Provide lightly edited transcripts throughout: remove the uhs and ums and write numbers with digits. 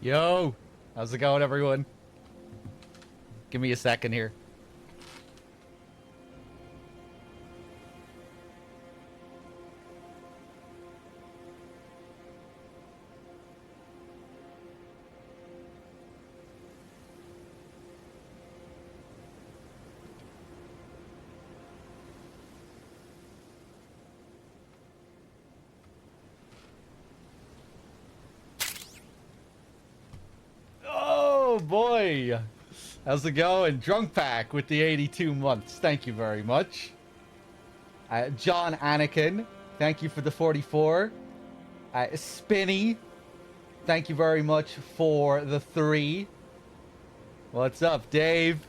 Yo, how's it going, everyone? Give me a second here. Oh boy, how's it going? Drunk Pack with the 82 months. Thank you very much. John Anakin, thank you for the 44. Spinny, thank you very much for the 3. What's up, Dave?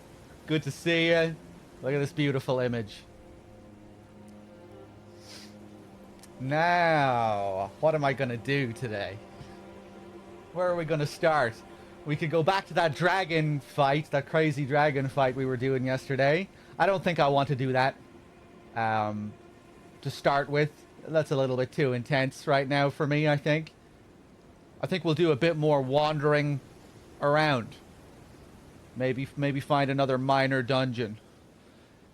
Good to see you. Look at this beautiful image. Now, what am I gonna do today? Where are we gonna start? We could go back to that dragon fight, that crazy dragon fight we were doing yesterday. I don't think I want to do that. To start with, that's a little bit too intense right now for me, I think. I think we'll do a bit more wandering around. Maybe find another minor dungeon.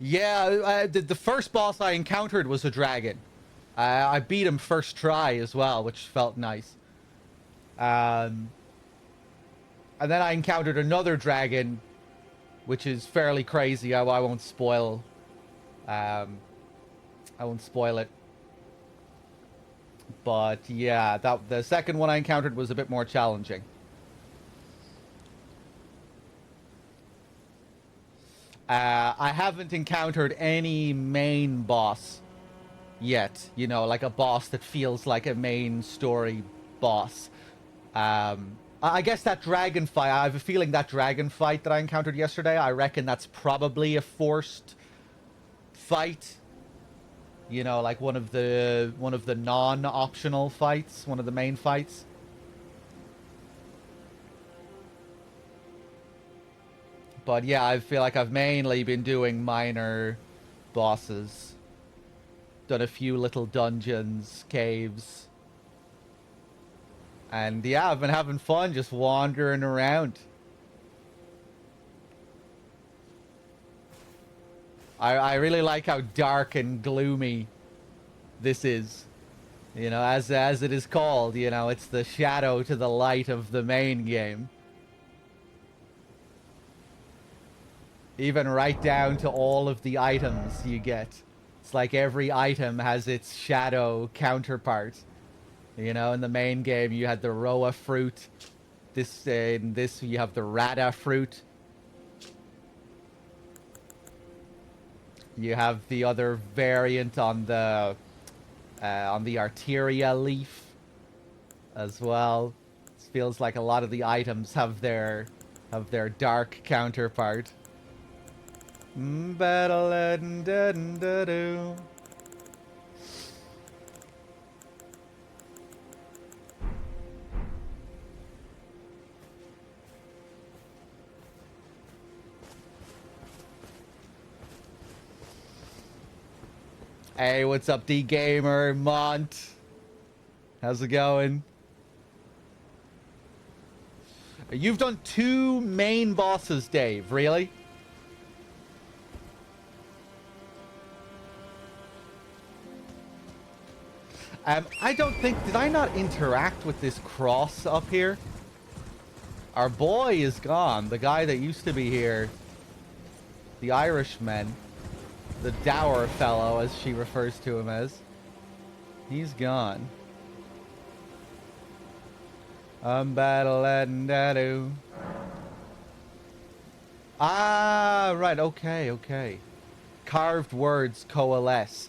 Yeah, the first boss I encountered was a dragon. I beat him first try as well, which felt nice. And then I encountered another dragon, which is fairly crazy. I won't spoil. I won't spoil it. But yeah, the second one I encountered was a bit more challenging. I haven't encountered any main boss yet. You know, like a boss that feels like a main story boss. I guess that dragon fight, I have a feeling that dragon fight that I encountered yesterday, I reckon that's probably a forced fight. You know, like one of the non-optional fights, one of the main fights. But yeah, I feel like I've mainly been doing minor bosses. Done a few little dungeons, caves. And yeah, I've been having fun just wandering around. I really like how dark and gloomy this is. You know, as it is called, you know, it's the shadow to the light of the main game. Even right down to all of the items you get. It's like every item has its shadow counterpart. You know, in the main game you had the Roa fruit. In this you have the Rada fruit. You have the other variant on the Arteria leaf as well. It feels like a lot of the items have their dark counterpart. Hey, what's up, D-Gamer, Mont? How's it going? You've done 2 main bosses, Dave, really? I don't think... Did I not interact with this cross up here? Our boy is gone. The guy that used to be here. The Irishman. The dour fellow, as she refers to him as. He's gone. Battle. Ah, right. Okay. Carved words coalesce.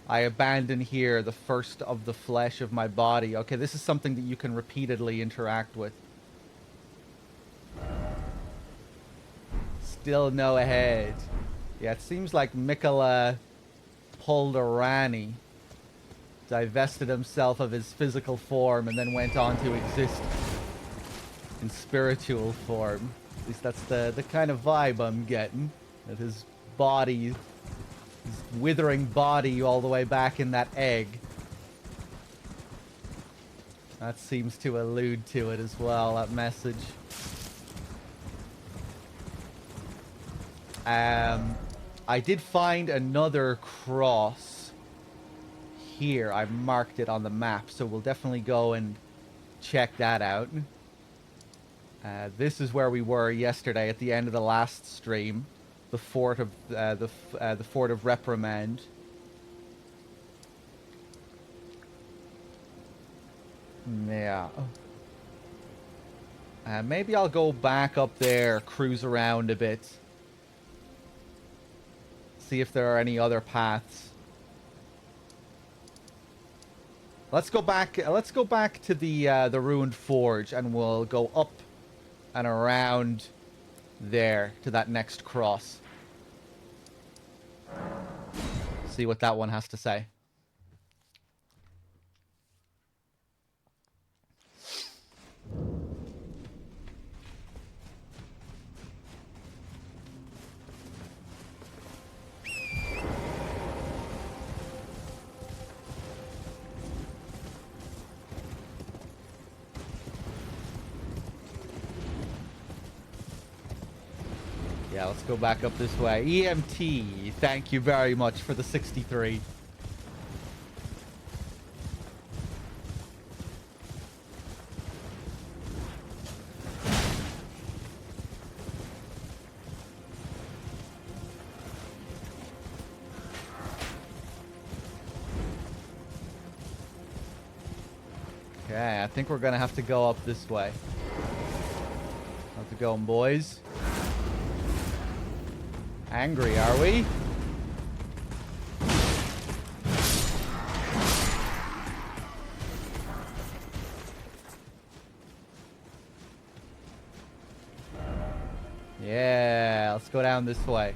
I abandon here the first of the flesh of my body. Okay, this is something that you can repeatedly interact with. Still no ahead. Yeah, it seems like Mikola Poldarani divested himself of his physical form and then went on to exist in spiritual form. At least that's the kind of vibe I'm getting. That his body, his withering body all the way back in that egg, That seems to allude to it as well, that message. I did find another cross here. I've marked it on the map, so we'll definitely go and check that out. This is where we were yesterday at the end of the last stream. The fort of the fort of Reprimand. Yeah. Maybe I'll go back up there, cruise around a bit. See if there are any other paths. Let's go back to the ruined forge, and we'll go up and around there to that next cross. See what that one has to say. Yeah, let's go back up this way. EMT, thank you very much for the 63. Okay, I think we're gonna have to go up this way. How's it going, boys? Angry, are we? Yeah, let's go down this way.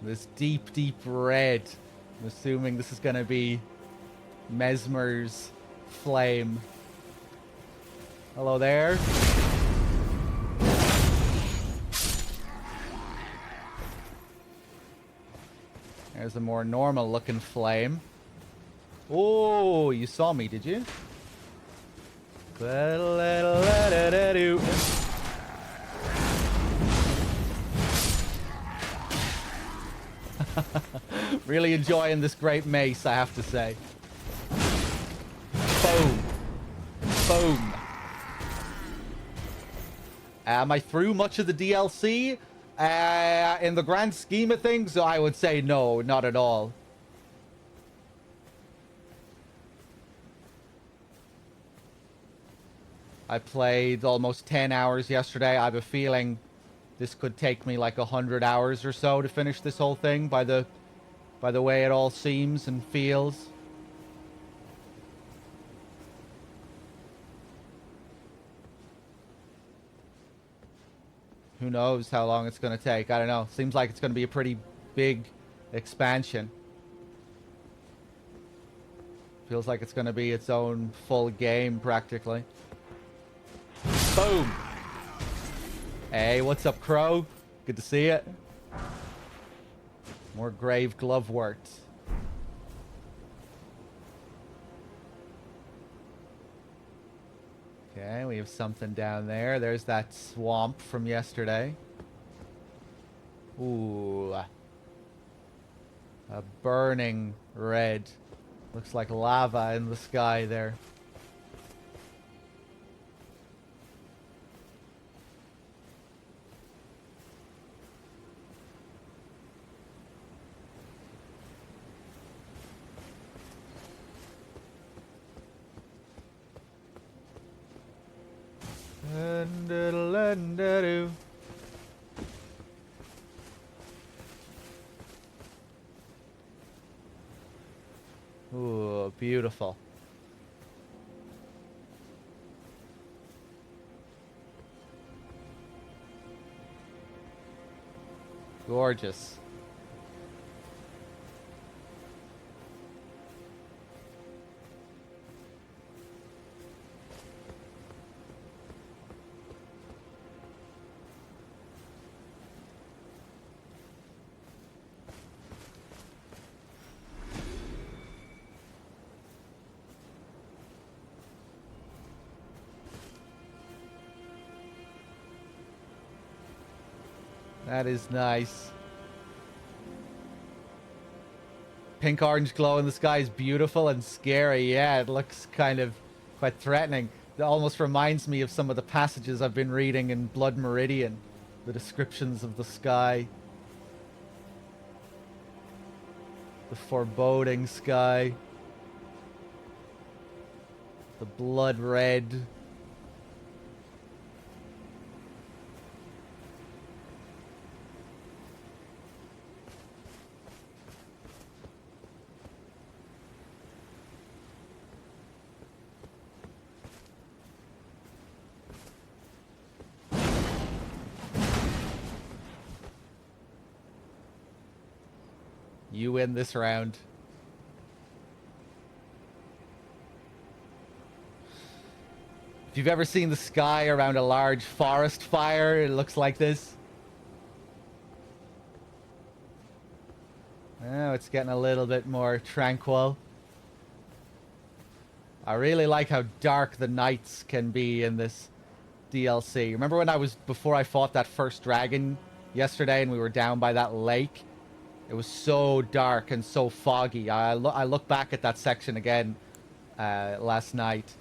This deep, deep red. I'm assuming this is going to be Mesmer's flame. Hello there. There's a more normal looking flame. Oh, you saw me, did you? Really enjoying this great mace, I have to say. Boom. Boom. Am I through much of the DLC? In the grand scheme of things, I would say no, not at all. I played almost 10 hours yesterday. I have a feeling this could take me like 100 hours or so to finish this whole thing by the way it all seems and feels. Who knows how long it's going to take? I don't know. Seems like it's going to be a pretty big expansion. Feels like it's going to be its own full game, practically. Boom! Hey, what's up, Crow? Good to see it. More grave glove works. Okay, we have something down there. There's that swamp from yesterday. Ooh. A burning red. Looks like lava in the sky there. Ooh, beautiful. Gorgeous. That is nice. Pink orange glow in the sky is beautiful and scary. Yeah, it looks kind of quite threatening. It almost reminds me of some of the passages I've been reading in Blood Meridian. The descriptions of the sky. The foreboding sky. The blood red. You win this round. If you've ever seen the sky around a large forest fire, it looks like this. Now it's getting a little bit more tranquil. I really like how dark the nights can be in this DLC. Remember when before I fought that first dragon yesterday and we were down by that lake? It was so dark and so foggy. I look back at that section again last night.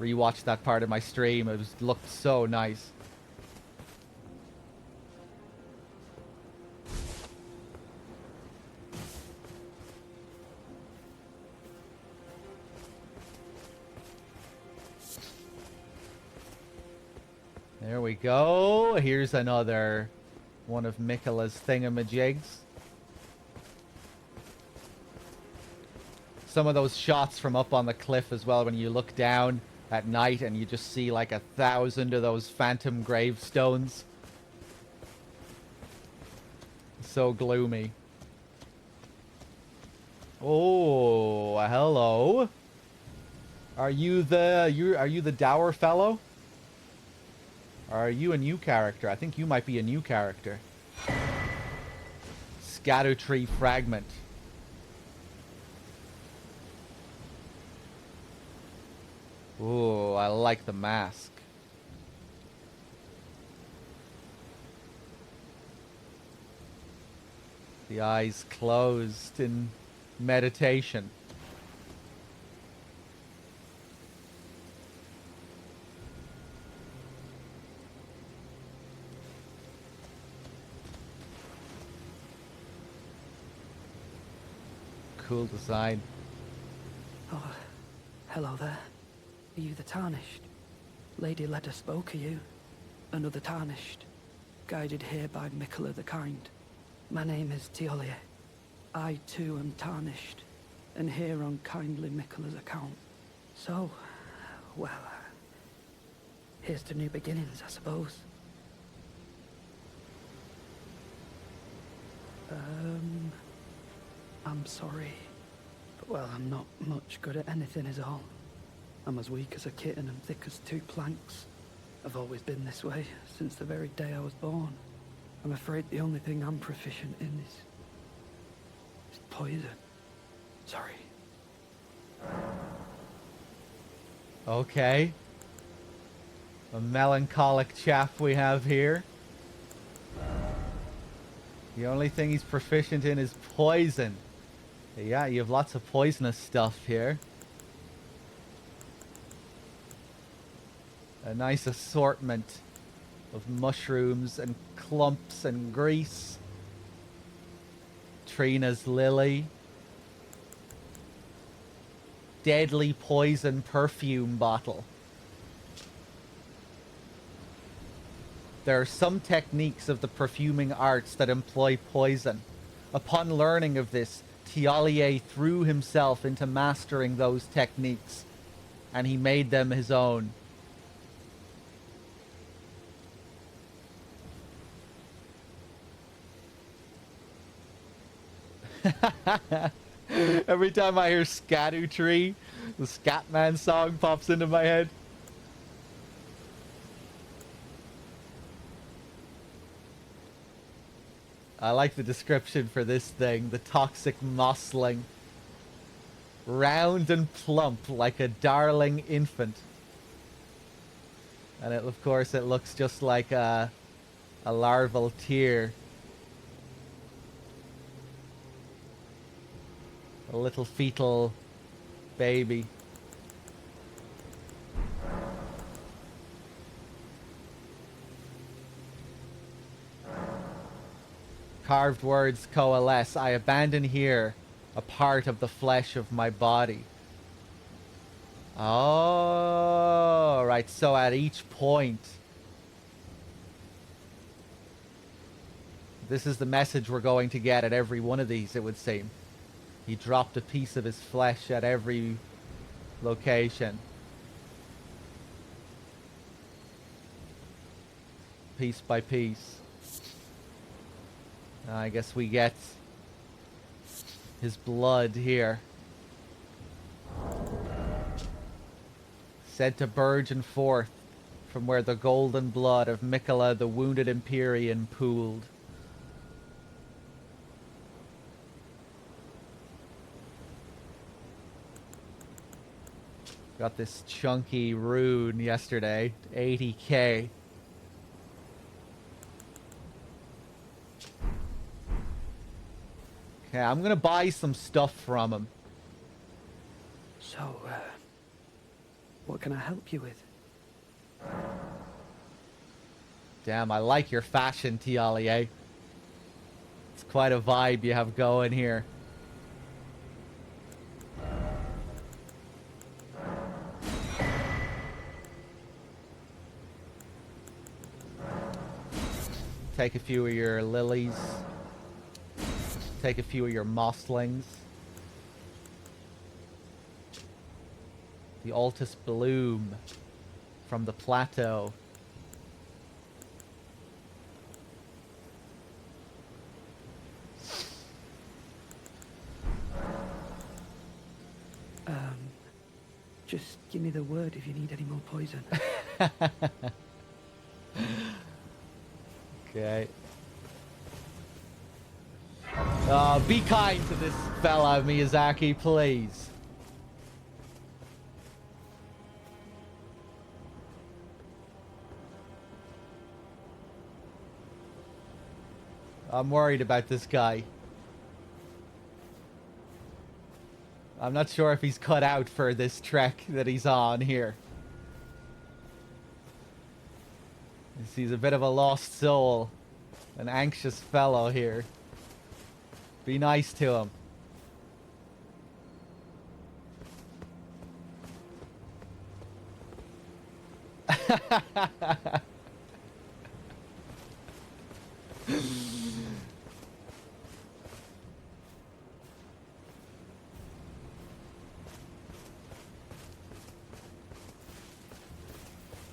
Rewatched that part of my stream. It looked so nice. There we go. Here's another one of Miquella's thingamajigs. Some of those shots from up on the cliff as well, when you look down at night and you just see like 1,000 of those phantom gravestones. So gloomy. Oh, hello. Are you the dour fellow? Or are you a new character? I think you might be a new character. Erdtree fragment. Ooh, I like the mask. The eyes closed in meditation. Cool design. Oh, hello there. Are you the Tarnished? Lady Leda spoke of you. Another Tarnished. Guided here by Miquella the Kind. My name is Teolia. I too am Tarnished. And here on kindly Miquella's account. So, well, here's to new beginnings, I suppose. I'm sorry. But, well, I'm not much good at anything is all. I'm as weak as a kitten and thick as two planks. I've always been this way, since the very day I was born. I'm afraid the only thing I'm proficient in is poison. Sorry. Okay. A melancholic chap we have here. The only thing he's proficient in is poison. Yeah, you have lots of poisonous stuff here. A nice assortment of mushrooms and clumps and grease. Trina's lily. Deadly poison perfume bottle. There are some techniques of the perfuming arts that employ poison. Upon learning of this, Teolia threw himself into mastering those techniques, and he made them his own. Every time I hear Erdtree, the Scatman song pops into my head. I like the description for this thing, the toxic mossling. Round and plump like a darling infant. And of course it looks just like a A larval tear. A little fetal baby. Carved words coalesce. I abandon here a part of the flesh of my body. Oh, right. So at each point, this is the message we're going to get at every one of these, it would seem. He dropped a piece of his flesh at every location. Piece by piece. I guess we get his blood here. Said to burgeon forth from where the golden blood of Mikola the wounded Empyrean pooled. Got this chunky rune yesterday, 80k. Okay, I'm gonna buy some stuff from him. So, what can I help you with? Damn, I like your fashion, Tialier. It's quite a vibe you have going here. Take a few of your lilies. Take a few of your mosslings. The Altus Bloom from the plateau. Just give me the word if you need any more poison. Okay. Be kind to this fella, Miyazaki, please. I'm worried about this guy. I'm not sure if he's cut out for this trek that he's on here. He's a bit of a lost soul. An anxious fellow here. Be nice to him.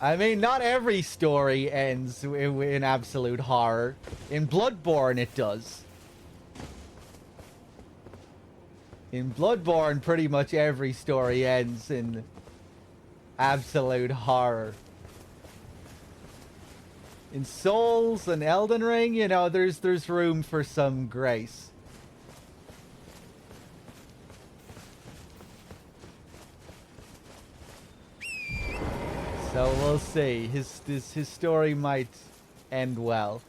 I mean, not every story ends in absolute horror. In Bloodborne, it does. In Bloodborne, pretty much every story ends in absolute horror. In Souls and Elden Ring, you know, there's room for some grace. So we'll see. His story might end well.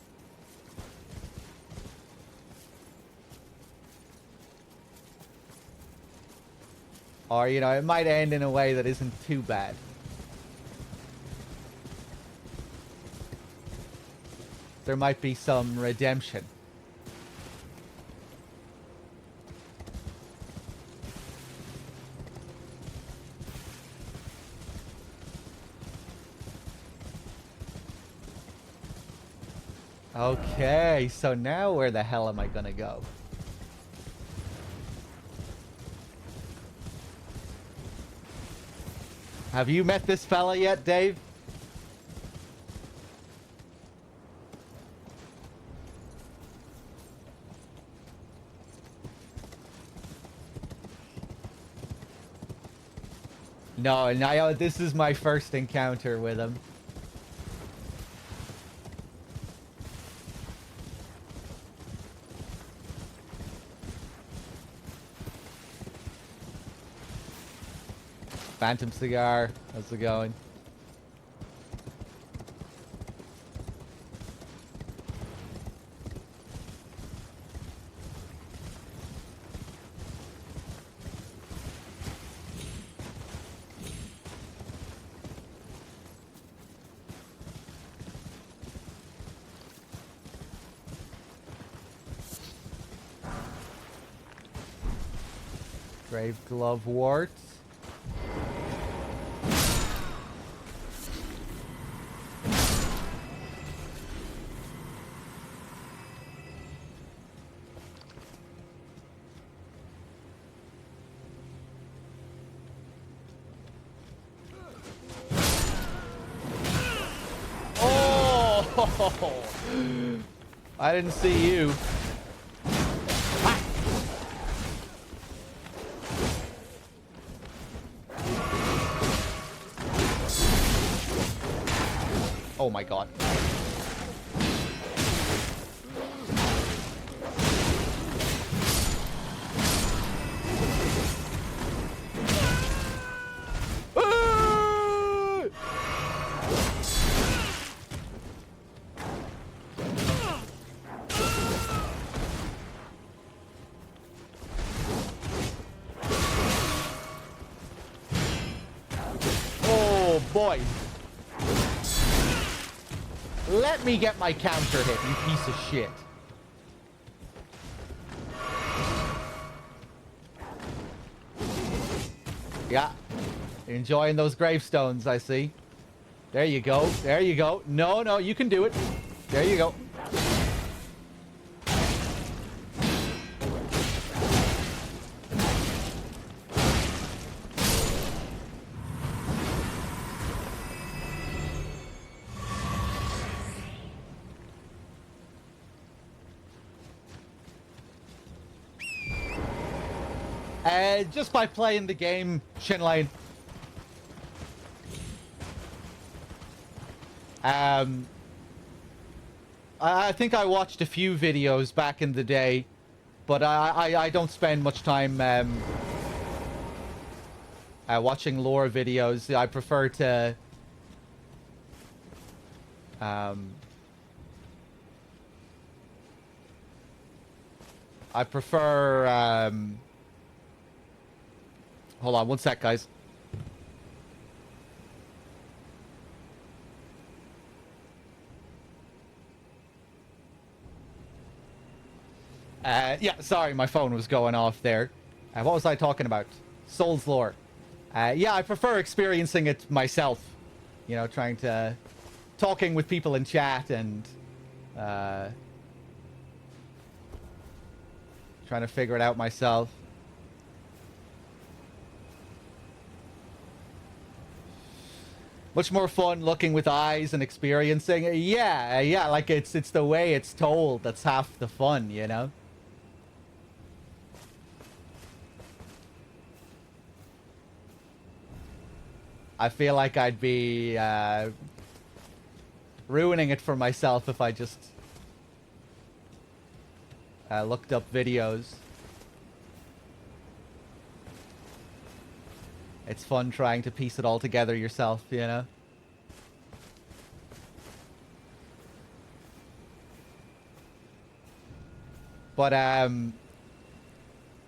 Or, you know, it might end in a way that isn't too bad. There might be some redemption. Okay, so now where the hell am I gonna go? Have you met this fella yet, Dave? No, this is my first encounter with him. Phantom Cigar, how's it going? Grave glove wart. Oh! I didn't see you. Ah. Oh my god. Oh boy. Let me get my counter hit, you piece of shit. Yeah. Enjoying those gravestones, I see. There you go. There you go. No, no, you can do it. There you go. Just by playing the game, Shinlane. I think I watched a few videos back in the day, but I don't spend much time watching lore videos. I prefer to hold on one sec, guys. Yeah, sorry, my phone was going off there. What was I talking about? Souls lore. Yeah, I prefer experiencing it myself. You know, talking with people in chat and trying to figure it out myself. Much more fun looking with eyes and experiencing. Yeah, like it's the way it's told that's half the fun, you know? I feel like I'd be ruining it for myself if I just looked up videos. It's fun trying to piece it all together yourself, you know? But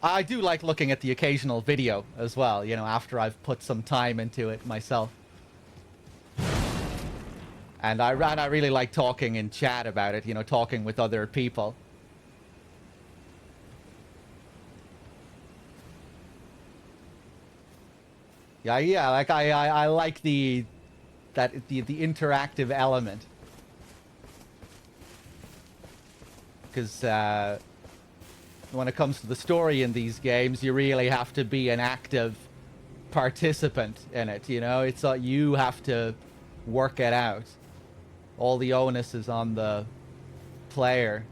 I do like looking at the occasional video as well, you know, after I've put some time into it myself. And I really like talking in chat about it, you know, talking with other people. Yeah, like I like the interactive element. Because when it comes to the story in these games, you really have to be an active participant in it, you know? It's you have to work it out. All the onus is on the player.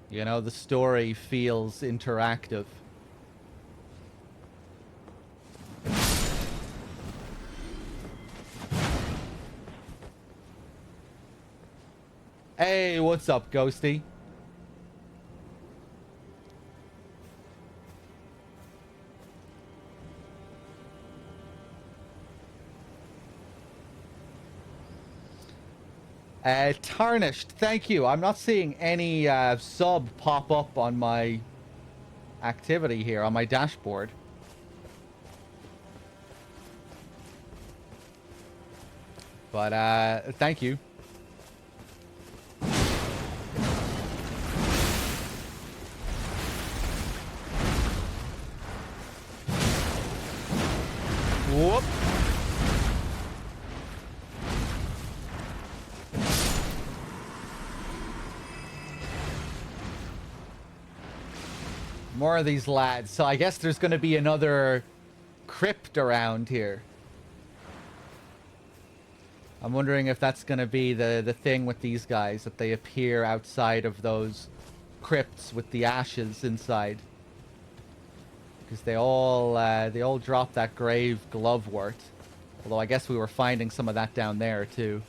You know, the story feels interactive. Hey, what's up, Ghosty? Tarnished, thank you. I'm not seeing any sub pop up on my activity here, on my dashboard. But, thank you. Whoop. More of these lads. So I guess there's going to be another crypt around here. I'm wondering if that's going to be the thing with these guys, that they appear outside of those crypts with the ashes inside. Because they all drop that grave glovewort. Although I guess we were finding some of that down there too.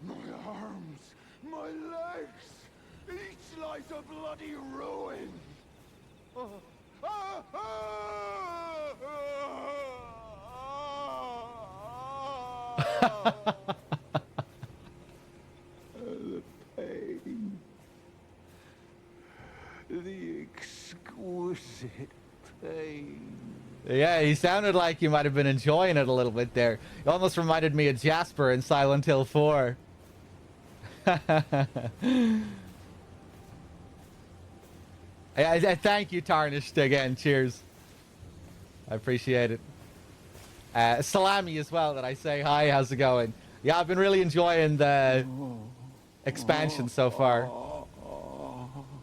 My arms, my legs, each lies a bloody ruin. The pain, the exquisite pain. Yeah, he sounded like you might have been enjoying it a little bit there. He almost reminded me of Jasper in Silent Hill 4. I thank you, Tarnished, again. Cheers. I appreciate it. Salami as well, that I say hi. How's it going? Yeah, I've been really enjoying the expansion so far.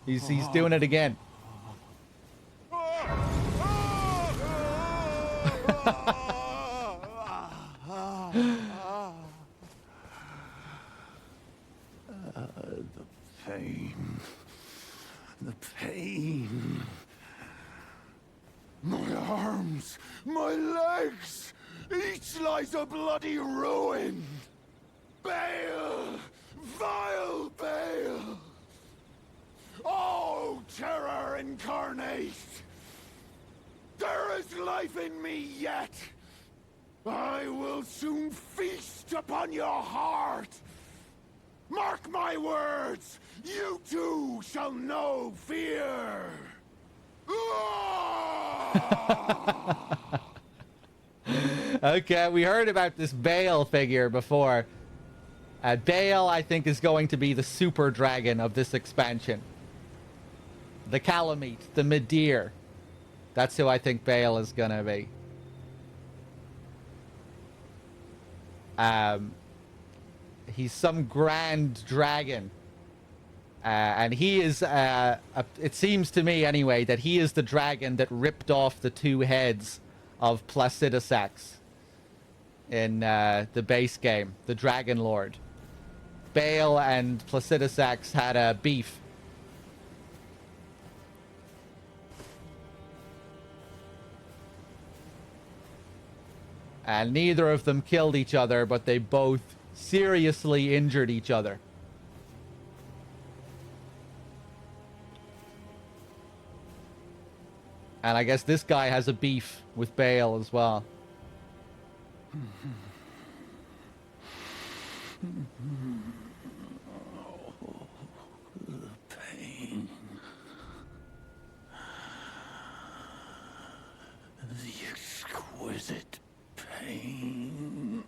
He's doing it again. The pain. The pain. My arms, my legs, each lies a bloody ruin. Bale! Vile Bale! Oh, terror incarnate! There is life in me yet! I will soon feast upon your heart! Mark my words! You too shall know fear! Okay, we heard about this Bale figure before. Bale, I think, is going to be the super dragon of this expansion. The Calamite, the Midir. That's who I think Bale is gonna be. He's some grand dragon. And he is, it seems to me anyway, that he is the dragon that ripped off the two heads of Placidusax in the base game, the Dragon Lord. Bale and Placidusax had a beef. And neither of them killed each other, but they both seriously injured each other. And I guess this guy has a beef with Bale as well. The pain. The exquisite pain.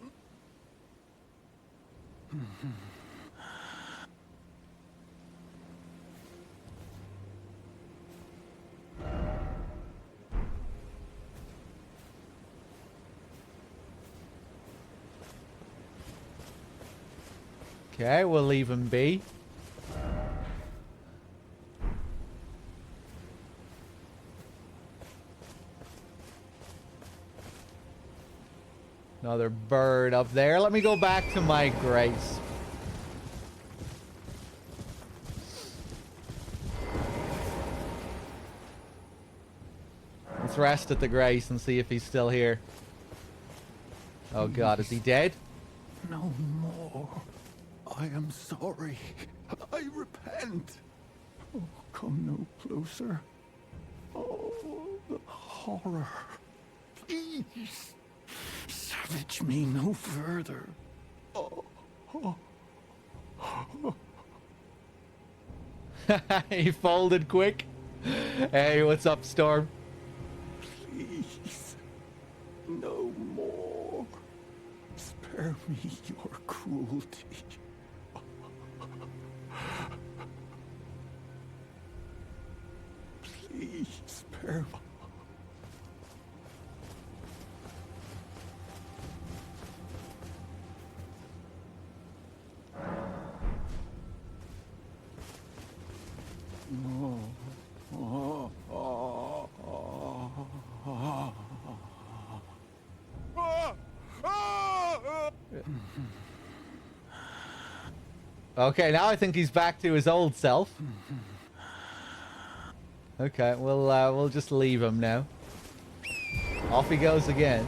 Okay, we'll leave him be. Another bird up there. Let me go back to my grace. Let's rest at the grace and see if he's still here. Oh god, is he dead? No more. I am sorry. I repent. Oh, come no closer. Oh, the horror. Please. Savage me no further. Oh, oh. He folded quick. Hey, what's up, Storm? Please, no more. Spare me your cruelty. Please, spare me. Okay, now I think he's back to his old self. Okay, we'll just leave him now. Off he goes again.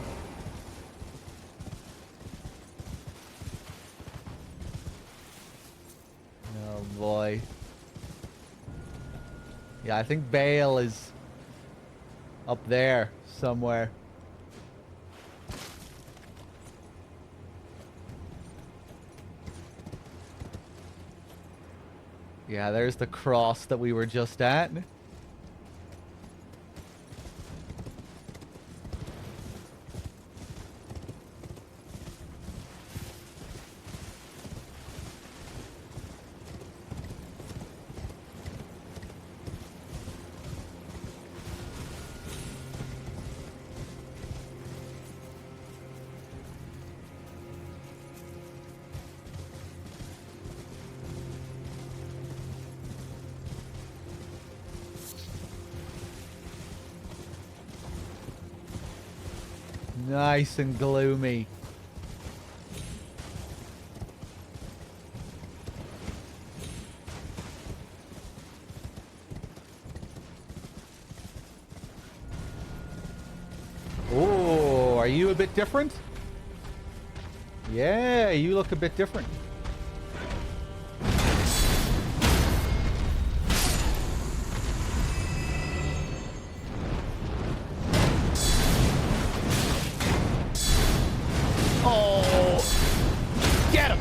Oh boy. Yeah, I think Bale is up there somewhere. Yeah, there's the cross that we were just at. Nice and gloomy. Oh, are you a bit different? Yeah, you look a bit different. Oh, get him!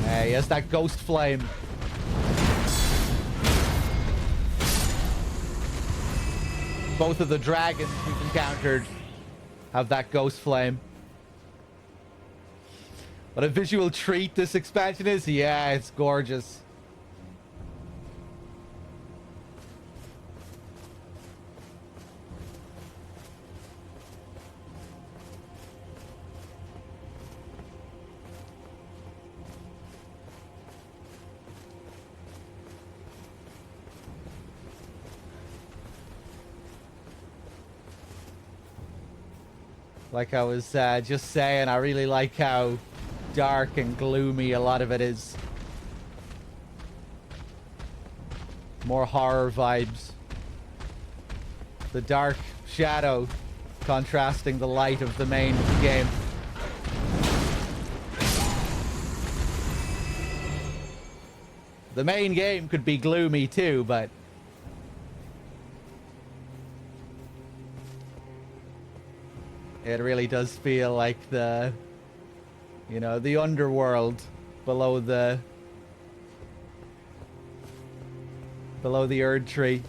Hey, yes, that ghost flame. Both of the dragons we've encountered have that ghost flame. What a visual treat this expansion is. Yeah, it's gorgeous. Like I was just saying, I really like how dark and gloomy a lot of it is. More horror vibes. The dark shadow contrasting the light of the main game. The main game could be gloomy too, but it really does feel like the, you know, the underworld below the Erdtree.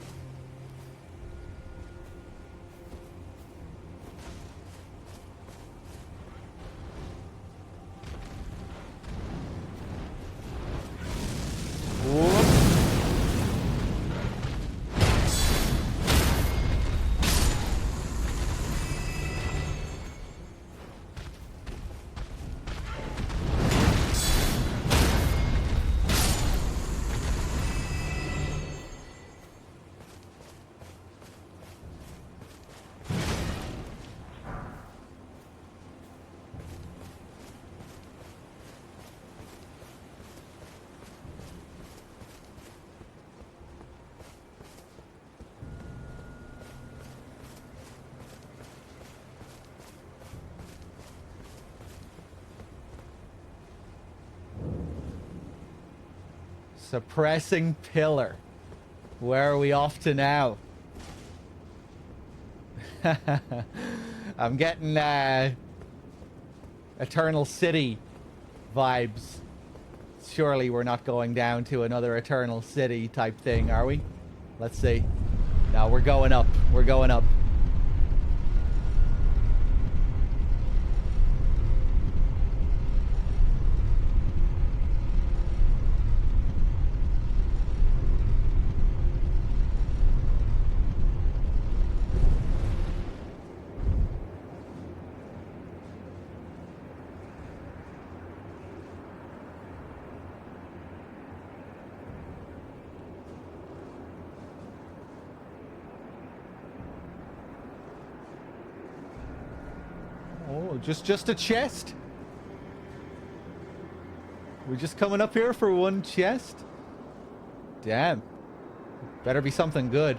Suppressing pillar. Where are we off to now? I'm getting Eternal City vibes. Surely we're not going down to another Eternal City type thing, are we? Let's see. No, we're going up. We're going up. Oh, just a chest? We're just coming up here for one chest? Damn. Better be something good.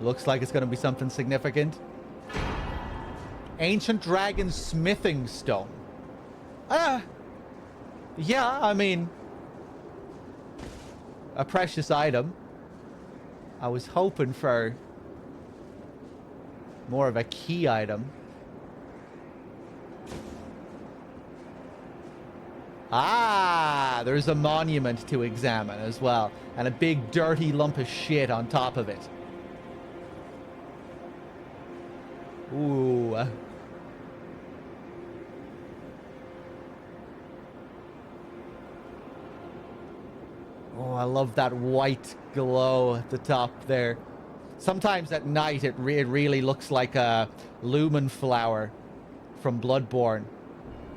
Looks like it's going to be something significant. Ancient Dragon Smithing Stone. Yeah, I mean... a precious item. I was hoping for... more of a key item. Ah, there's a monument to examine as well. And a big dirty lump of shit on top of it. Ooh. Oh, I love that white glow at the top there. Sometimes at night it really looks like a lumen flower from Bloodborne.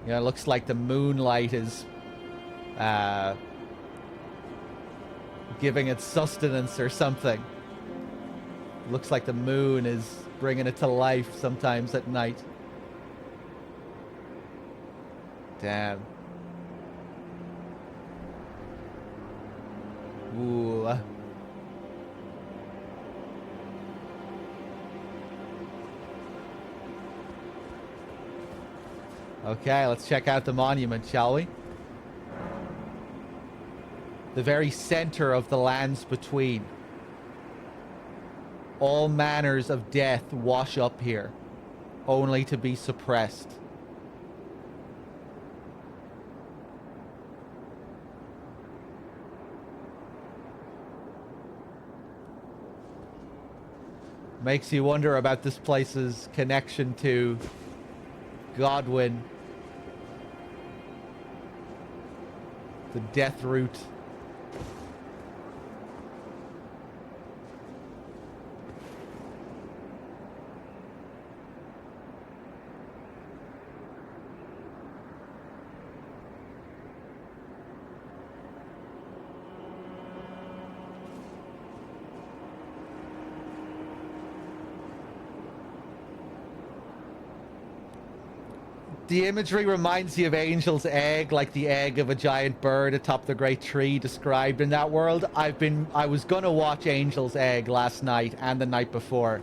You know, it looks like the moonlight is giving it sustenance or something. Looks like the moon is bringing it to life sometimes at night. Damn. Ooh. Okay, let's check out the monument, shall we? The very center of the lands between. All manners of death wash up here, only to be suppressed. Makes you wonder about this place's connection to Godwyn. The death route. The imagery reminds you of Angel's Egg, like the egg of a giant bird atop the great tree described in that world. I was gonna watch Angel's Egg last night and the night before,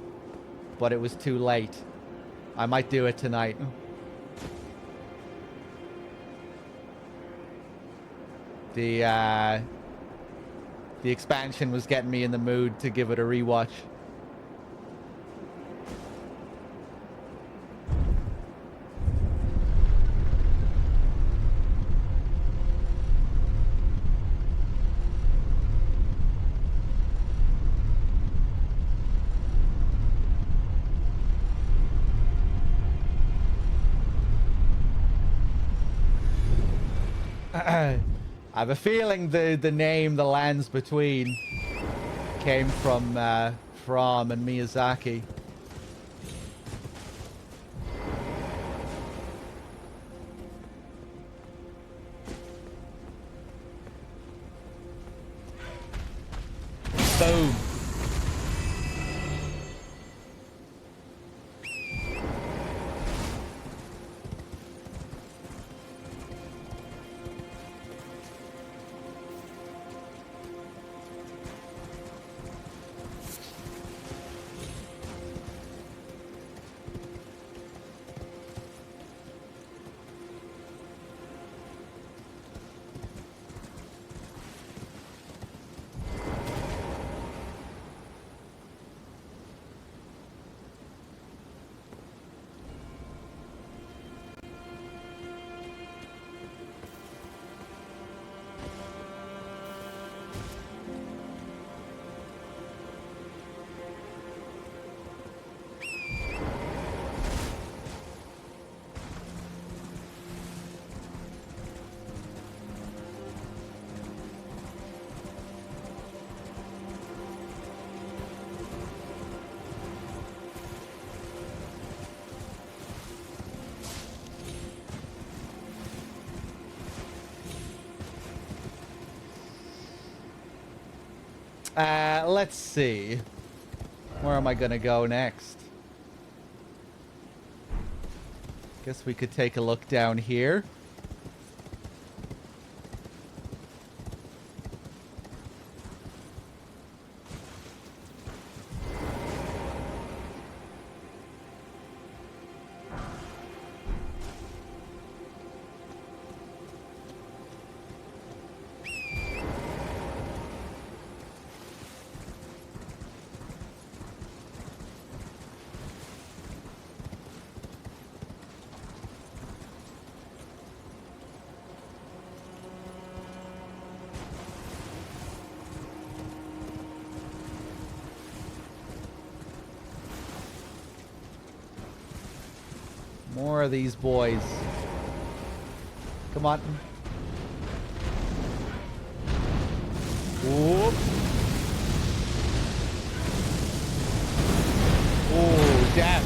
but it was too late. I might do it tonight. The expansion was getting me in the mood to give it a rewatch. I have a feeling the name The Lands Between came from and Miyazaki. Boom. Let's see. Where am I gonna go next? Guess we could take a look down here. More of these boys. Come on. Whoop. Oh, damn.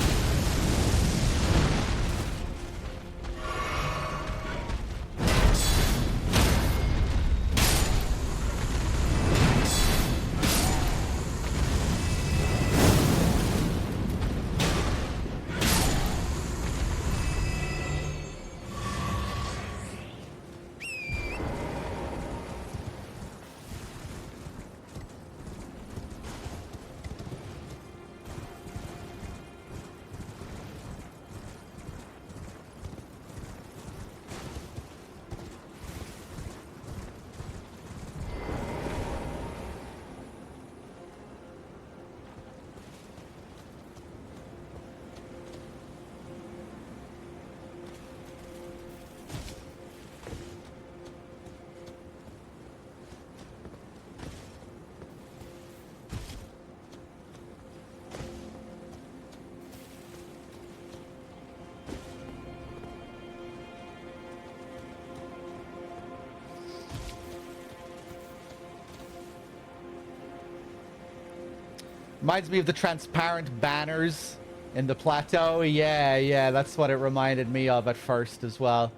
Reminds me of the transparent banners in the plateau. Yeah, that's what it reminded me of at first as well.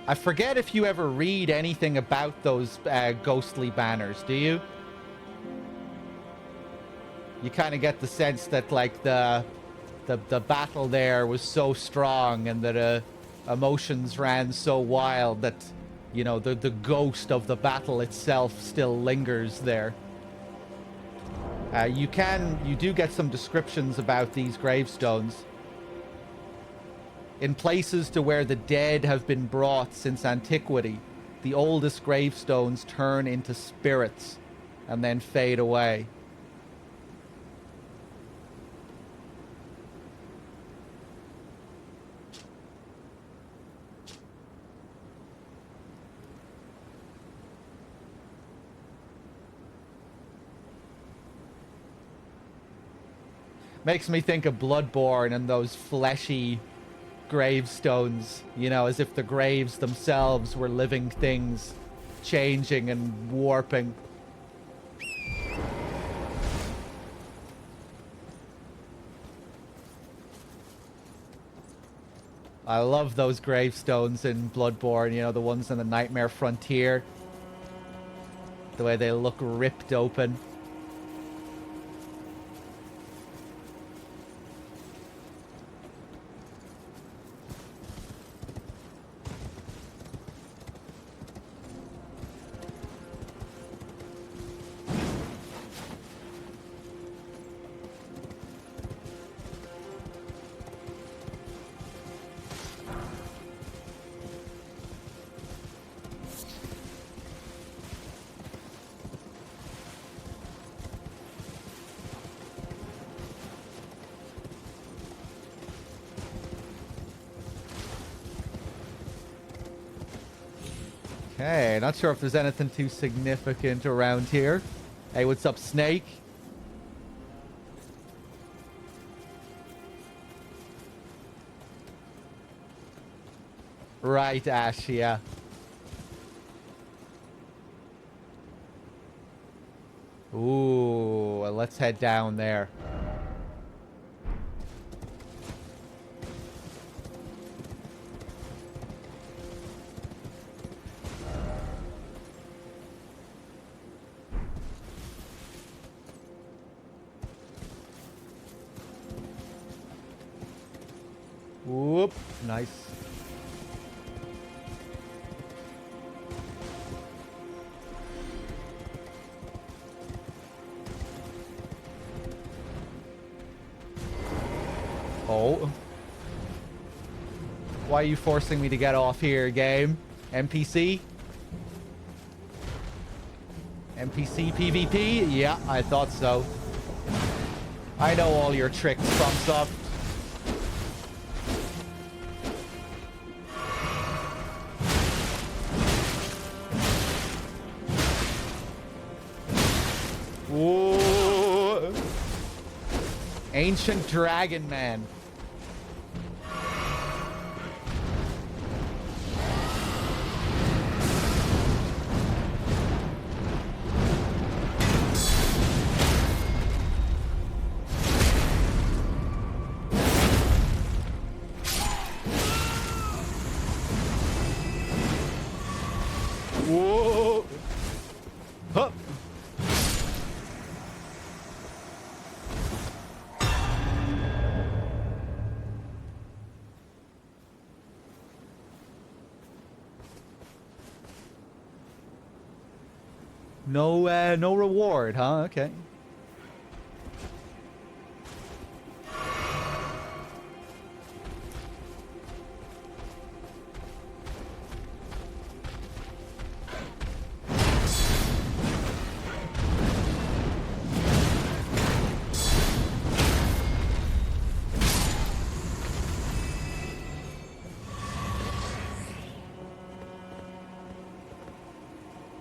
I forget if you ever read anything about those ghostly banners, do you? You kind of get the sense that, like, the battle there was so strong and that emotions ran so wild that, you know, the ghost of the battle itself still lingers there. You do get some descriptions about these gravestones. In places to where the dead have been brought since antiquity, the oldest gravestones turn into spirits and then fade away. Makes me think of Bloodborne and those fleshy gravestones, you know, as if the graves themselves were living things, changing and warping. I love those gravestones in Bloodborne, you know, the ones in the Nightmare Frontier. The way they look ripped open. Okay, not sure if there's anything too significant around here. Hey, what's up, Snake? Right, Ash, yeah. Ooh, let's head down there. Whoop. Nice. Oh. Why are you forcing me to get off here, game? NPC? NPC PvP? Yeah, I thought so. I know all your tricks, FromSoft. Whoa. Ancient Dragon Man. Whoa. Huh. No reward, huh? Okay.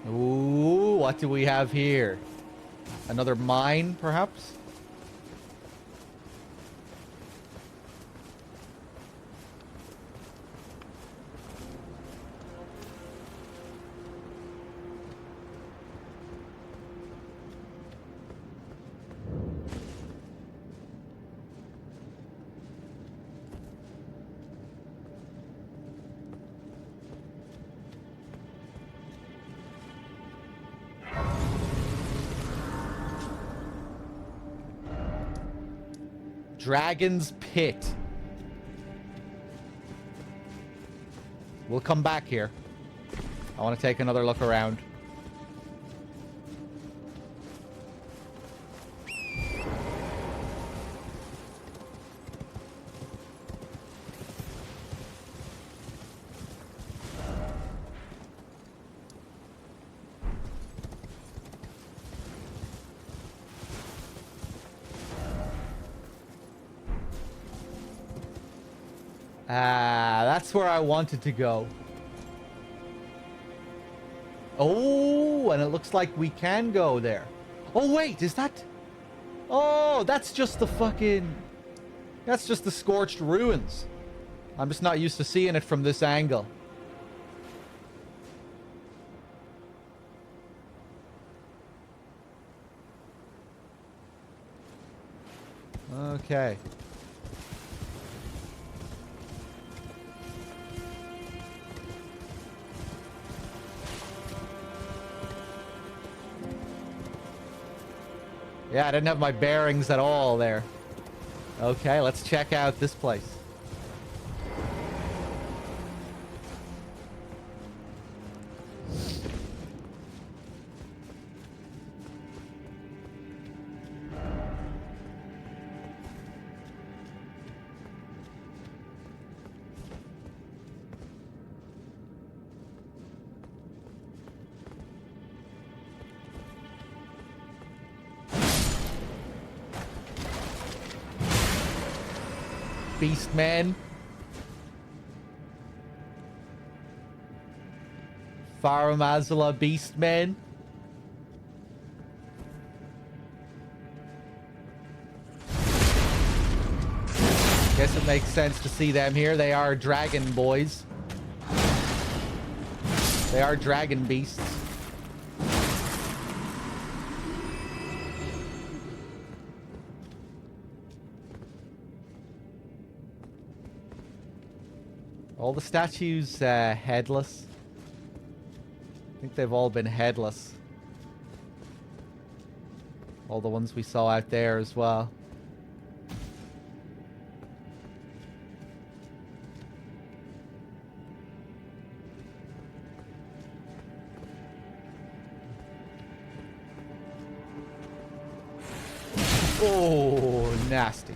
Ooh, what do we have here? Another mine, perhaps? Dragon's Pit. We'll come back here. I want to take another look around. That's where I wanted to go. Oh, and it looks like we can go there. Oh, wait, is that... Oh, that's just the fucking... That's just the scorched ruins. I'm just not used to seeing it from this angle. Okay. Yeah, I didn't have my bearings at all there. Okay, let's check out this place. Beastman. Faramazala Beastman. Guess it makes sense to see them here. They are dragon boys. They are dragon beasts. All the statues headless. I think they've all been headless. All the ones we saw out there as well. Oh, nasty.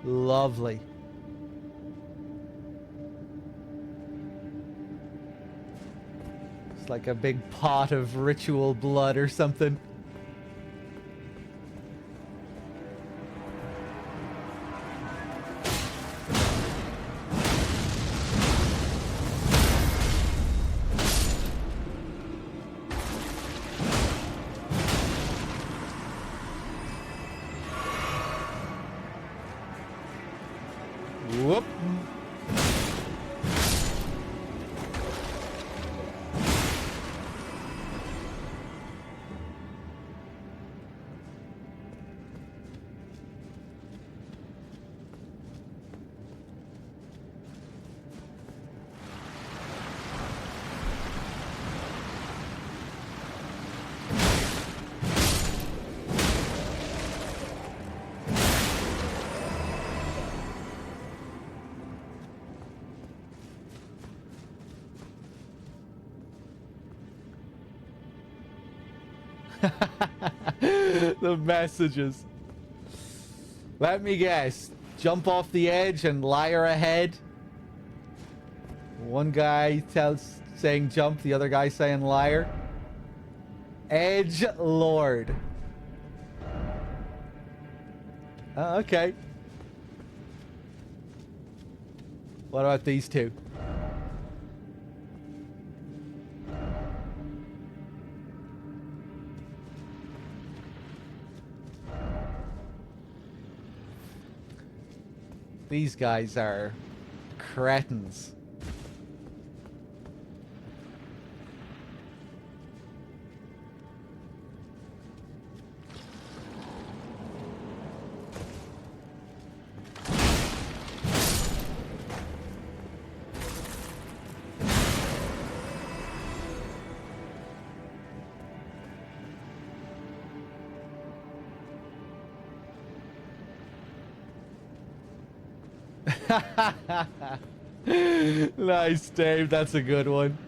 Lovely. It's like a big pot of ritual blood or something. Whoop. The messages. Let me guess. Jump off the edge and liar ahead. One guy saying jump, the other guy saying liar. Edge Lord. Okay. What about these two? These guys are cretins. Nice, Dave. That's a good one.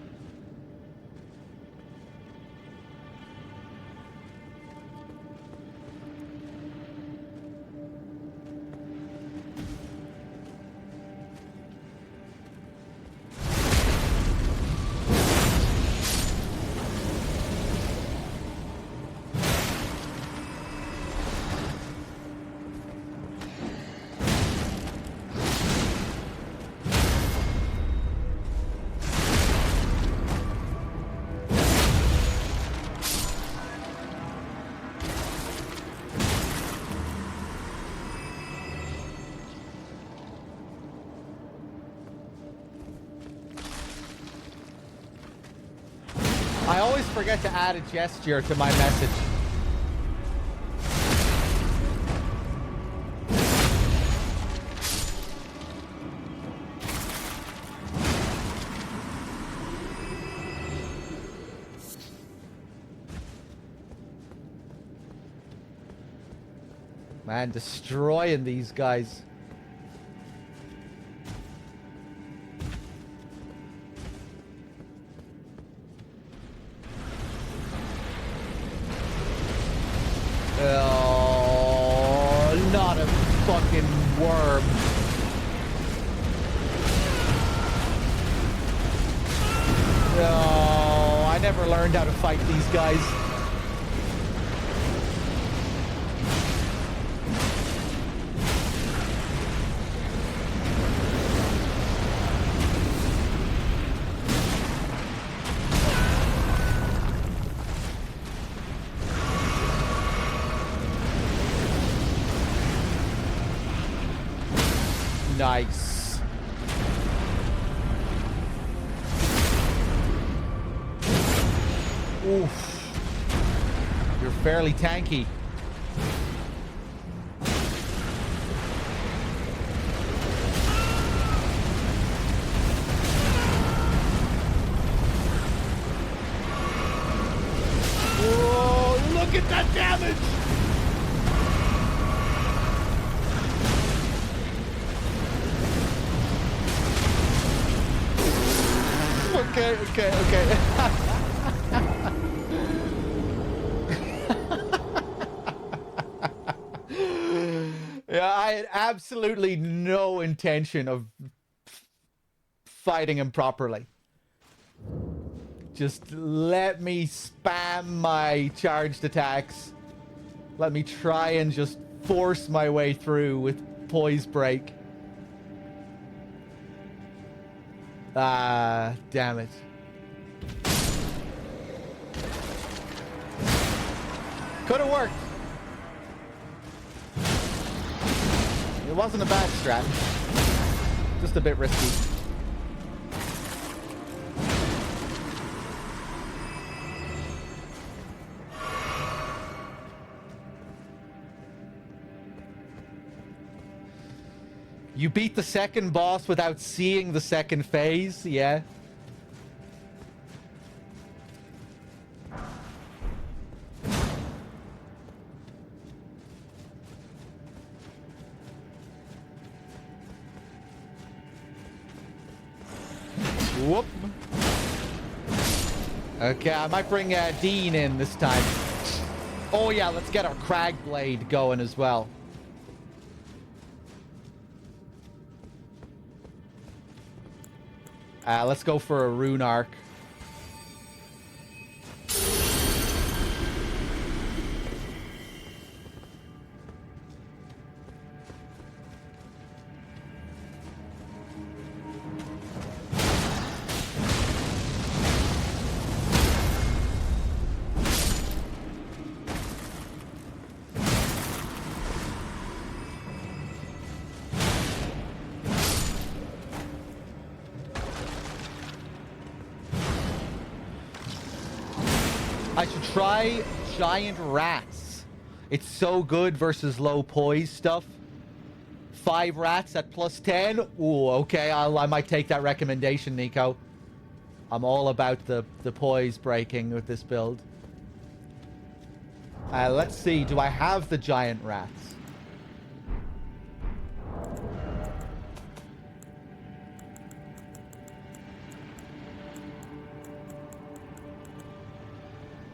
I always forget to add a gesture to my message. Man, destroying these guys. Oh, not a fucking worm. No, I never learned how to fight these guys. Nice. Oof. You're fairly tanky. take that damage! Okay. Yeah, I had absolutely no intention of fighting him properly. Just let me spam my charged attacks. Let me try and just force my way through with poise break. Ah, damn it. Could have worked. It wasn't a bad strat. Just a bit risky. You beat the second boss without seeing the second phase, yeah. Whoop. Okay, I might bring Dean in this time. Oh yeah, let's get our Crag Blade going as well. Let's go for a Rune Arc. I should try giant rats. It's so good versus low poise stuff. 5 rats at +10. Ooh, okay. I might take that recommendation, Nico. I'm all about the poise breaking with this build. Let's see. Do I have the giant rats?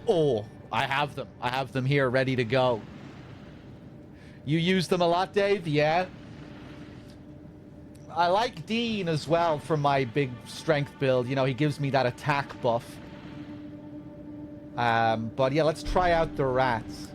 Oh, I have them. I have them here ready to go. You use them a lot, Dave? Yeah. I like Dean as well for my big strength build. You know, he gives me that attack buff. But yeah, let's try out the rats.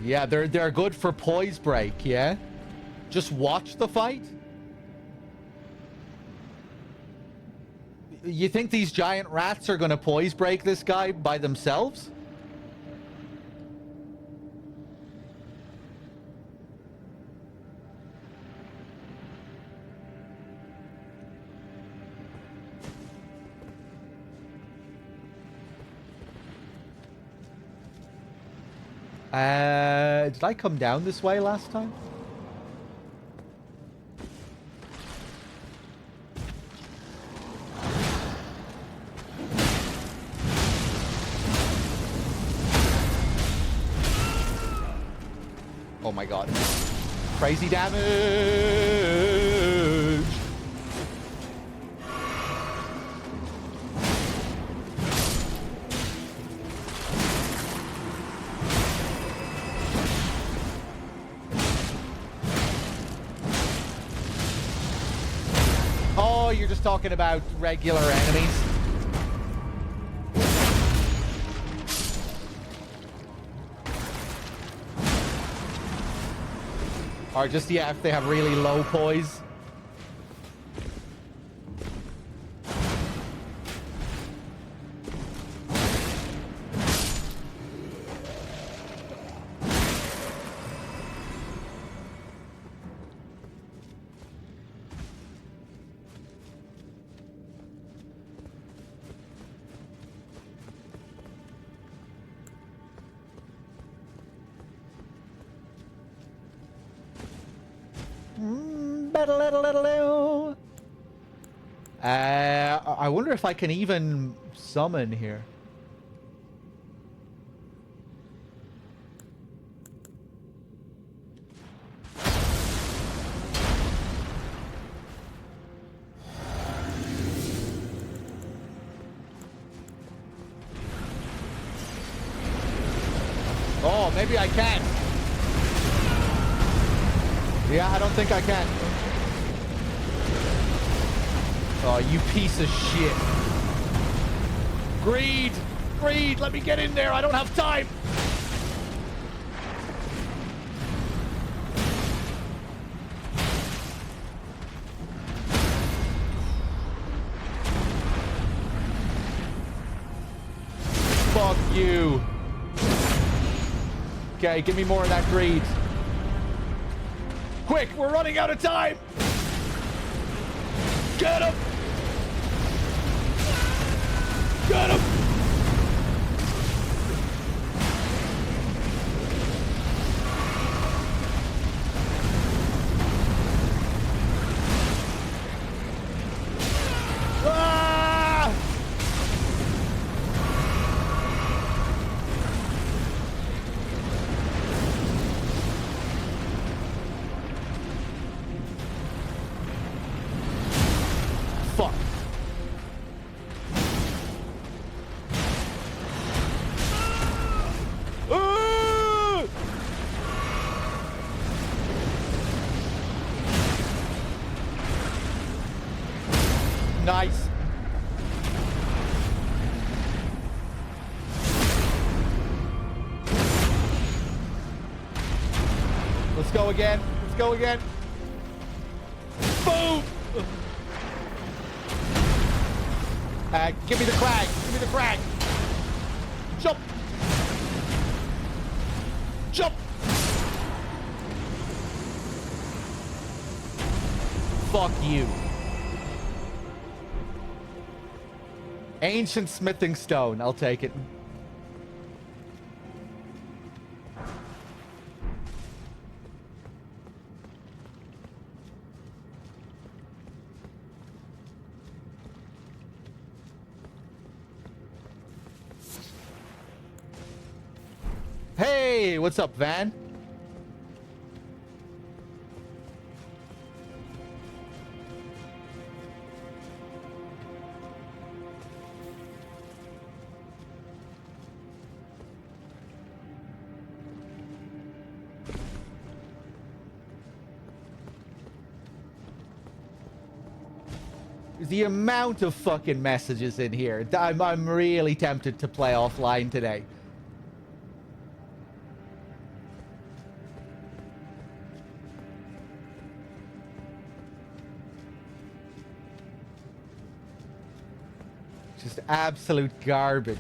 Yeah, they're good for poise break, yeah? Just watch the fight? You think these giant rats are gonna poise break this guy by themselves? Did I come down this way last time? Oh my god. Crazy damage! Oh, you're just talking about regular enemies. Or just, yeah, if they have really low poise. I wonder if I can even summon here. Oh, maybe I can. Yeah, I don't think I can. Oh, you piece of shit. Greed! Greed! Let me get in there! I don't have time! Fuck you. Okay, give me more of that greed. Quick, we're running out of time! Get him! Get him! Ah! Fuck. Nice. Let's go again. Let's go again. Boom! Give me the crag. Give me the crag. Jump. Jump. Fuck you. Ancient smithing stone. I'll take it. Hey, what's up, Van? The amount of fucking messages in here. I'm really tempted to play offline today. Just absolute garbage.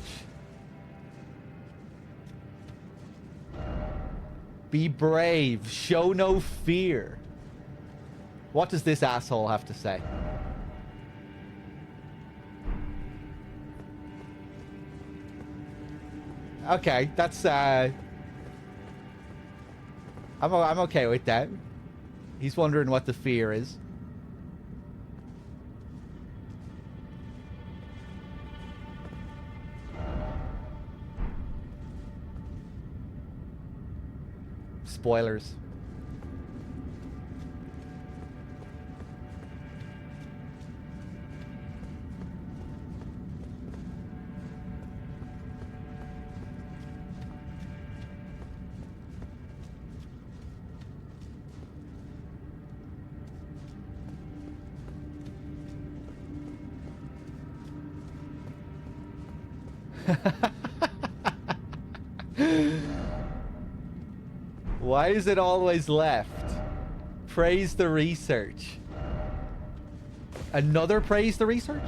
Be brave. Show no fear. What does this asshole have to say? Okay, that's I'm okay with that. He's wondering what the fear is. Spoilers. Why is it always left? Praise the research. Another praise the research?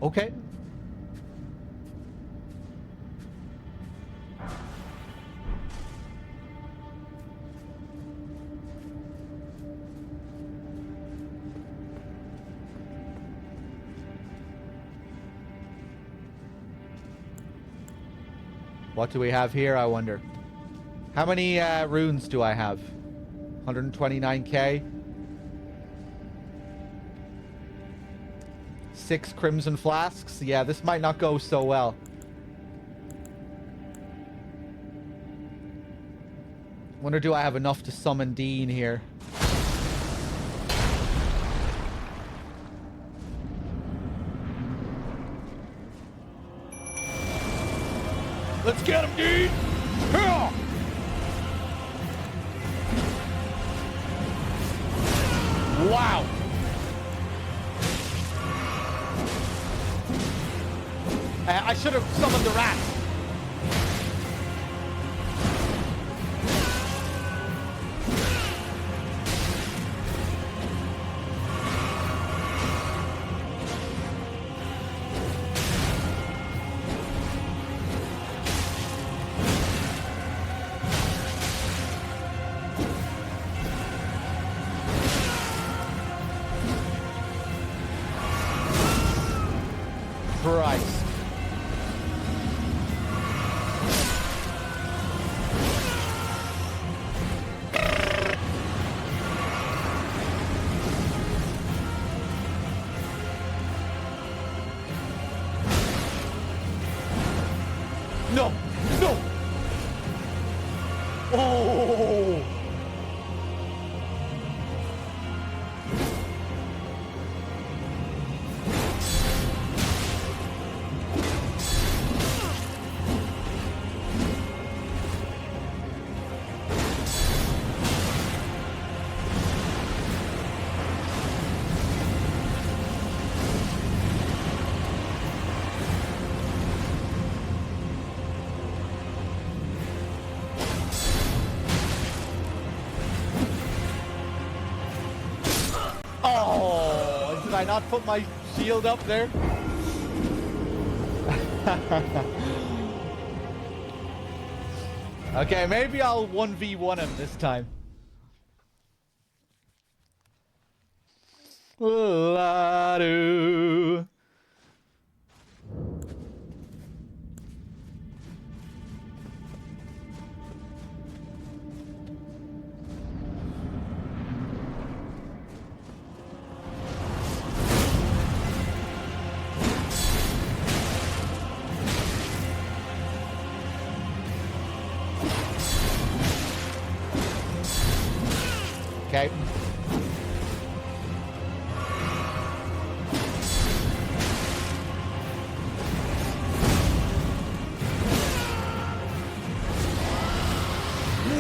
Okay. What do we have here, I wonder? How many runes do I have? 129k. 6 crimson flasks. Yeah, this might not go so well. Wonder, do I have enough to summon Dean here? Let's get him, Dean! Here! Wow! I should have summoned the rat. Christ. No! No! Oh! Oh, did I not put my shield up there? Okay, maybe I'll 1v1 him this time. La-do. Okay.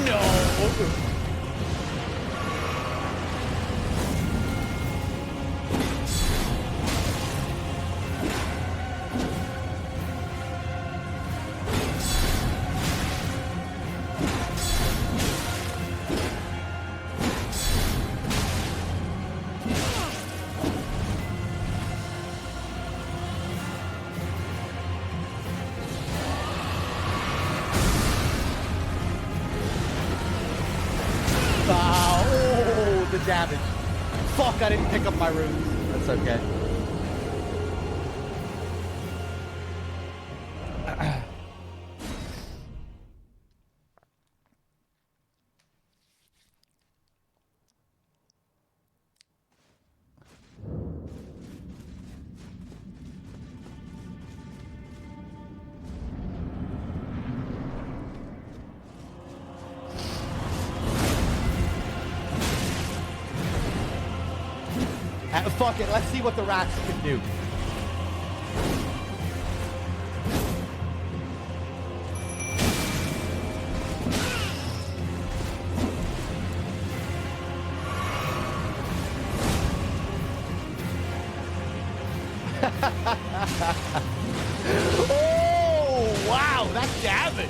No. Oh, the damage. Fuck, I didn't pick up my runes. That's okay. Fuck it, let's see what the rats can do. Oh, wow, that's damage.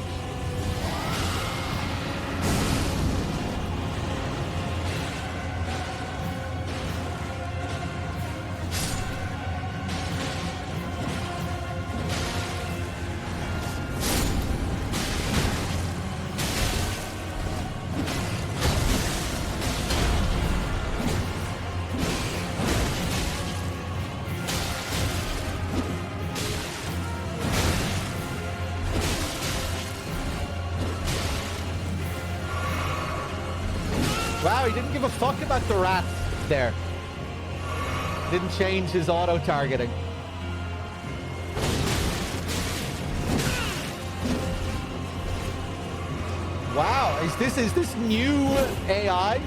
Wow, he didn't give a fuck about the rats there. Didn't change his auto-targeting. Wow, is this new AI?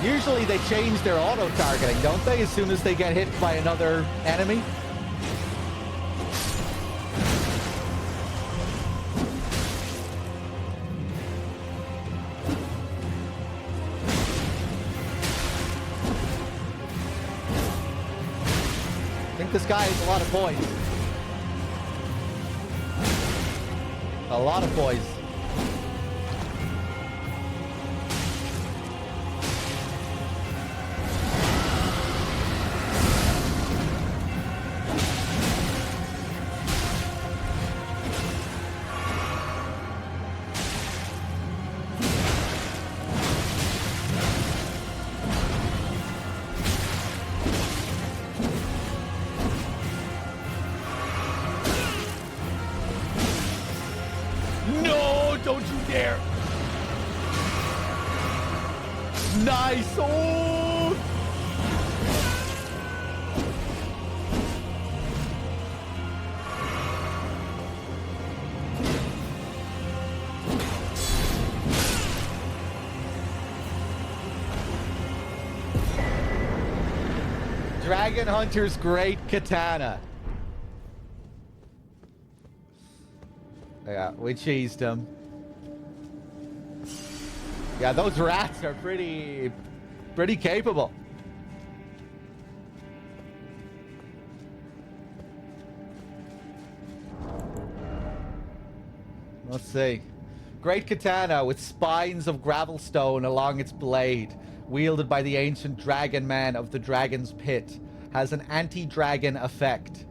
Usually they change their auto-targeting, don't they? As soon as they get hit by another enemy. I think this guy has a lot of points. A lot of points. No, don't you dare. Nice. Oh. Dragon Hunter's great katana. Yeah, we cheesed him. Yeah, those rats are pretty capable. Let's see. Great katana with spines of gravelstone along its blade, wielded by the ancient dragon man of the dragon's pit, has an anti-dragon effect.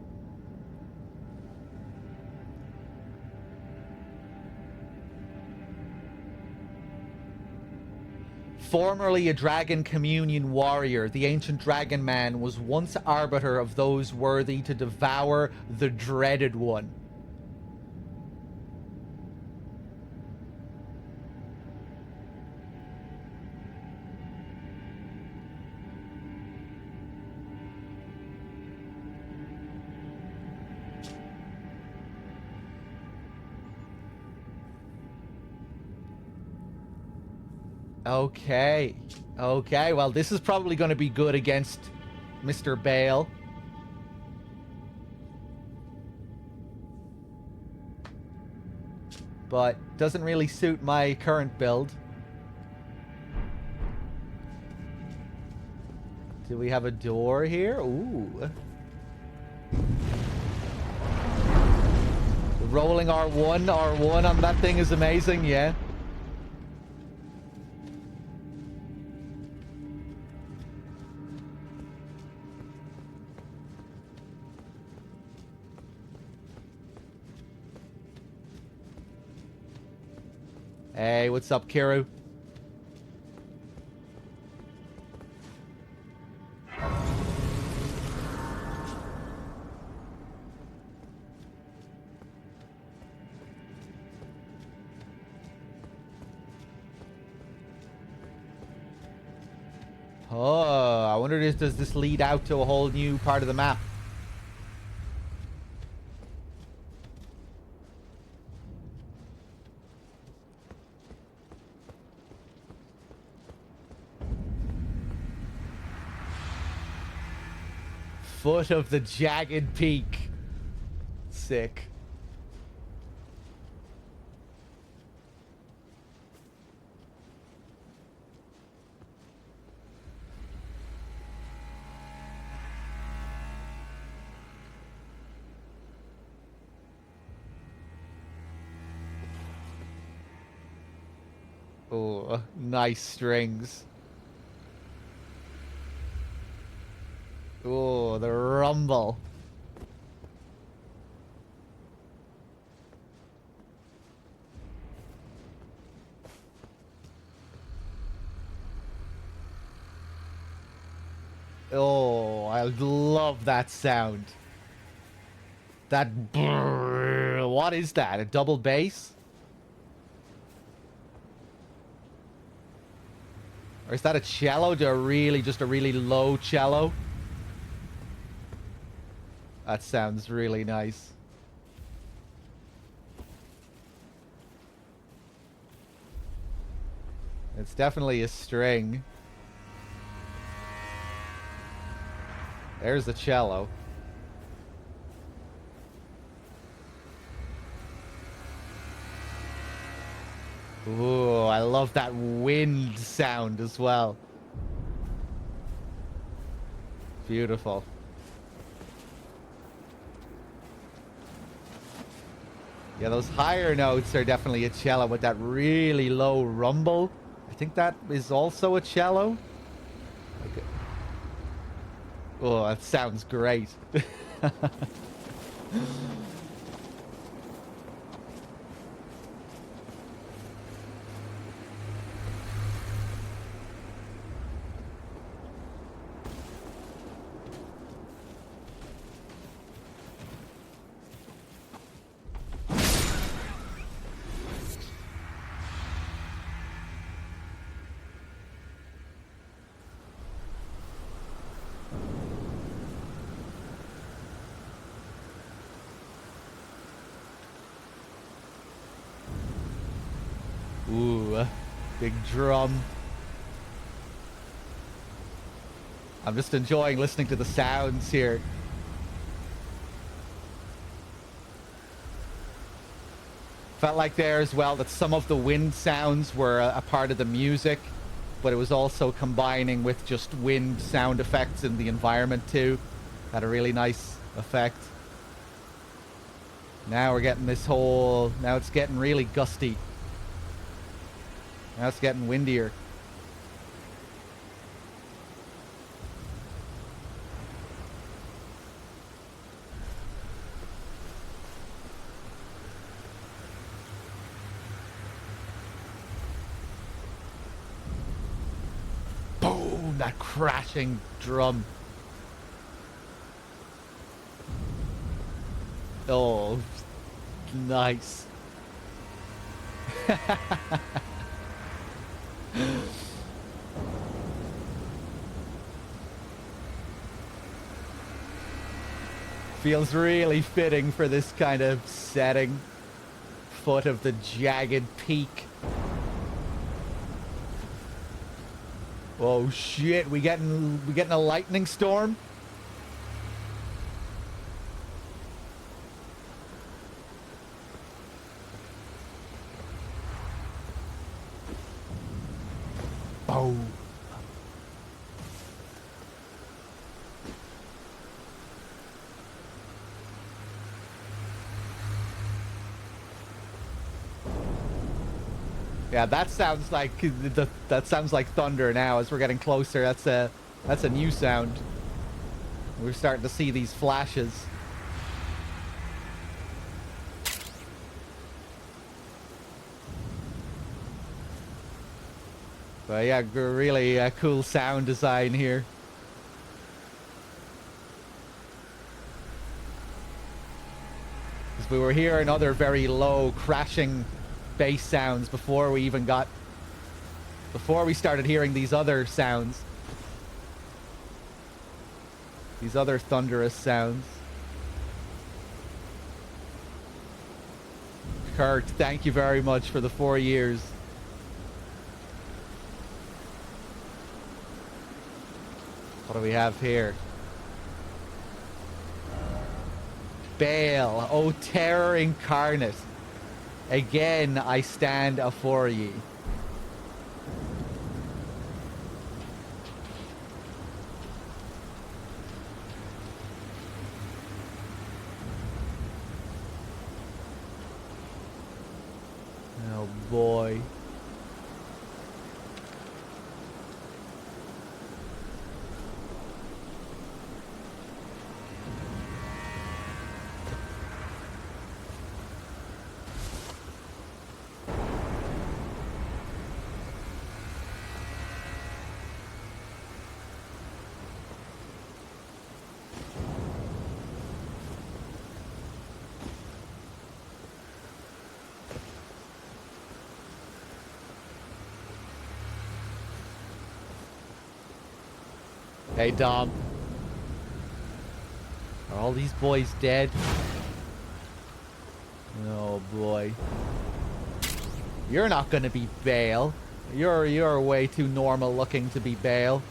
Formerly a dragon communion warrior, the ancient dragon man was once arbiter of those worthy to devour the dreaded one. Okay. Okay, well, this is probably going to be good against Mr. Bale. But doesn't really suit my current build. Do we have a door here? Ooh. The rolling R1 on that thing is amazing, yeah. Hey, what's up, Kiru? Oh, I wonder if does this lead out to a whole new part of the map? Foot of the jagged peak. Sick. Oh, nice strings. Oh, the rumble. Oh, I love that sound. That brrr, what is that? A double bass? Or is that a cello? Just a really low cello? That sounds really nice. It's definitely a string. There's the cello. Ooh, I love that wind sound as well. Beautiful. Yeah, those higher notes are definitely a cello, with that really low rumble. I think that is also a cello. Okay. Oh, that sounds great. Ooh, big drum. I'm just enjoying listening to the sounds here. Felt like there as well that some of the wind sounds were a part of the music, but it was also combining with just wind sound effects in the environment too. Had a really nice effect. Now we're getting this whole... Now it's getting really gusty. Now it's getting windier. Boom! That crashing drum. Oh, nice. Feels really fitting for this kind of setting. Foot of the jagged peak. Oh shit, we getting a lightning storm? Oh. Yeah, that sounds like that sounds like thunder now as we're getting closer. That's a new sound. We're starting to see these flashes. But yeah, really cool sound design here. Because we were hearing other very low crashing bass sounds before we started hearing these other sounds. These other thunderous sounds. Kurt, thank you very much for the 4 years. What do we have here? Bale, O terror incarnate. Again, I stand afore ye. Oh boy. Hey, Dom. Are all these boys dead? Oh, boy. You're not gonna be Bale. You're way too normal looking to be Bale.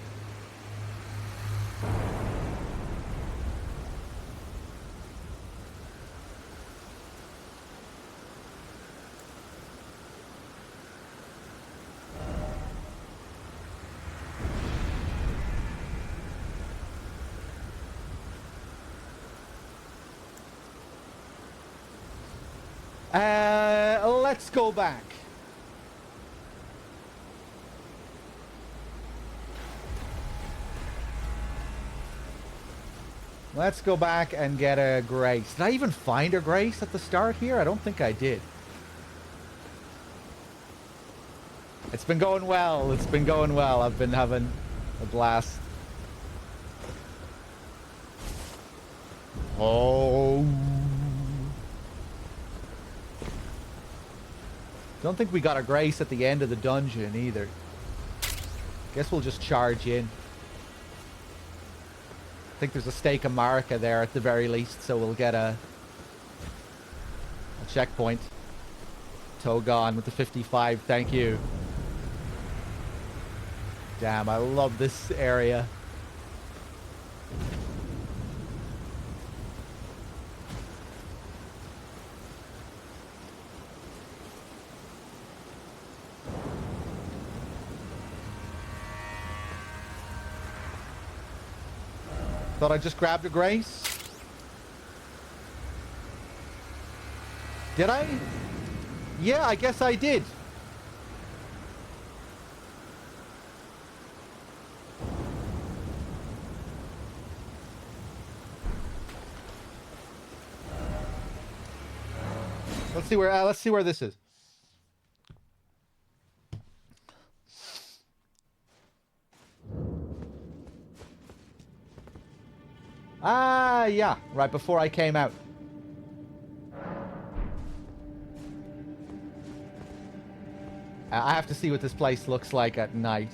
Let's go back. Let's go back and get a Grace. Did I even find a Grace at the start here? I don't think I did. It's been going well. It's been going well. I've been having a blast. Oh. Don't think we got a Grace at the end of the dungeon either. Guess we'll just charge in. I think there's a stake of Marika there at the very least, so we'll get a checkpoint. Togon with the 55, thank you. Damn, I love this area. Thought I just grabbed a Grace. Did I? Yeah, I guess I did. Let's see where this is. Ah, yeah, right before I came out. I have to see what this place looks like at night.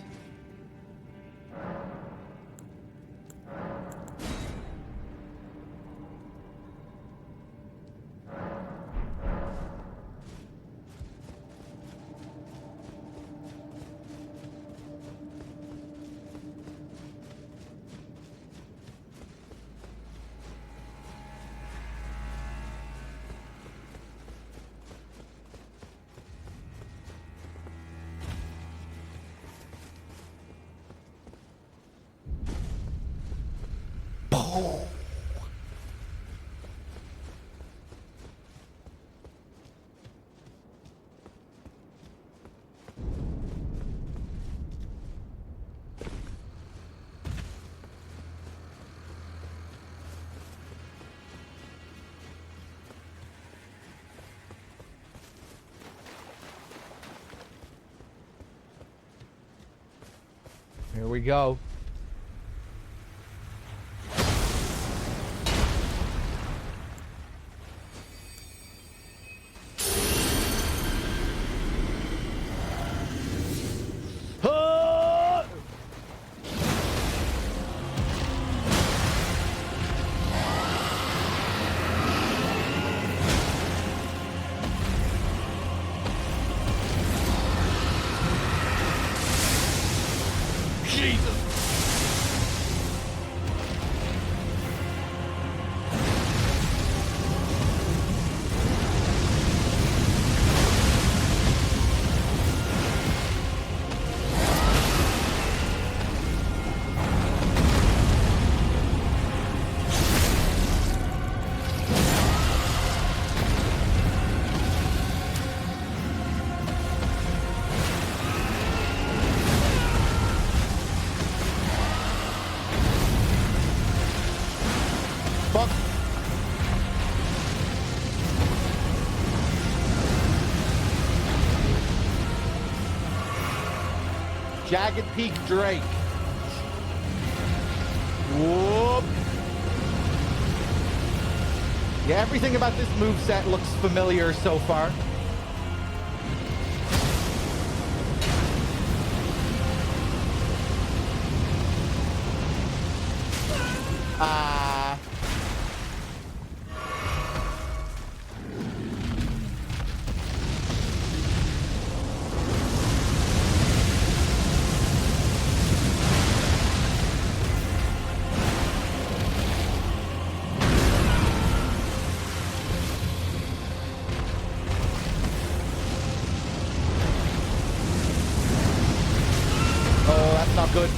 Here we go. Jagged Peak Drake. Whoop. Yeah, everything about this moveset looks familiar so far. Ah. Oh, that's not good.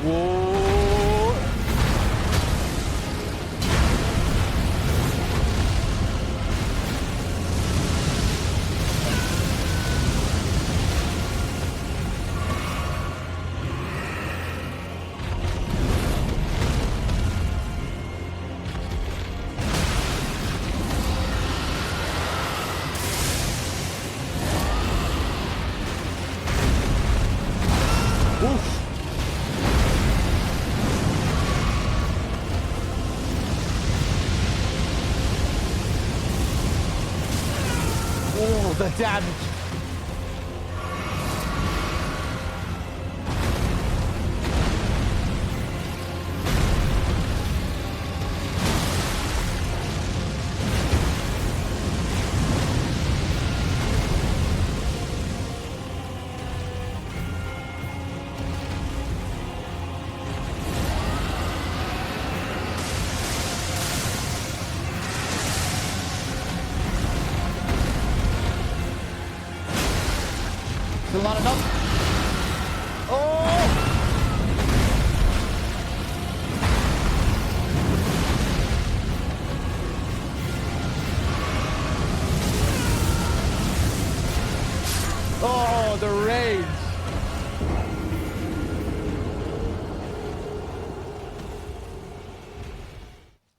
Whoa. Oof. Oh, the damage. Still not enough. Oh! Oh, the rage.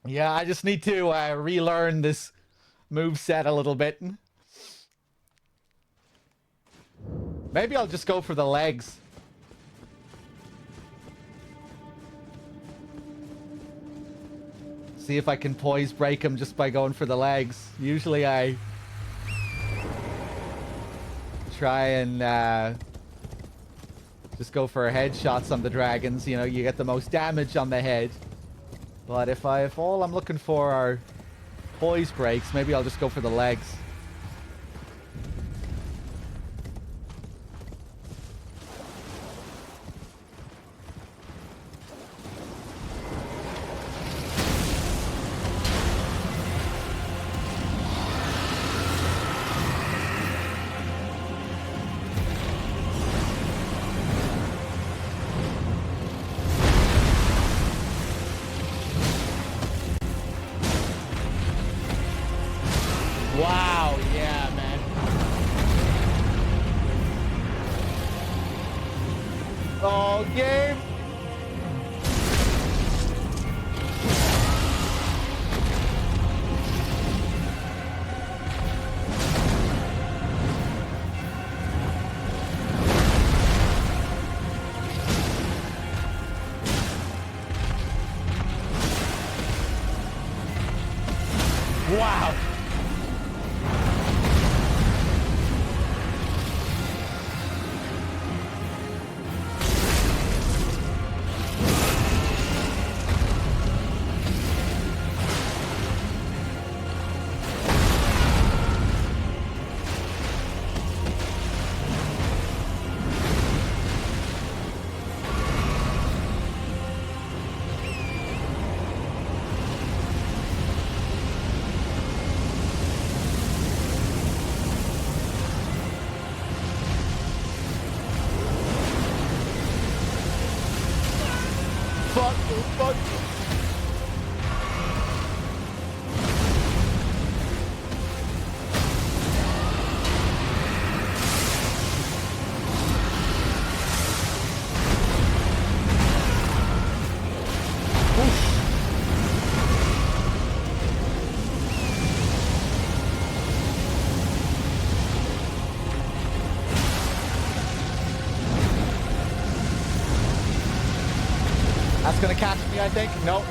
Yeah, I just need to relearn this move set a little bit. Maybe I'll just go for the legs. See if I can poise break him just by going for the legs. Usually I try and just go for headshots on the dragons. You know, you get the most damage on the head. But if all I'm looking for are poise breaks, maybe I'll just go for the legs. Wow, yeah, man. Oh, game. Wow. gonna catch me, I think. Nope.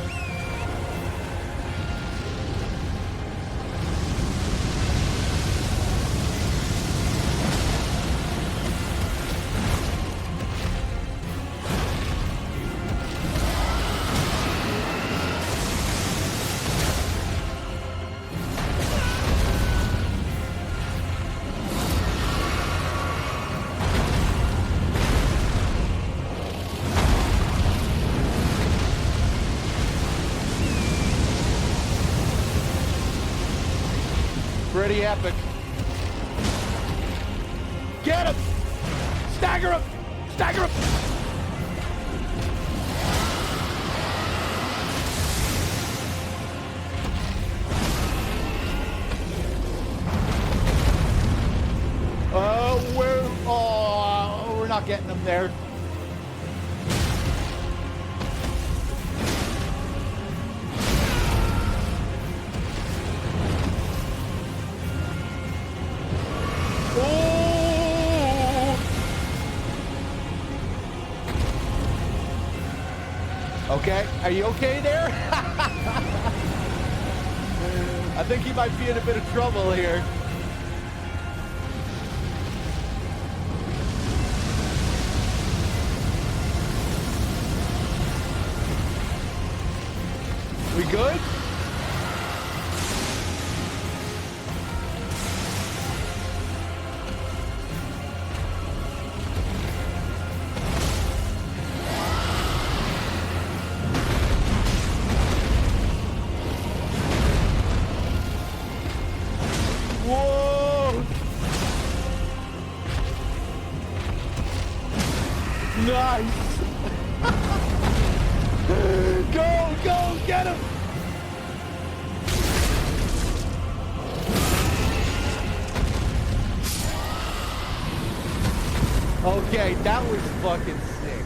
Pretty epic. Get him! Stagger him! Stagger him! We're not getting him there. Okay, are you okay there? I think he might be in a bit of trouble here. We good? Whoa! Nice! Go, get him! Okay, that was fucking sick.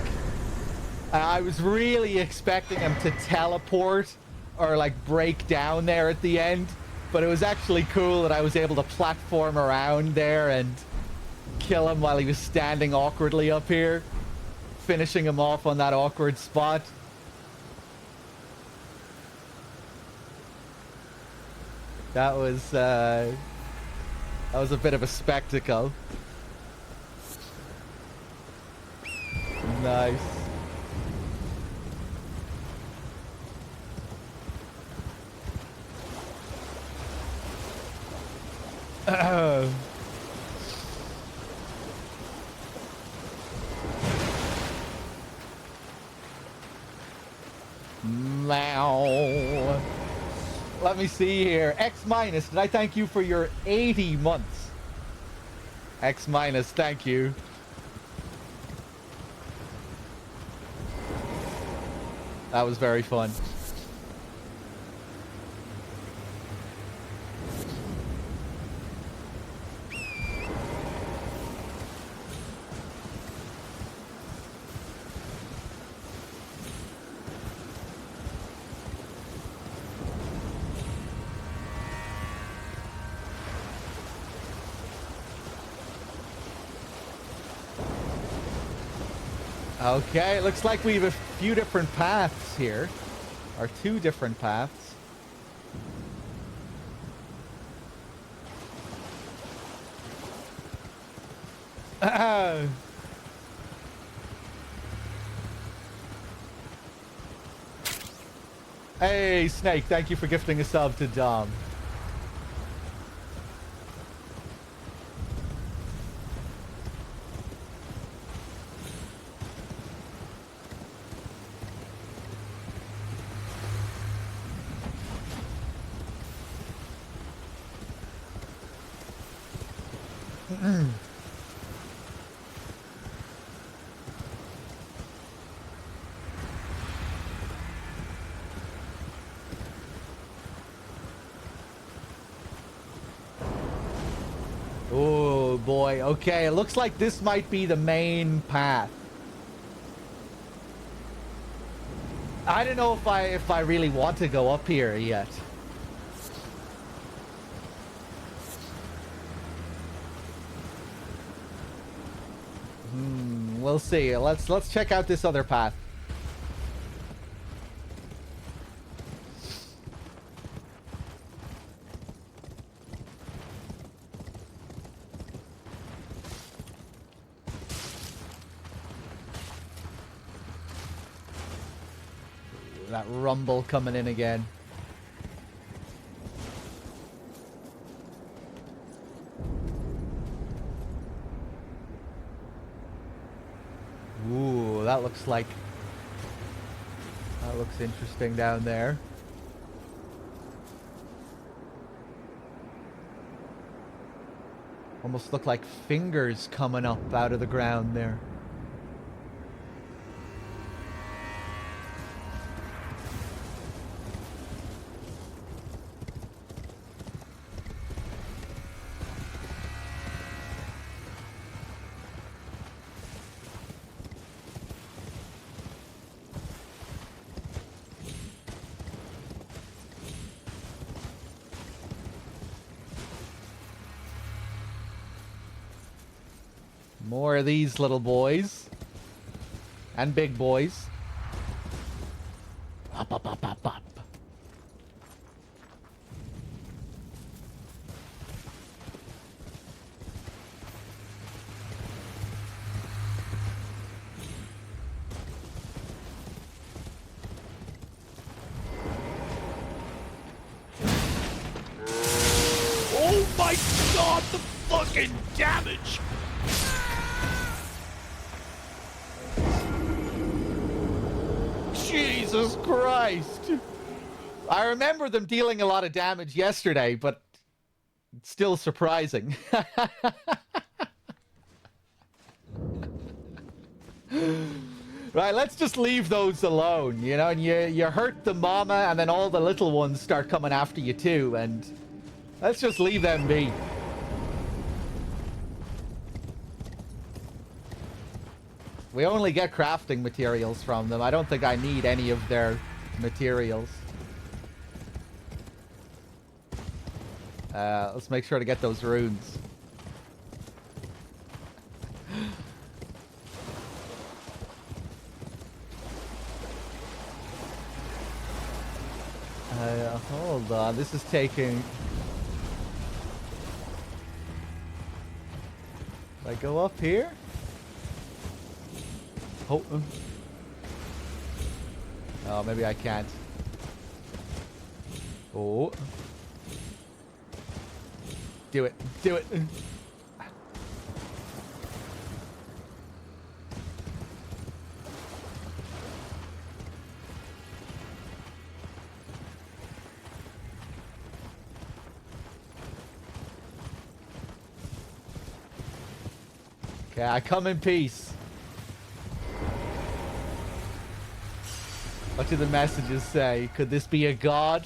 I was really expecting him to teleport or like break down there at the end, but it was actually cool that I was able to platform around there and kill him while he was standing awkwardly up here, finishing him off on that awkward spot. That was a bit of a spectacle. Nice. Now, let me see here. X minus, did I thank you for your 80 months? X minus, thank you. That was very fun. Okay, it looks like we have a few different paths here. Or two different paths. Hey, Snake, thank you for gifting a sub to Dom. Oh boy, okay, it looks like this might be the main path. I don't know if I really want to go up here yet. We'll see. Let's check out this other path. That rumble coming in again. Ooh, that looks interesting down there. Almost look like fingers coming up out of the ground there. More of these little boys. And big boys. Up, up, up, up, up. Oh my god, the fucking damage! Jesus Christ! I remember them dealing a lot of damage yesterday, but it's still surprising. Right, let's just leave those alone, you know, and you hurt the mama and then all the little ones start coming after you too, and let's just leave them be. We only get crafting materials from them. I don't think I need any of their materials. Let's make sure to get those runes. Hold on, this is taking... If I go up here? Oh, maybe I can't. Oh. Do it. Do it. Okay, I come in peace. What do the messages say? Could this be a god?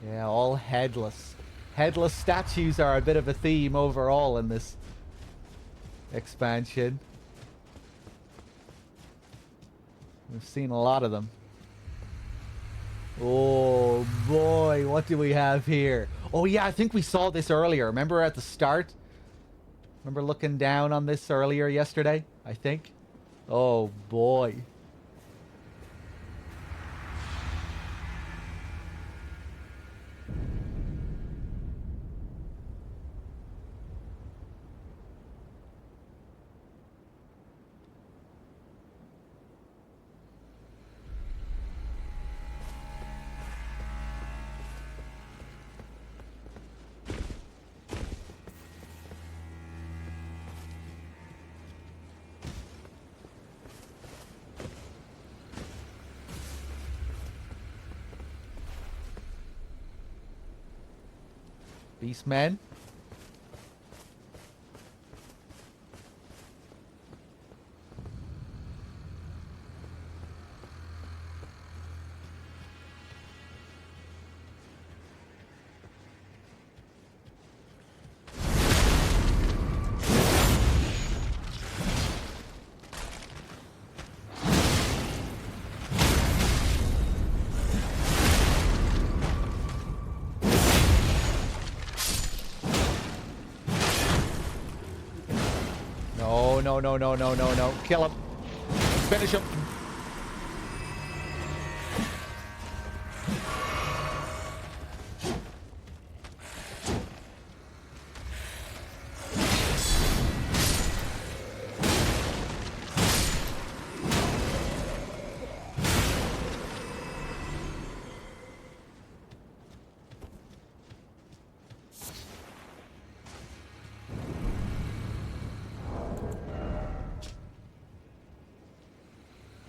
Yeah, all headless. Headless statues are a bit of a theme overall in this expansion. We've seen a lot of them. Oh boy, what do we have here? Oh yeah, I think we saw this earlier. Remember at the start? Remember looking down on this earlier yesterday, I think? Oh boy. Beastman. no, no, no, no, no, no. Kill him. Finish him.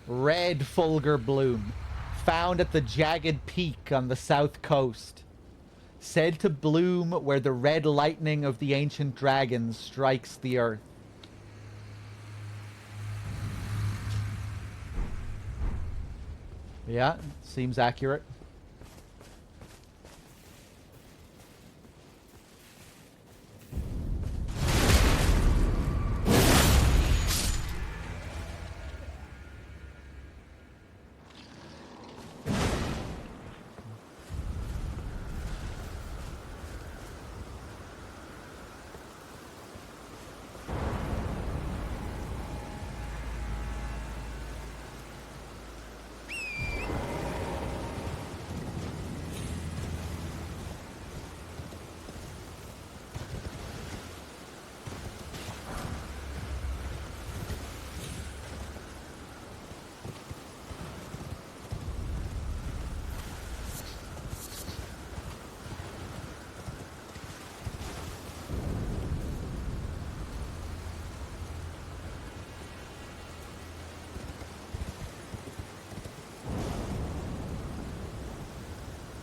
Red Fulgur Bloom, found at the jagged peak on the south coast. Said to bloom where the red lightning of the ancient dragons strikes the earth. Yeah, seems accurate.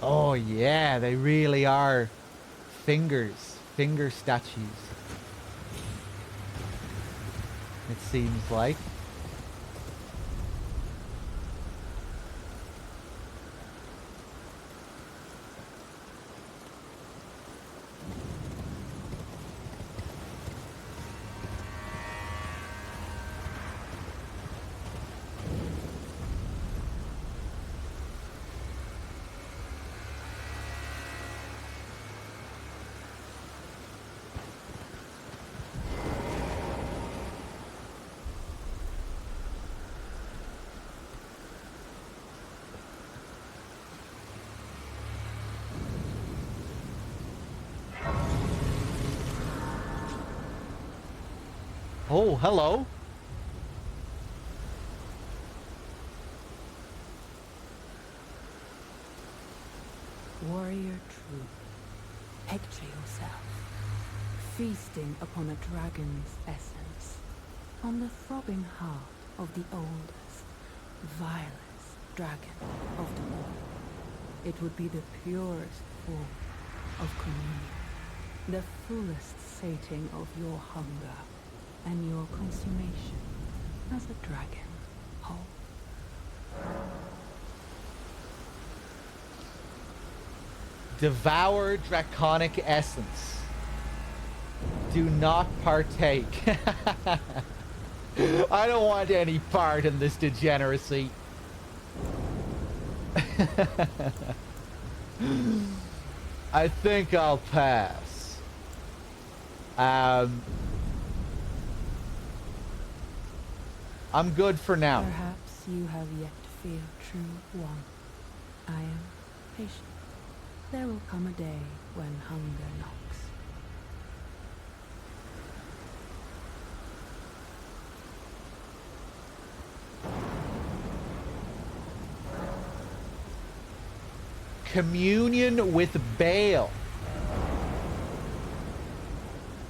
Oh yeah, they really are finger statues. It seems like. Oh, hello. Warrior true, picture yourself feasting upon a dragon's essence, on the throbbing heart of the oldest, vilest dragon of them all. It would be the purest form of communion, the fullest sating of your hunger and your consummation as a dragon whole. Devour draconic essence. Do not partake. I don't want any part in this degeneracy. I think I'll pass. I'm good for now. Perhaps you have yet to feel true want. I am patient. There will come a day when hunger knocks. Communion with Baal.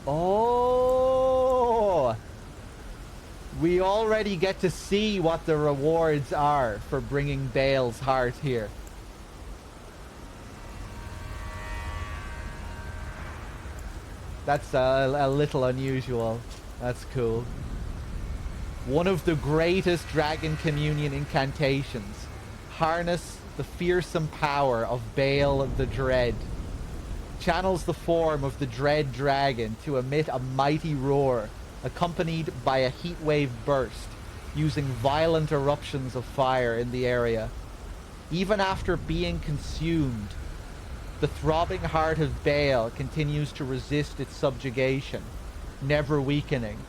Oh! We already get to see what the rewards are for bringing Baal's heart here. That's a little unusual. That's cool. One of the greatest Dragon Communion incantations. Harness the fearsome power of Baal the Dread. Channels the form of the Dread Dragon to emit a mighty roar, accompanied by a heatwave burst, using violent eruptions of fire in the area. Even after being consumed, the throbbing heart of Baal continues to resist its subjugation, never weakening.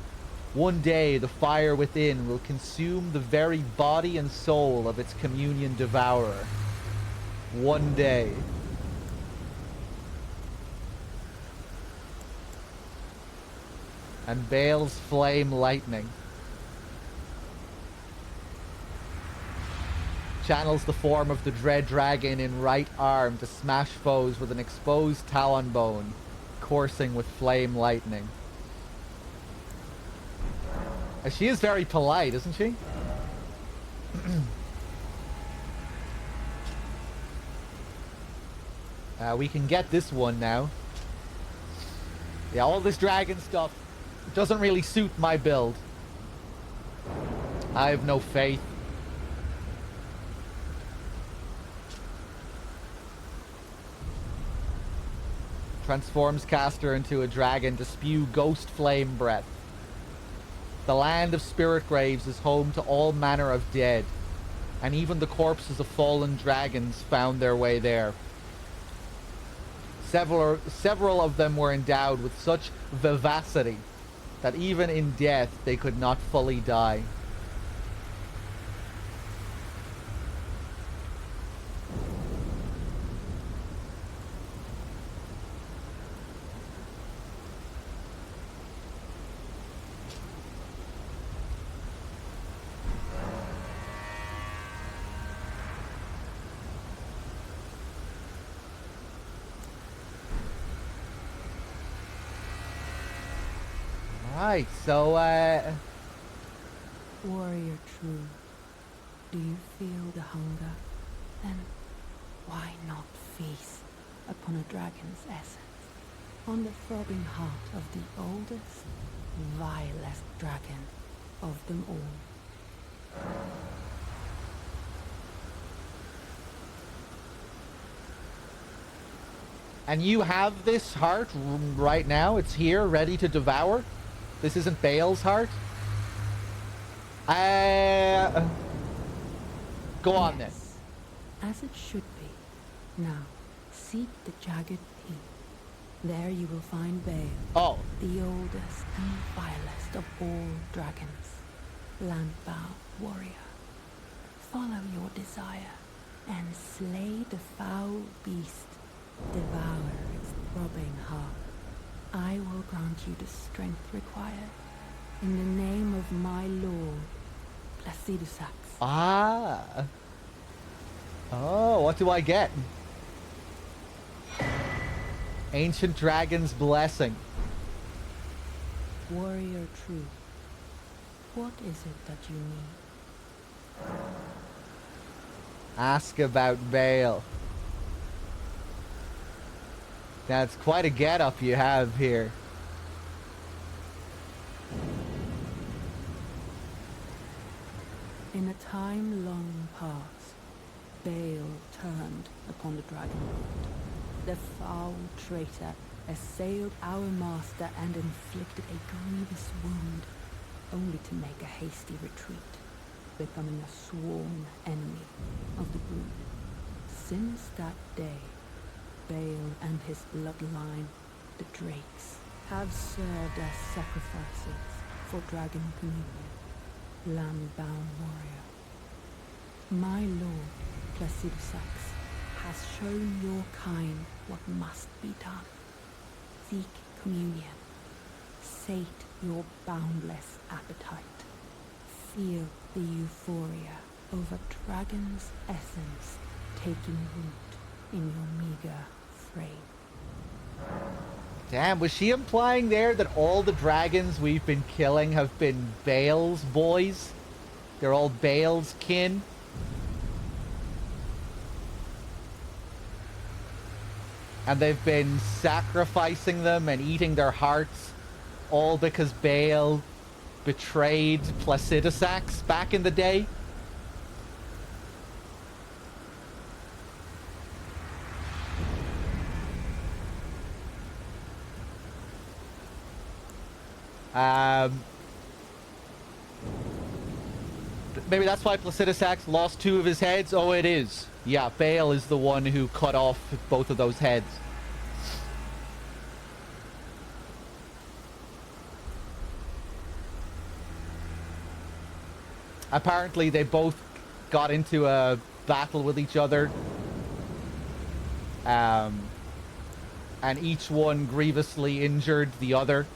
One day, the fire within will consume the very body and soul of its communion devourer. One day. And Bale's flame lightning channels the form of the dread dragon in right arm to smash foes with an exposed talon bone, coursing with flame lightning. She is very polite, isn't she? We can get this one now. Yeah, all this dragon stuff doesn't really suit my build. I have no faith. Transforms caster into a dragon to spew ghost flame breath. The land of spirit graves is home to all manner of dead, and even the corpses of fallen dragons found their way there. Several of them were endowed with such vivacity that even in death they could not fully die. Right, so, Warrior true, do you feel the hunger? Then why not feast upon a dragon's essence, on the throbbing heart of the oldest, vilest dragon of them all? and you have this heart right now? It's here, ready to devour? This isn't Bale's heart? Go on then. Yes, as it should be. Now, seek the jagged peak. There you will find Bale, Oh, the oldest and vilest of all dragons, landbound warrior. Follow your desire and slay the foul beast. Devour its throbbing heart. I will grant you the strength required. In the name of my lord, Placidusax. ah. Oh, what do I get? Ancient Dragon's Blessing. Warrior true. What is it that you need? Ask about Bale. That's quite a get-up you have here. In a time long past, Bale turned upon the dragon lord. The foul traitor assailed our master and inflicted a grievous wound, only to make a hasty retreat, becoming a sworn enemy of the brood. Since that day, Bale and his bloodline, the Drakes, have served as sacrifices for Dragon Communion, land-bound warrior. My lord, Placidusax, has shown your kind what must be done. Seek communion. Sate your boundless appetite. Feel the euphoria of a dragon's essence taking root in your meager frame. Damn, was she implying there that all the dragons we've been killing have been Bale's boys? They're all Bale's kin? And they've been sacrificing them and eating their hearts, all because Bale betrayed Placidusax back in the day? Maybe that's why Placidusax lost 2 of his heads? Oh, it is. Yeah, Bale is the one who cut off both of those heads. Apparently, they both got into a battle with each other. And each one grievously injured the other.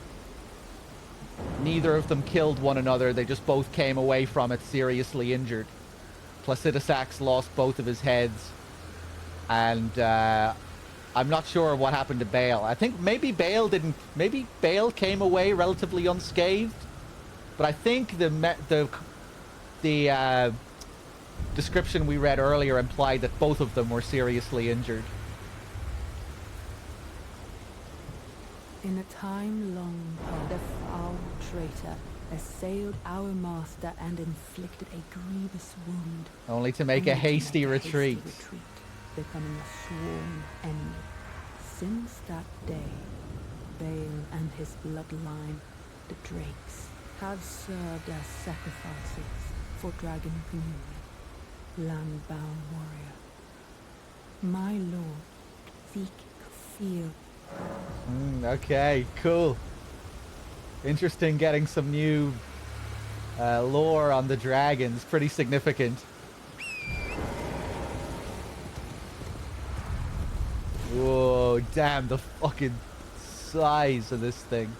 Neither of them killed one another. They just both came away from it seriously injured. Placidusax lost both of his heads. And I'm not sure what happened to Bale. I think maybe Bale didn't... Maybe Bale came away relatively unscathed. But I think the description we read earlier implied that both of them were seriously injured. In a time long past, the foul traitor assailed our master and inflicted a grievous wound. Only to make a hasty retreat. Becoming a sworn enemy. Since that day, Bale and his bloodline, the Drakes, have served as sacrifices for Dragon Communion, land-bound warrior. My lord, seek feel. Okay, cool. Interesting getting some new lore on the dragons. Pretty significant. Whoa, damn the fucking size of this thing.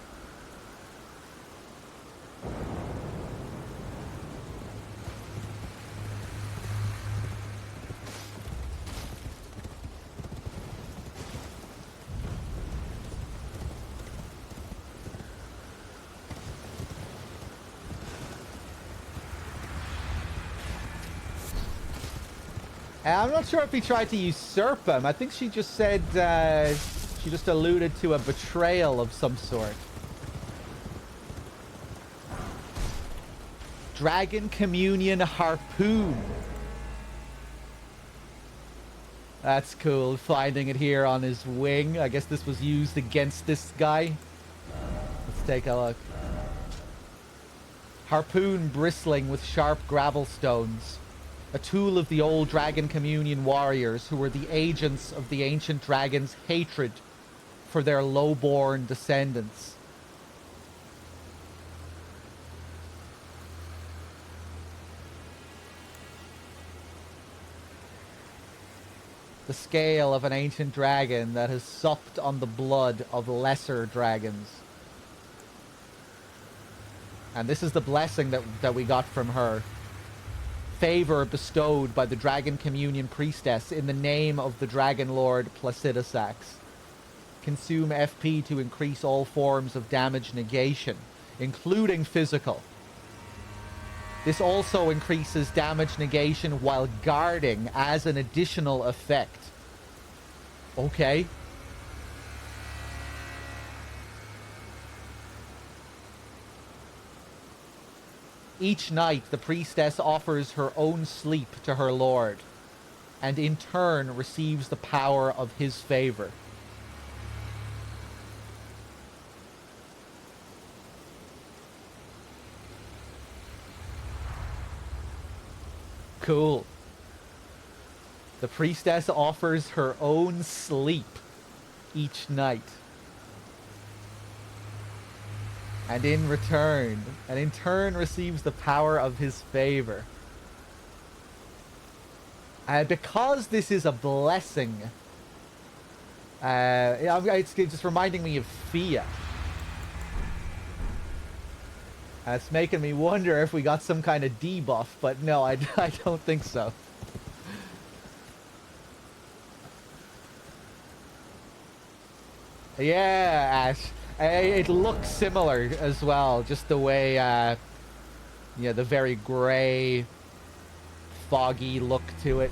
I'm not sure if he tried to usurp him. I think she just said, she just alluded to a betrayal of some sort. Dragon Communion Harpoon. That's cool. Finding it here on his wing. I guess this was used against this guy. Let's take a look. Harpoon bristling with sharp gravel stones. A tool of the old Dragon Communion warriors who were the agents of the ancient dragon's hatred for their low-born descendants. The scale of an ancient dragon that has supped on the blood of lesser dragons. And this is the blessing that we got from her. Favor bestowed by the Dragon Communion Priestess in the name of the Dragon Lord Placidusax. Consume FP to increase all forms of damage negation, including physical. This also increases damage negation while guarding as an additional effect. Okay. Each night, the priestess offers her own sleep to her lord, and in turn receives the power of his favor. Cool. The priestess offers her own sleep each night. And in turn receives the power of his favor. Because this is a blessing, it's just reminding me of Fia. It's making me wonder if we got some kind of debuff, but no, I don't think so. Yeah, Ash. It looks similar as well, just the way, yeah, the very grey, foggy look to it.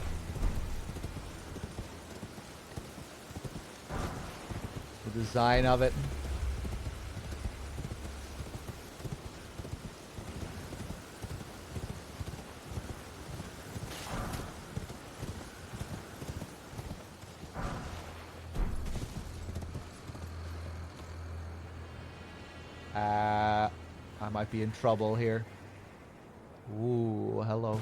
The design of it. I might be in trouble here. Ooh, hello.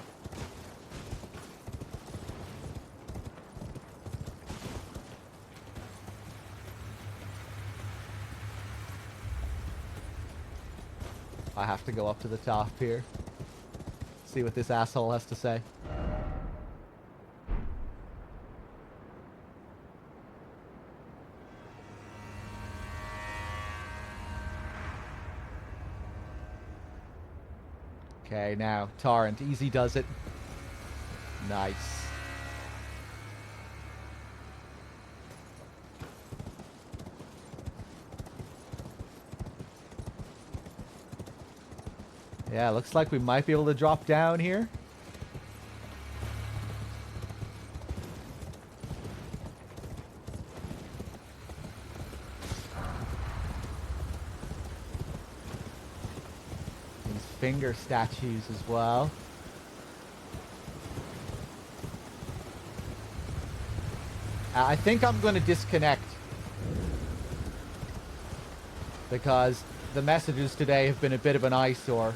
I have to go up to the top here. see what this asshole has to say. Okay, now, Torrent. Easy does it. Nice. Yeah, looks like we might be able to drop down here. These finger statues as well. I think I'm going to disconnect. Because the messages today have been a bit of an eyesore.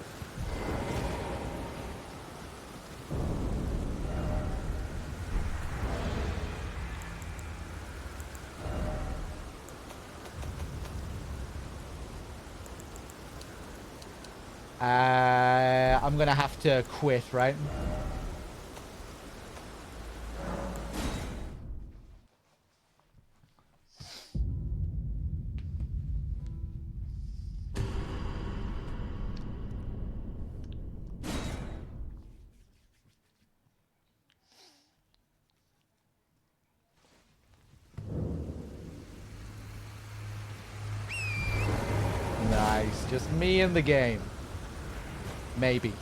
I'm gonna have to quit, right? Nice. Just me in the game. Maybe.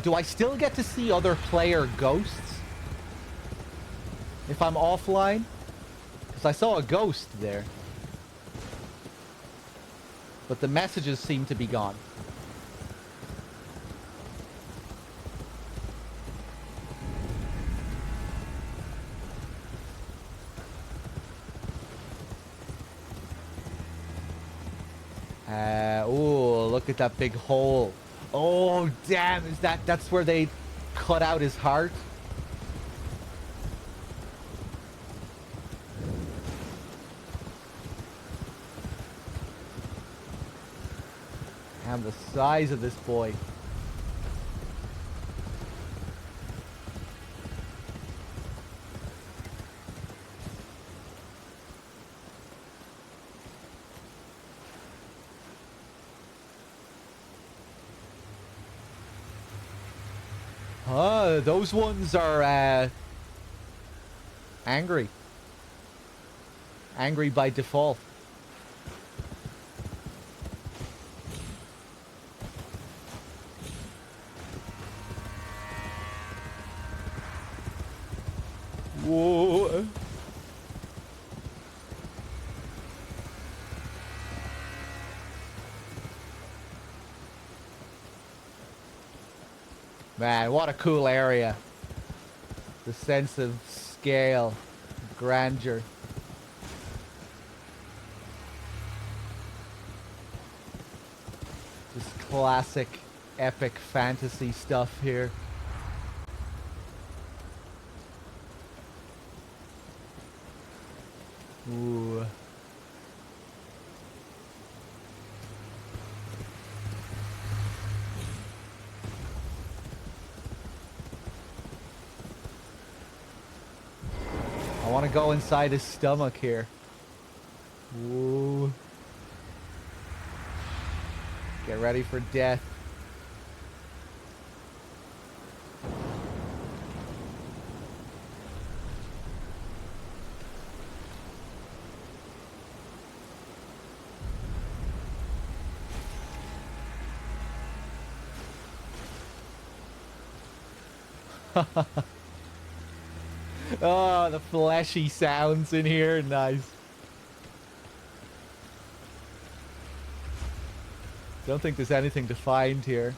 Do I still get to see other player ghosts? If I'm offline? Because I saw a ghost there. But the messages seem to be gone. Oh, look at that big hole. Oh, damn. That's where they cut out his heart? Damn, the size of this boy. Those ones are, angry. Angry by default. Whoa. Man, what a cool area. The sense of scale, grandeur. Just classic, epic fantasy stuff here. Ooh. I want to go inside his stomach here. Ooh. Get ready for death. Oh, the fleshy sounds in here. Nice. Don't think there's anything to find here.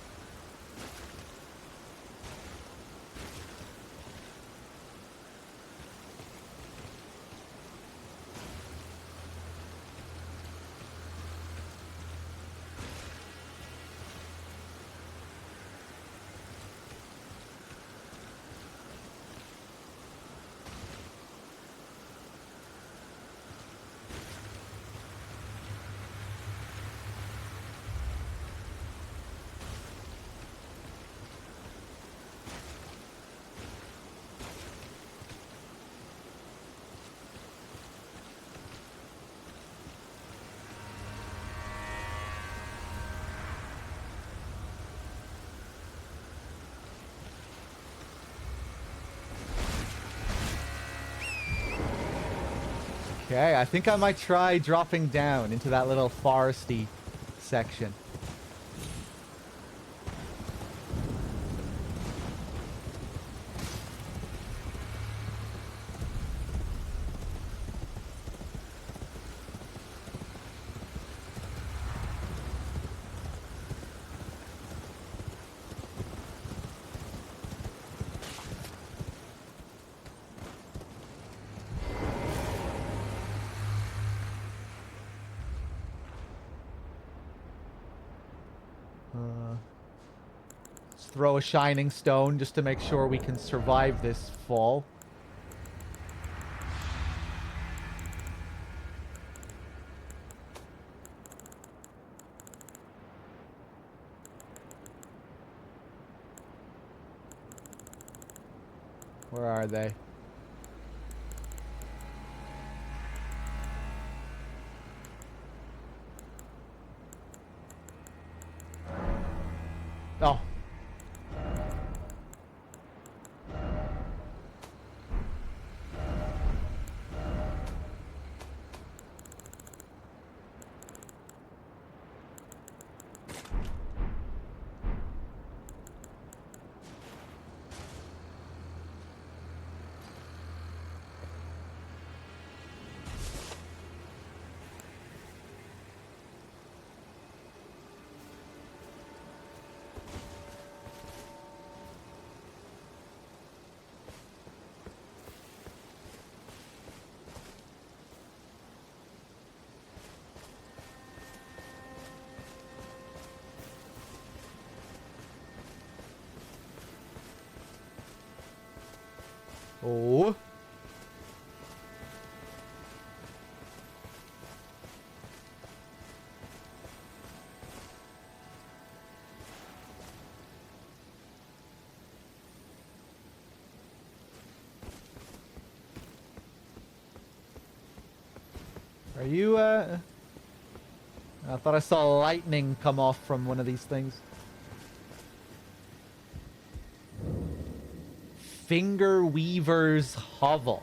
Okay, I think I might try dropping down into that little foresty section. Let's throw a shining stone just to make sure we can survive this fall. Where are they? Oh. Oh. Are you, I thought I saw lightning come off from one of these things. Finger Weaver's Hovel.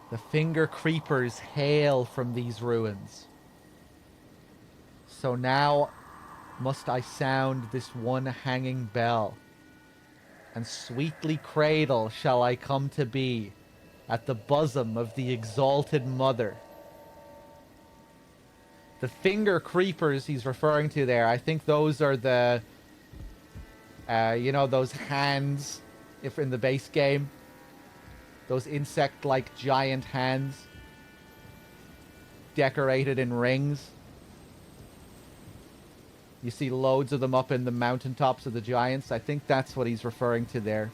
The Finger Creepers hail from these ruins. So now must I sound this one hanging bell, and sweetly cradle shall I come to be at the bosom of the exalted mother. The Finger Creepers he's referring to there, I think those are the, you know, those hands if in the base game. Those insect-like giant hands decorated in rings. You see loads of them up in the mountaintops of the giants. I think that's what he's referring to there.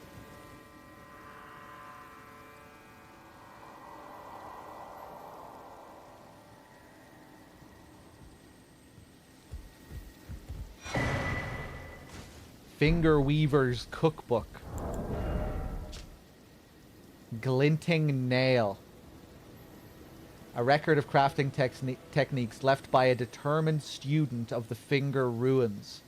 Finger Weaver's Cookbook. Glinting Nail. A record of crafting techniques left by a determined student of the Finger Ruins.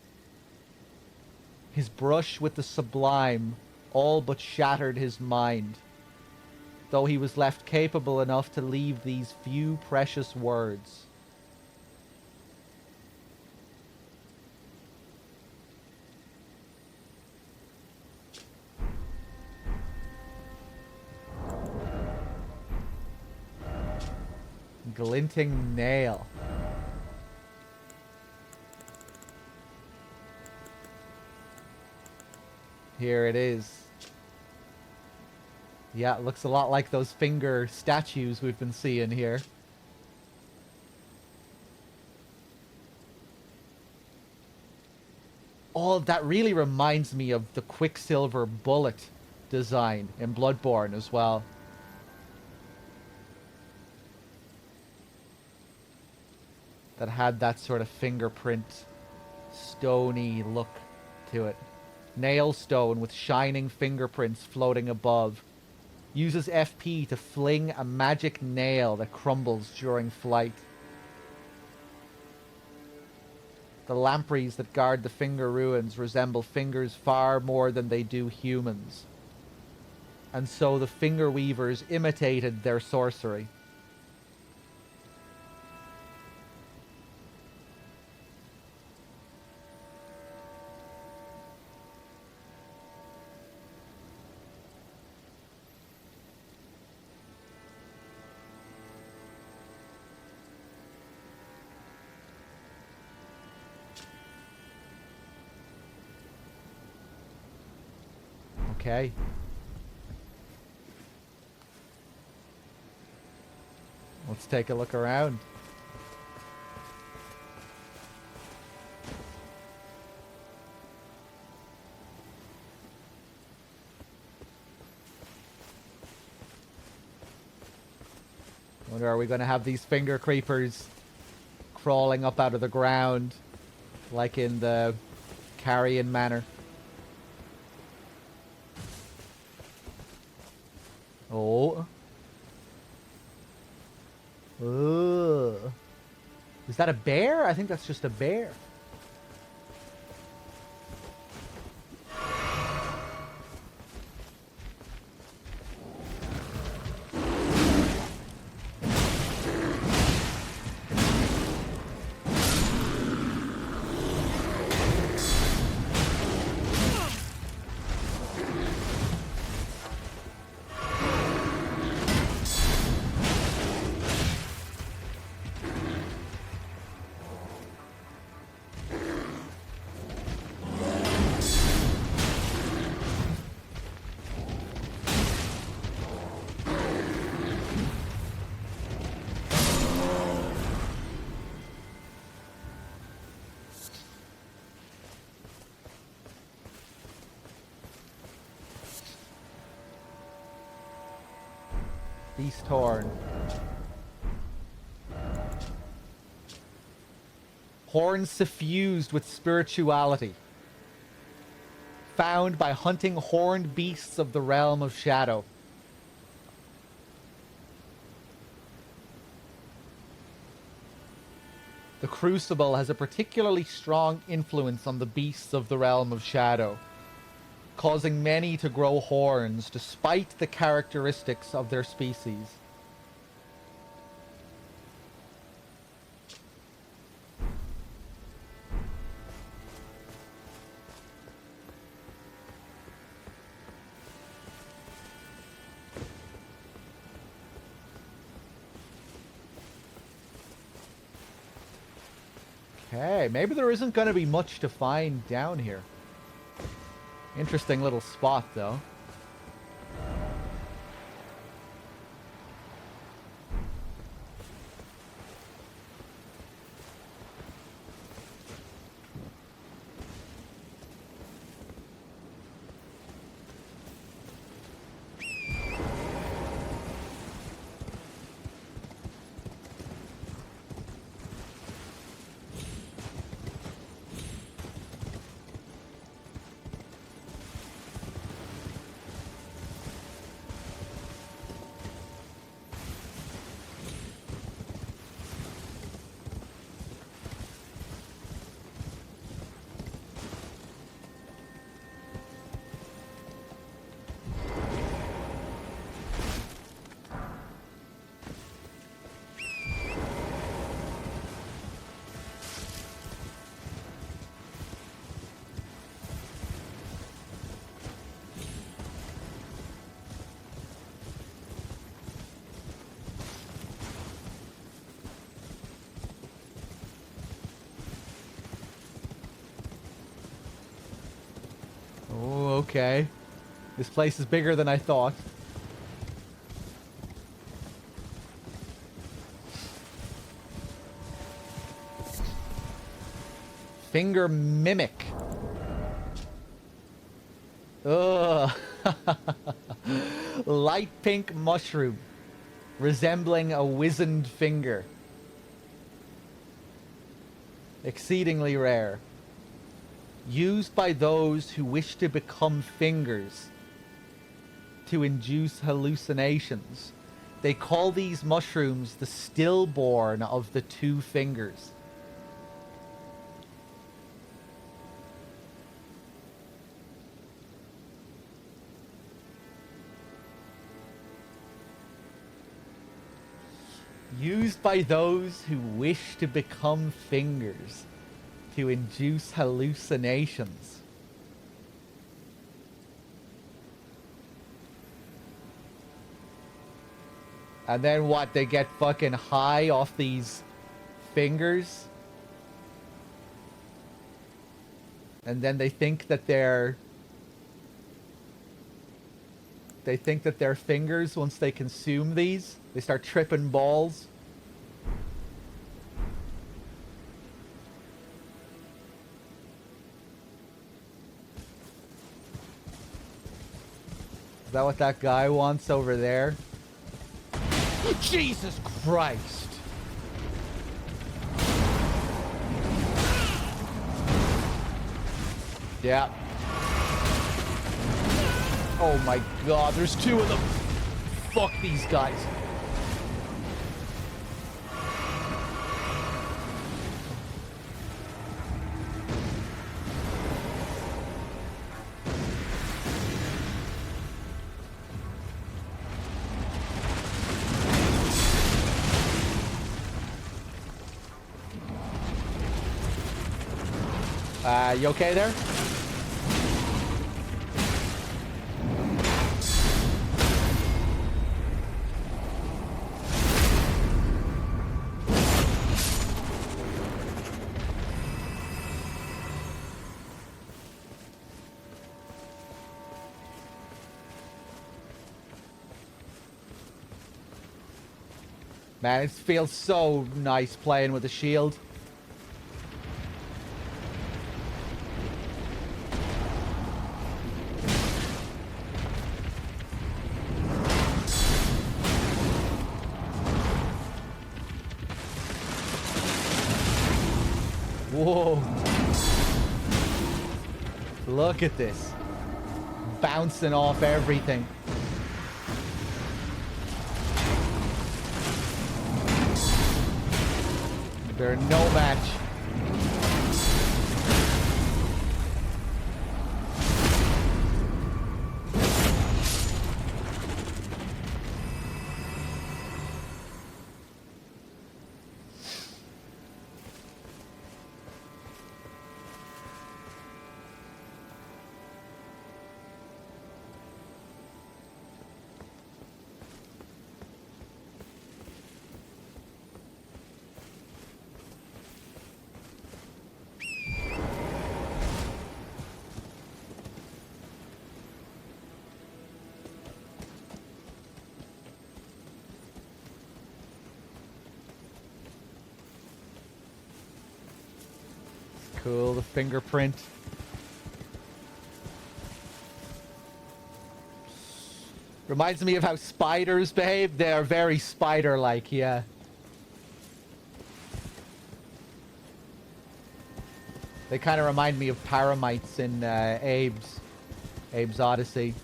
His brush with the sublime all but shattered his mind, though he was left capable enough to leave these few precious words. Glinting Nail. Here it is. Yeah, it looks a lot like those finger statues we've been seeing here. Oh, that really reminds me of the Quicksilver bullet design in Bloodborne as well. That had that sort of fingerprint, stony look to it. Nail stone with shining fingerprints floating above. Uses FP to fling a magic nail that crumbles during flight. The lampreys that guard the finger ruins resemble fingers far more than they do humans. And so the finger weavers imitated their sorcery. Okay. Let's take a look around. Wonder, are we going to have these finger creepers crawling up out of the ground like in the Carrion Manor? Oh. Ugh. Is that a bear? I think that's just a bear. Beast Horn. Horn suffused with spirituality. Found by hunting horned beasts of the realm of shadow. The crucible has a particularly strong influence on the beasts of the realm of shadow, causing many to grow horns despite the characteristics of their species. Okay, maybe there isn't going to be much to find down here. Interesting little spot, though. Oh, okay. This place is bigger than I thought. Finger Mimic. Ugh. Light pink mushroom. Resembling a wizened finger. Exceedingly rare. Used by those who wish to become fingers to induce hallucinations. They call these mushrooms the stillborn of the two fingers. Used by those who wish to become fingers to induce hallucinations. And then what? They get fucking high off these fingers? And then they think that they're... They think that they're fingers once they consume these. They start tripping balls. Is that what that guy wants over there? Jesus Christ! Yeah. Oh my god, there's two of them. Fuck these guys. You okay there? Man, it feels so nice playing with the shield. Whoa. Look at this. Bouncing off everything. They're no match. Cool, the fingerprint. Reminds me of how spiders behave. They are very spider-like, yeah. They kind of remind me of paramites in Abe's Odyssey.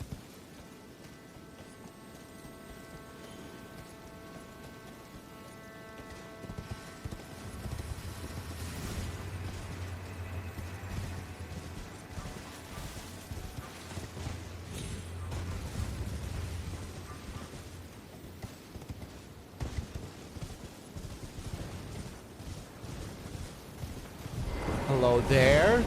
Hello there.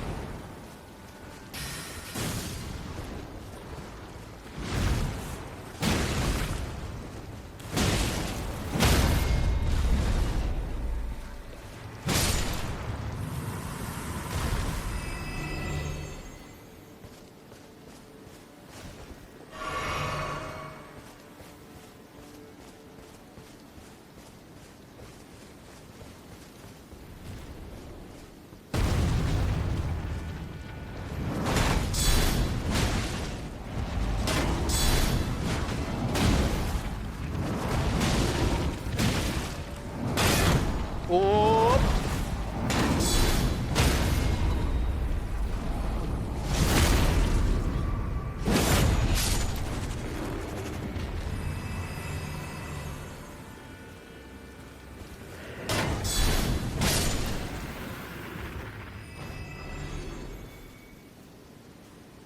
Oh!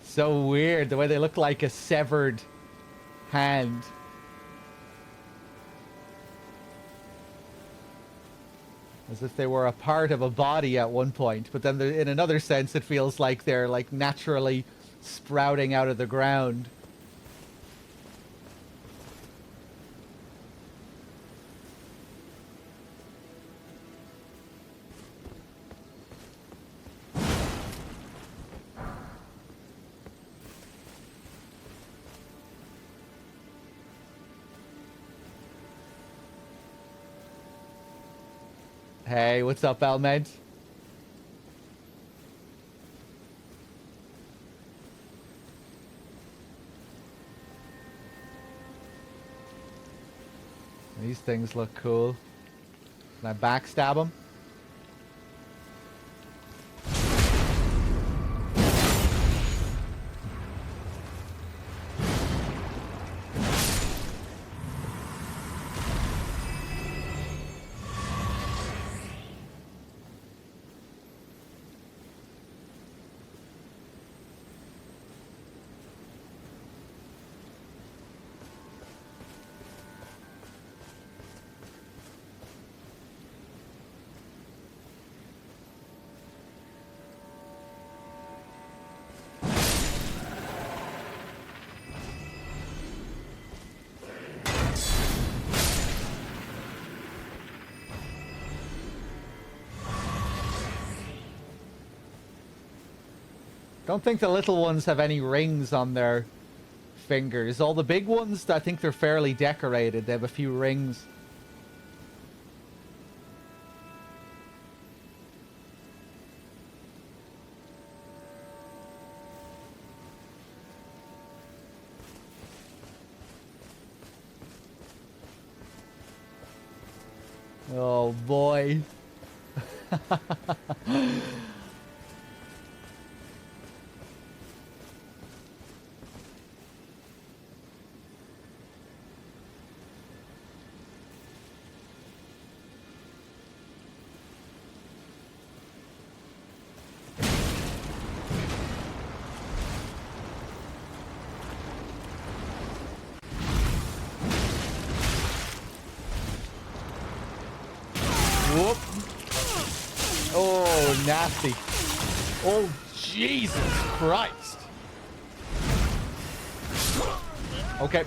So weird, the way they look like a severed hand. As if they were a part of a body at one point, but then in another sense it feels like they're like naturally sprouting out of the ground. Hey, what's up, Elmed? These things look cool. Can I backstab them? Don't think the little ones have any rings on their fingers. All the big ones, I think they're fairly decorated. They have a few rings. Oh boy. Whoop. Oh, nasty. Oh, Jesus Christ. Okay.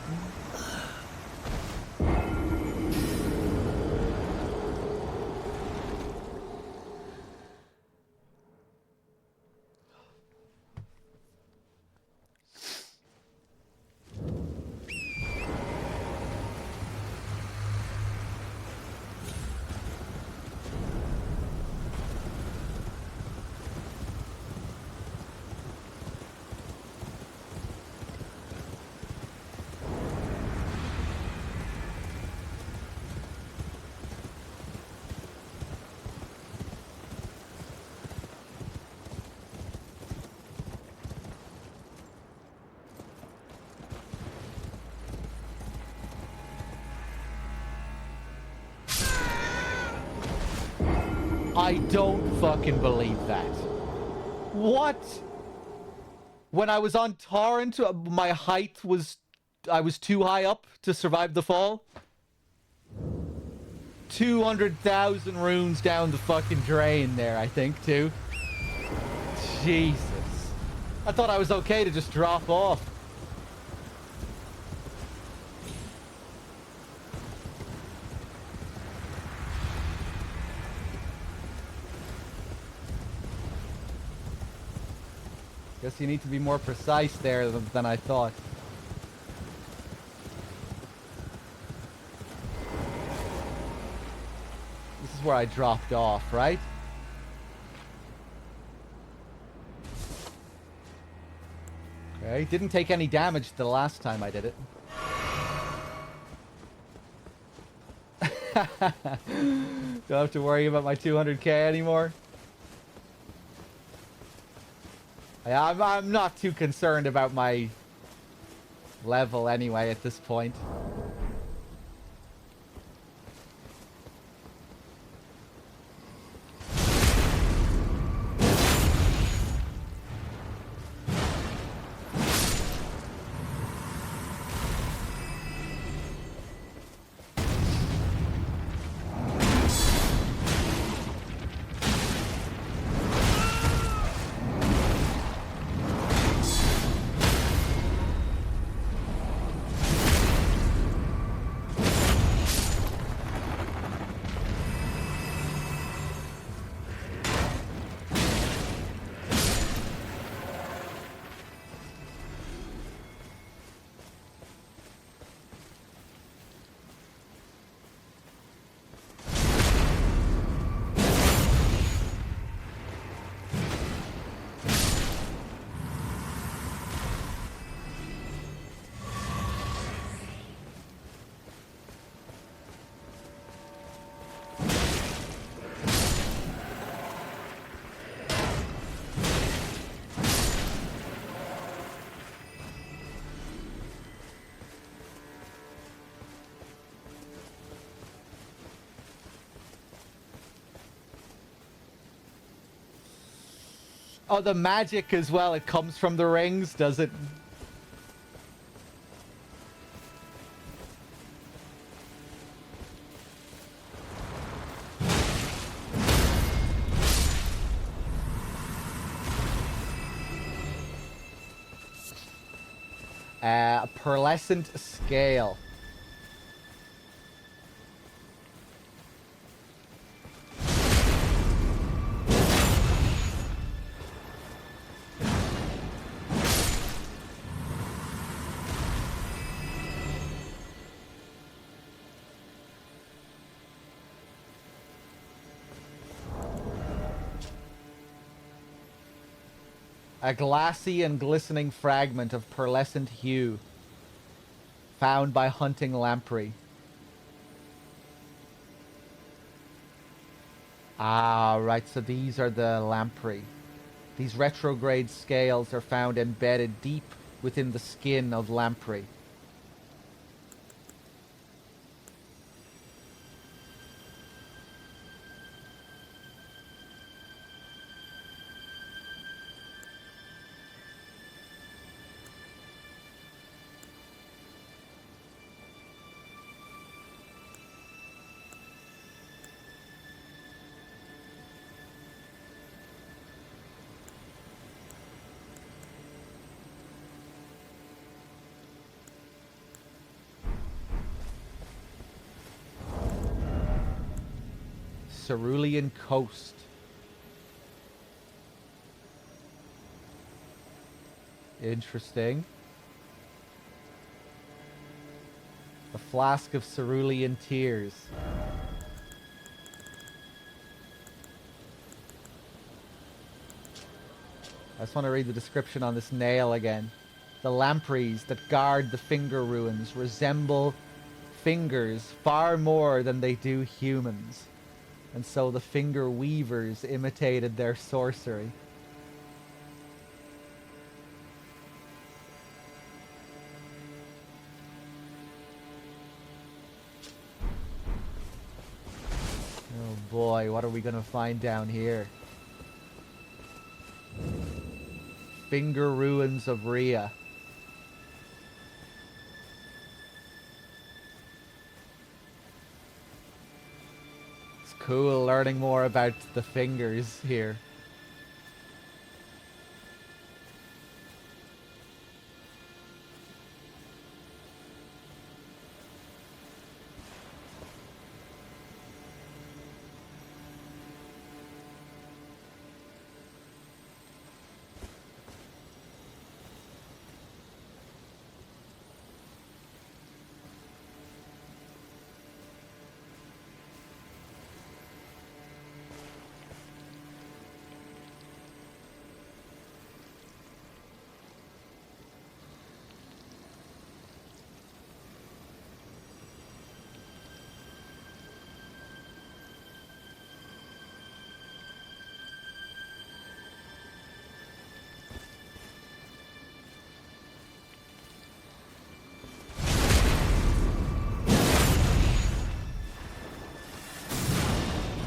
I don't fucking believe that. What? When I was on Torrent, my height was... I was too high up to survive the fall. 200,000 runes down the fucking drain there, I think, too. Jesus. I thought I was okay to just drop off. Guess you need to be more precise there than I thought. This is where I dropped off, right? Okay, didn't take any damage the last time I did it. Don't have to worry about my 200k anymore. I'm not too concerned about my level anyway at this point. Oh, the magic as well. It comes from the rings, does it? Pearlescent scale. A glassy and glistening fragment of pearlescent hue, found by hunting lamprey. Ah, right, so these are the lamprey. These retrograde scales are found embedded deep within the skin of lamprey. Cerulean Coast. Interesting. A flask of cerulean tears. I just want to read the description on this nail again. The lampreys that guard the finger ruins resemble fingers far more than they do humans. And so the finger weavers imitated their sorcery. Oh boy, what are we gonna find down here? Finger ruins of Rhea. It's cool learning more about the fingers here.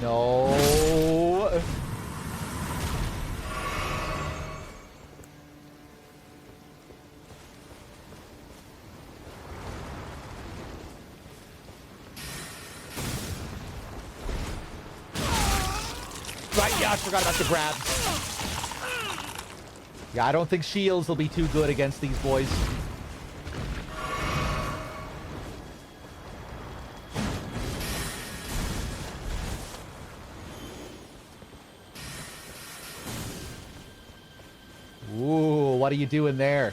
No. Right, yeah, I forgot about the grab. Yeah, I don't think shields will be too good against these boys. Ooh, what are you doing there?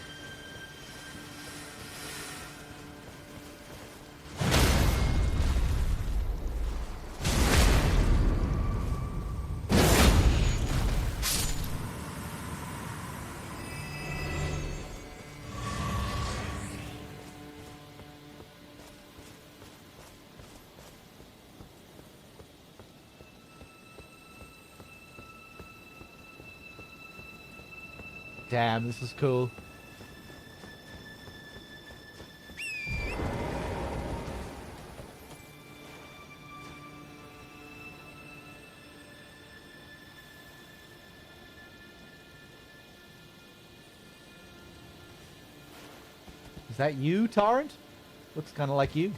Damn, this is cool. Is that you, Torrent? Looks kind of like you.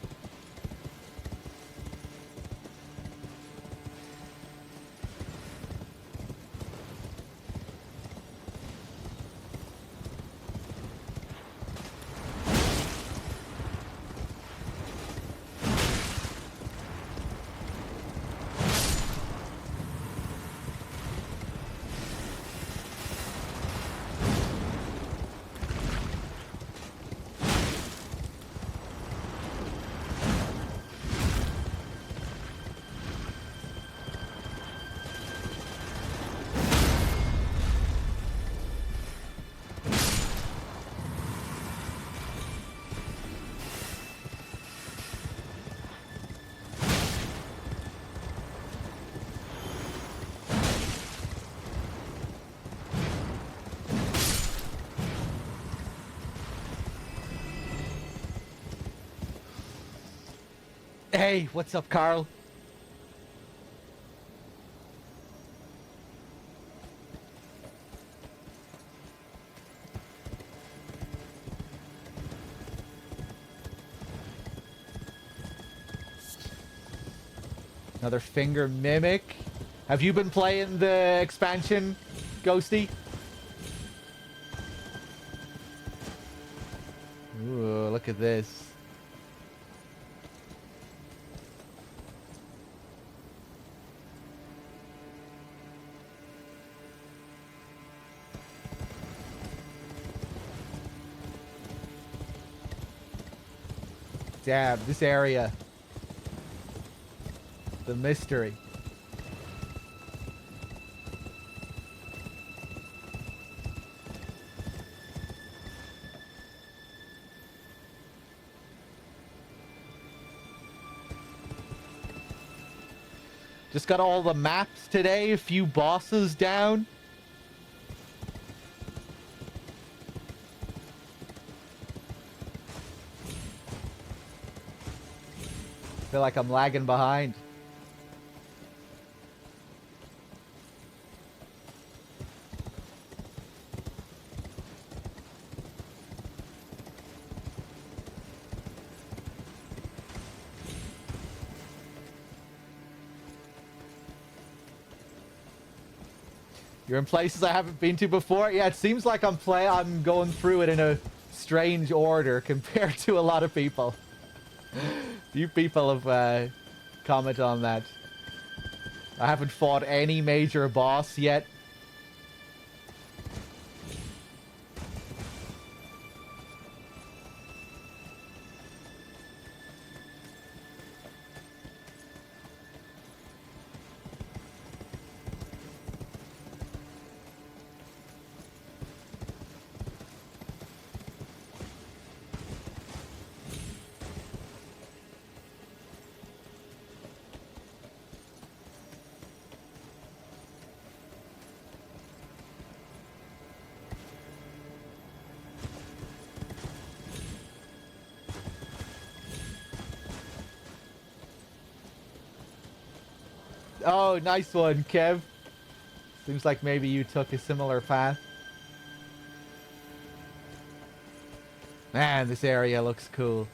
Hey, what's up, Carl? Another finger mimic. Have you been playing the expansion, Ghosty? Ooh, look at this. Damn, this area. The mystery. Just got all the maps today, a few bosses down. Feel like I'm lagging behind. You're in places I haven't been to before? Yeah, it seems like I'm going through it in a strange order compared to a lot of people. Few people have commented on that. I haven't fought any major boss yet. Oh, nice one, Kev. Seems like maybe you took a similar path. Man, this area looks cool.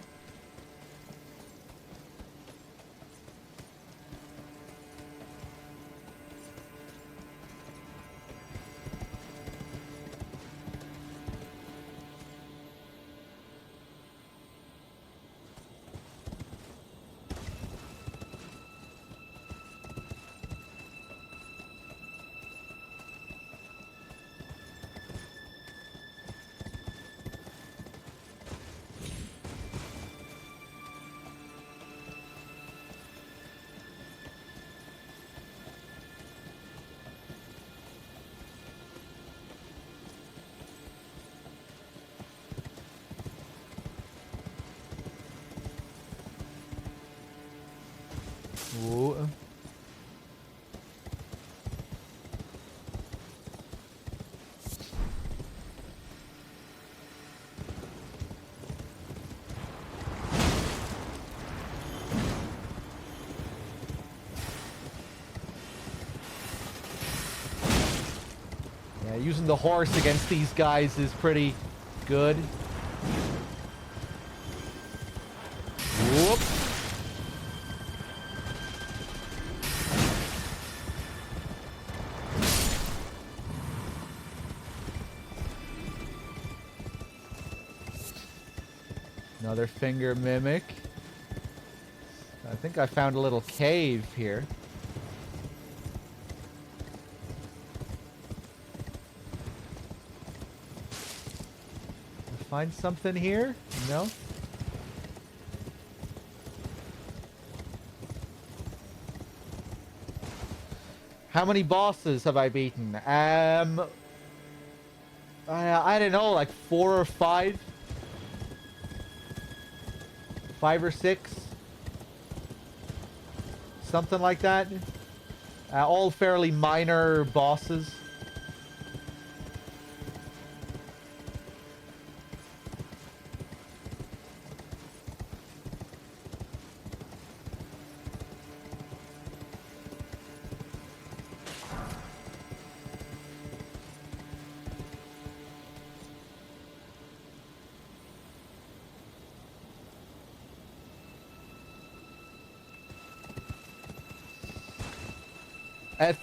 Whoa. Yeah, using the horse against these guys is pretty good. Another finger mimic. I think I found a little cave here. Find something here? No? How many bosses have I beaten? I don't know, like 4 or 5? 5 or 6? Something like that. All fairly minor bosses.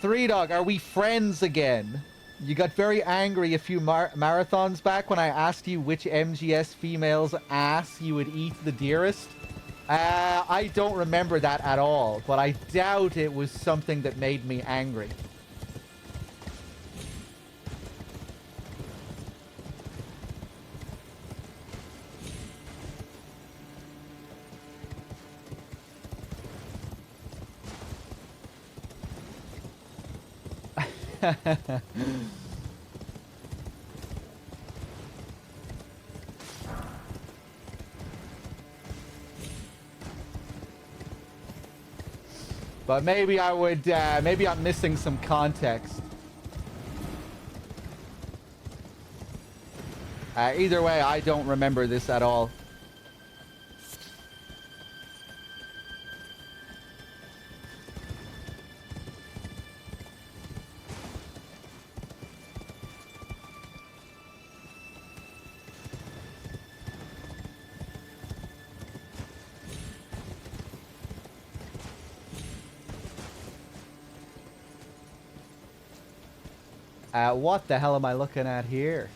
Threedogg, are we friends again? You got very angry a few marathons back when I asked you which MGS female's ass you would eat the dearest. I don't remember that at all, but I doubt it was something that made me angry. But maybe I would, maybe I'm missing some context. Either way, I don't remember this at all. What the hell am I looking at here?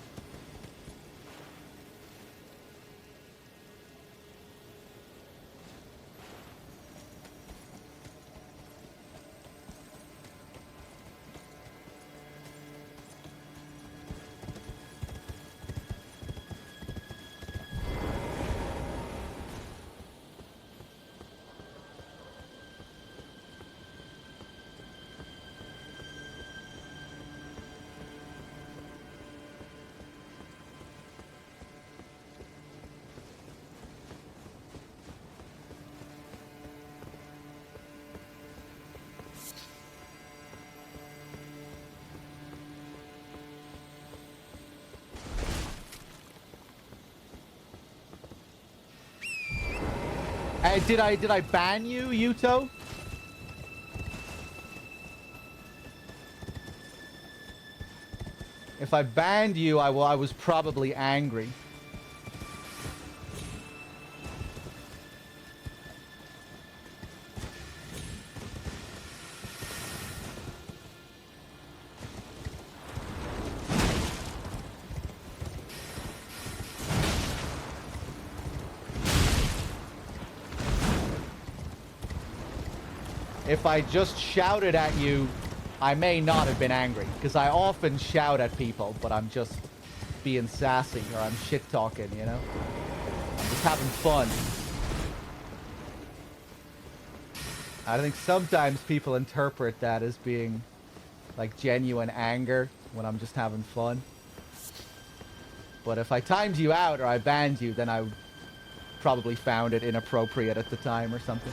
Did I ban you, Yuto? If I banned you, I was probably angry. If I just shouted at you, I may not have been angry. Because I often shout at people, but I'm just being sassy or I'm shit-talking, you know? I'm just having fun. I think sometimes people interpret that as being like genuine anger when I'm just having fun. But if I timed you out or I banned you, then I probably found it inappropriate at the time or something.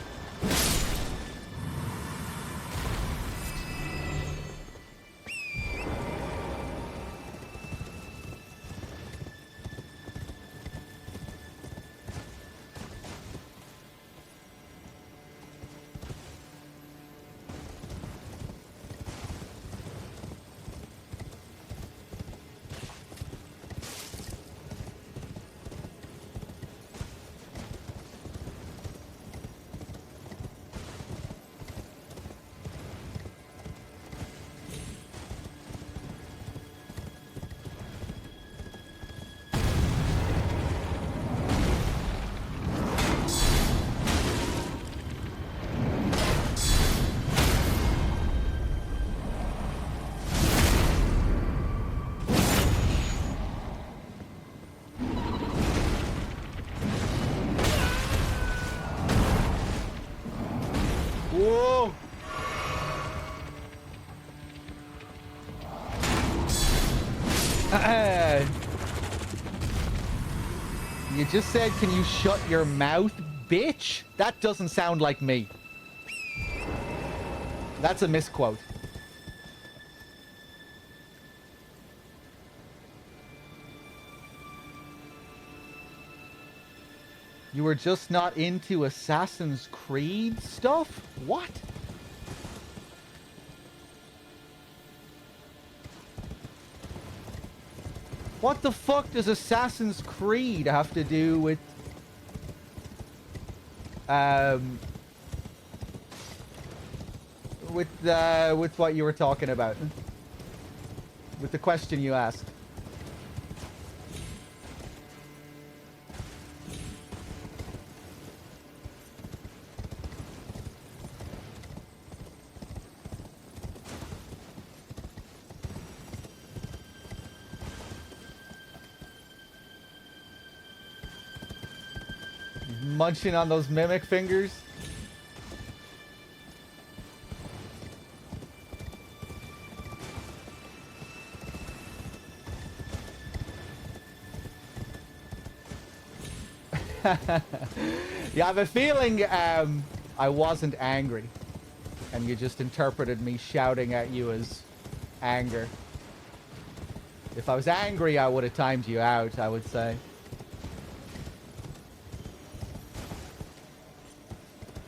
You just said, can you shut your mouth, bitch? That doesn't sound like me. That's a misquote. You were just not into Assassin's Creed stuff? What? What the fuck does Assassin's Creed have to do with... with what you were talking about? With the question you asked? Munching on those mimic fingers. Yeah, I have a feeling I wasn't angry. And you just interpreted me shouting at you as anger. If I was angry, I would have timed you out, I would say.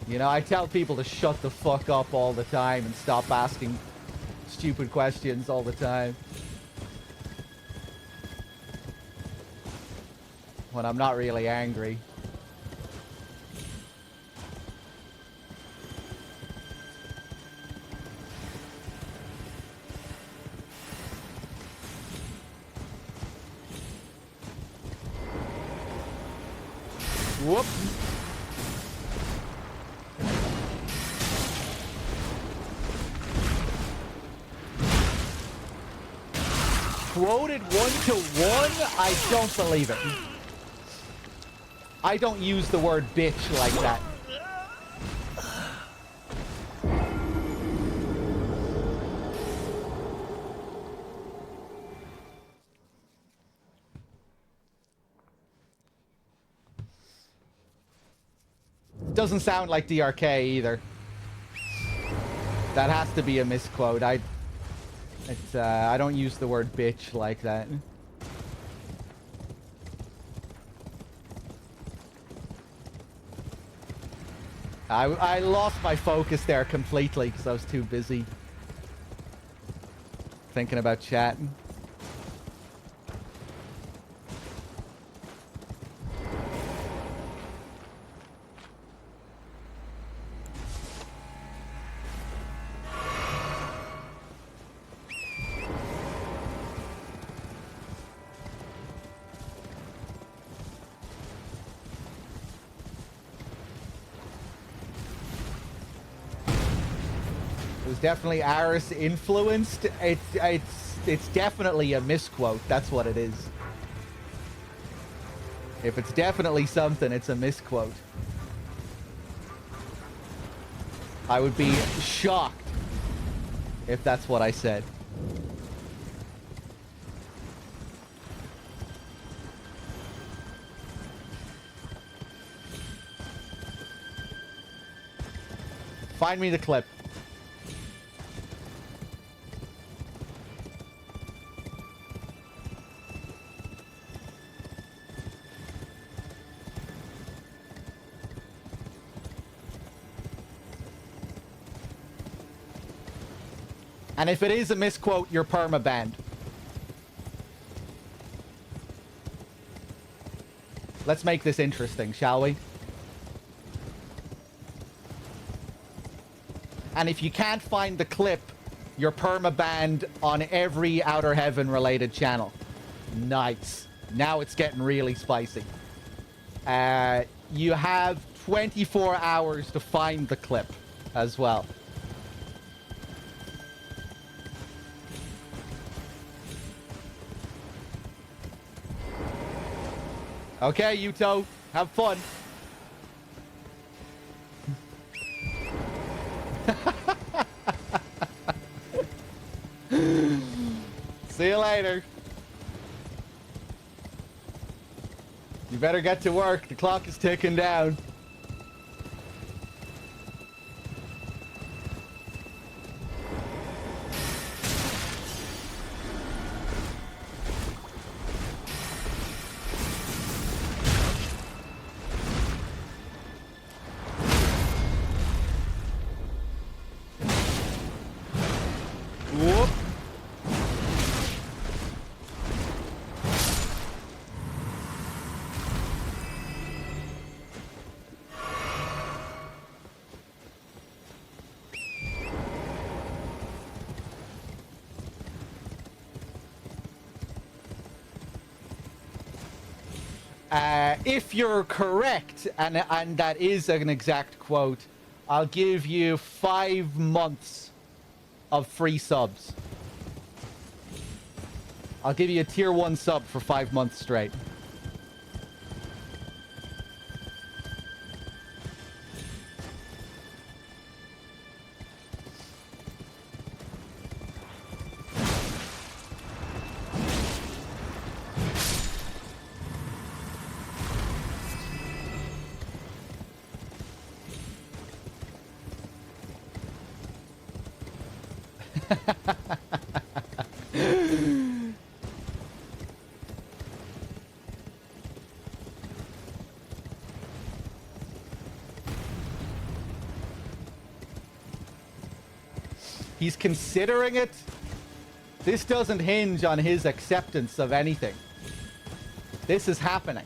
You know, I tell people to shut the fuck up all the time and stop asking stupid questions all the time. When I'm not really angry. Whoop. Quoted 1-to-1? I don't believe it. I don't use the word bitch like that. Doesn't sound like DRK either. That has to be a misquote. I don't use the word bitch like that. I lost my focus there completely because I was too busy thinking about chatting. Definitely Aris influenced. It's definitely a misquote. That's what it is. If it's definitely something, it's a misquote. I would be shocked if that's what I said. Find me the clip. And if it is a misquote, you're perma-banned. Let's make this interesting, shall we? And if you can't find the clip, you're perma-banned on every Outer Heaven related channel. Nice. Now it's getting really spicy. You have 24 hours to find the clip as well. Okay, Yuto, have fun. See you later. You better get to work. The clock is ticking down. Whoop. If you're correct, and that is an exact quote, I'll give you 5 months of free subs. I'll give you a tier 1 sub for 5 months straight. He's considering it. This doesn't hinge on his acceptance of anything. This is happening.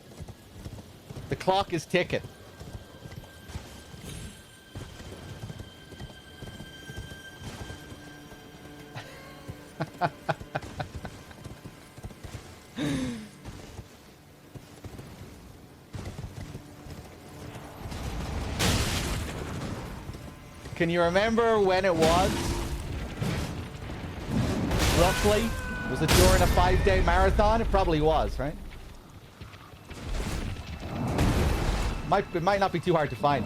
The clock is ticking. Can you remember when it was? Roughly? Was it during a 5-day marathon? It probably was, right? It might not be too hard to find.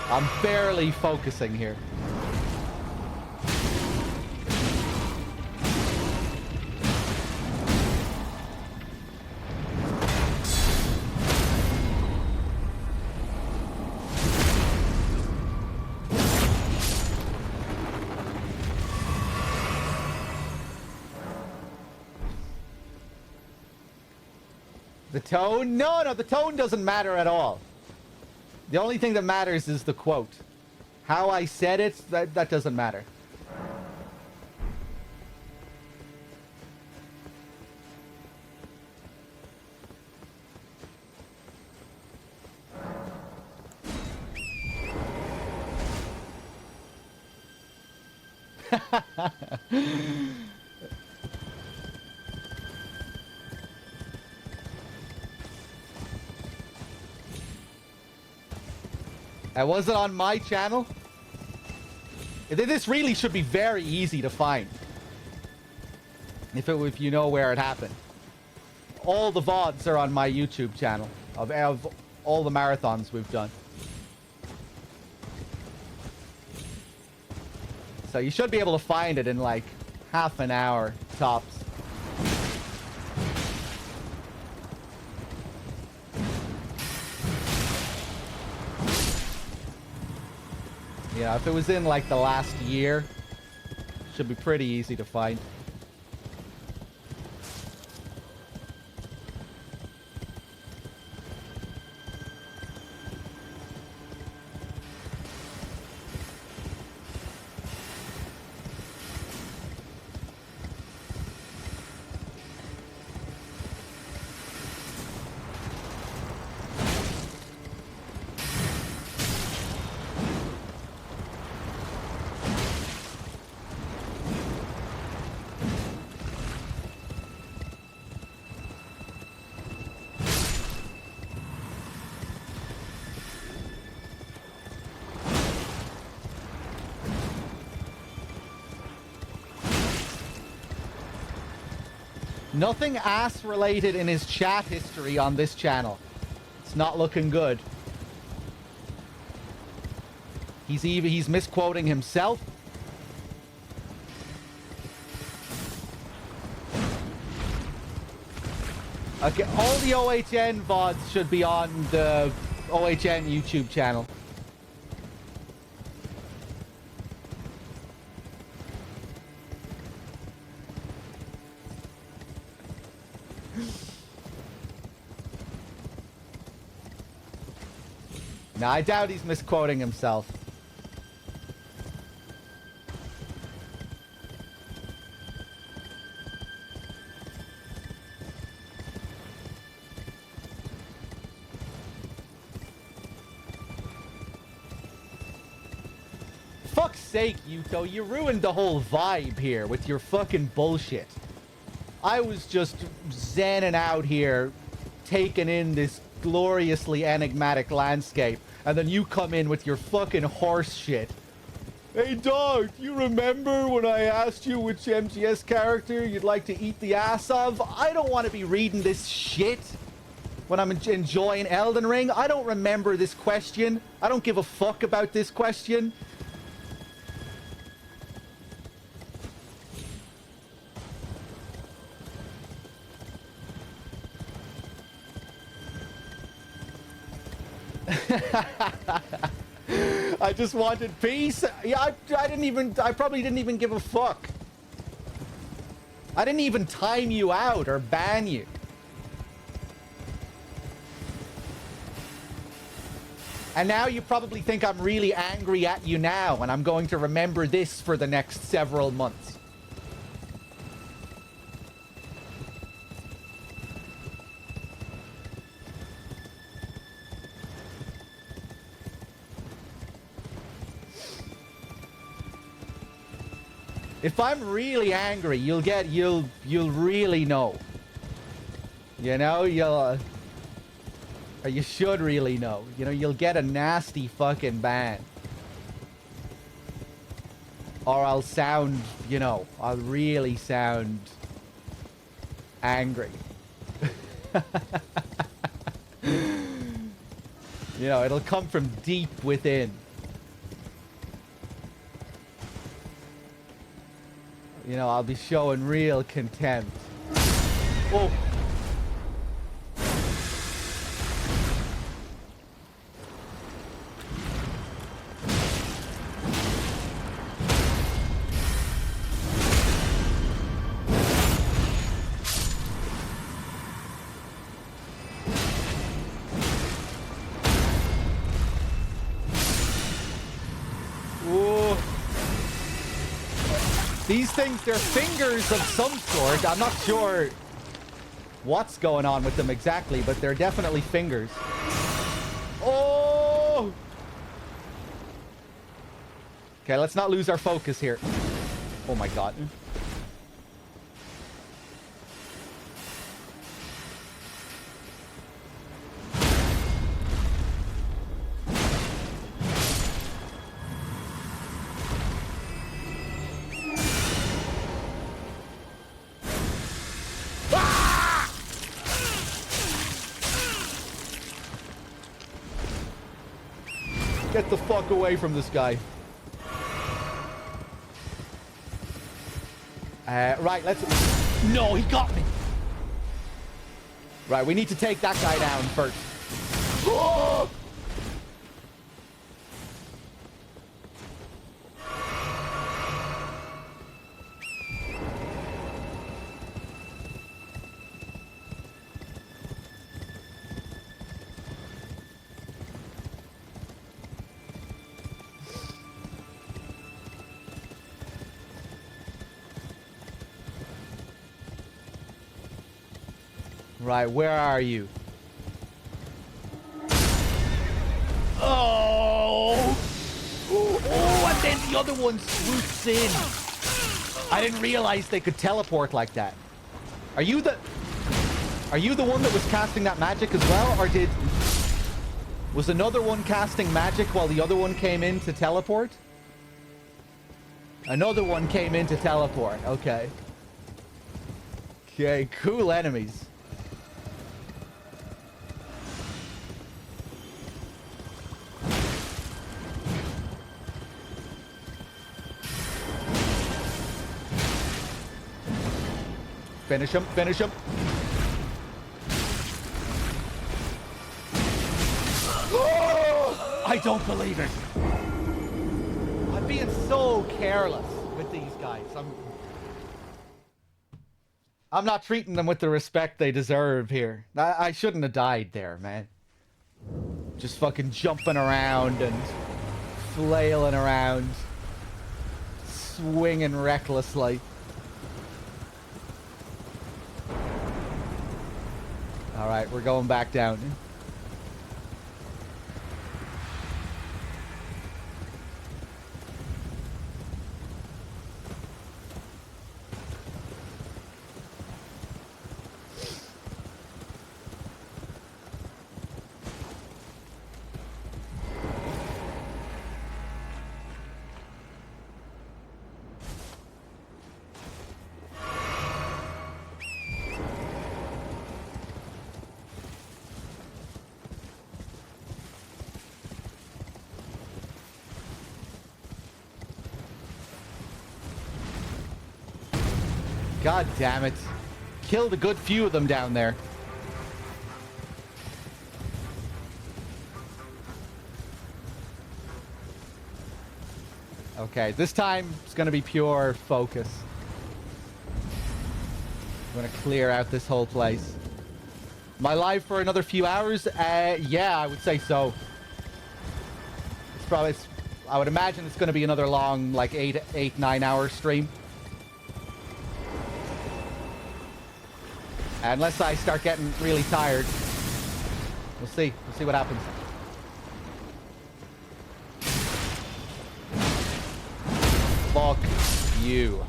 I'm barely focusing here. The tone? No, the tone doesn't matter at all. The only thing that matters is the quote. How I said it, that doesn't matter. Was it on my channel? This really should be very easy to find. If you know where it happened. All the VODs are on my YouTube channel of all the marathons we've done. So you should be able to find it in like half an hour tops. Yeah, if it was in like the last year, should be pretty easy to find. Nothing ass related in his chat history on this channel. It's not looking good. He's misquoting himself. Okay, all the OHN VODs should be on the OHN YouTube channel. Now, I doubt he's misquoting himself. Fuck's sake, Yuto, you ruined the whole vibe here with your fucking bullshit. I was just zenning out here, taking in this gloriously enigmatic landscape, and then you come in with your fucking horse shit. Hey, dog, you remember when I asked you which MGS character you'd like to eat the ass of? I don't want to be reading this shit when I'm enjoying Elden Ring. I don't remember this question. I don't give a fuck about this question. I just wanted peace. Yeah, I probably didn't even give a fuck. I didn't even time you out or ban you. And now you probably think I'm really angry at you now, and I'm going to remember this for the next several months. If I'm really angry, you'll really know. You know, or you should really know. You know, you'll get a nasty fucking ban. Or I'll sound, you know, I'll really sound angry. You know, it'll come from deep within. You know, I'll be showing real contempt. Oh. These things, they're fingers of some sort. I'm not sure what's going on with them exactly, but they're definitely fingers. Oh! Okay, let's not lose our focus here. Oh my god. Get the fuck away from this guy. Right, let's... No, he got me! Right, we need to take that guy down first. Oh! Right, where are you? Oh! Oh, and then the other one swoops in. I didn't realize they could teleport like that. Are you the one that was casting that magic as well? Or was another one casting magic while the other one came in to teleport? Another one came in to teleport. Okay. Okay, cool enemies. Finish him, finish him. I don't believe it. I'm being so careless with these guys. I'm not treating them with the respect they deserve here. I shouldn't have died there, man. Just fucking jumping around and flailing around. Swinging recklessly. Alright, we're going back down. God damn it. Killed a good few of them down there. Okay, this time it's gonna be pure focus. I'm gonna clear out this whole place. Am I live for another few hours? Yeah, I would say so. It's probably... I would imagine it's gonna be another long, like 9 hour stream. Unless I start getting really tired. We'll see. We'll see what happens. Fuck you.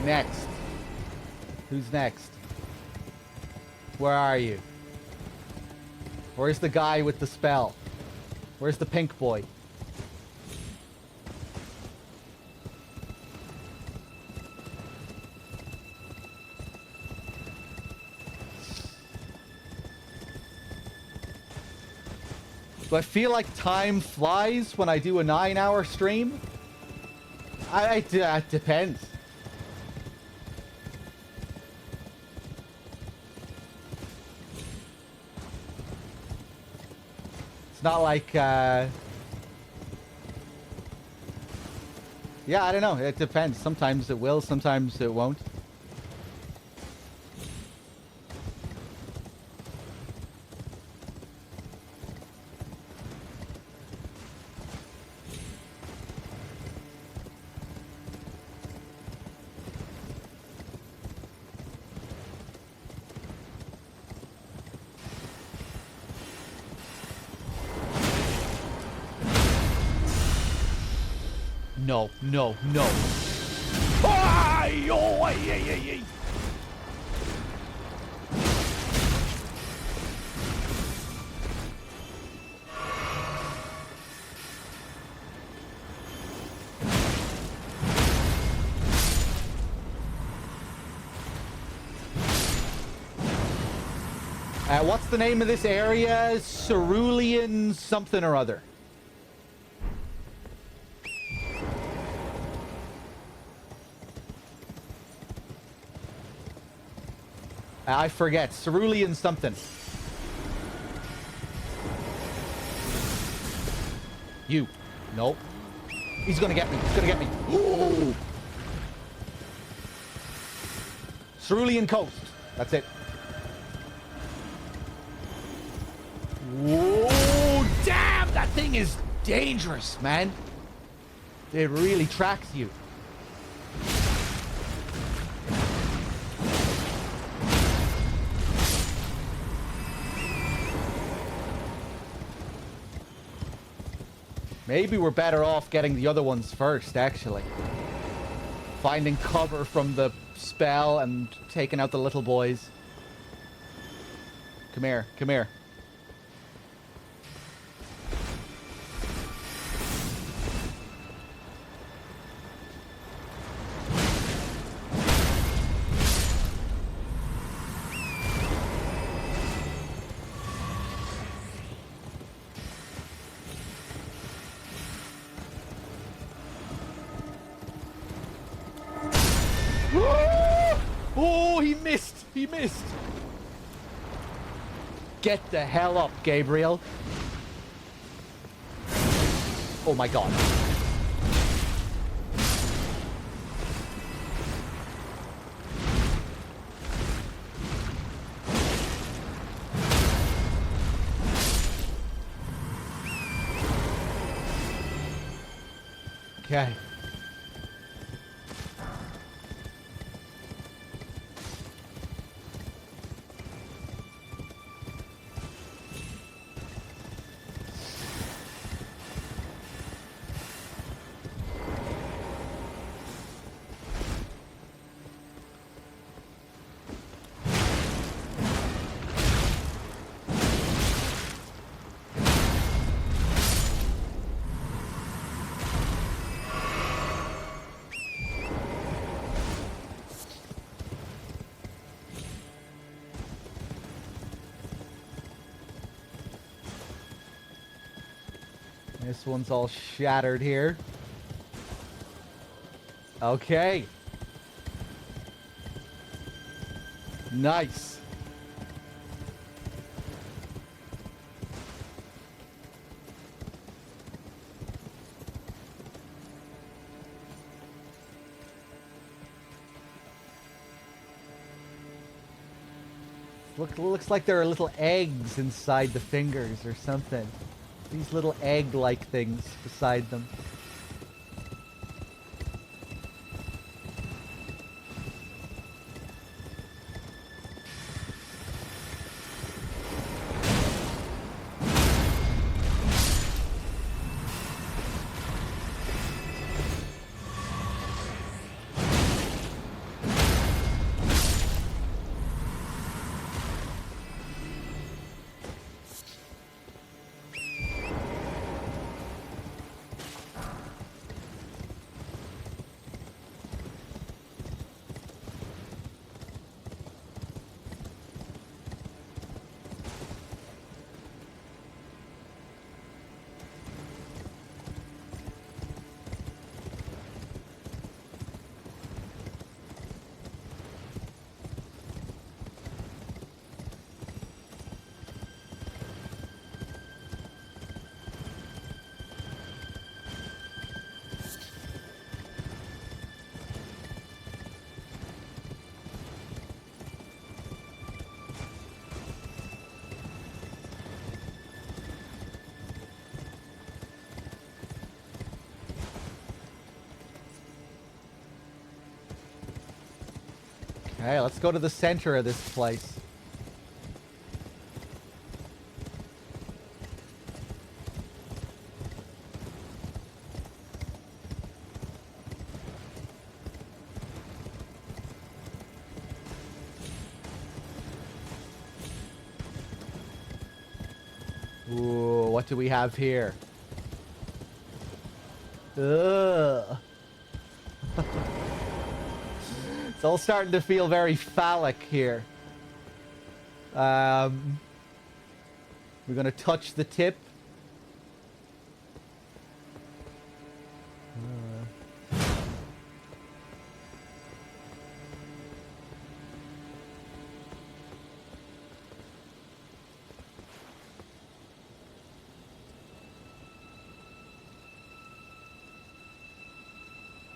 Next. Who's next? Where are you? Where's the guy with the spell? Where's the pink boy? Do I feel like time flies when I do a 9-hour stream? It depends. It's not like, yeah, I don't know. It depends. Sometimes it will, sometimes it won't. No, no, no. Ay, oh, ay, ay, ay, ay. What's the name of this area? Cerulean something or other. I forget. Cerulean something. You. Nope. He's gonna get me. He's gonna get me. Ooh. Cerulean Coast. That's it. Whoa, damn! That thing is dangerous, man. It really tracks you. Maybe we're better off getting the other ones first, actually. Finding cover from the spell and taken out the little boys. Come here, come here. Oh, he missed! He missed! Get the hell up, Gabriel. Oh my god. Okay. This one's all shattered here. Okay. Nice. Looks like there are little eggs inside the fingers or something. These little egg-like things beside them. Okay, let's go to the center of this place. Ooh, what do we have here? Ugh. It's all starting to feel very phallic here. We're gonna touch the tip.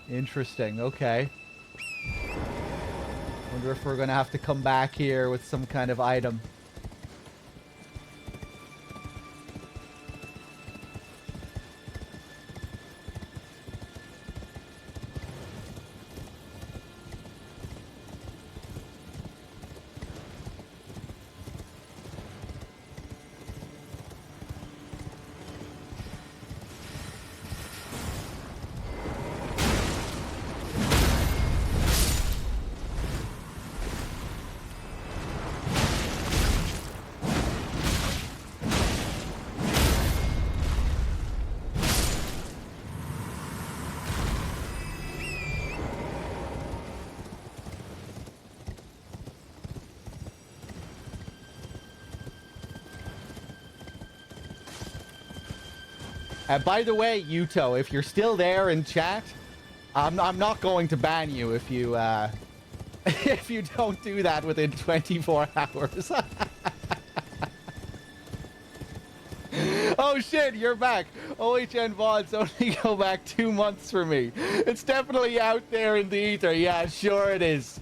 Interesting, okay. Wonder if we're gonna have to come back here with some kind of item. By the way, Yuto, if you're still there in chat, I'm not going to ban you if you if you don't do that within 24 hours. Oh shit, you're back. OHN VODs only go back 2 months for me. It's definitely out there in the ether. Yeah, sure it is.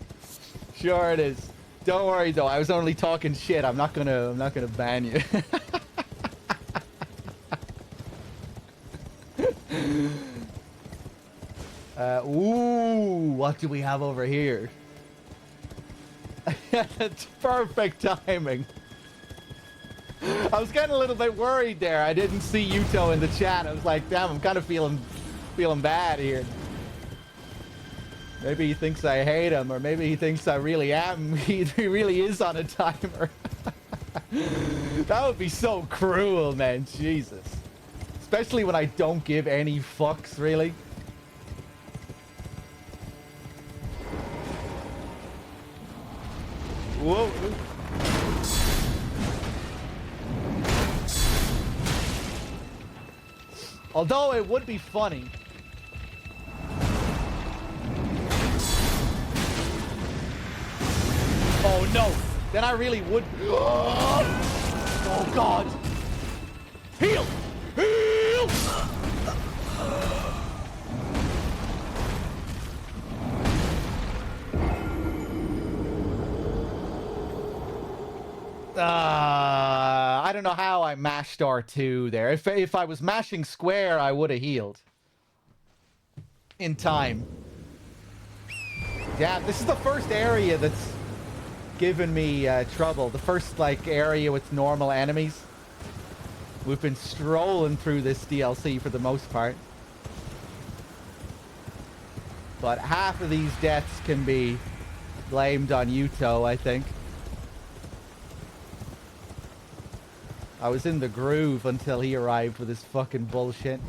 Sure it is. Don't worry though, I was only talking shit. I'm not gonna ban you. Ooh, what do we have over here? It's perfect timing. I was getting a little bit worried there. I didn't see Yuto in the chat. I was like, damn, I'm kind of feeling bad here. Maybe he thinks I hate him, or maybe he thinks I really am. He really is on a timer. That would be so cruel, man. Jesus. Especially when I don't give any fucks, really. Whoa. Although it would be funny. Oh no! Then I really would. Oh god! Heal! Heal! I don't know how I mashed R2 there. If I was mashing square, I would have healed. In time. Yeah, this is the first area that's given me trouble. The first, like, area with normal enemies. We've been strolling through this DLC for the most part. But half of these deaths can be blamed on Yuto, I think. I was in the groove until he arrived with his fucking bullshit.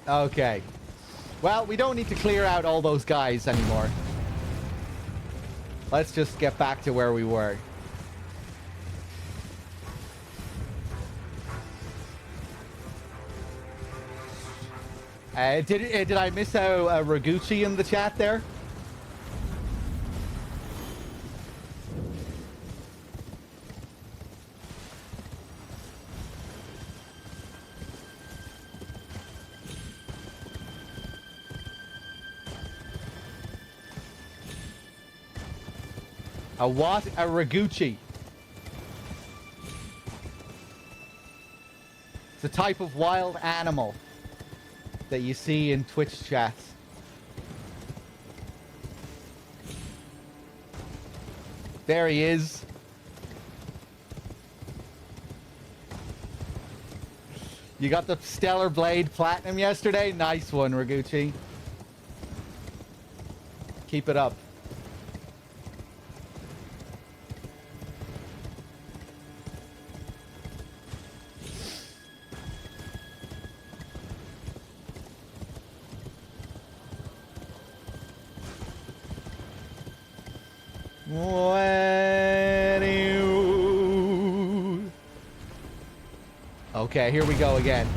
Okay. Well, we don't need to clear out all those guys anymore. Let's just get back to where we were. Did I miss out Raguchi in the chat there? A what? A Raguchi. It's a type of wild animal that you see in Twitch chats. There he is. You got the Stellar Blade Platinum yesterday? Nice one, Raguchi. Keep it up. Okay, here we go again.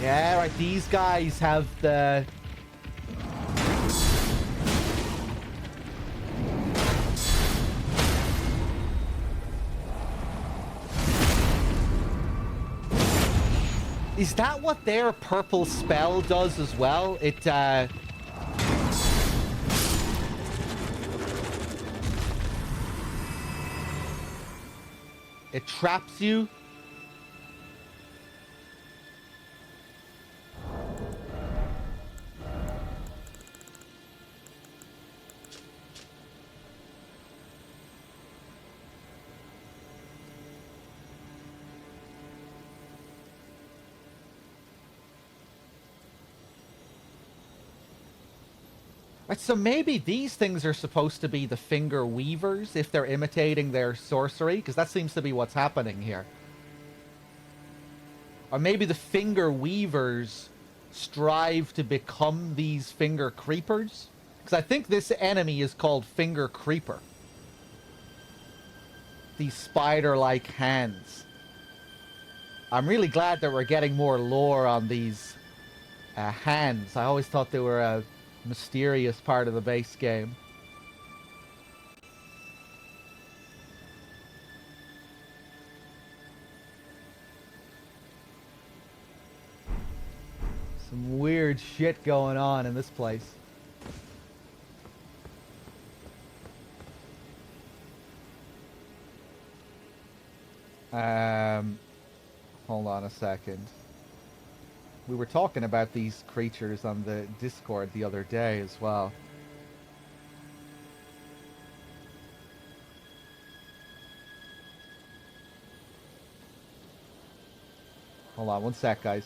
Yeah, right, these guys have the... Is that what their purple spell does as well? It traps you? Right, so maybe these things are supposed to be the finger weavers if they're imitating their sorcery, because that seems to be what's happening here. Or maybe the finger weavers strive to become these finger creepers? Because I think this enemy is called Finger Creeper. These spider-like hands. I'm really glad that we're getting more lore on these hands. I always thought they were a mysterious part of the base game. Some weird shit going on in this place. Hold on a second. We were talking about these creatures on the Discord the other day as well. Hold on one sec, guys.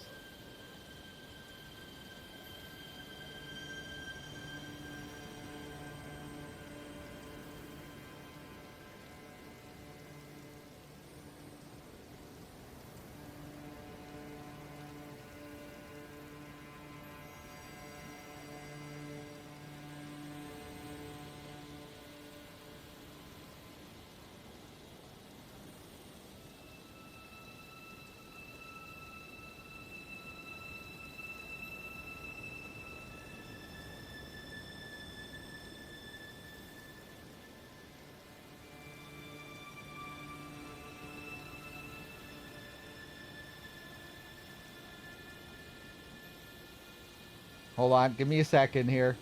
Hold on, give me a second here.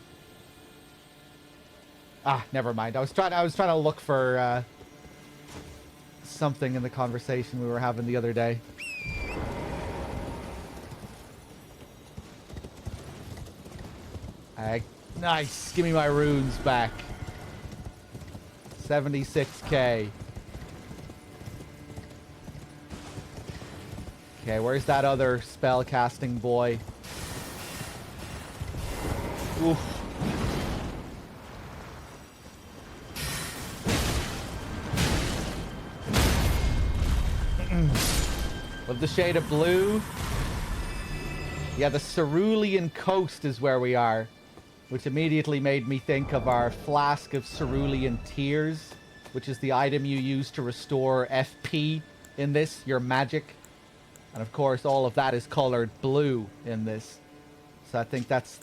Ah, never mind. I was trying to look for something in the conversation we were having the other day. Nice. Give me my runes back. 76k. Okay, where's that other spell casting boy? Oof. With the shade of blue. Yeah, the Cerulean Coast is where we are. Which immediately made me think of our Flask of Cerulean Tears, which is the item you use to restore FP in this, your magic. And of course, all of that is colored blue in this. So I think that's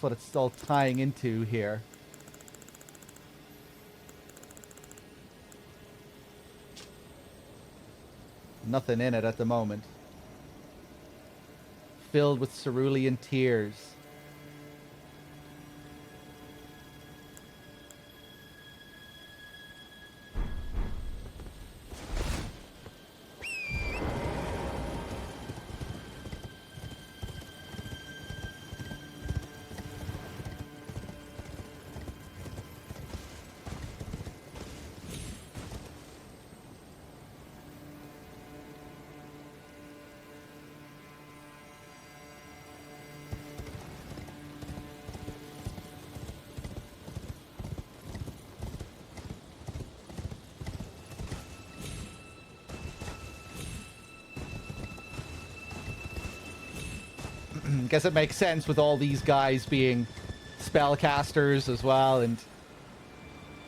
what it's all tying into here. Nothing in it at the moment. Filled with cerulean tears. Guess it makes sense with all these guys being spellcasters as well, and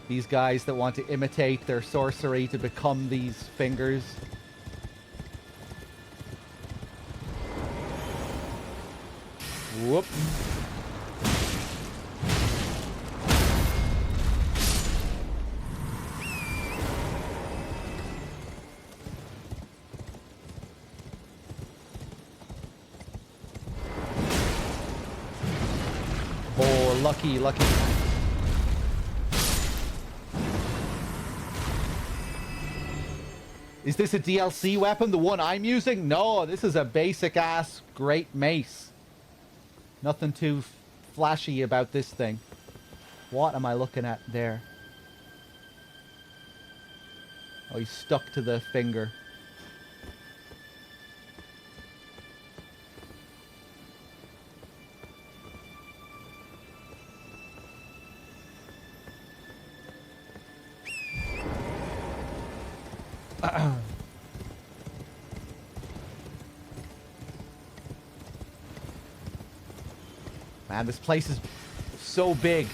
these guys that want to imitate their sorcery to become these fingers. Whoop. Lucky. Is this a DLC weapon, the one I'm using? No, this is a basic-ass great mace. Nothing too flashy about this thing. What am I looking at there? Oh, he's stuck to the finger. Man, this place is so big.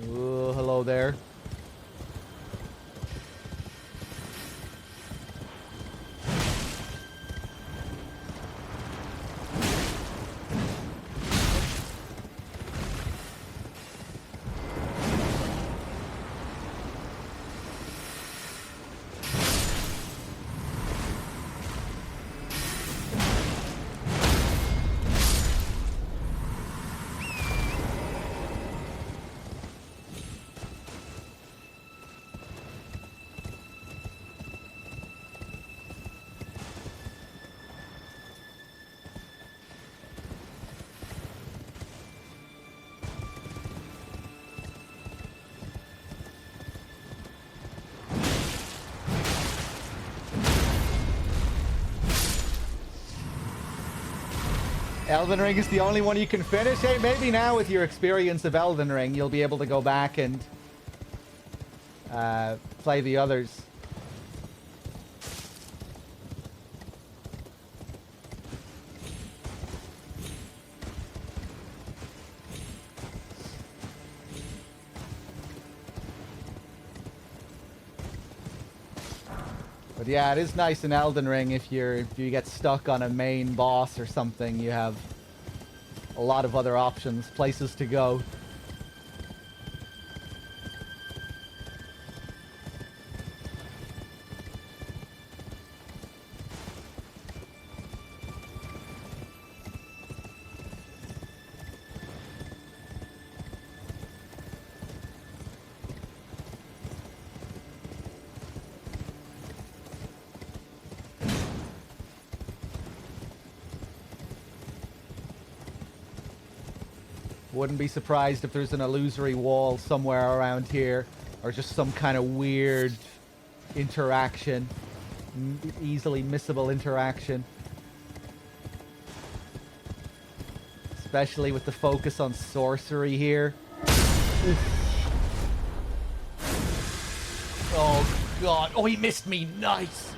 Ooh, hello there. Elden Ring is the only one you can finish. Hey, maybe now with your experience of Elden Ring, you'll be able to go back and play the others. But yeah, it is nice in Elden Ring if you get stuck on a main boss or something, you have a lot of other options, places to go. Wouldn't be surprised if there's an illusory wall somewhere around here, or just some kind of weird interaction, easily missable interaction. Especially with the focus on sorcery here. Oh god, oh he missed me, nice!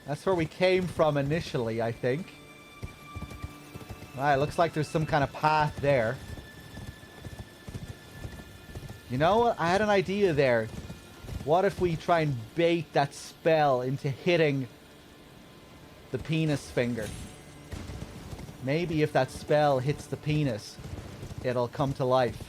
That's where we came from initially, I think. Alright, looks like there's some kind of path there. You know what? I had an idea there. What if we try and bait that spell into hitting the penis finger? Maybe if that spell hits the penis, it'll come to life.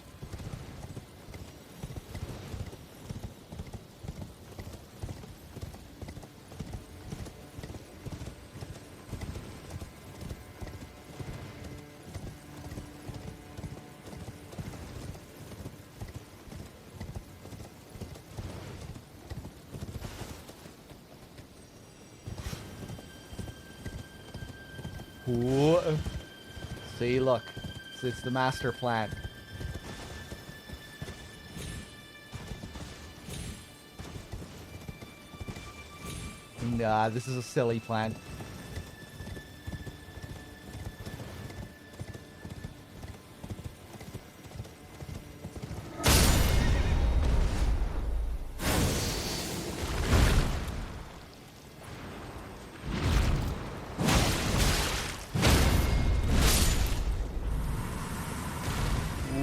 Whoa. See, look. It's the master plan. Nah, this is a silly plan.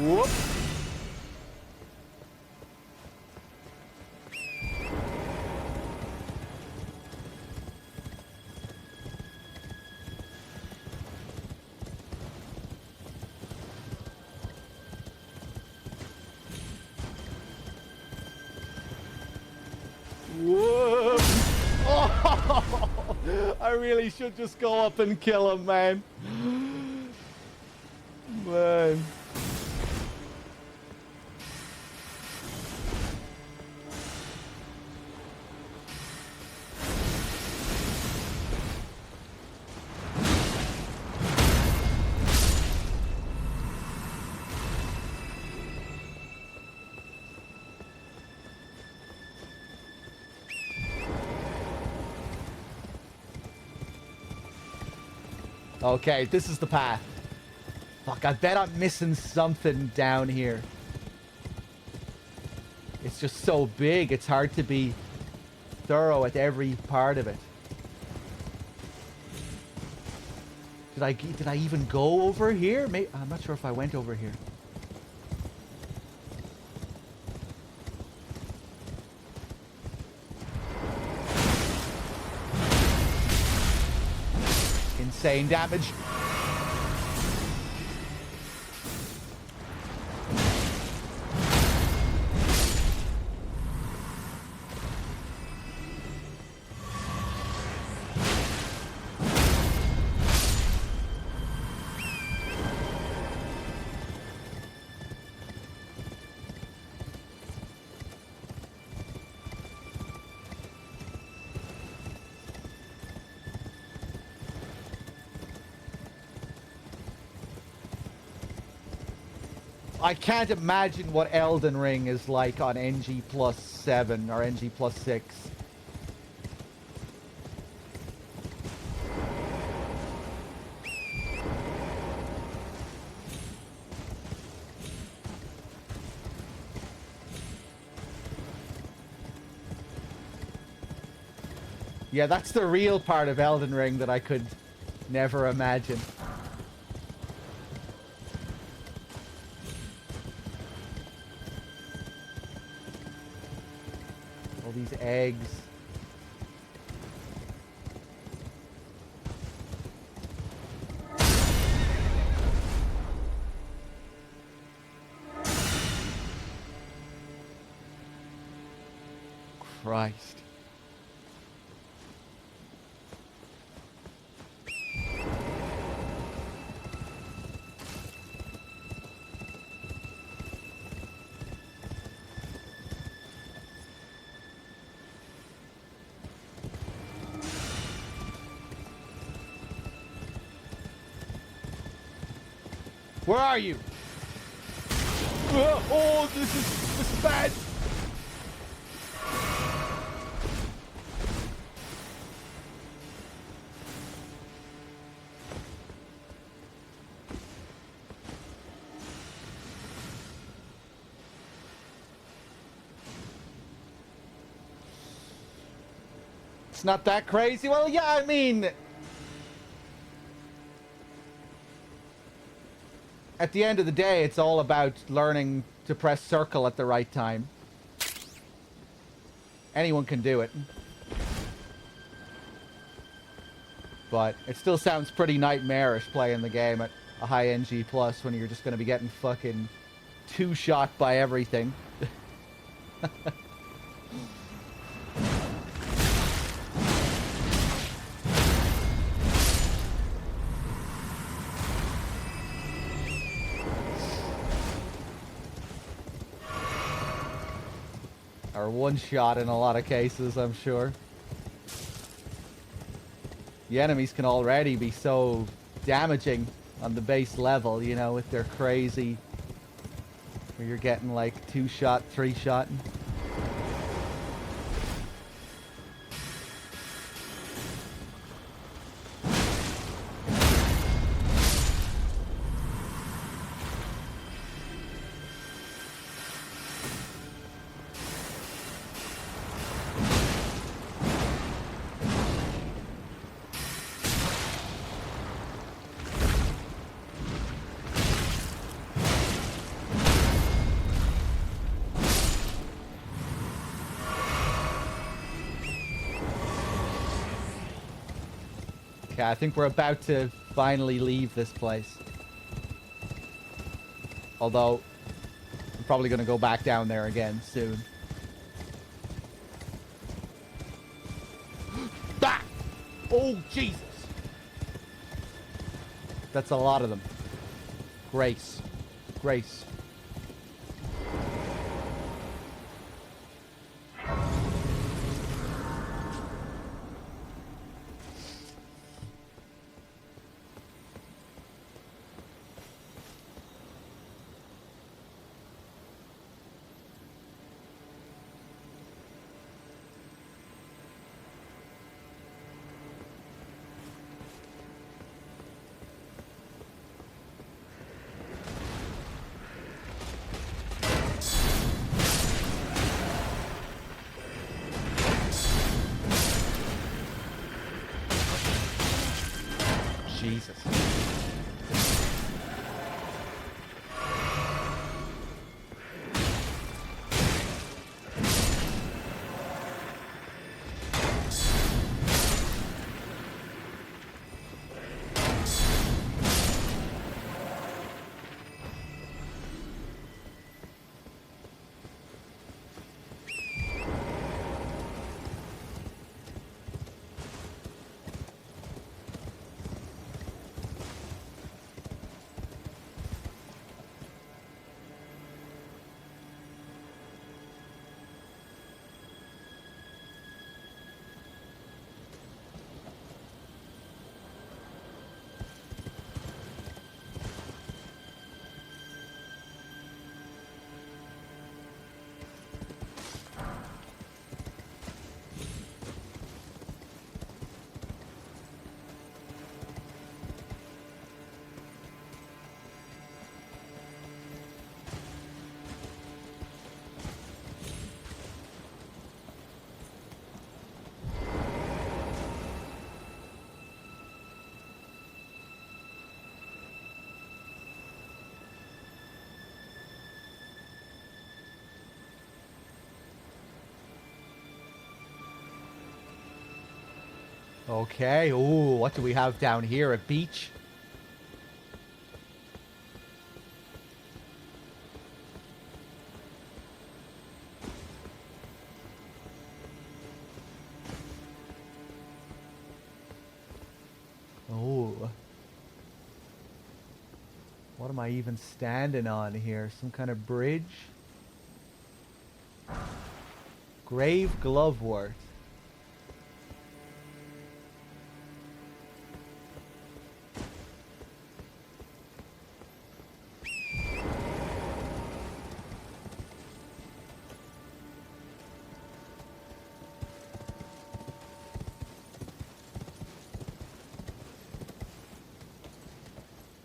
Whoop. Whoop. Oh, I really should just go up and kill him, man. Man. Okay, this is the path. Fuck, I bet I'm missing something down here. It's just so big, it's hard to be thorough at every part of it. Did I even go over here? I'm not sure if I went over here. Insane damage. I can't imagine what Elden Ring is like on NG plus 7 or NG plus 6. Yeah, that's the real part of Elden Ring that I could never imagine. These eggs. Christ. Where are you? Oh, this is bad. It's not that crazy. Well, yeah, I mean, at the end of the day, it's all about learning to press circle at the right time. Anyone can do it. But it still sounds pretty nightmarish playing the game at a high NG plus when you're just going to be getting fucking two-shot by everything. Or one shot in a lot of cases, I'm sure. The enemies can already be so damaging on the base level, you know, with their crazy... where you're getting like 2-shot, 3-shot. Okay, I think we're about to finally leave this place. Although, I'm probably going to go back down there again soon. Ah! Oh, Jesus. That's a lot of them. Grace. Grace. Jesus. Okay. Ooh, what do we have down here? A beach? Oh. What am I even standing on here? Some kind of bridge? Grave Glovewort.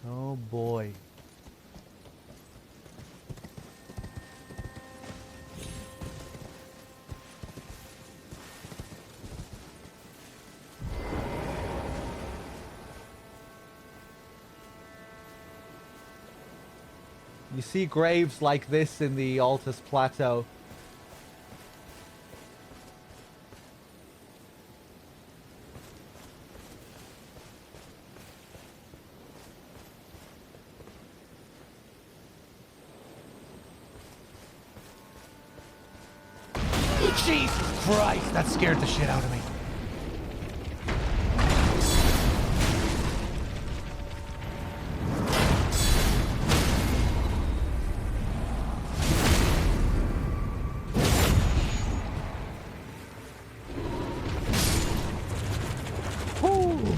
Oh boy. You see graves like this in the Altus Plateau. Jesus Christ, that scared the shit out of me. Whew.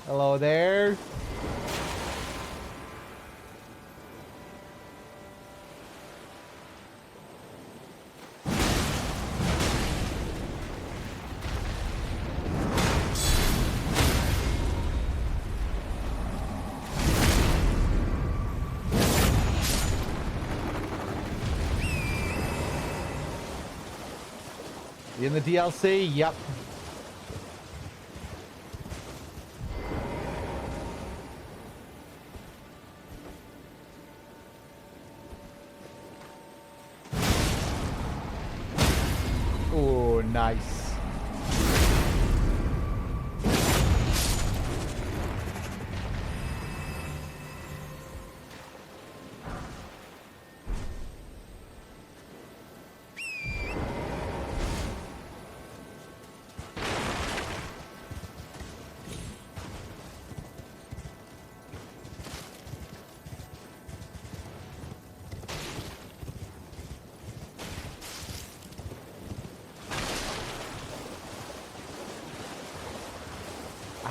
Hello there. In the DLC? Yep. Oh, nice.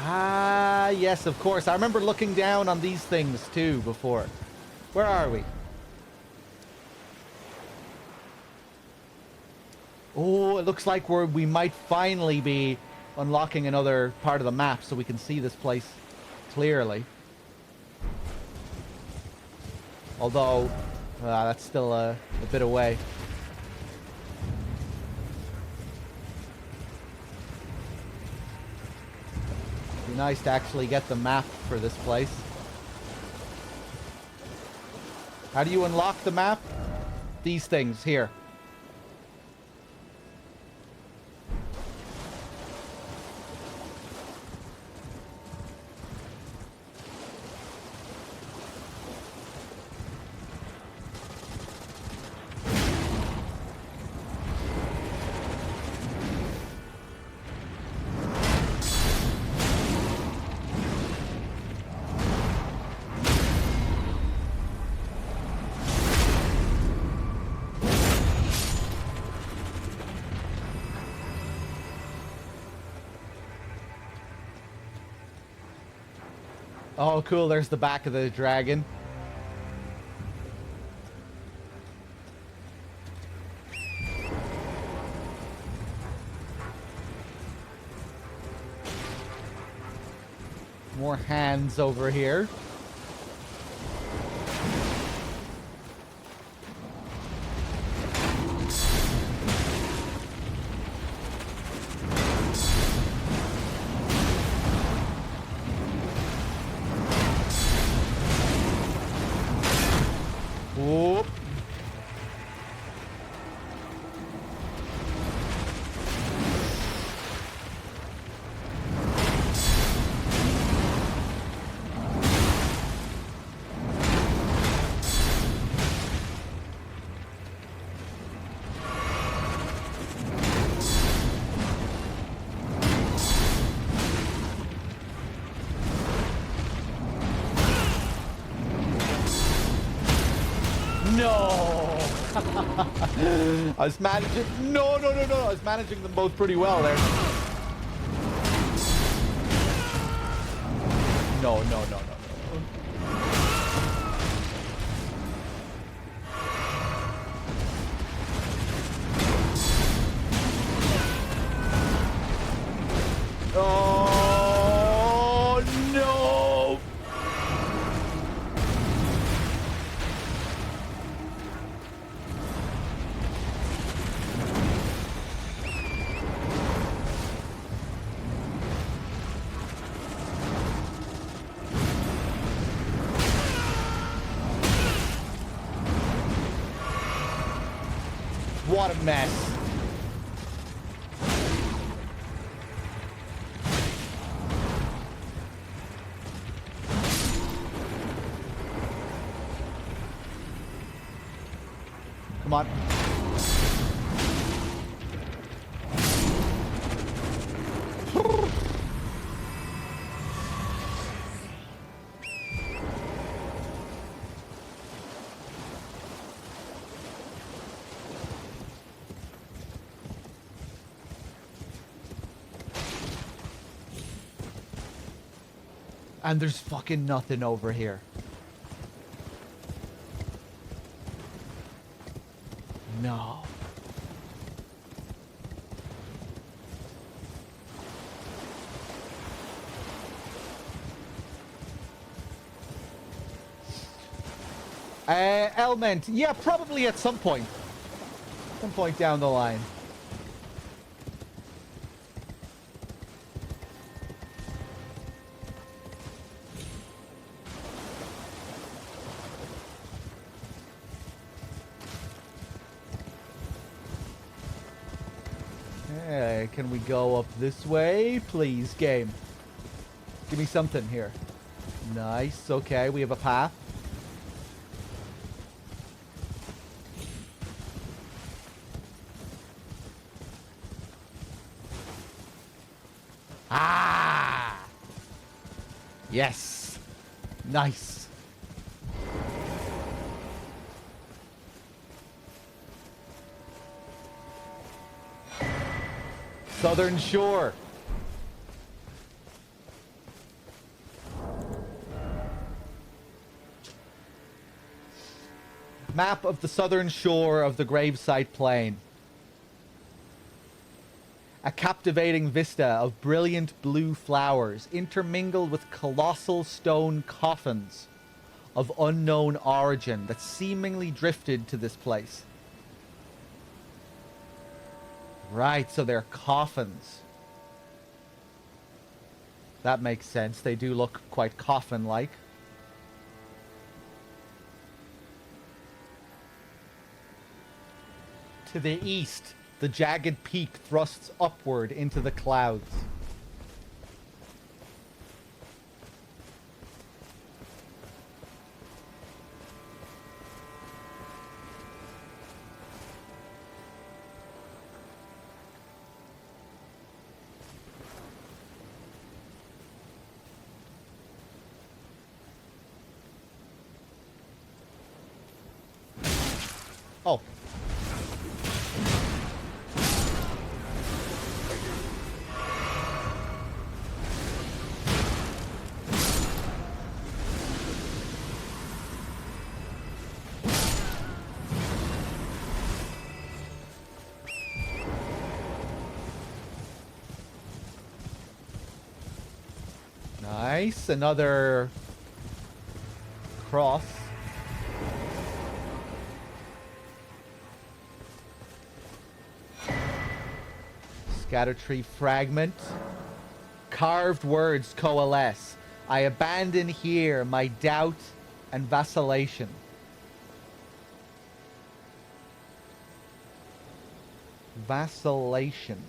Ah, yes, of course. I remember looking down on these things too before. Where are we? Oh, it looks like we might finally be unlocking another part of the map so we can see this place clearly. Although, that's still a bit away. Be nice to actually get the map for this place. How do you unlock the map? These things here. Oh, cool. There's the back of the dragon. More hands over here. Whoop. No! I was managing... No, no, no, no. I was managing them both pretty well there. No, no, no, no, no. Oh, no! What a mess. Come on. And there's fucking nothing over here. No. Element. Yeah, probably at some point. Some point down the line. Can we go up this way? Please, game. Give me something here. Nice. Okay, we have a path. Ah! Yes. Nice. Southern Shore. Map of the southern shore of the Gravesite Plain. A captivating vista of brilliant blue flowers intermingled with colossal stone coffins of unknown origin that seemingly drifted to this place. Right, so they're coffins. That makes sense. They do look quite coffin-like. To the east, the jagged peak thrusts upward into the clouds. Oh. Nice. Another cross. Erdtree fragment. Carved words coalesce. I abandon here my doubt and vacillation. Vacillation.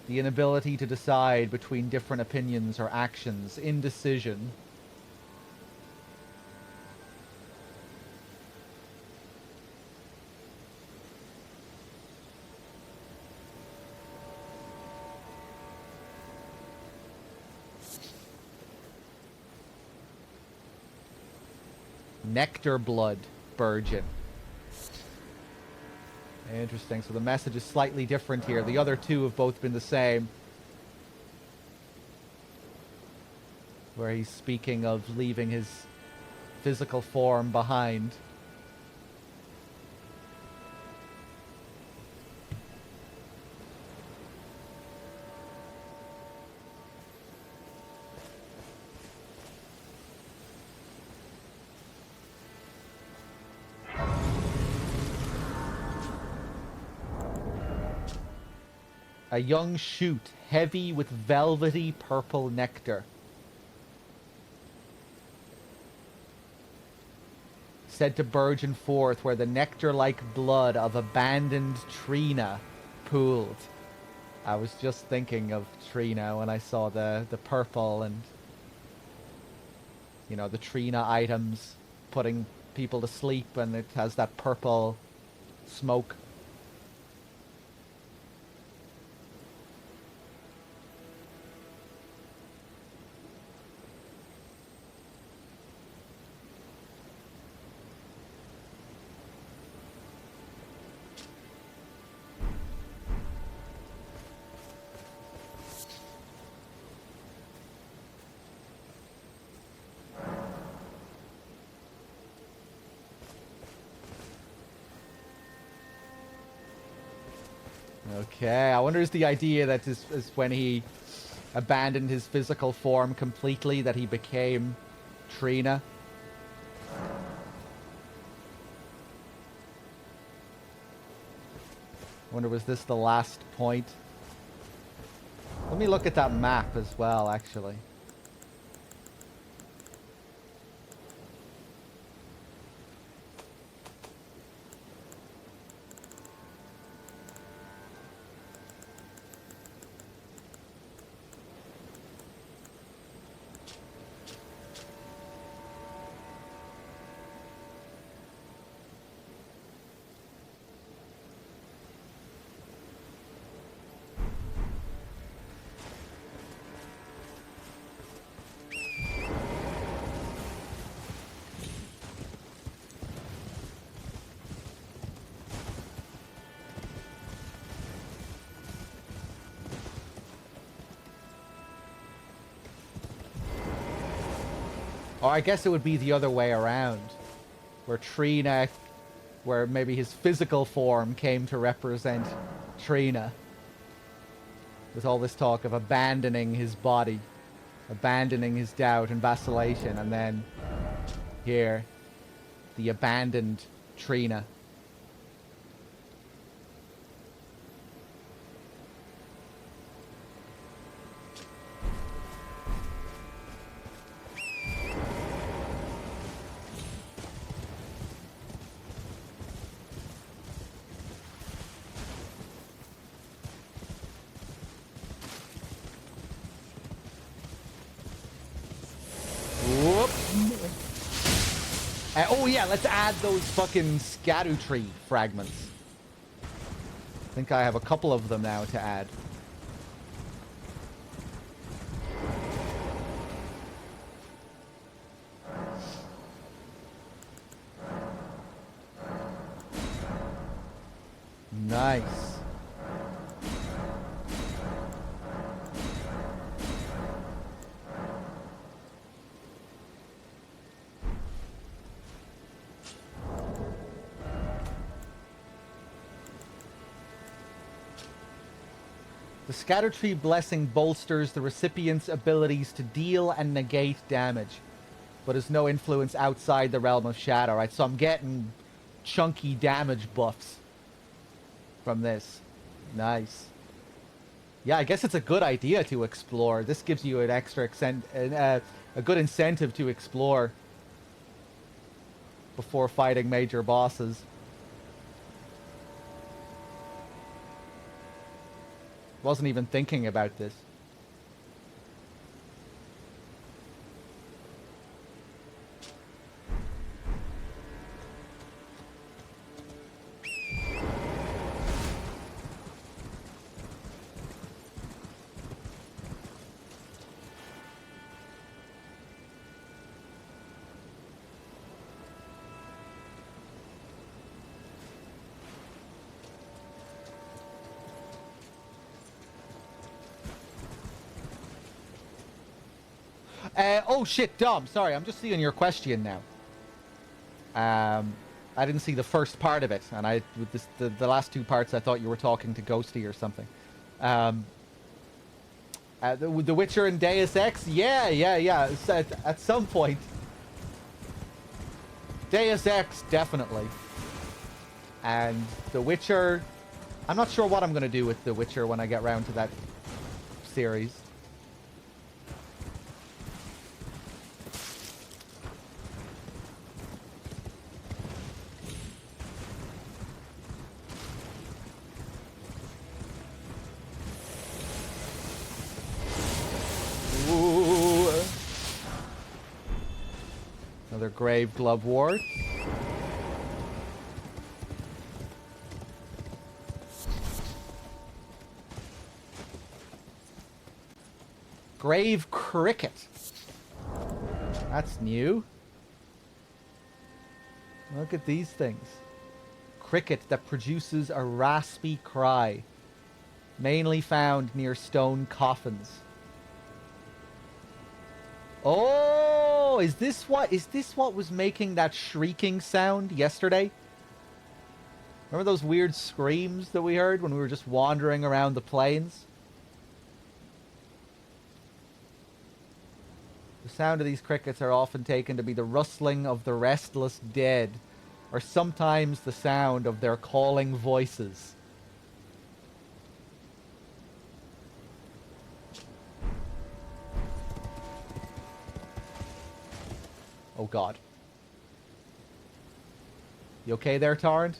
The inability to decide between different opinions or actions. Indecision. Nectar blood burgeon. Interesting. So the message is slightly different here. The other two have both been the same. Where he's speaking of leaving his physical form behind. A young shoot, heavy with velvety purple nectar. Said to burgeon forth where the nectar-like blood of abandoned Trina pooled. I was just thinking of Trina when I saw the purple and, you know, the Trina items putting people to sleep, and it has that purple smoke. Okay, I wonder is the idea that is when he abandoned his physical form completely that he became Trina. I wonder, was this the last point? Let me look at that map as well, actually. Or I guess it would be the other way around. Where Trina, where maybe his physical form came to represent Trina. With all this talk of abandoning his body, abandoning his doubt and vacillation, and then here, the abandoned Trina. Whoop. Oh yeah, let's add those fucking Erdtree fragments. I think I have a couple of them now to add. Nice. The Erdtree blessing bolsters the recipient's abilities to deal and negate damage, but has no influence outside the realm of shadow, right? So I'm getting chunky damage buffs from this. Nice. Yeah, I guess it's a good idea to explore. This gives you an extra a good incentive to explore before fighting major bosses. Wasn't even thinking about this. Oh shit, Dom. Sorry, I'm just seeing your question now. I didn't see the first part of it, and with this, the last two parts, I thought you were talking to Ghosty or something. The Witcher and Deus Ex, yeah. At some point, Deus Ex definitely, and The Witcher. I'm not sure what I'm gonna do with The Witcher when I get round to that series. Another grave glovewort. Grave cricket. That's new. Look at these things. Cricket that produces a raspy cry. Mainly found near stone coffins. Oh, is this what was making that shrieking sound yesterday? Remember those weird screams that we heard when we were just wandering around the plains? The sound of these crickets are often taken to be the rustling of the restless dead, or sometimes the sound of their calling voices. Oh god. You okay there, Torrent?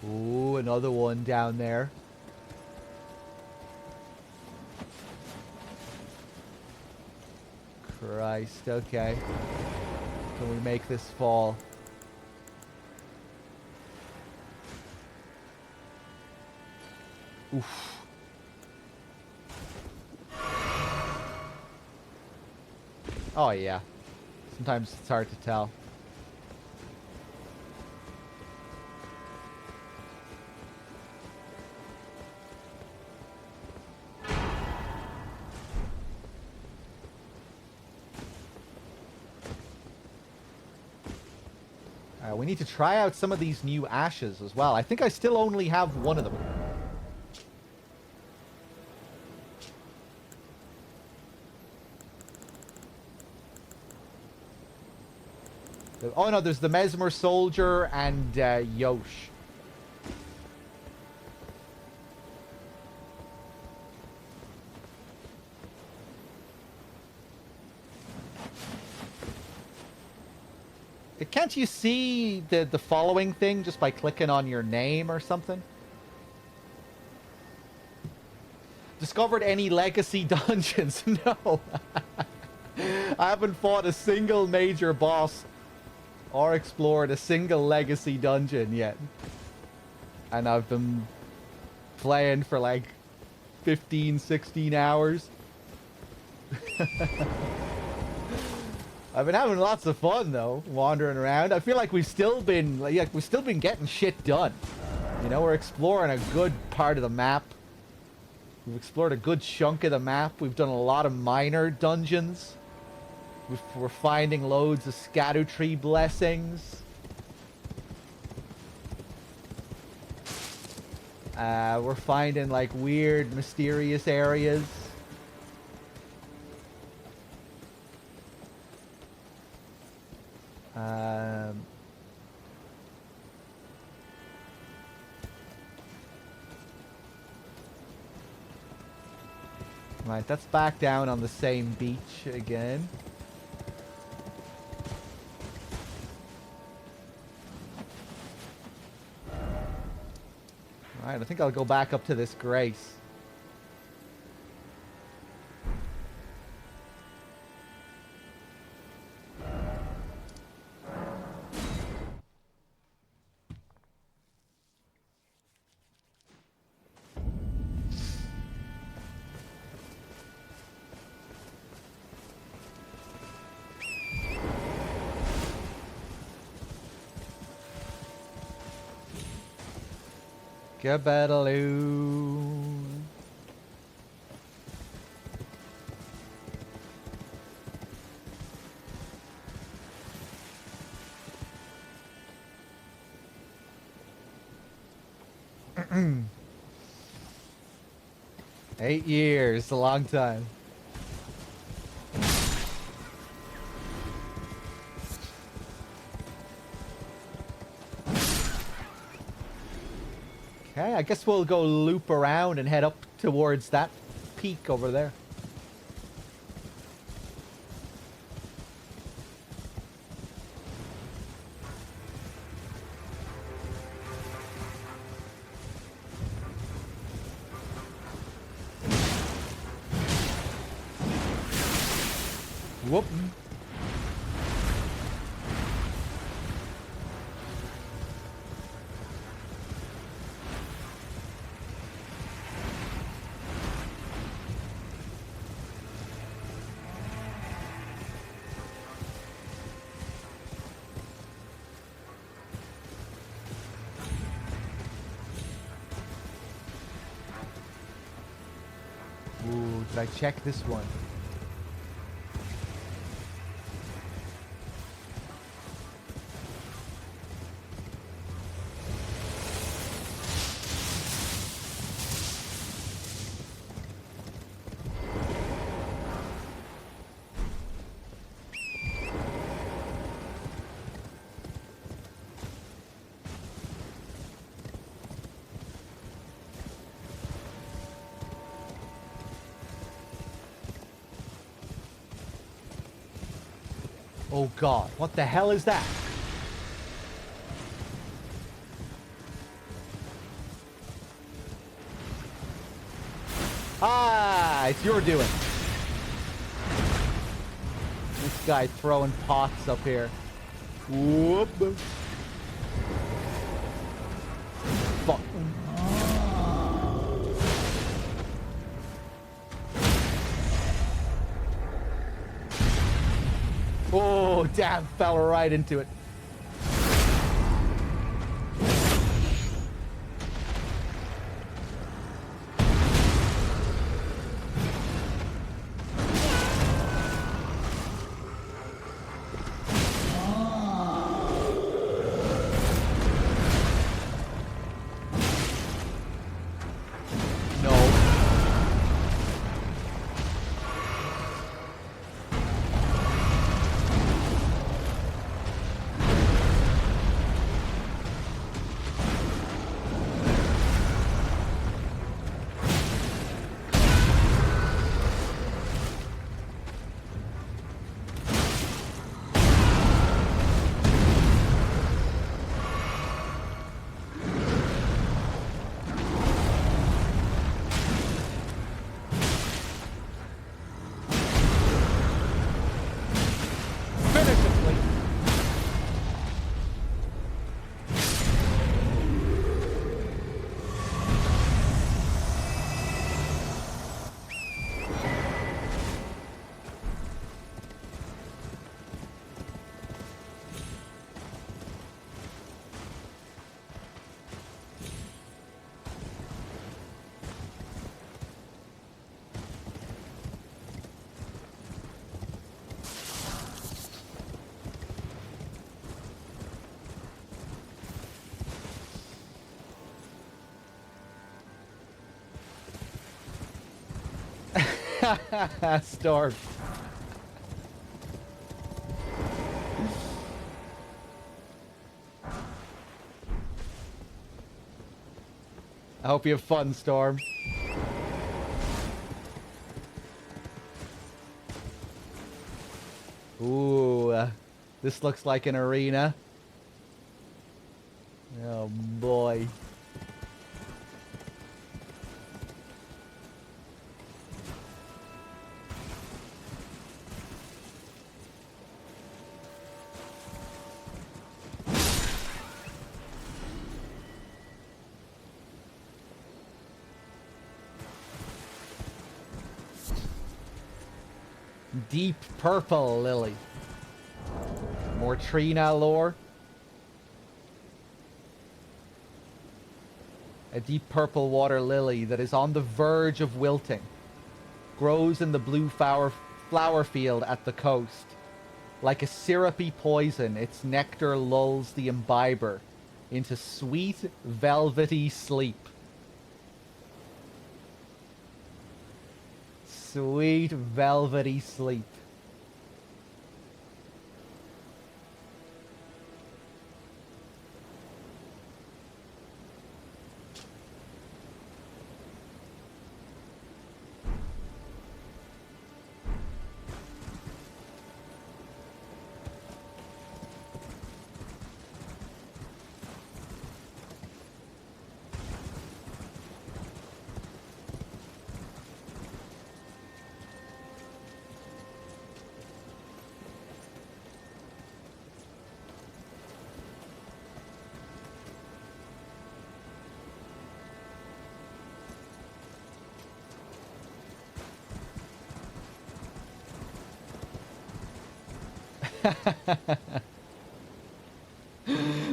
Ooh, another one down there. Christ, okay. Can we make this fall? Oof. Oh, yeah. Sometimes it's hard to tell. We need to try out some of these new ashes as well. I think I still only have one of them. Oh no, there's the Mesmer Soldier and Yosh. Can't you see the following thing just by clicking on your name or something? Discovered any legacy dungeons? No. I haven't fought a single major boss or explored a single legacy dungeon yet. And I've been playing for like 15, 16 hours. I've been having lots of fun though, wandering around. I feel like we've still been getting shit done. You know, we're exploring a good part of the map. We've explored a good chunk of the map. We've done a lot of minor dungeons. We're finding loads of Erdtree blessings. We're finding like weird, mysterious areas. Right, that's back down on the same beach again. Alright, I think I'll go back up to this Grace. Gabadaloo. Eight years, a long time. Okay, I guess we'll go loop around and head up towards that peak over there. Whoop. Ooh, did I check this one? Oh god, what the hell is that? Ah, it's your doing. This guy throwing pots up here. Whoop. Fuck. Oh, damn, fell right into it. Storm. I hope you have fun, Storm. Ooh, this looks like an arena. Oh boy. Deep purple lily. More Trina lore. A deep purple water lily that is on the verge of wilting. Grows in the blue flower field at the coast. Like a syrupy poison, its nectar lulls the imbiber into sweet, velvety sleep. Sweet, velvety sleep.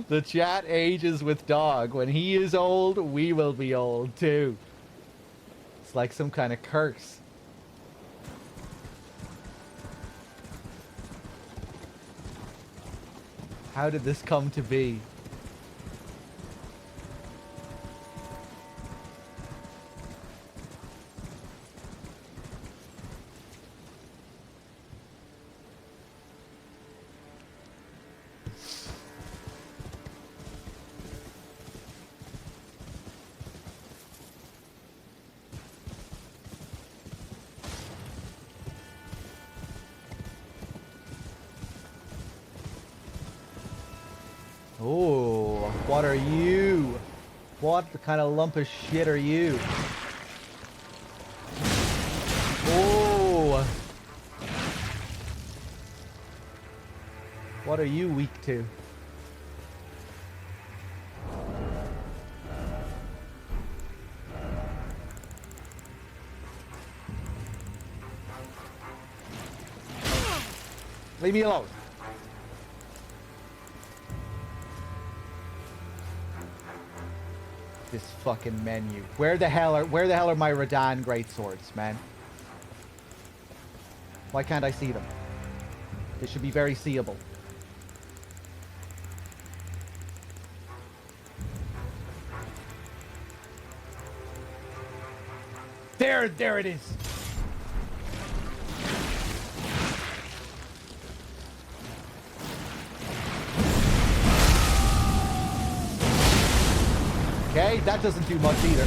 The chat ages with dog. When he is old, we will be old too. It's like some kind of curse. How did this come to be? Oh, what are you? What kind of lump of shit are you? Oh! What are you weak to? Leave me alone. this fucking menu. Where the hell are my Radan greatswords, man? Why can't I see them? They should be very seeable. There it is. Okay, that doesn't do much either.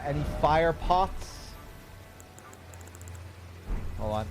Any fire pots? Hold on.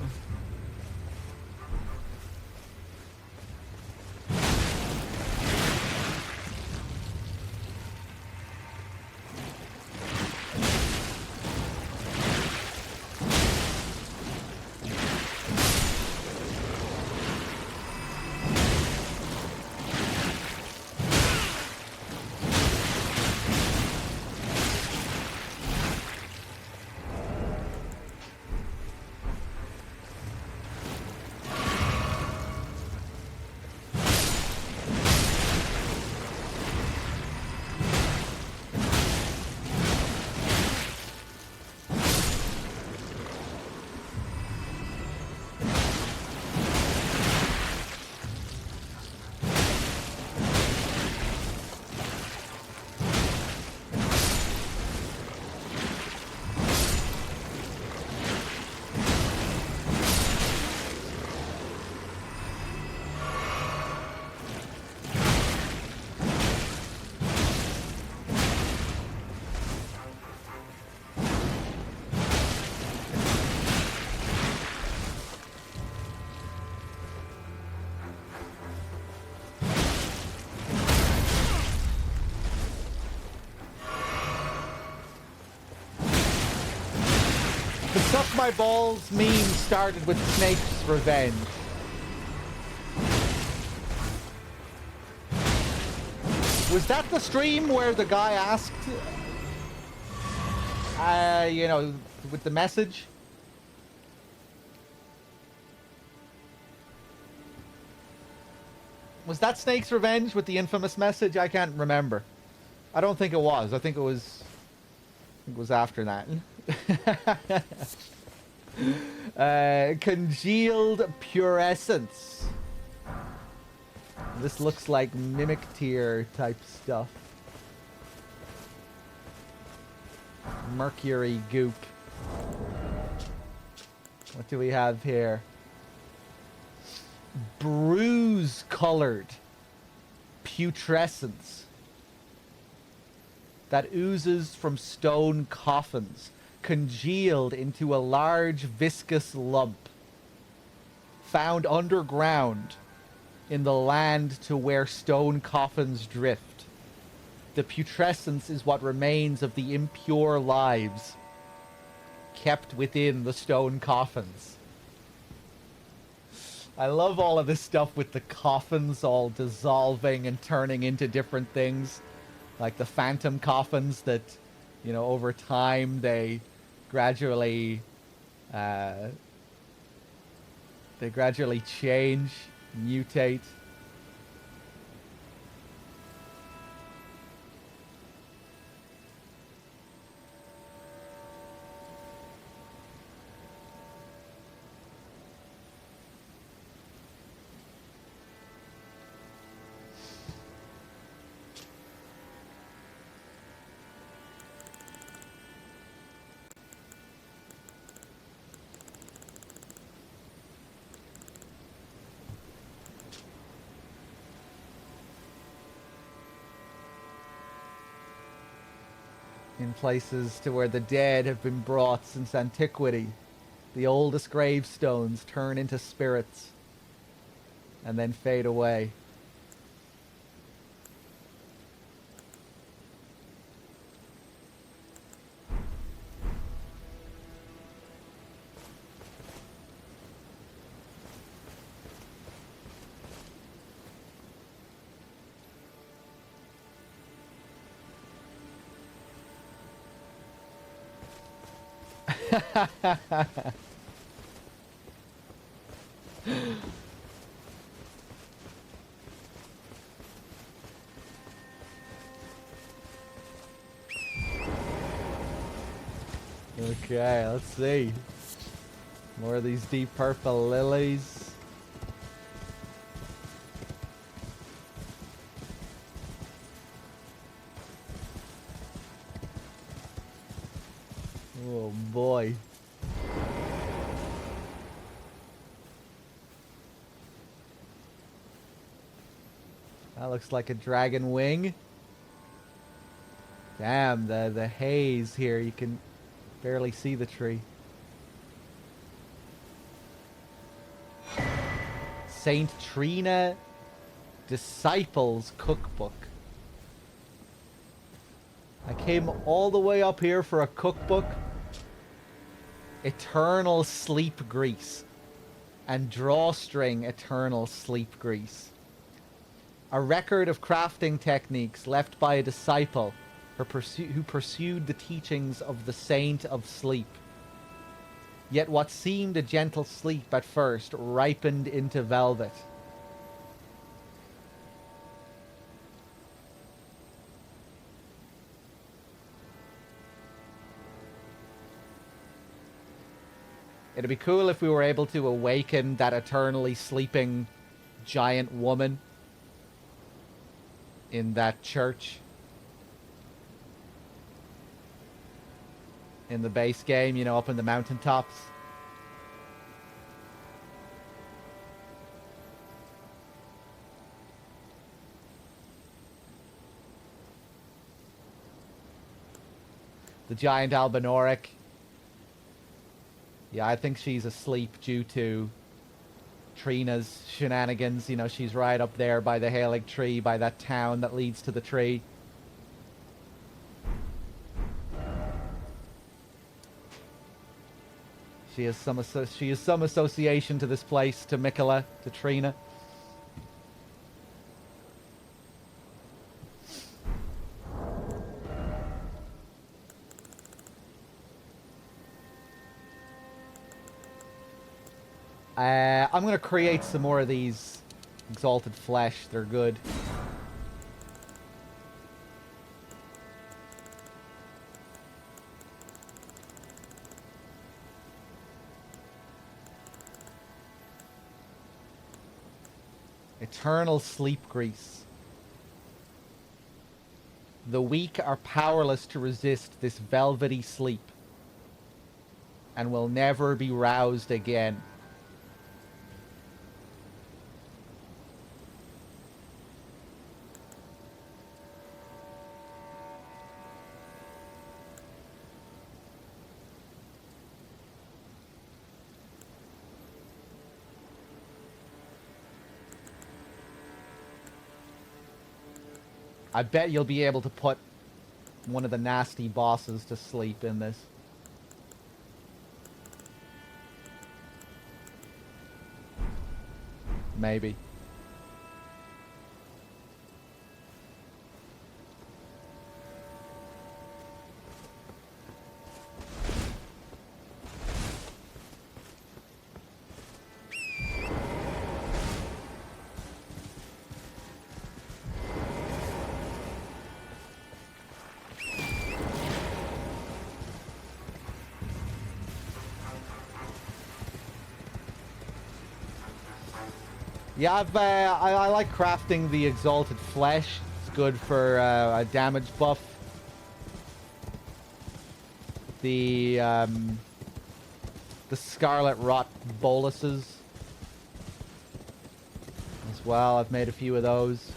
The Suck My Balls meme started with Snake's Revenge. Was that the stream where the guy asked, you know, with the message? Was that Snake's Revenge with the infamous message? I can't remember. I don't think it was. I think it was after that. Congealed Pure Essence. This looks like Mimic Tier type stuff. Mercury goop. What do we have here? Bruise colored putrescence that oozes from stone coffins, congealed into a large viscous lump, found underground in the land to where stone coffins drift. The putrescence is what remains of the impure lives kept within the stone coffins. I love all of this stuff with the coffins all dissolving and turning into different things. Like the phantom coffins that, you know, over time they gradually change, mutate. In places to where the dead have been brought since antiquity, the oldest gravestones turn into spirits and then fade away. Okay, let's see. More of these deep purple lilies. Oh boy. That looks like a dragon wing. Damn, the haze here, you can barely see the tree. Saint Trina Disciples Cookbook. I came all the way up here for a cookbook. Eternal Sleep Grease. And Drawstring Eternal Sleep Grease. A record of crafting techniques left by a disciple who pursued the teachings of the Saint of Sleep. Yet what seemed a gentle sleep at first ripened into velvet. It'd be cool if we were able to awaken that eternally sleeping giant woman in that church. In the base game, you know, up in the mountaintops. The giant Albinoric. Yeah, I think she's asleep due to Trina's shenanigans. You know, she's right up there by the Halig tree, by that town that leads to the tree. She has some association to this place, to Mikola, to Trina. I'm going to create some more of these exalted flesh. They're good. Eternal sleep grease. The weak are powerless to resist this velvety sleep and will never be roused again. I bet you'll be able to put one of the nasty bosses to sleep in this. Maybe. Yeah, I like crafting the exalted flesh. It's good for a damage buff. The scarlet rot boluses as well. I've made a few of those.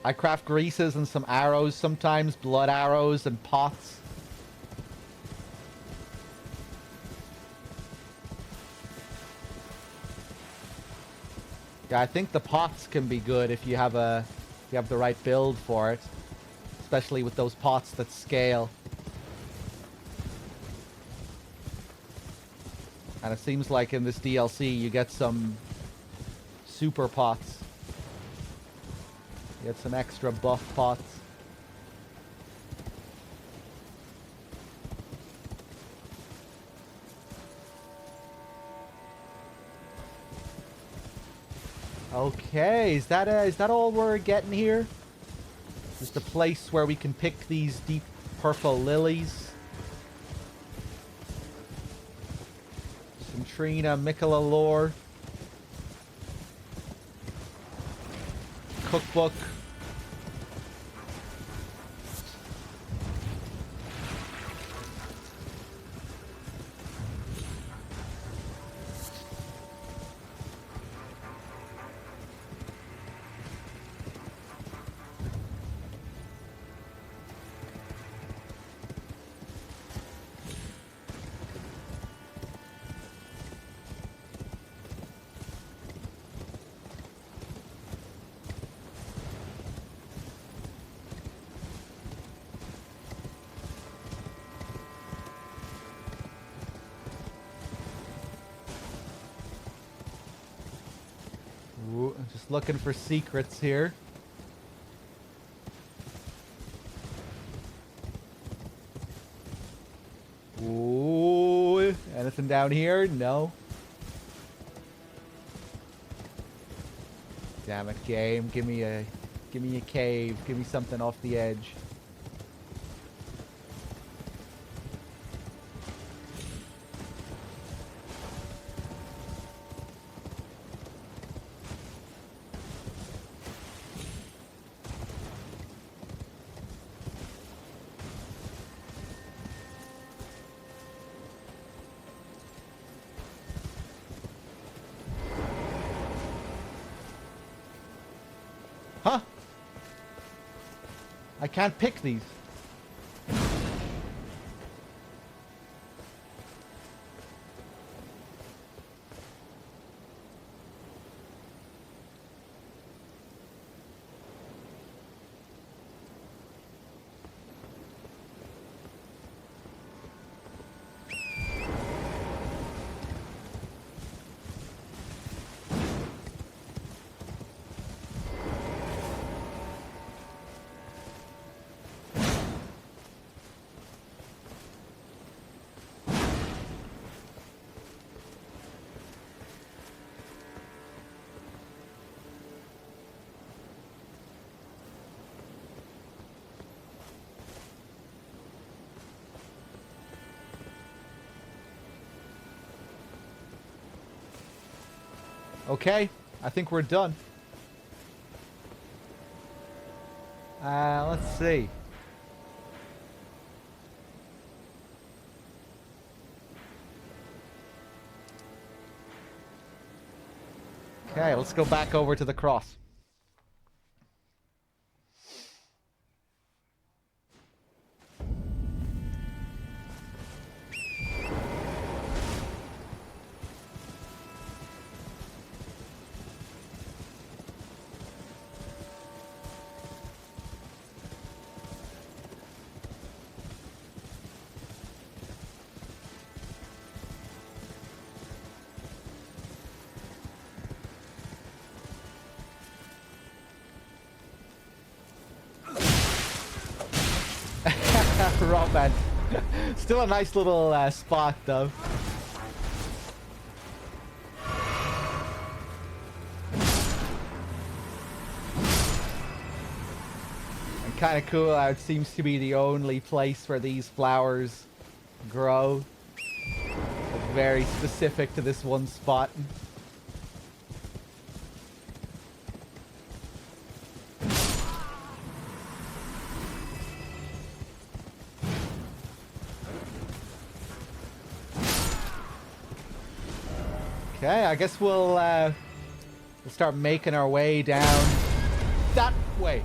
I craft greases and some arrows sometimes, blood arrows and pots. Yeah, I think the pots can be good if you have the right build for it. Especially with those pots that scale. And it seems like in this DLC you get some super pots. You get some extra buff pots. Okay, is that all we're getting here? Just a place where we can pick these deep purple lilies. Some Trina, Mikola lore. Cookbook. Ooh, I'm just looking for secrets here. Ooh, anything down here? No. Damn it, game. Give me a cave. Give me something off the edge. Huh? I can't pick these. Okay, I think we're done. Let's see. Okay, let's go back over to the cross. Wrong man. Still a nice little spot though. And kind of cool how it seems to be the only place where these flowers grow. It's very specific to this one spot. Okay, I guess we'll start making our way down that way.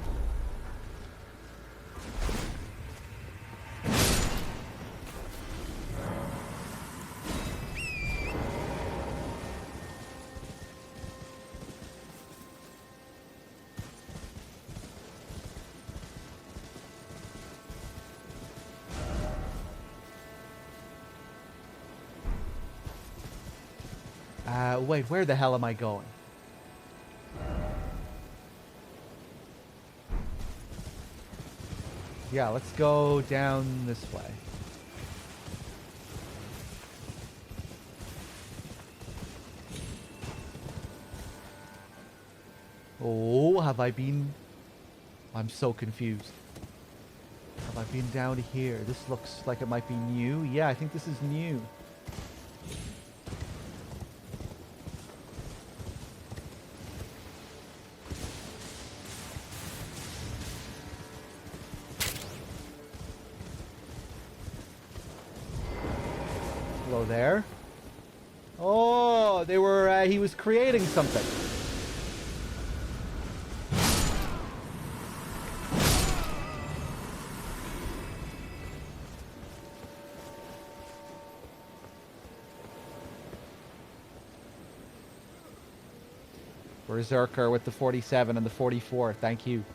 Wait, where the hell am I going? Yeah, let's go down this way. Oh, have I been... I'm so confused. Have I been down here? This looks like it might be new. Yeah, I think this is new. Hello there. Oh, they were, he was creating something. Berserker with the 47 and the 44. Thank you.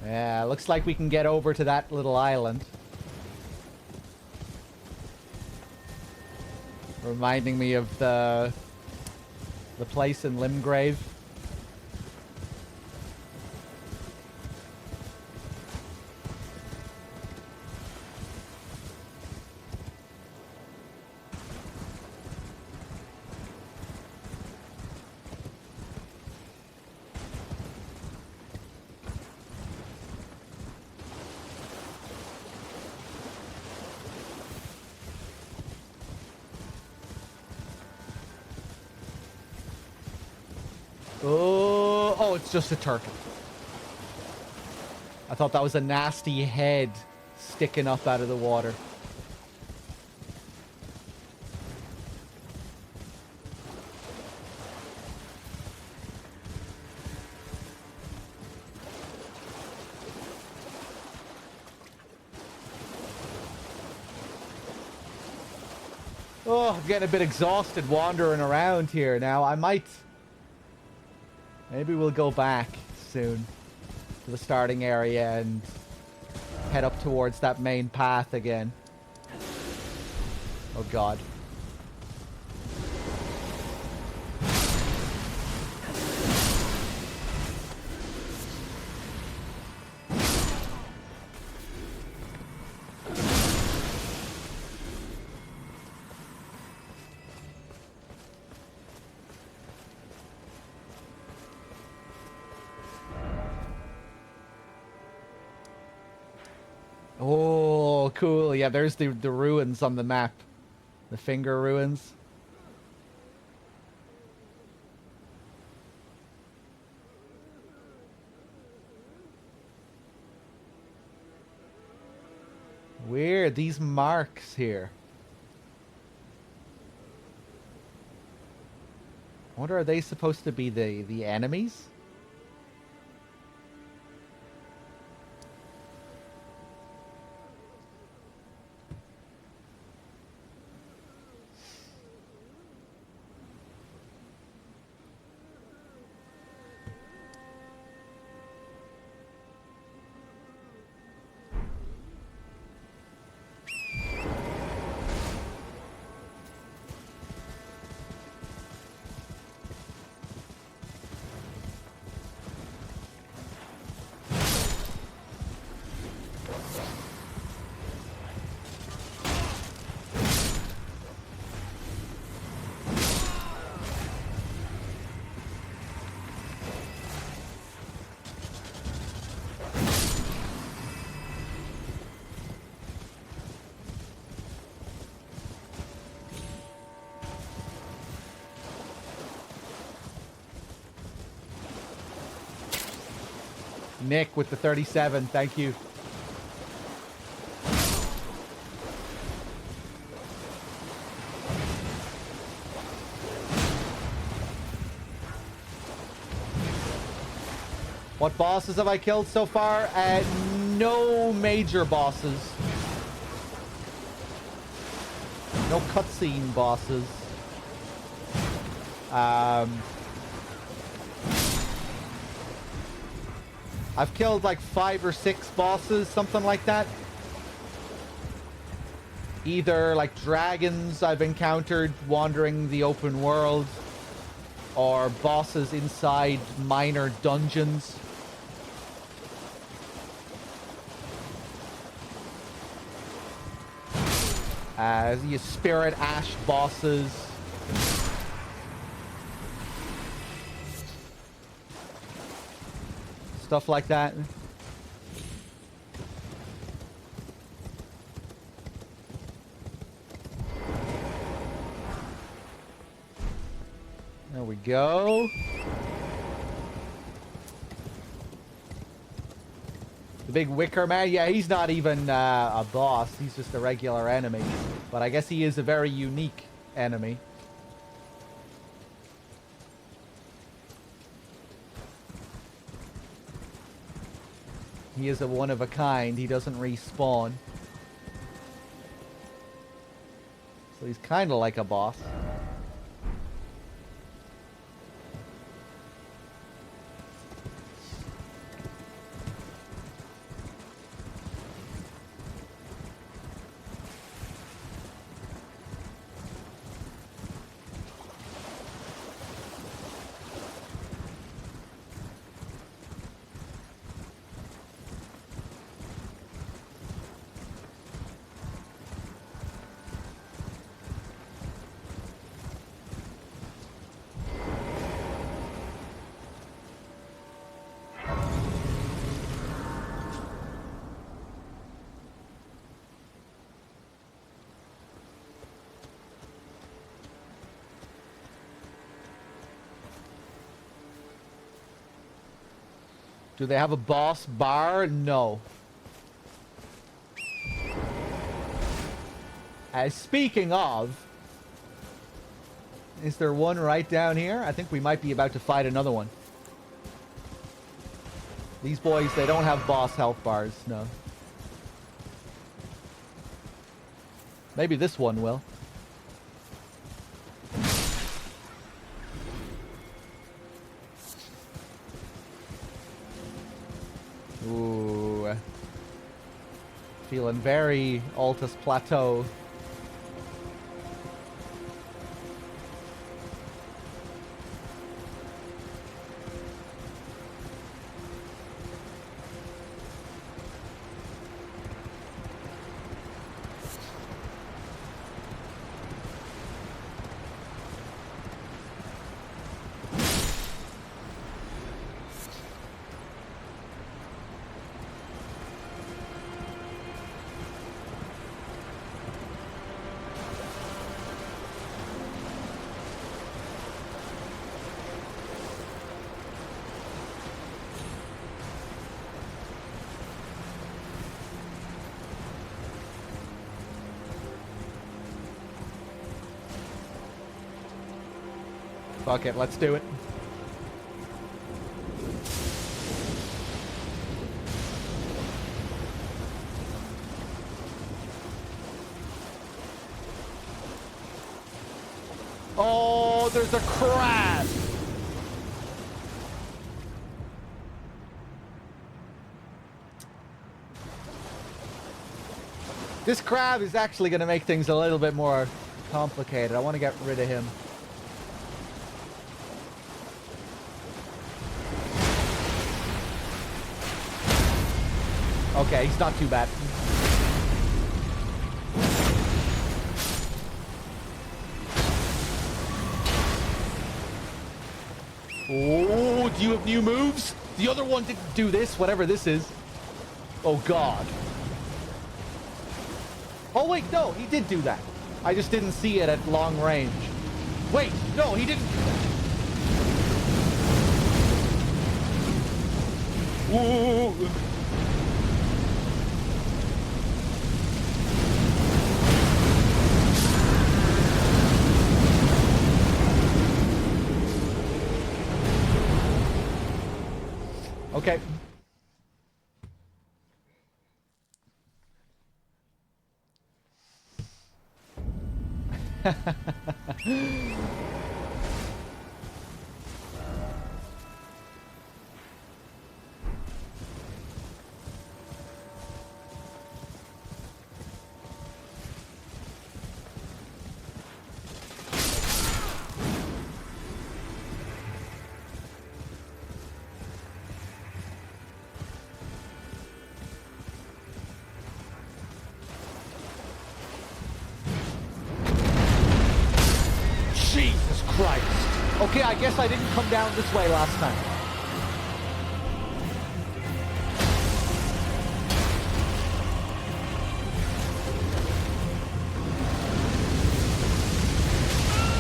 Yeah, looks like we can get over to that little island. Reminding me of the place in Limgrave. Oh, it's just a turtle. I thought that was a nasty head sticking up out of the water. Oh, I'm getting a bit exhausted wandering around here now. I might... Maybe we'll go back soon to the starting area and head up towards that main path again. Oh god. Oh, cool. Yeah, there's the ruins on the map. The finger ruins. Weird, these marks here. I wonder, are they supposed to be the enemies? Nick with the 37, thank you. What bosses have I killed so far? No major bosses. No cutscene bosses. I've killed like 5 or 6 bosses, something like that. Either like dragons I've encountered wandering the open world, or bosses inside minor dungeons. You spirit ash bosses. Stuff like that. There we go. The big wicker man? Yeah, he's not even a boss. He's just a regular enemy. But I guess he is a very unique enemy. He is a one of a kind. He doesn't respawn. So he's kind of like a boss. Do they have a boss bar? No. Speaking of, is there one right down here? I think we might be about to fight another one. These boys, they don't have boss health bars, no. Maybe this one will. Ooh. Feeling very Altus Plateau. Fuck it, let's do it. Oh, there's a crab! This crab is actually going to make things a little bit more complicated. I want to get rid of him. Okay, he's not too bad. Oh, do you have new moves? The other one didn't do this, whatever this is. Oh, God. Oh, wait, no, he did do that. I just didn't see it at long range. Wait, no, he didn't do that. Ooh. Okay. Jesus Christ. Okay, I guess I didn't come down this way last time.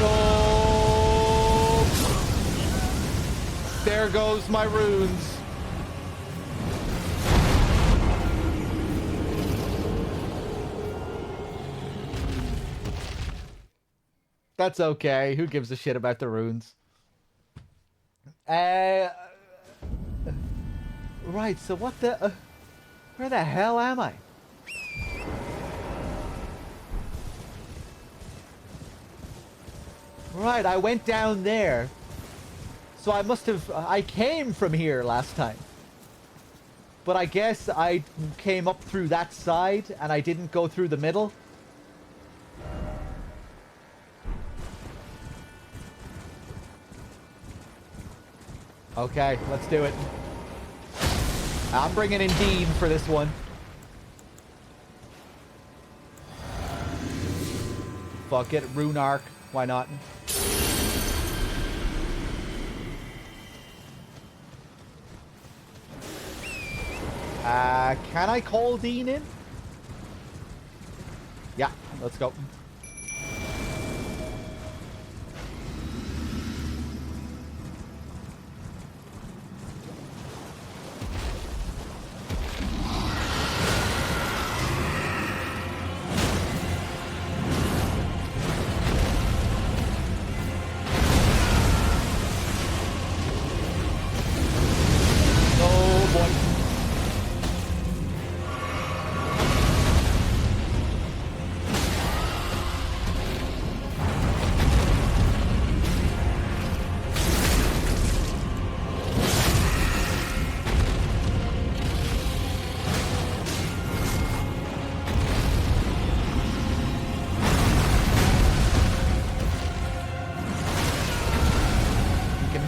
Oh! There goes my runes. That's okay. Who gives a shit about the runes? Right, so what the... where the hell am I? Right, I went down there. So I must have... I came from here last time. But I guess I came up through that side and I didn't go through the middle. Okay, let's do it. I'm bringing in Dean for this one. Fuck it, Rune Arc. Why not? Can I call Dean in? Yeah, let's go.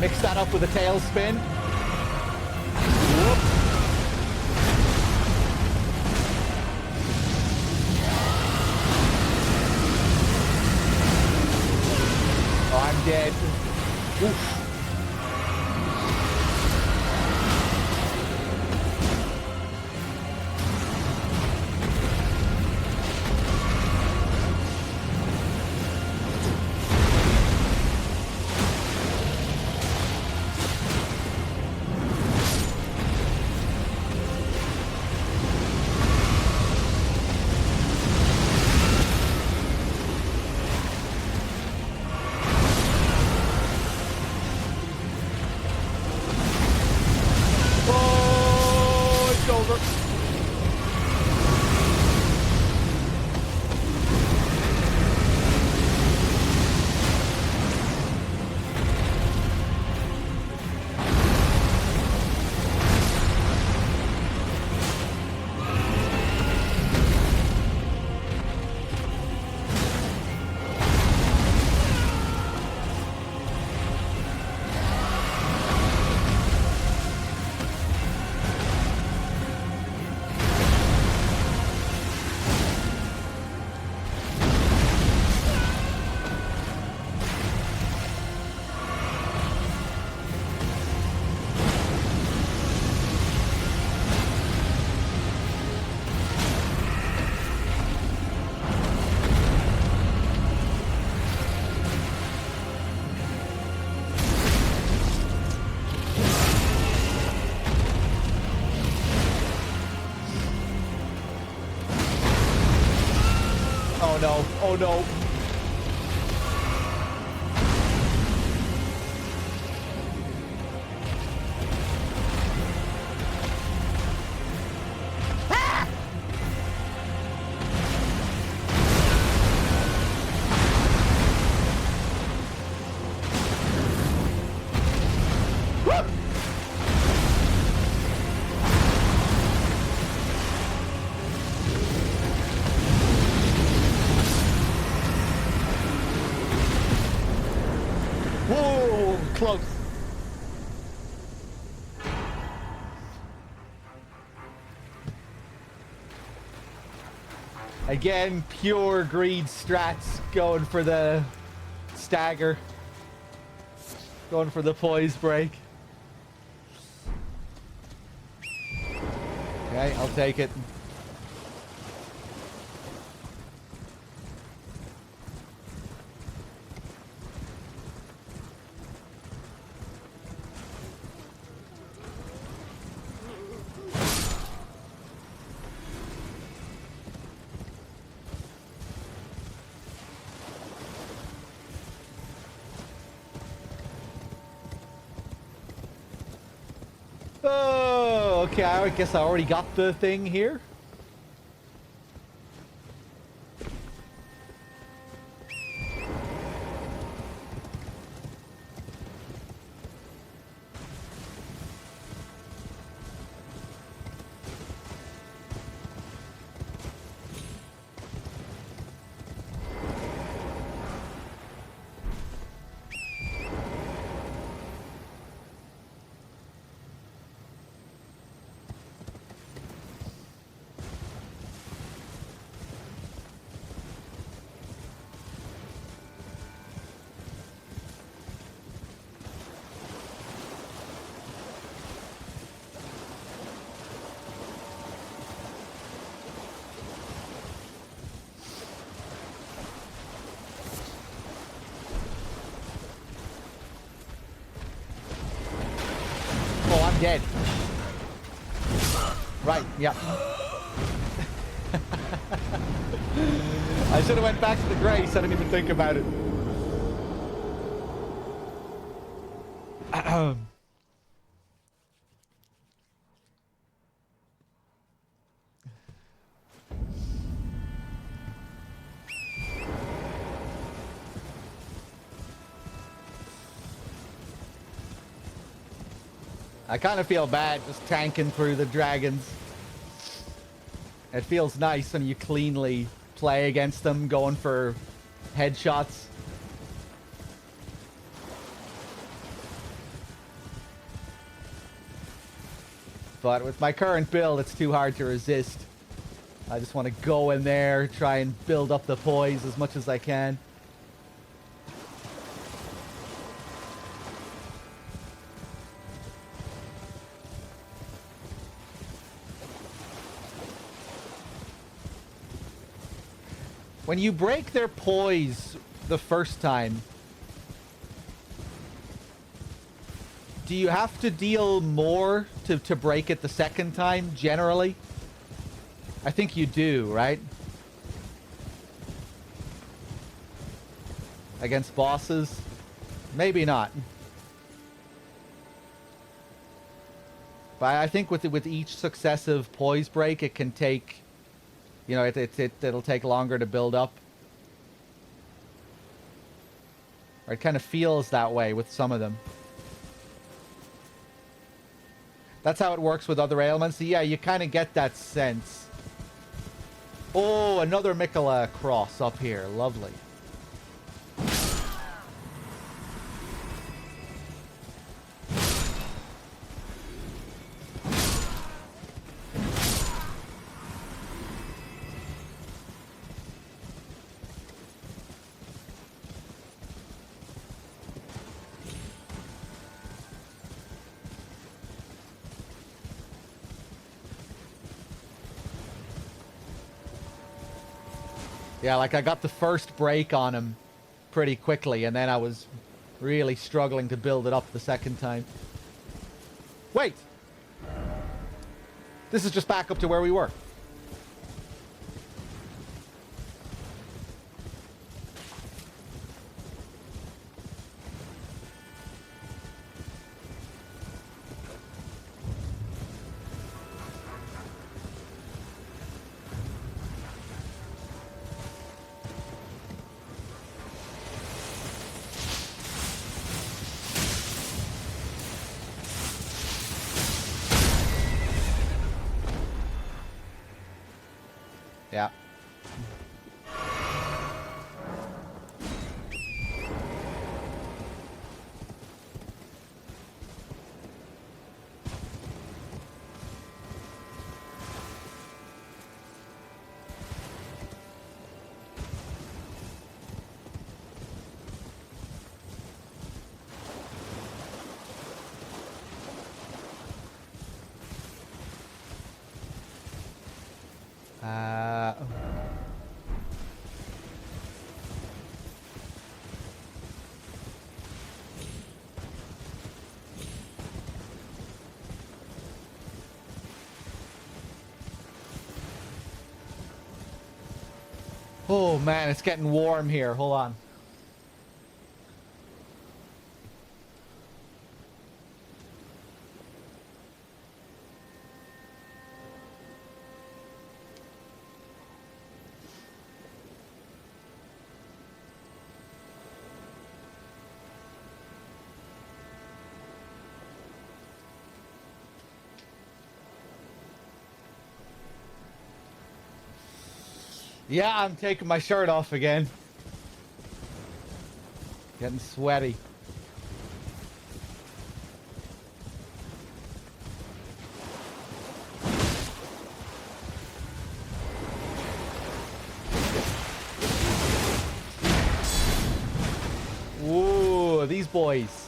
Mix that up with a tailspin. Whoop. Oh, I'm dead. Oof. Oh no. Oh no. Whoa, close. Again, pure greed strats, going for the stagger. Going for the poise break. Okay, I'll take it. Oh, okay, I guess I already got the thing here. Oh, I'm dead. Right, yeah. I should have went back to the grace. I didn't even think about it. I kind of feel bad just tanking through the dragons. It feels nice when you cleanly play against them, going for headshots. But with my current build, it's too hard to resist. I just want to go in there, try and build up the poise as much as I can. When you break their poise the first time, do you have to deal more to break it the second time, generally? I think you do, right? Against bosses? Maybe not. But I think with each successive poise break, it can take... You know, it'll take longer to build up. Or it kind of feels that way with some of them. That's how it works with other ailments. So yeah, you kind of get that sense. Oh, another Mikola cross up here. Lovely. Yeah, like I got the first break on him pretty quickly, and then I was really struggling to build it up the second time. Wait! This is just back up to where we were. Yeah. Oh. Oh man, it's getting warm here. Hold on. Yeah, I'm taking my shirt off again. Getting sweaty. Ooh, these boys.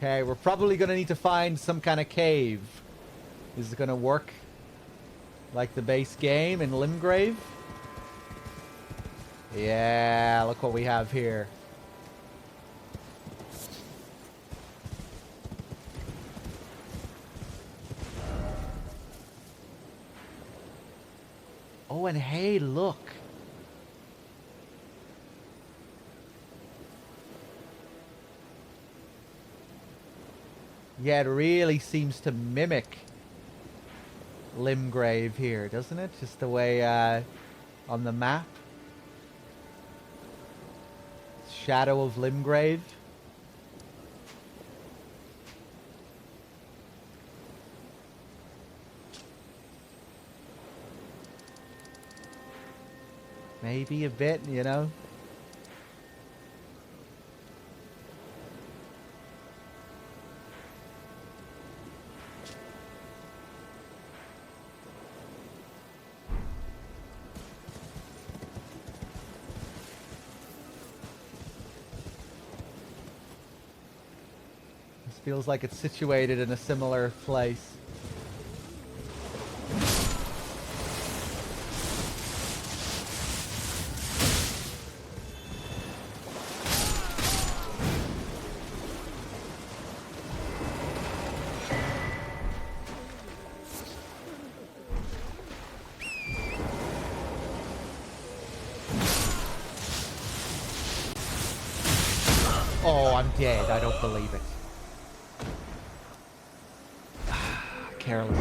Okay, we're probably gonna need to find some kind of cave. Is it gonna work like the base game in Limgrave? Yeah, look what we have here. Oh, and hey, look. Yeah, it really seems to mimic Limgrave here, doesn't it? Just the way on the map. Shadow of Limgrave. Maybe a bit, you know? This feels like it's situated in a similar place. Oh, I'm dead. I don't believe it. Careless.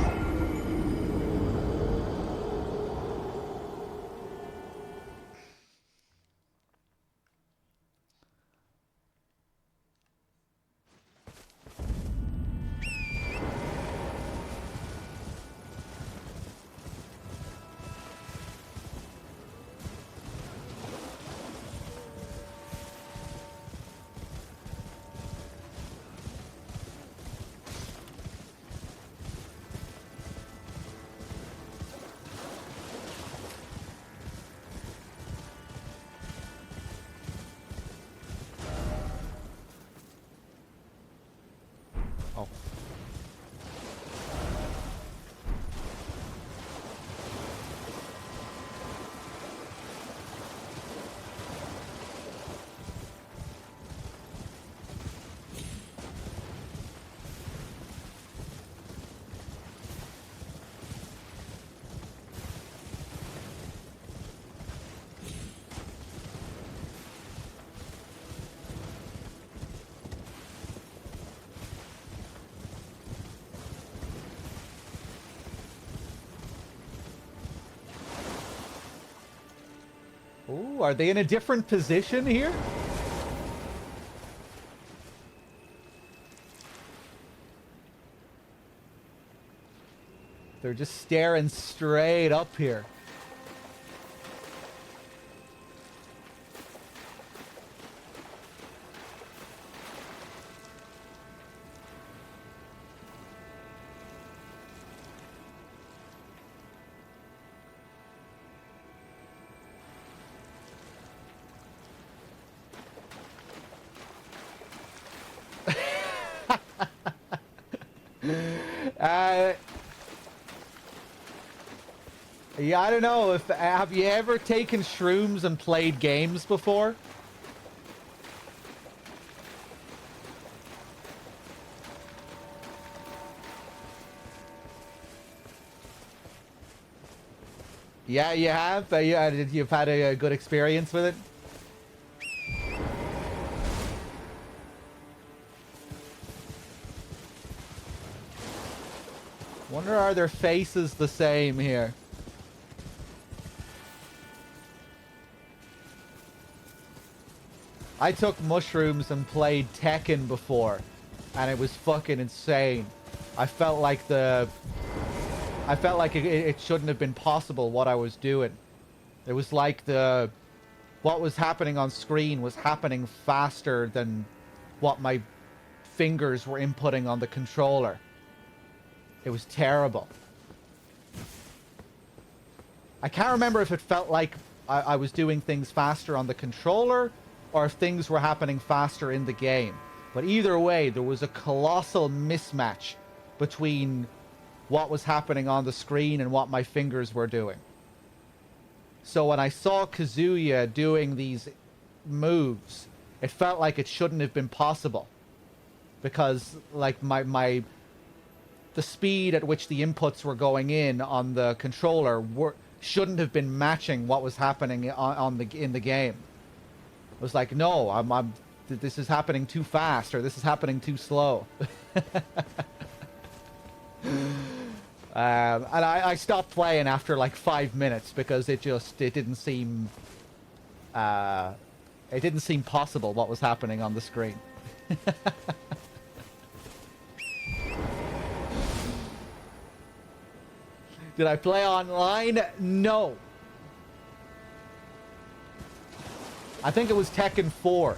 Ooh, are they in a different position here? They're just staring straight up here. Yeah, I don't know if have you ever taken shrooms and played games before? Yeah, you have. You've had a good experience with it. Wonder are their faces the same here? I took mushrooms and played Tekken before, and it was fucking insane. I felt like it shouldn't have been possible what I was doing. It was like what was happening on screen was happening faster than what my fingers were inputting on the controller. It was terrible. I can't remember if it felt like I was doing things faster on the controller or if things were happening faster in the game. But either way, there was a colossal mismatch between what was happening on the screen and what my fingers were doing. So when I saw Kazuya doing these moves, it felt like it shouldn't have been possible. Because, like, the speed at which the inputs were going in on the controller shouldn't have been matching what was happening in the game. It was like, no, this is happening too fast, or this is happening too slow. And I stopped playing after like 5 minutes because it didn't seem possible what was happening on the screen. Did I play online? No. I think it was Tekken 4.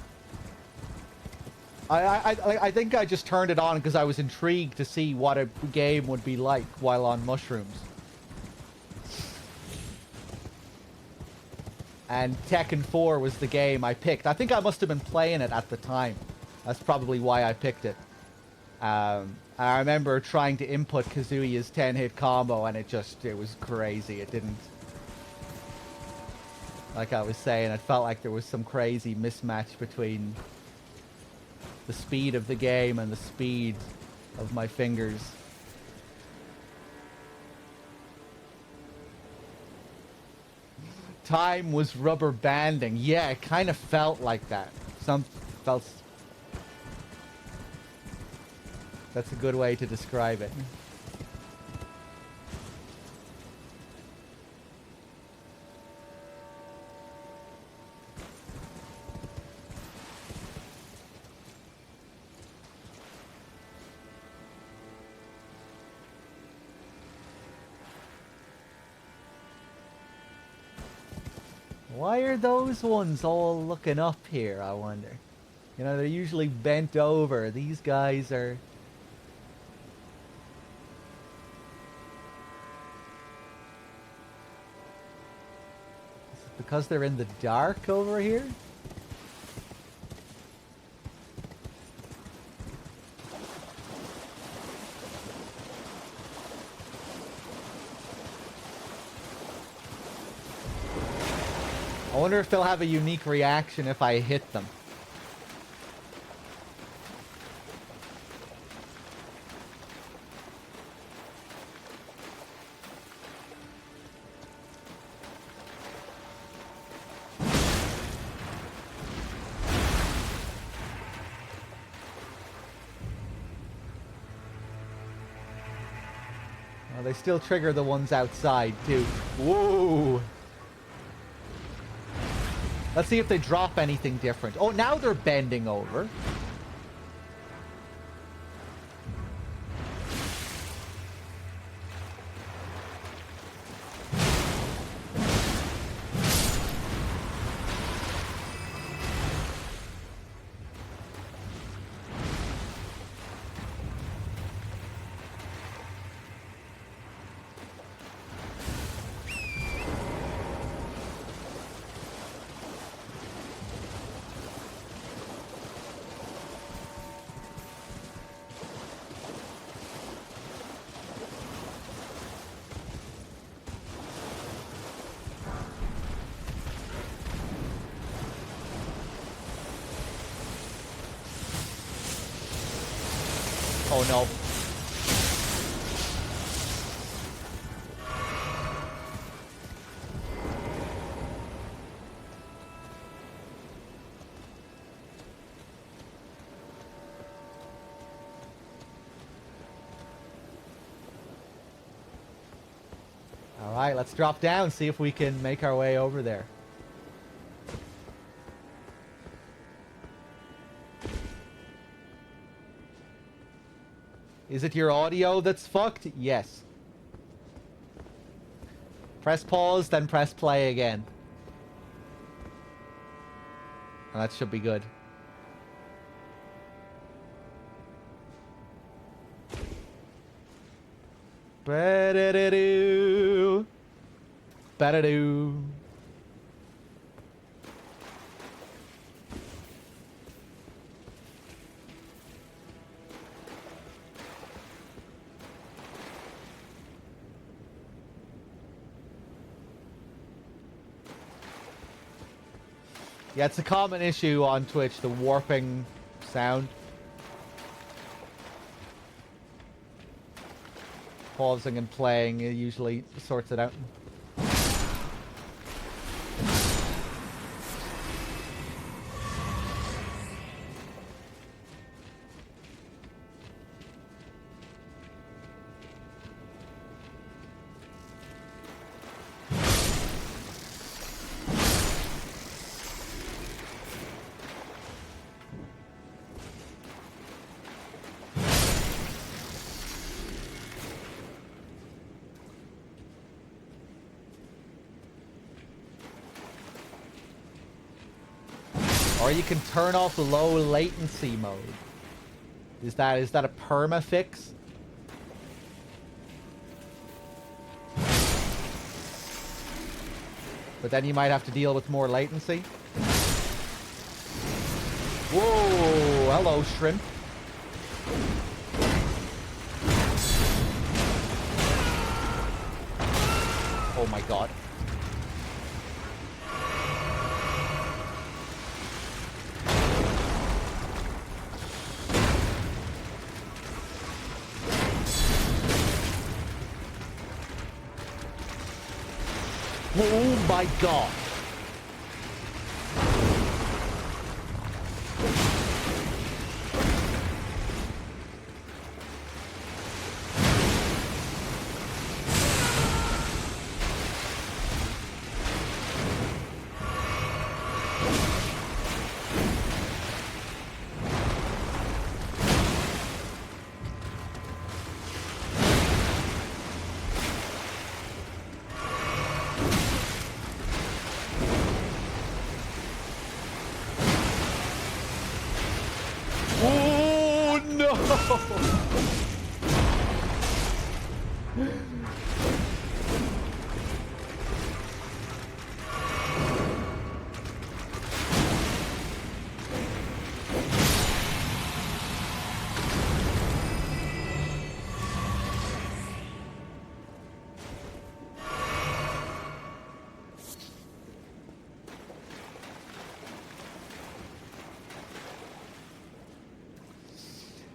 I think I just turned it on because I was intrigued to see what a game would be like while on mushrooms. And Tekken 4 was the game I picked. I think I must have been playing it at the time. That's probably why I picked it. I remember trying to input Kazuya's 10-hit combo and it was crazy. It didn't... Like I was saying, it felt like there was some crazy mismatch between the speed of the game and the speed of my fingers. Time was rubber banding. Yeah, it kind of felt like that. That's a good way to describe it. Why are those ones all looking up here, I wonder? You know, they're usually bent over. These guys are... Is it because they're in the dark over here? I wonder if they'll have a unique reaction if I hit them. Well, they still trigger the ones outside, too. Whoa! Let's see if they drop anything different. Oh, now they're bending over. Oh no. Alright, let's drop down, see if we can make our way over there. Is it your audio that's fucked? Yes. Press pause, then press play again. That should be good. Ba-da-da-doo. Ba-da-doo. Yeah, it's a common issue on Twitch, the warping sound. Pausing and playing, it usually sorts it out. Or you can turn off low latency mode. Is that a perma fix? But then you might have to deal with more latency. Whoa, hello shrimp. Oh my god. Oh my god.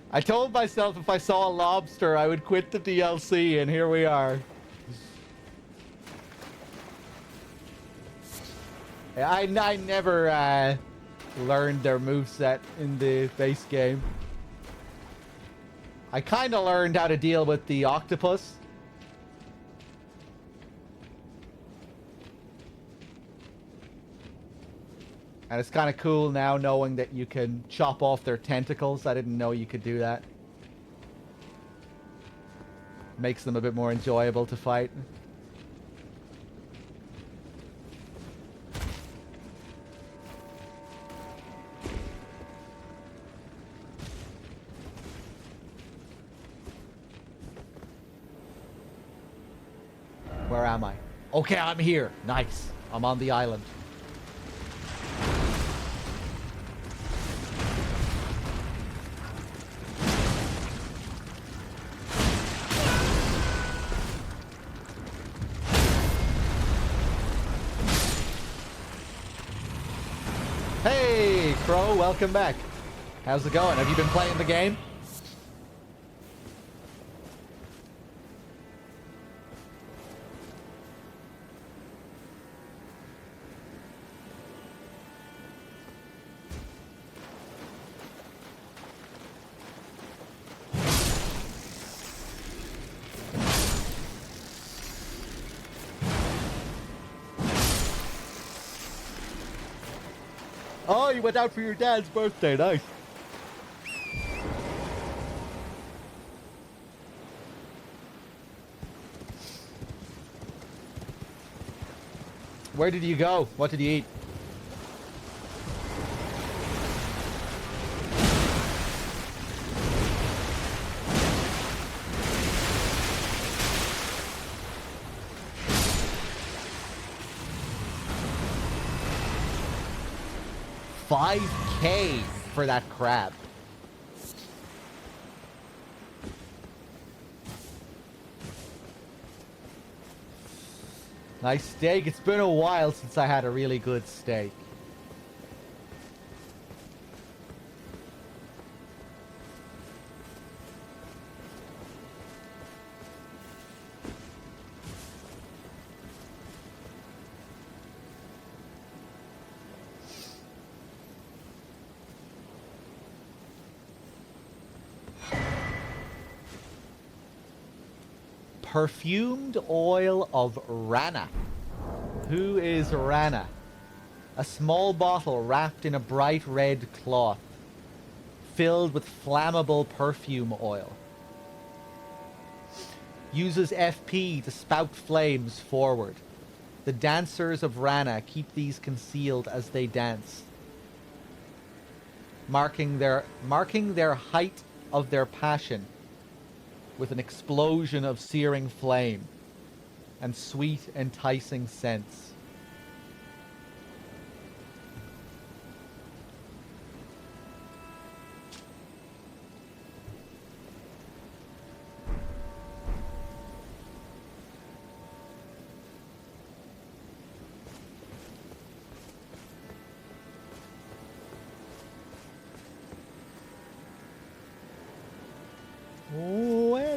I told myself if I saw a lobster, I would quit the DLC, and here we are. I never learned their moveset in the base game. I kind of learned how to deal with the octopus. And it's kind of cool now knowing that you can chop off their tentacles. I didn't know you could do that. Makes them a bit more enjoyable to fight. Where am I? Okay, I'm here. Nice. I'm on the island. Hey, Crow, welcome back. How's it going? Have you been playing the game? Oh, you went out for your dad's birthday. Nice. Where did you go? What did you eat? $5K for that crab. Nice steak. It's been a while since I had a really good steak. Perfumed oil of Rana. Who is Rana? A small bottle wrapped in a bright red cloth, filled with flammable perfume oil. Uses FP to spout flames forward. The dancers of Rana keep these concealed as they dance, marking their height of their passion with an explosion of searing flame and sweet, enticing scents. Well.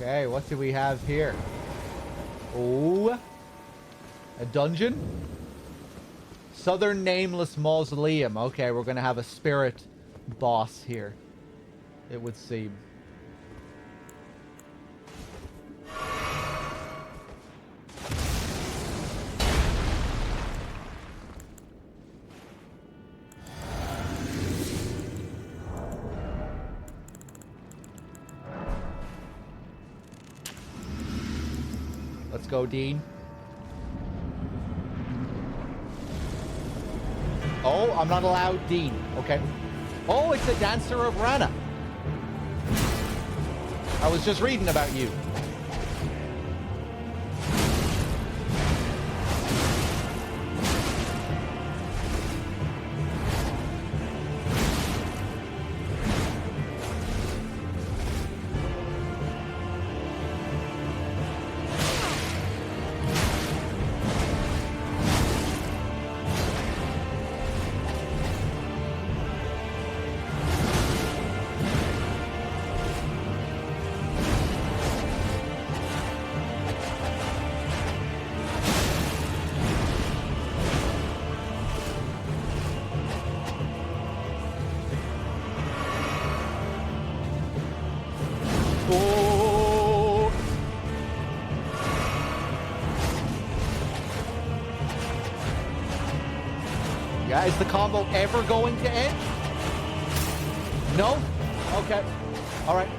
Okay, what do we have here? Oh, A dungeon? Southern Nameless Mausoleum. Okay, we're gonna have a spirit boss here, it would seem. Let's go, Dean. Oh, I'm not allowed Dean. Okay. Oh, it's the Dancer of Rana. I was just reading about you. Oh. Yeah, is the combo ever going to end? No? Okay. All right.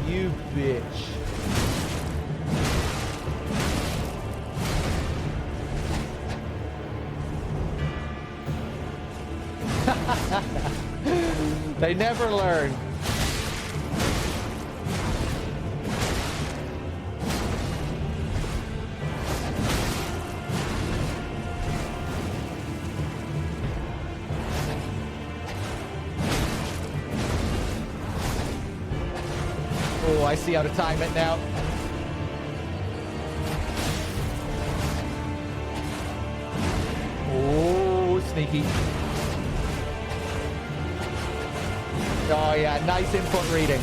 You bitch. They never learn. Oh, I see how to time it now. Oh, sneaky. Oh yeah, nice input reading.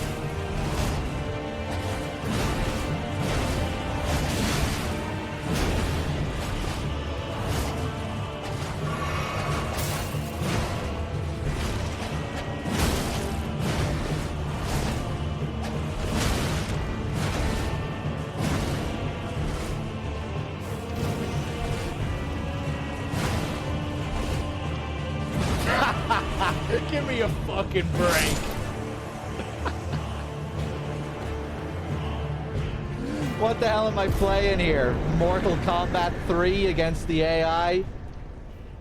Give me a fucking break. What the hell am I playing here? Mortal Kombat 3 against the AI?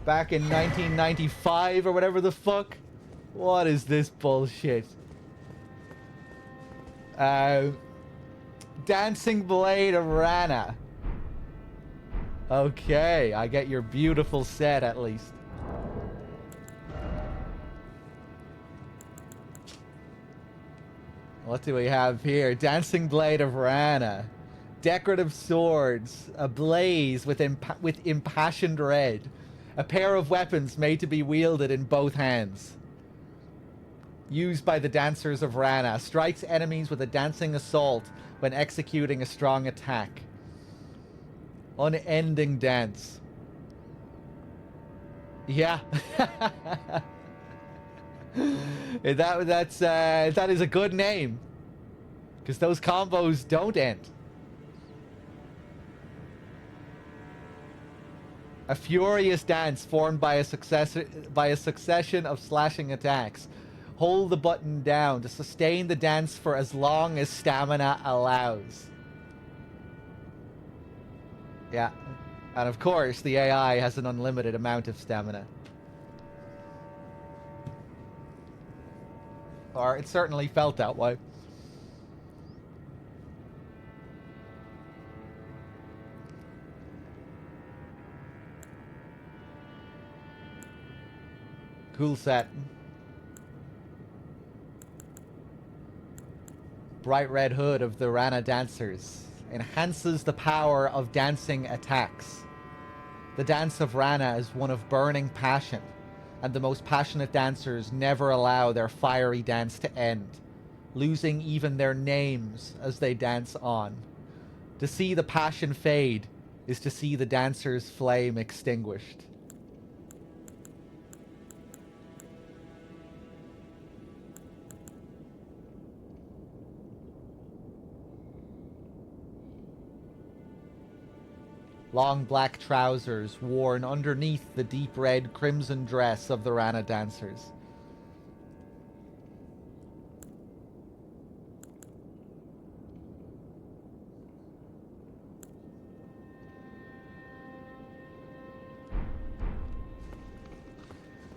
Back in 1995 or whatever the fuck? What is this bullshit? Dancing Blade of Rana. Okay, I get your beautiful set at least. What do we have here? Dancing Blade of Rana. Decorative swords. Ablaze with impassioned red. A pair of weapons made to be wielded in both hands. Used by the Dancers of Rana. Strikes enemies with a dancing assault when executing a strong attack. Unending dance. Yeah. That is a good name, because those combos don't end. A furious dance formed by a succession of slashing attacks. Hold the button down to sustain the dance for as long as stamina allows. Yeah, and of course the AI has an unlimited amount of stamina. Or it certainly felt that way. Cool set. bright red hood of the Rana dancers. Enhances the power of dancing attacks. The dance of Rana is one of burning passion, and the most passionate dancers never allow their fiery dance to end, losing even their names as they dance on. To see the passion fade is to see the dancer's flame extinguished. Long black trousers worn underneath the deep red crimson dress of the Rana dancers.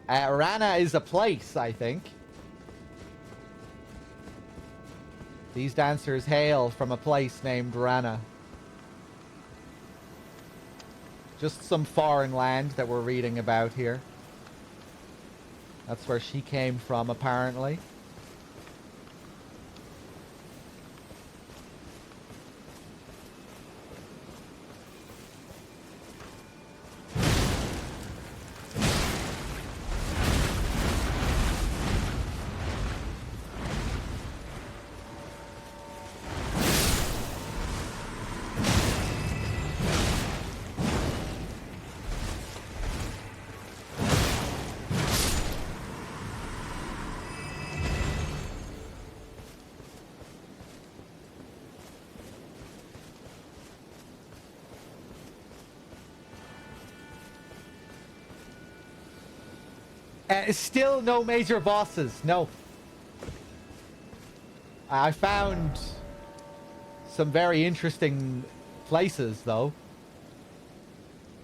Rana is a place, I think. These dancers hail from a place named Rana. Just some foreign land that we're reading about here. That's where she came from, apparently. Still no major bosses, no. I found some very interesting places, though.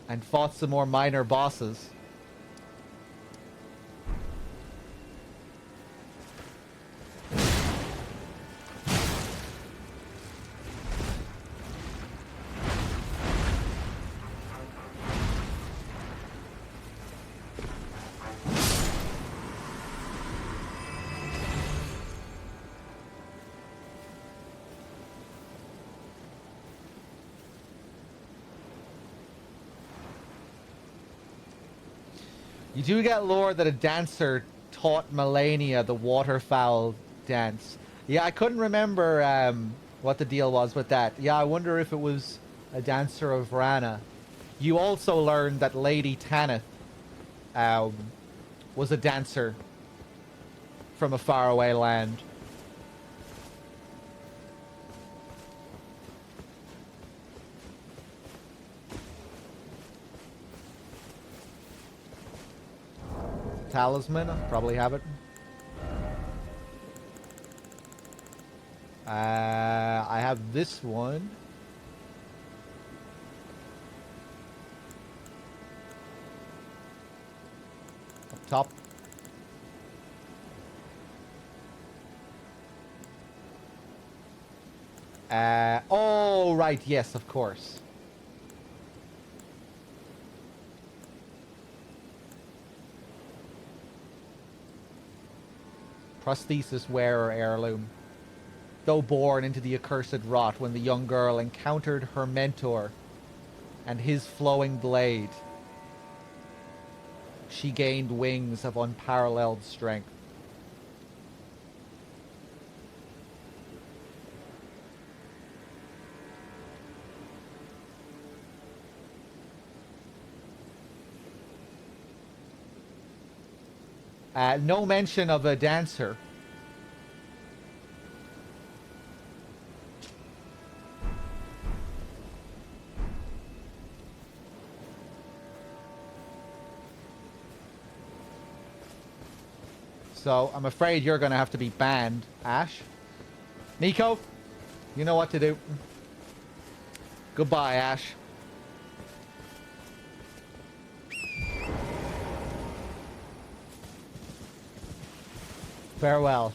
And fought some more minor bosses. You do get lore that a dancer taught Melania the waterfowl dance. Yeah, I couldn't remember what the deal was with that. Yeah, I wonder if it was a dancer of Rana. You also learned that Lady Tanith was a dancer from a faraway land. Talisman, I'll probably have it. I have this one. Up top. Oh, right, yes, of course. Prosthesis wearer heirloom. Though born into the accursed rot when the young girl encountered her mentor and his flowing blade, she gained wings of unparalleled strength. No mention of a dancer. So, I'm afraid you're going to have to be banned, Ash. Nico, you know what to do. Goodbye, Ash. Farewell.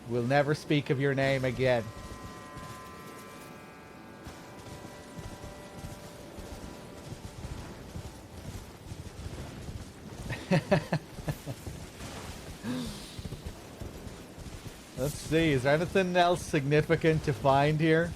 We'll never speak of your name again. Let's see, is there anything else significant to find here?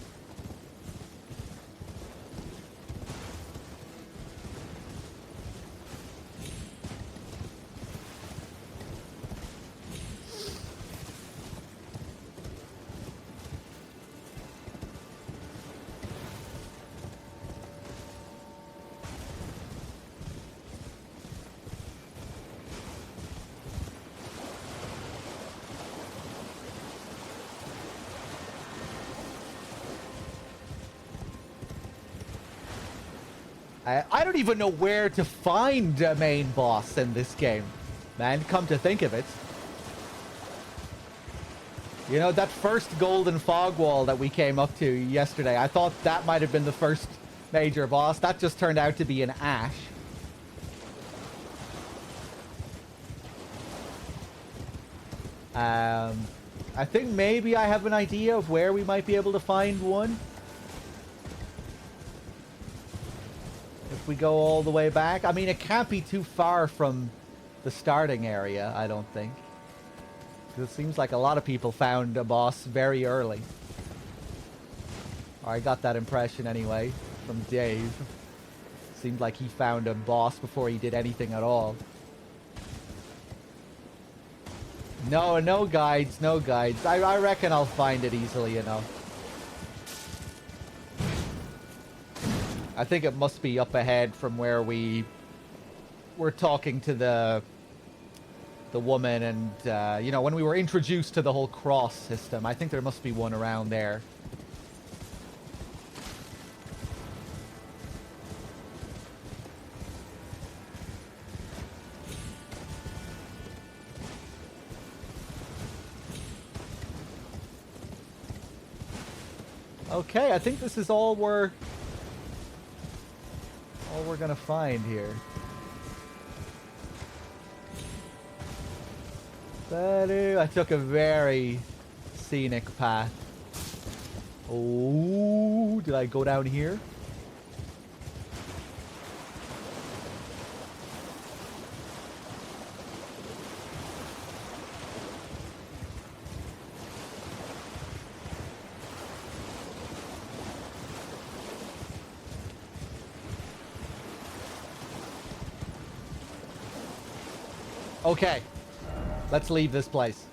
I don't even know where to find a main boss in this game, man, come to think of it. You know, that first golden fog wall that we came up to yesterday, I thought that might have been the first major boss. That just turned out to be an ash. I think maybe I have an idea of where we might be able to find one. If we go all the way back. I mean, it can't be too far from the starting area, I don't think. 'Cause it seems like a lot of people found a boss very early. Or I got that impression anyway, from Dave. Seemed like he found a boss before he did anything at all. No guides, no guides. I reckon I'll find it easily enough. I think it must be up ahead from where we were talking to the woman and, you know, when we were introduced to the whole cross system. I think there must be one around there. Okay, I think this is all we're gonna find here. I took a very scenic path. Oh, did I go down here? Okay, let's leave this place.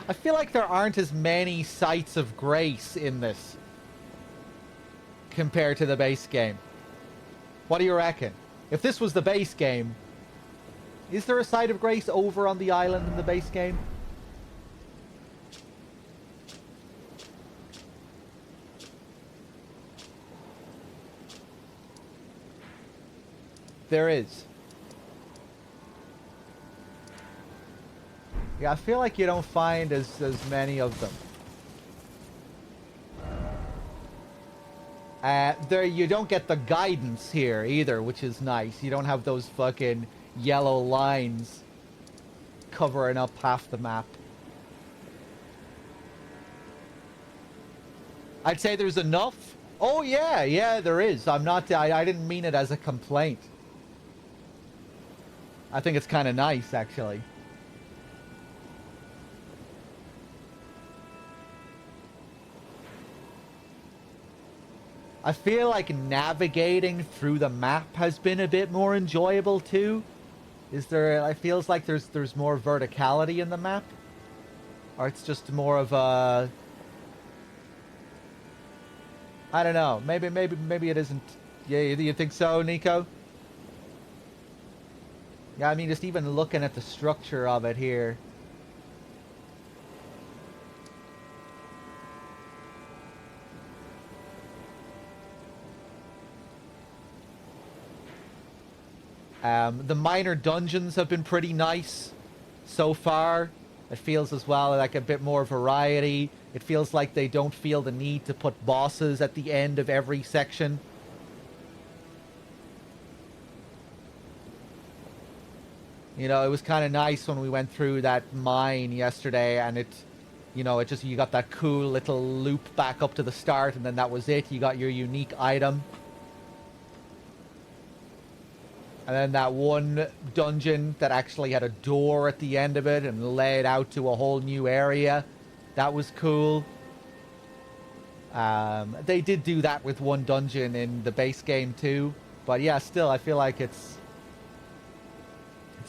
I feel like there aren't as many sites of grace in this compared to the base game. What do you reckon? If this was the base game, is there a site of grace over on the island in the base game? There is. Yeah, I feel like you don't find as many of them. There, you don't get the guidance here either, which is nice. You don't have those fucking yellow lines covering up half the map. I'd say there's enough. Oh yeah, there is. I didn't mean it as a complaint. I think it's kind of nice, actually. I feel like navigating through the map has been a bit more enjoyable too. Is there? It feels like there's more verticality in the map, or it's just more of a. I don't know. Maybe it isn't. Yeah, do you think so, Nico? Yeah, I mean, just even looking at the structure of it here. The minor dungeons have been pretty nice so far. It feels as well like a bit more variety. It feels like they don't feel the need to put bosses at the end of every section. You know, it was kind of nice when we went through that mine yesterday and it You know, it just, you got that cool little loop back up to the start, and then that was it. You got your unique item. And then that one dungeon that actually had a door at the end of it and led out to a whole new area. That was cool. They did do that with one dungeon in the base game too. But yeah, still, I feel like it's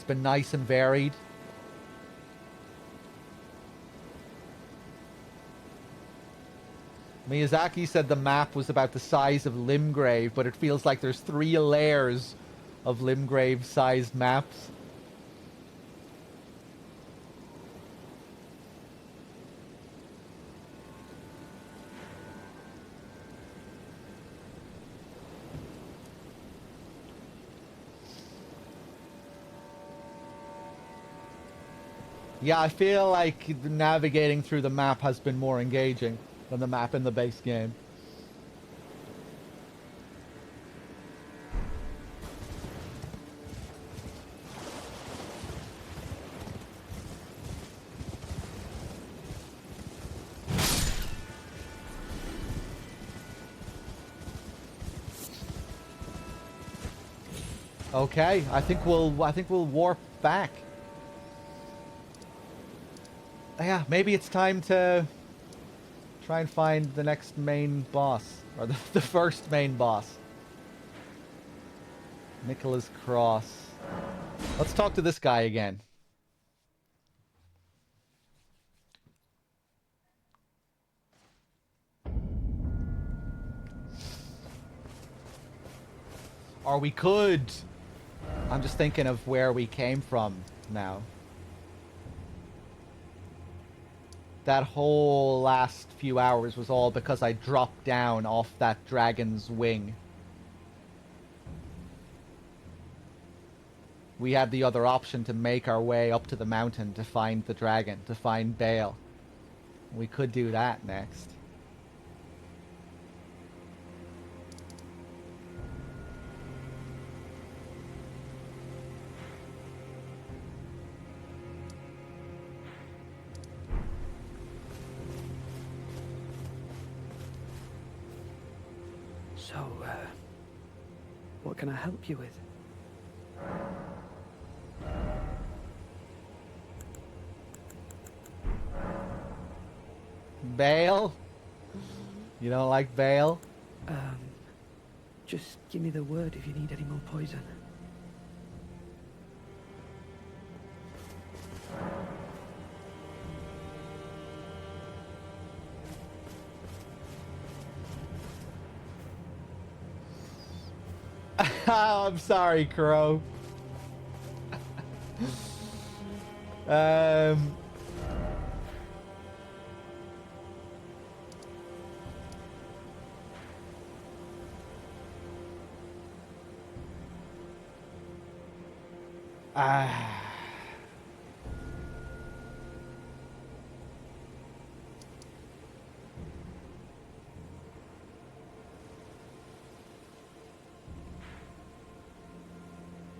been nice and varied. Miyazaki said the map was about the size of Limgrave, but it feels like there's 3 layers of Limgrave-sized maps. Yeah, I feel like navigating through the map has been more engaging than the map in the base game. Okay, I think we'll warp back. Yeah, maybe it's time to try and find the next main boss, or the first main boss. Nicholas Cross. Let's talk to this guy again. Or we could... I'm just thinking of where we came from now. That whole last few hours was all because I dropped down off that dragon's wing. We had the other option to make our way up to the mountain to find the dragon, to find Bale. We could do that next. So, what can I help you with? Bale? You don't like Bale? Just give me the word if you need any more poison. I'm sorry, Crow.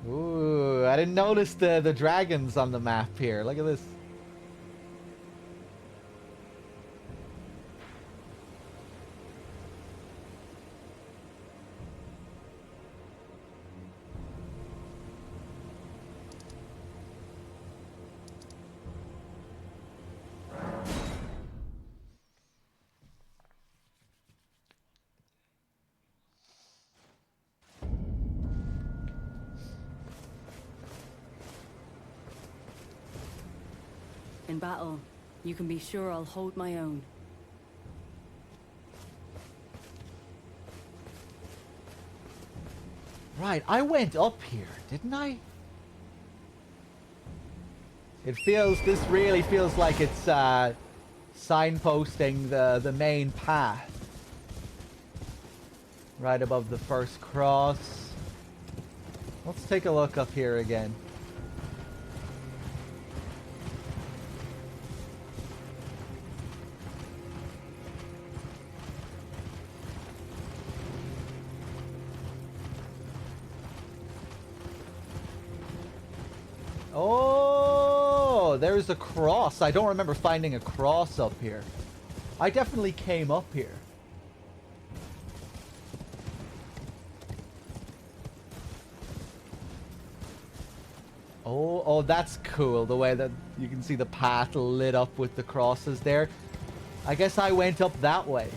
Ooh, I didn't notice the dragons on the map here. Look at this. In battle, you can be sure I'll hold my own. Right, I went up here, didn't I? This really feels like it's signposting the main path. Right above the first cross. Let's take a look up here again. Oh, Oh, there's a cross. I don't remember finding a cross up here. I definitely came up here. Oh, that's cool. The way that you can see the path lit up with the crosses there. I guess I went up that way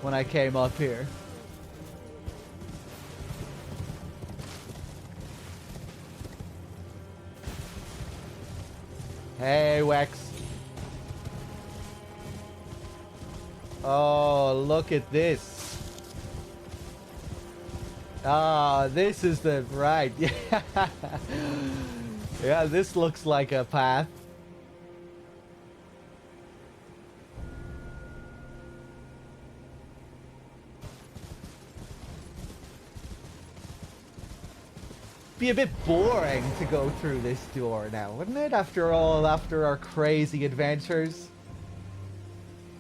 when I came up here. Hey, Wex. Oh, look at this. Ah, this is the... Right. Yeah. Yeah, this looks like a path. Be a bit boring to go through this door now, wouldn't it? After our crazy adventures.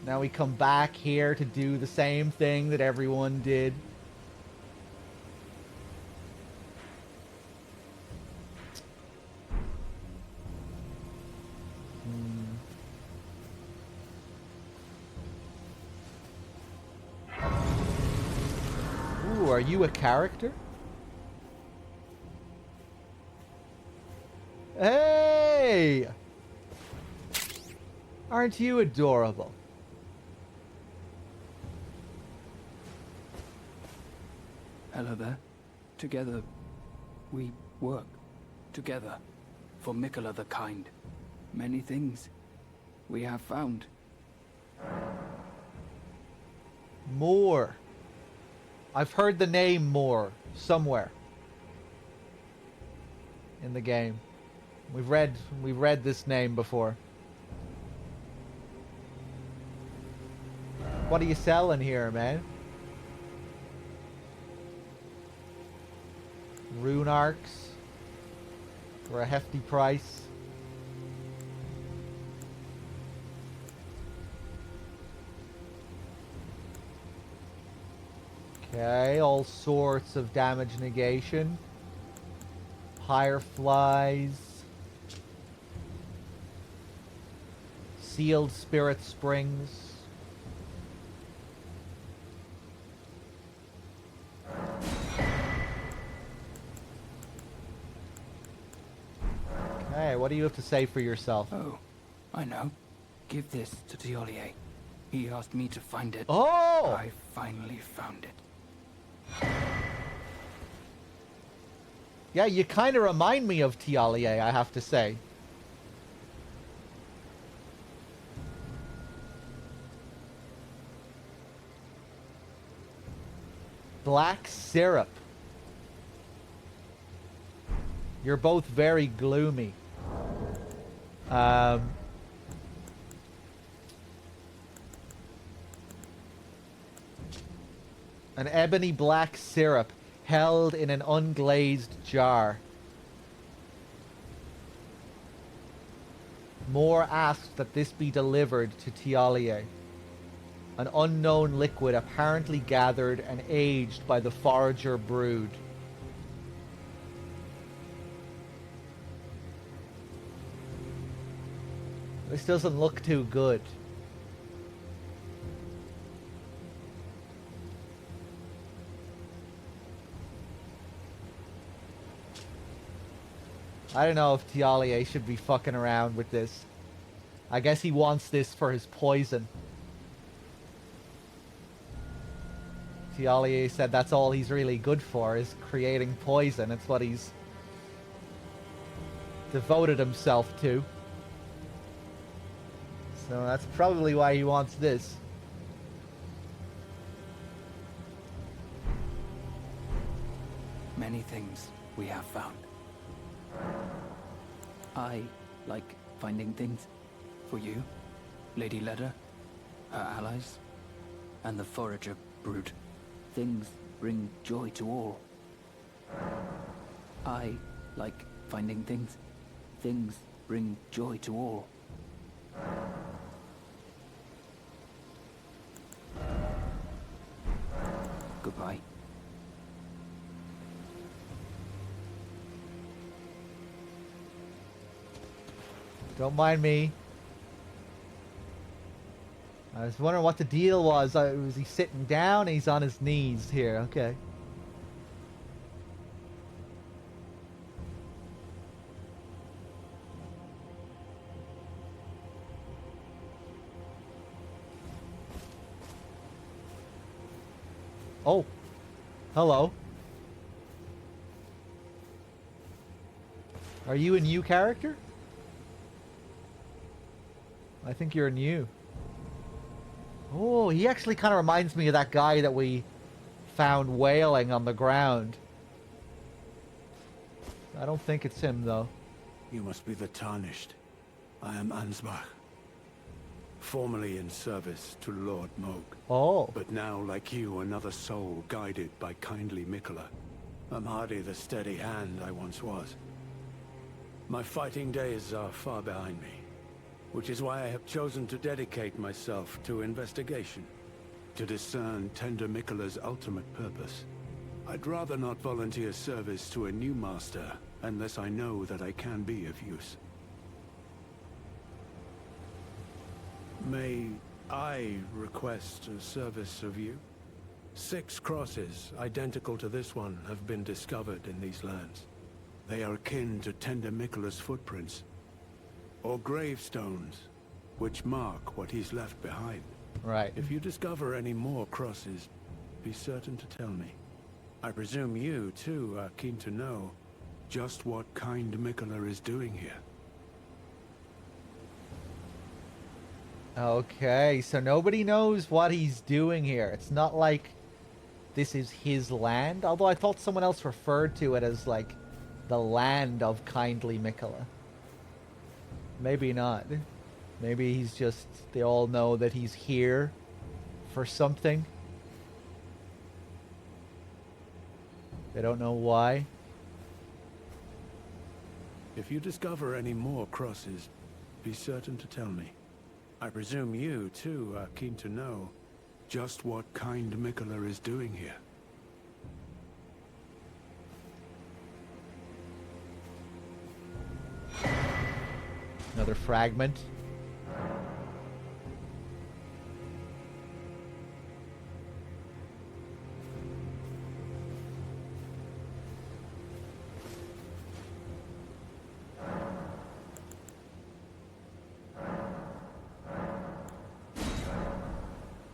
Now we come back here to do the same thing that everyone did. Ooh, are you a character? Hey! Aren't you adorable? Hello there. Together, we work. Together, for Mikola the Kind. Many things we have found. More. I've heard the name More somewhere in the game. We've read this name before. What are you selling here, man? Rune arcs for a hefty price. Okay, all sorts of damage negation. Fireflies. Sealed spirit springs. Okay, what do you have to say for yourself? Oh, I know. Give this to Tiolier. He asked me to find it. Oh! I finally found it. Yeah, you kind of remind me of Tiolier, I have to say. Black syrup. You're both very gloomy. An ebony black syrup held in an unglazed jar. Moore asked that this be delivered to Tiolier. An unknown liquid apparently gathered and aged by the forager brood. This doesn't look too good. I don't know if Tiolier should be fucking around with this. I guess he wants this for his poison. Tiolier said that's all he's really good for, is creating poison. It's what he's devoted himself to. So that's probably why he wants this. Many things we have found. I like finding things. For you, Lady Leda, her allies, and the forager brood. Things bring joy to all. I like finding things. Things bring joy to all. Goodbye. Don't mind me. I was wondering what the deal was. Was he sitting down? He's on his knees here. Okay. Oh. Hello. Are you a new character? I think you're new. Oh, he actually kind of reminds me of that guy that we found wailing on the ground. I don't think it's him, though. You must be the Tarnished. I am Ansbach. Formerly in service to Lord Moog. Oh. But now, like you, another soul guided by kindly Mikola. I'm hardly the steady hand I once was. My fighting days are far behind me, which is why I have chosen to dedicate myself to investigation, to discern Tender Mikola's ultimate purpose. I'd rather not volunteer service to a new master unless I know that I can be of use. May I request a service of you? 6 crosses identical to this one have been discovered in these lands. They are akin to Tender Mikola's footprints, or gravestones, which mark what he's left behind. Right. If you discover any more crosses, be certain to tell me. I presume you, too, are keen to know just what kind Mikola is doing here. Okay, so nobody knows what he's doing here. It's not like this is his land, although I thought someone else referred to it as, like, the land of kindly Mikola. Maybe not. Maybe he's just... They all know that he's here for something. They don't know why. If you discover any more crosses, be certain to tell me. I presume you, too, are keen to know just what kind Mikola is doing here. Another fragment.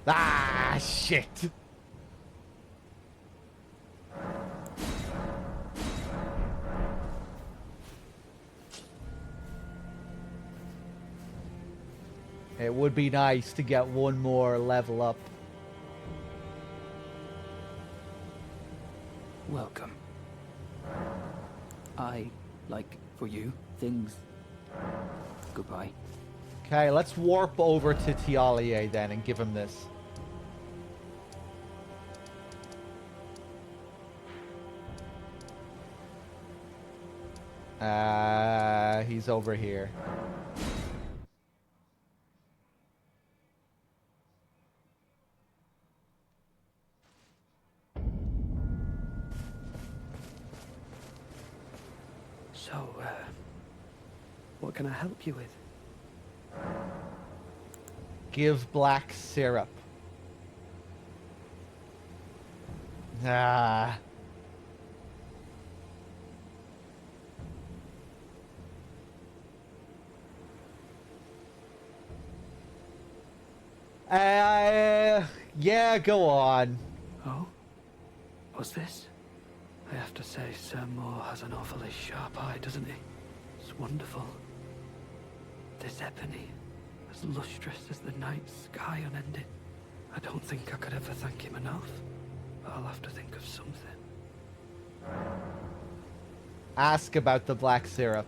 Ah, shit. It would be nice to get one more level up. Welcome. Like, for you, things... Goodbye. Okay, let's warp over to Tialier then and give him this. He's over here. So, what can I help you with? Give black syrup. Ah. Yeah, go on. Oh? What's this? I have to say, Sir Moore has an awfully sharp eye, doesn't he? It's wonderful. This ebony, as lustrous as the night sky unending. I don't think I could ever thank him enough. But I'll have to think of something. Ask about the black syrup.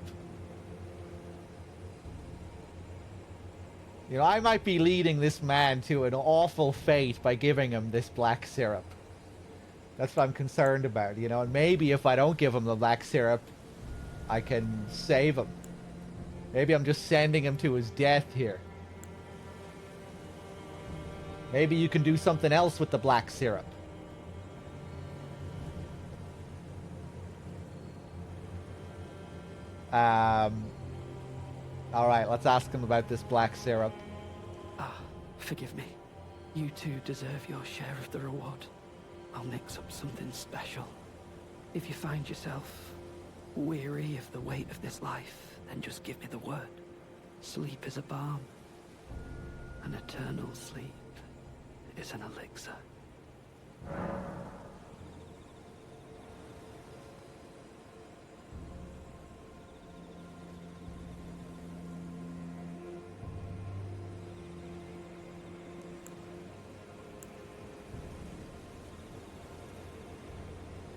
You know, I might be leading this man to an awful fate by giving him this black syrup. That's what I'm concerned about, you know, and maybe if I don't give him the black syrup, I can save him. Maybe I'm just sending him to his death here. Maybe you can do something else with the black syrup. Alright, let's ask him about this black syrup. Ah, forgive me. You two deserve your share of the reward. I'll mix up something special. If you find yourself weary of the weight of this life, then just give me the word. Sleep is a balm. An eternal sleep is an elixir.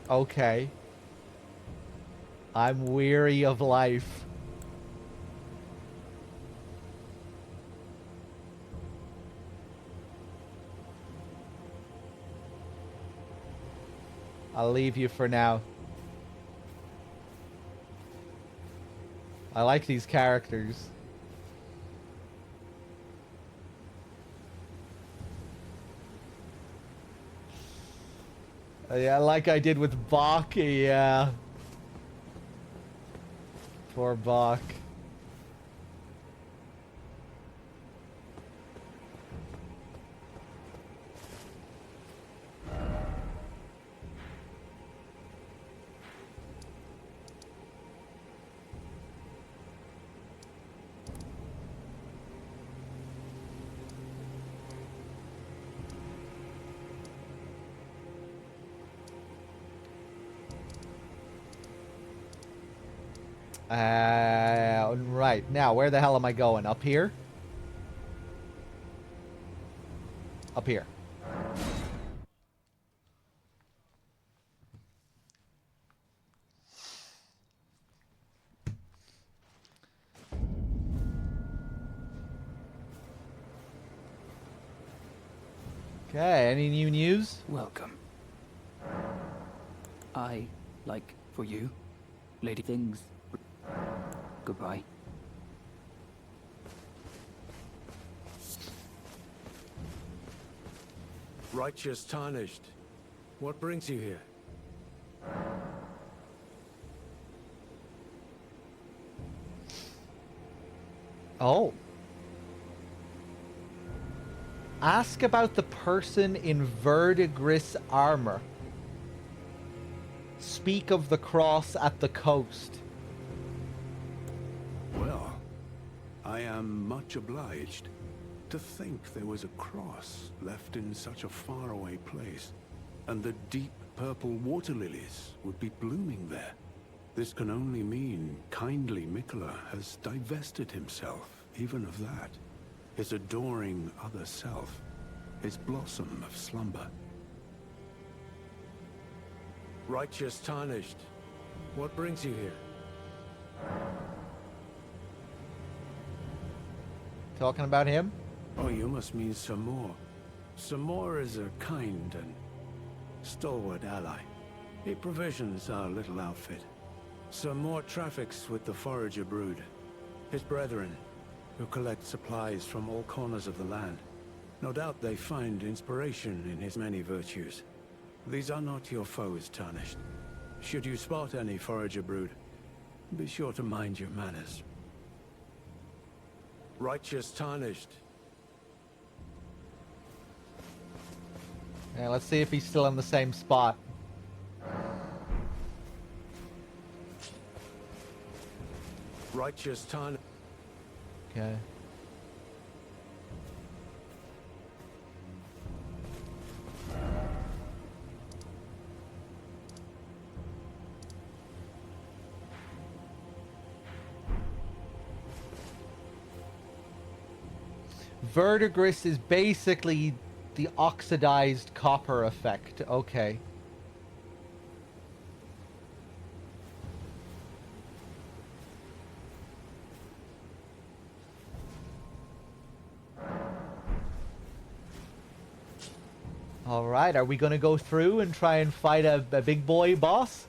Okay. I'm weary of life. I'll leave you for now. I like these characters. Yeah, like I did with Bach, yeah. Poor Bach. Right. Now, where the hell am I going? Up here? Up here. Okay, any new news? Welcome. Like, for you, lady things. Goodbye. Righteous Tarnished, what brings you here? Oh. Ask about the person in verdigris armor. Speak of the cross at the coast. Well, I am much obliged. To think there was a cross left in such a faraway place, and the deep purple water lilies would be blooming there. This can only mean kindly Mikola has divested himself even of that. His adoring other self, his blossom of slumber. Righteous Tarnished, what brings you here? Talking about him? Oh, you must mean Samor. Samor is a kind and stalwart ally. He provisions our little outfit. Samor traffics with the Forager Brood, his brethren, who collect supplies from all corners of the land. No doubt they find inspiration in his many virtues. These are not your foes, Tarnished. Should you spot any Forager Brood, be sure to mind your manners. Righteous Tarnished. Yeah, let's see if he's still in the same spot. Righteous Tarnished. Okay. Verdigris is basically the oxidized copper effect. Okay. Alright, are we going to go through and try and fight a big boy boss?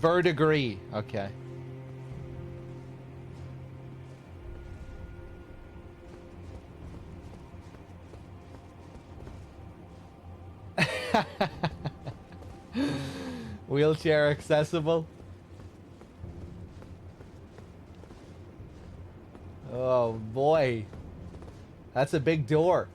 Verdigris. Okay. Wheelchair accessible. Oh boy. That's a big door.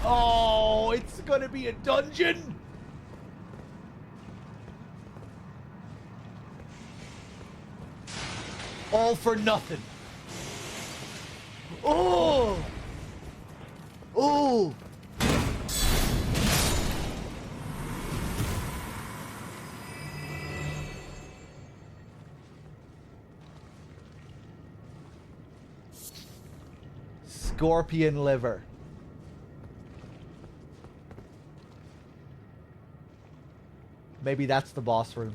Oh, it's gonna be a dungeon. All for nothing. Oh! Oh! Scorpion liver. Maybe that's the boss room.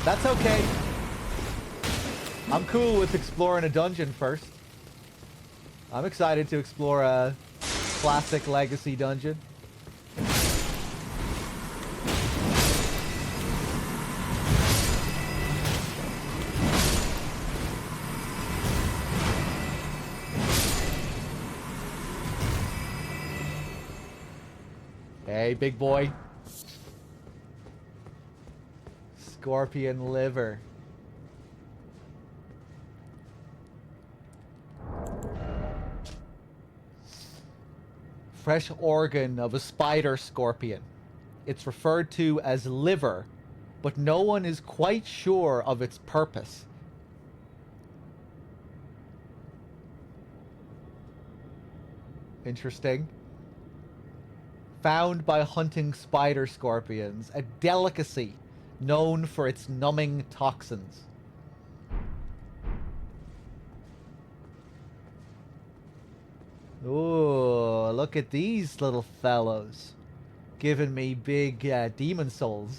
That's okay. I'm cool with exploring a dungeon first. I'm excited to explore a classic legacy dungeon. Hey, big boy. Scorpion liver. Fresh organ of a spider scorpion. It's referred to as liver, but no one is quite sure of its purpose. Interesting. Found by hunting spider scorpions, a delicacy known for its numbing toxins. Ooh, look at these little fellows. Giving me big Demon Souls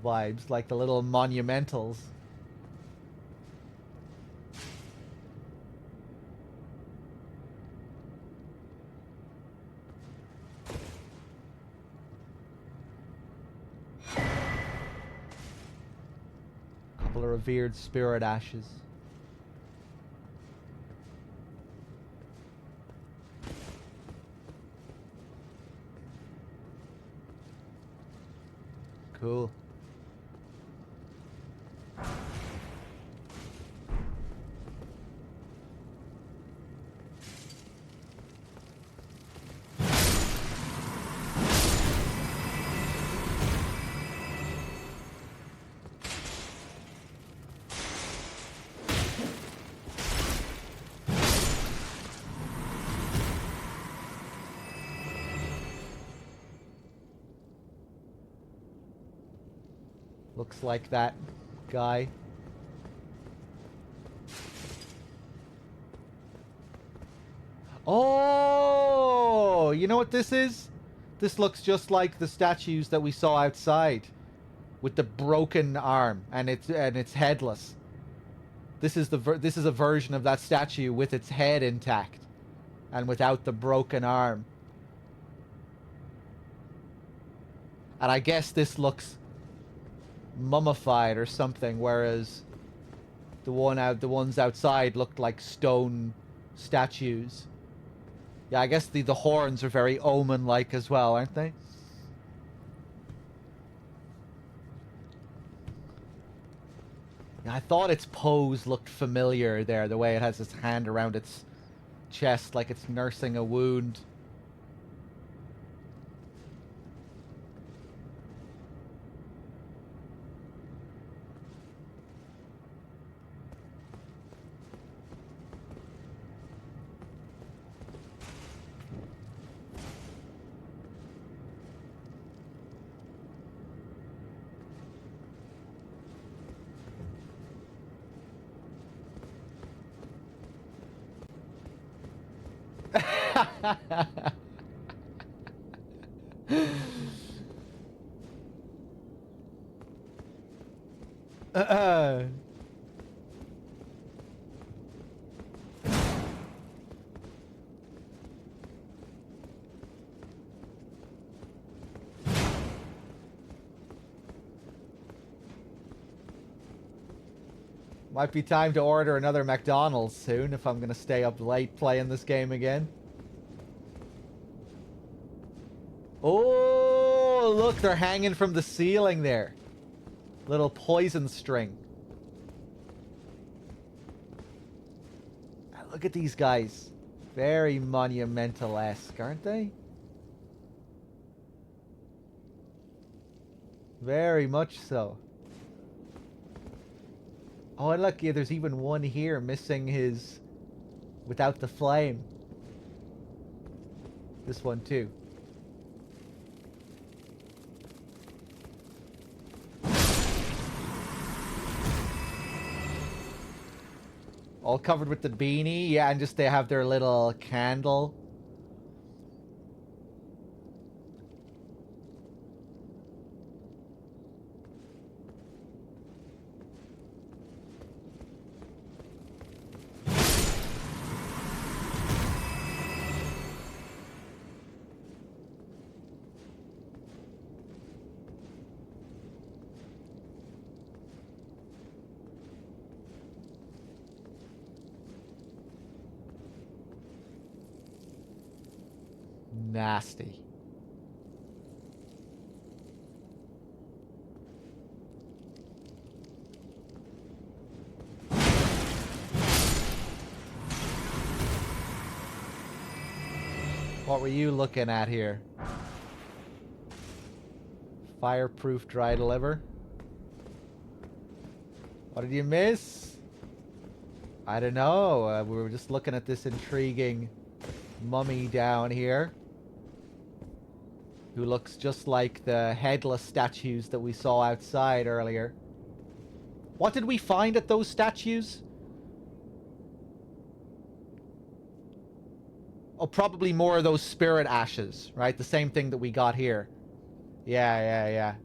vibes, like the little monumentals. Couple of revered spirit ashes. Cool. Looks like that guy. Oh, you know what this is? This looks just like the statues that we saw outside, with the broken arm and it's headless. This is a version of that statue with its head intact and without the broken arm. And I guess this looks mummified or something, whereas the ones outside looked like stone statues. Yeah, I guess the horns are very omen-like as well, aren't they? Yeah, I thought its pose looked familiar there, the way it has its hand around its chest like it's nursing a wound. uh, Might be time to order another McDonald's soon if I'm going to stay up late playing this game again. Oh, look, they're hanging from the ceiling there. Little poison string. Look at these guys. Very monumental-esque, aren't they? Very much so. Oh, and look, yeah, there's even one here missing his... without the flame. This one, too. All covered with the beanie. Yeah, and just they have their little candle. Nasty. What were you looking at here? Fireproof dry liver. What did you miss? I don't know. We were just looking at this intriguing mummy down here, who looks just like the headless statues that we saw outside earlier. What did we find at those statues? Oh, probably more of those spirit ashes, right? The same thing that we got here. Yeah.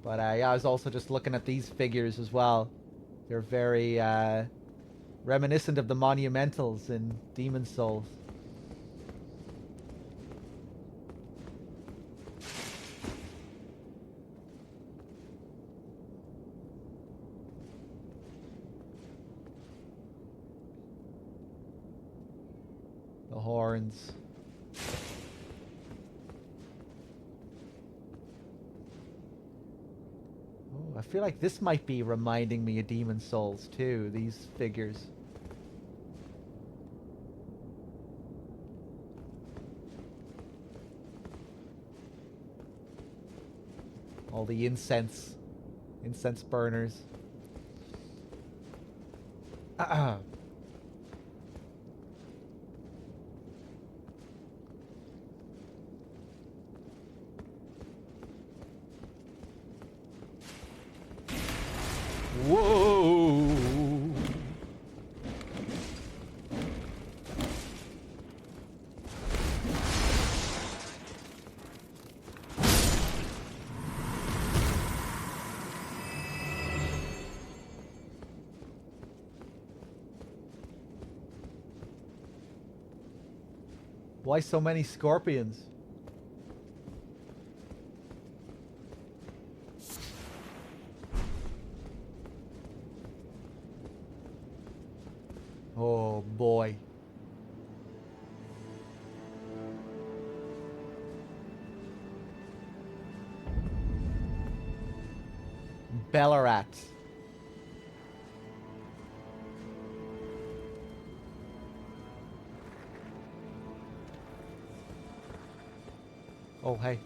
But yeah, I was also just looking at these figures as well. They're very reminiscent of the monumentals in Demon Souls. The horns. I feel like this might be reminding me of Demon Souls too, these figures. All the incense burners. Whoa! Why so many scorpions? Oh boy. Ballarat. Oh, hey.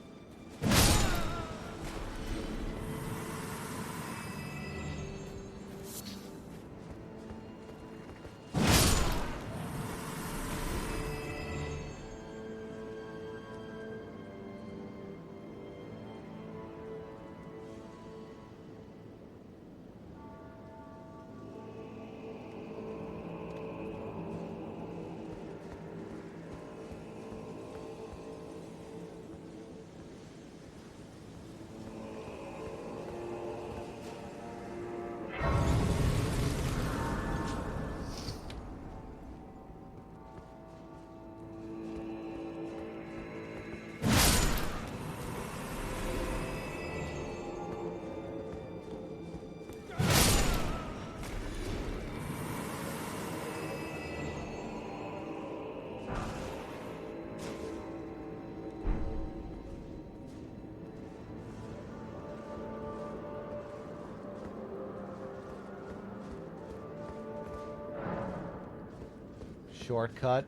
Shortcut.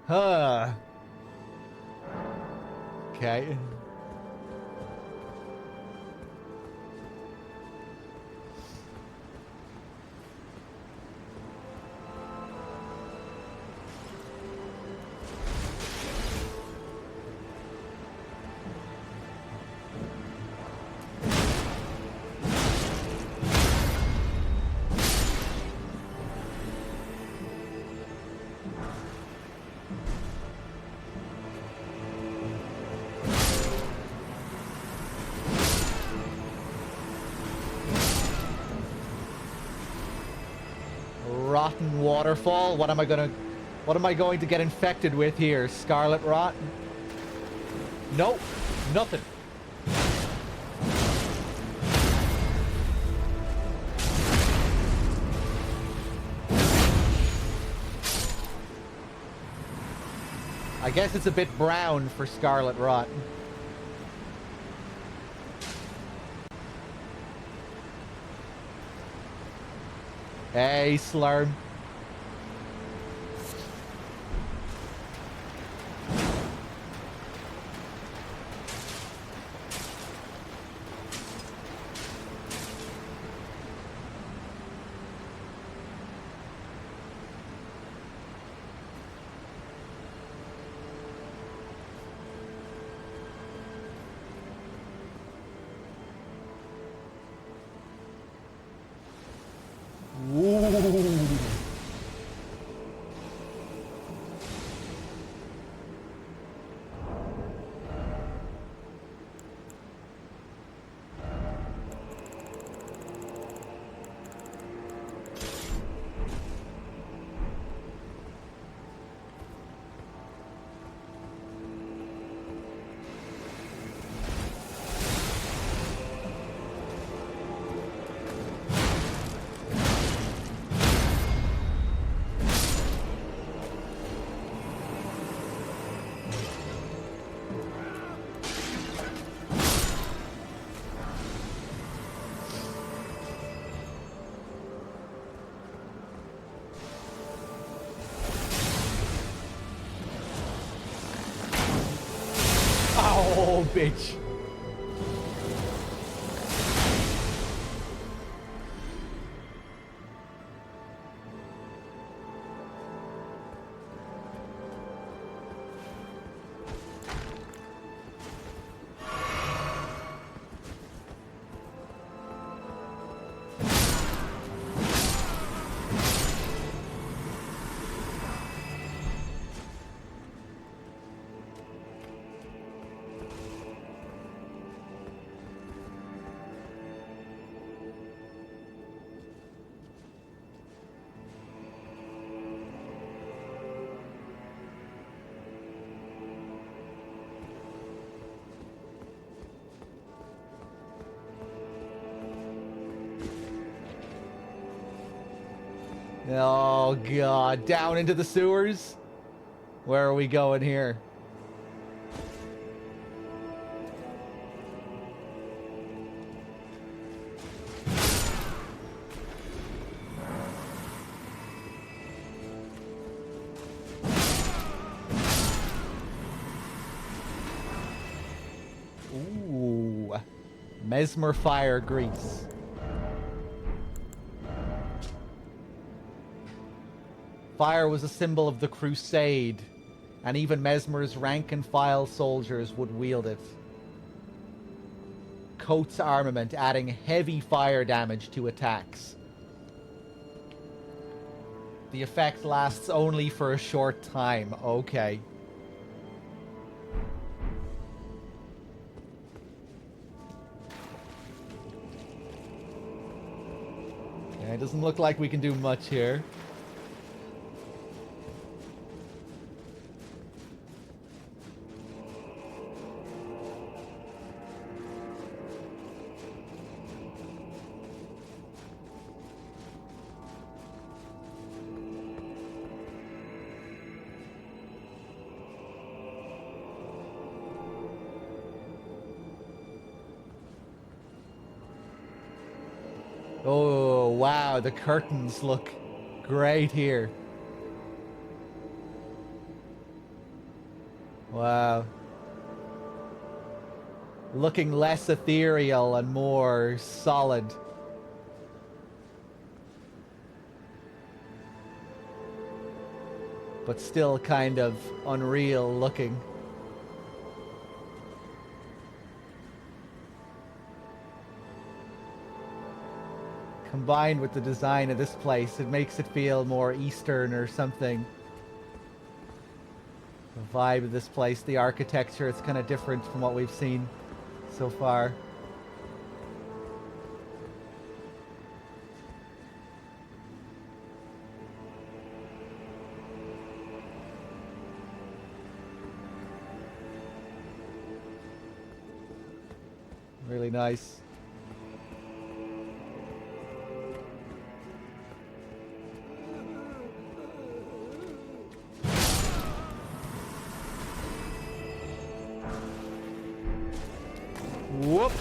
Huh. Okay. Rotten waterfall. What am I going to get infected with here? Scarlet rot? Nope. Nothing. I guess it's a bit brown for scarlet rot. Hey, Slurm. Oh, bitch. Oh, God. Down into the sewers? Where are we going here? Ooh. Mesmer fire grease. Fire was a symbol of the crusade, and even Mesmer's rank-and-file soldiers would wield it. Coat's armament, adding heavy fire damage to attacks. The effect lasts only for a short time. Okay. Okay, it doesn't look like we can do much here. Oh, wow, the curtains look great here. Wow. Looking less ethereal and more solid. But still kind of unreal looking. Combined with the design of this place, it makes it feel more Eastern or something. The vibe of this place, the architecture, it's kind of different from what we've seen so far. Really nice. Whoop.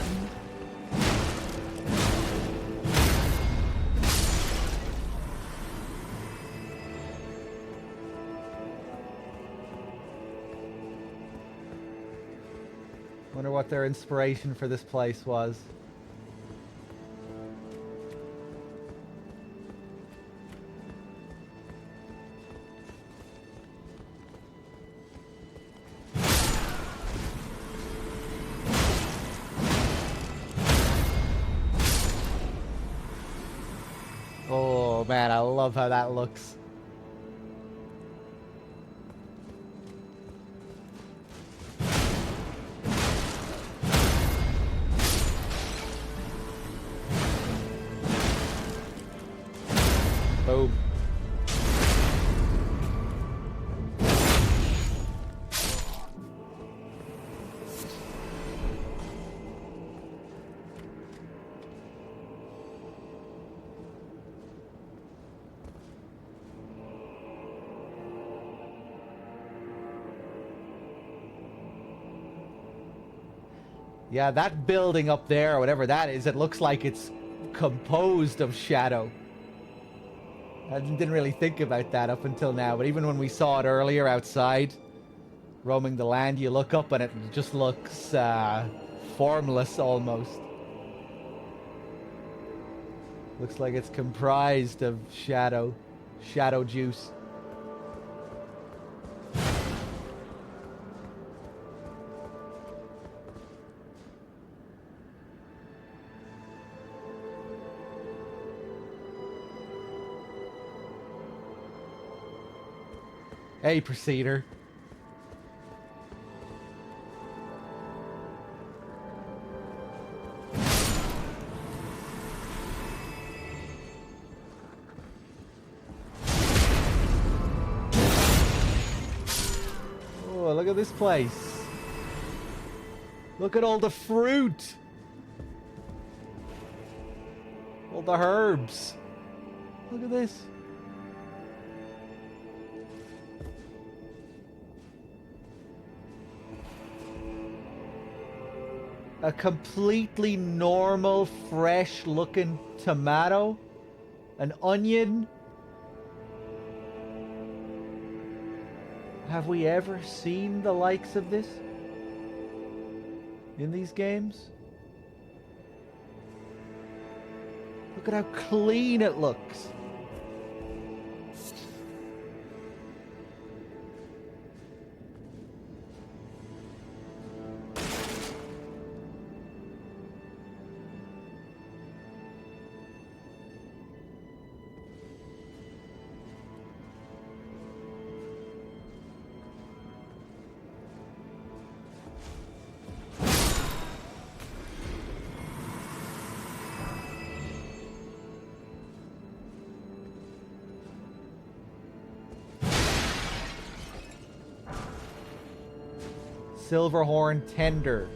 Wonder what their inspiration for this place was. Oh man, I love how that looks. Boom. Yeah, that building up there, or whatever that is, it looks like it's composed of shadow. I didn't really think about that up until now, but even when we saw it earlier outside, roaming the land, you look up and it just looks formless almost. Looks like it's comprised of shadow juice. Hey, Procedure. Oh, look at this place. Look at all the fruit. All the herbs. Look at this. a completely normal, fresh-looking tomato, an onion. Have we ever seen the likes of this in these games? Look at how clean it looks. Silverhorn tender.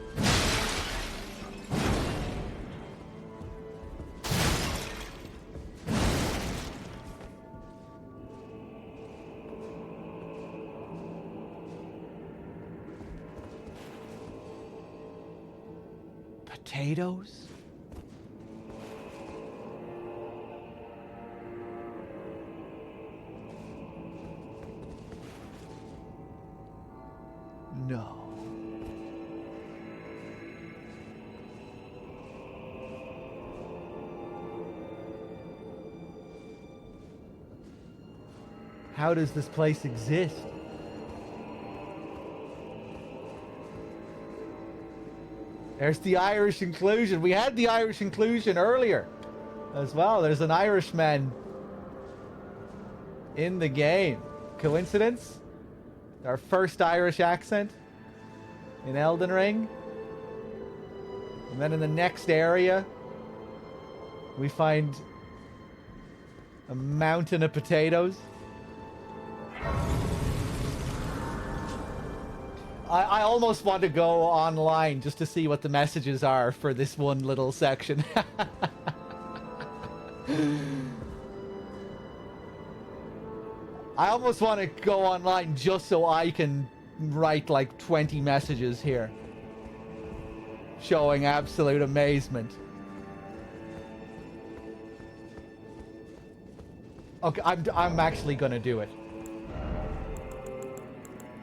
Potatoes? No. How does this place exist? There's the Irish inclusion. We had the Irish inclusion earlier as well. There's an Irishman in the game. Coincidence? Our first Irish accent in Elden Ring. And then in the next area, we find a mountain of potatoes. I almost want to go online just to see what the messages are for this one little section. I almost want to go online just so I can write like 20 messages here. Showing absolute amazement. Okay, I'm actually gonna do it.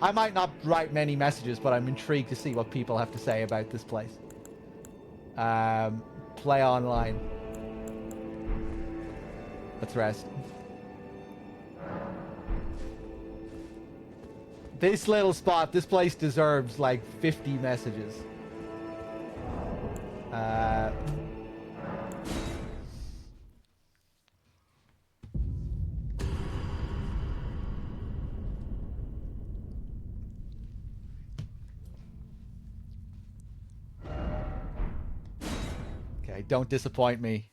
I might not write many messages, but I'm intrigued to see what people have to say about this place. Play online. Let's rest. This little spot, this place deserves like 50 messages. Okay, don't disappoint me.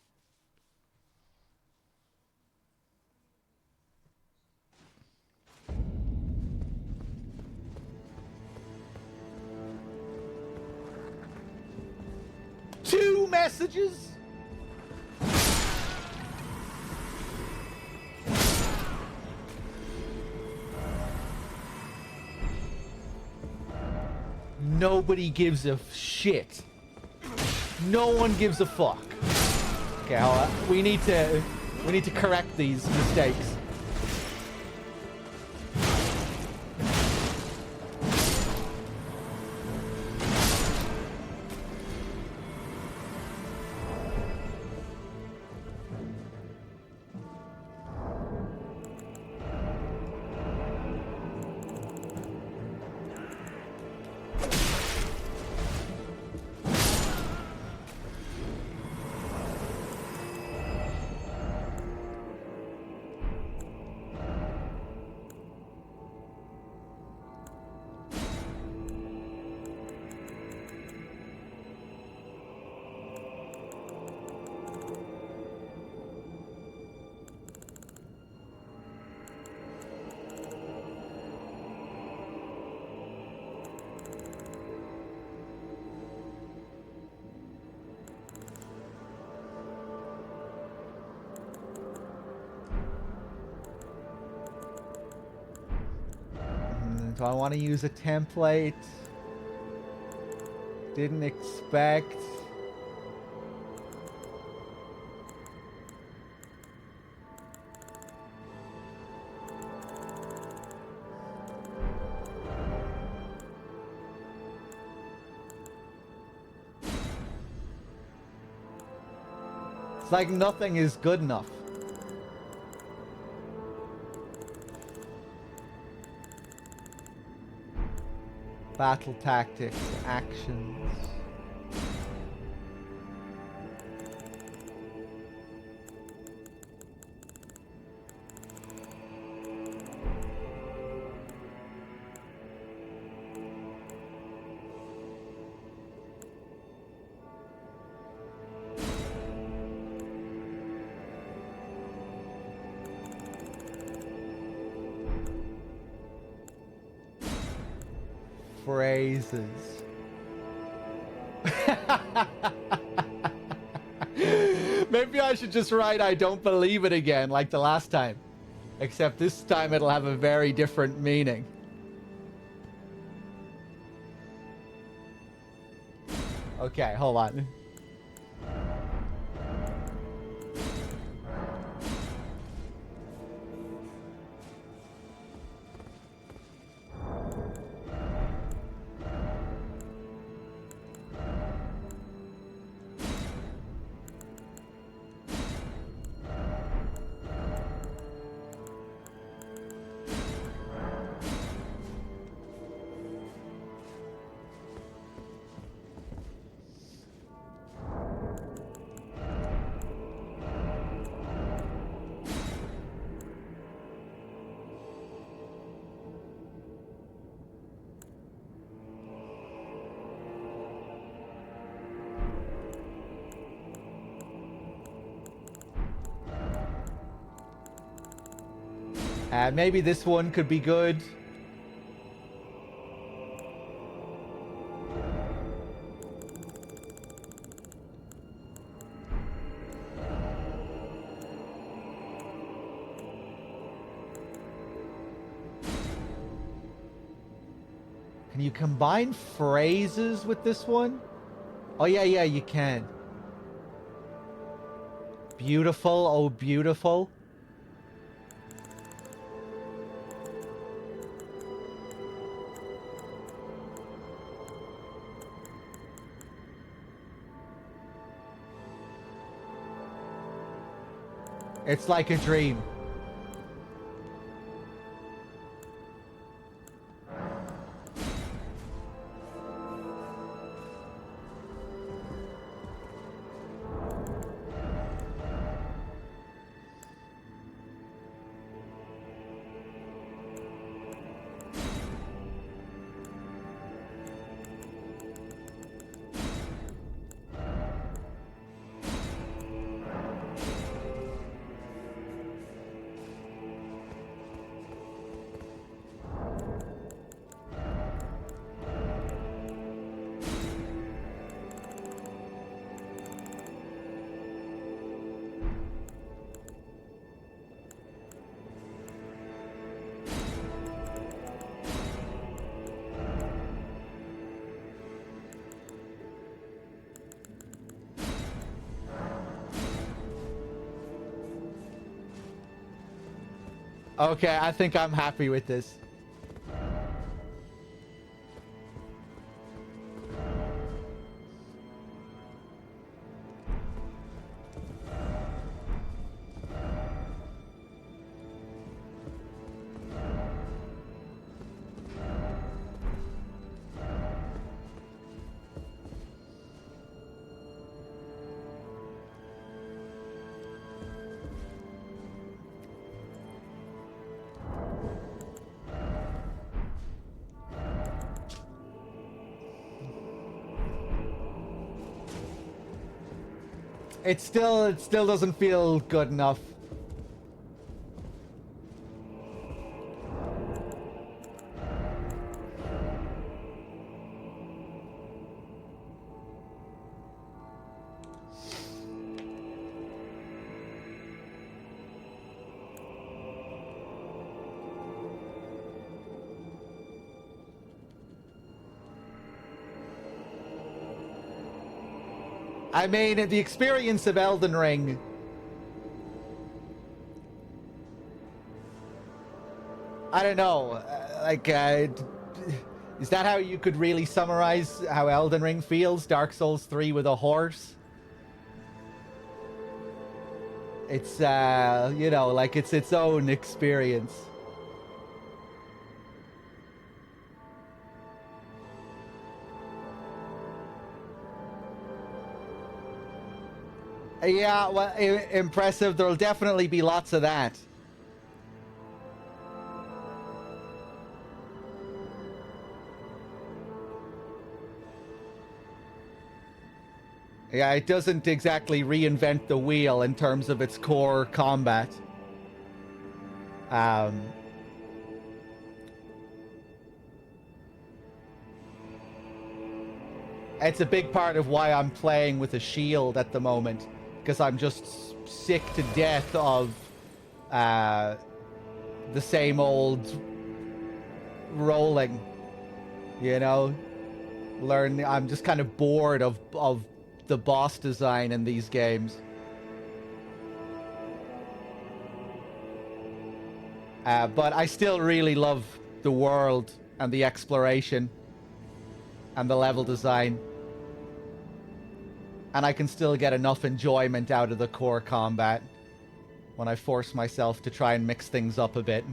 Two messages? Nobody gives a shit. No one gives a fuck. Okay, we need to correct these mistakes. Do I want to use a template? Didn't expect. It's like nothing is good enough. Battle tactics, actions. Phrases. Maybe I should just write I don't believe it again like the last time. Except this time it'll have a very different meaning. Okay, hold on. Maybe this one could be good. Can you combine phrases with this one? Oh, yeah, you can. Beautiful, oh, beautiful. It's like a dream. Okay, I think I'm happy with this. It still doesn't feel good enough. I mean, the experience of Elden Ring... I don't know. Is that how you could really summarize how Elden Ring feels? Dark Souls 3 with a horse? It's, you know, like it's its own experience. Yeah, well, impressive. There'll definitely be lots of that. Yeah, it doesn't exactly reinvent the wheel in terms of its core combat. It's a big part of why I'm playing with a shield at the moment, because I'm just sick to death of the same old rolling, you know? I'm just kind of bored of the boss design in these games. But I still really love the world and the exploration and the level design. And I can still get enough enjoyment out of the core combat when I force myself to try and mix things up a bit.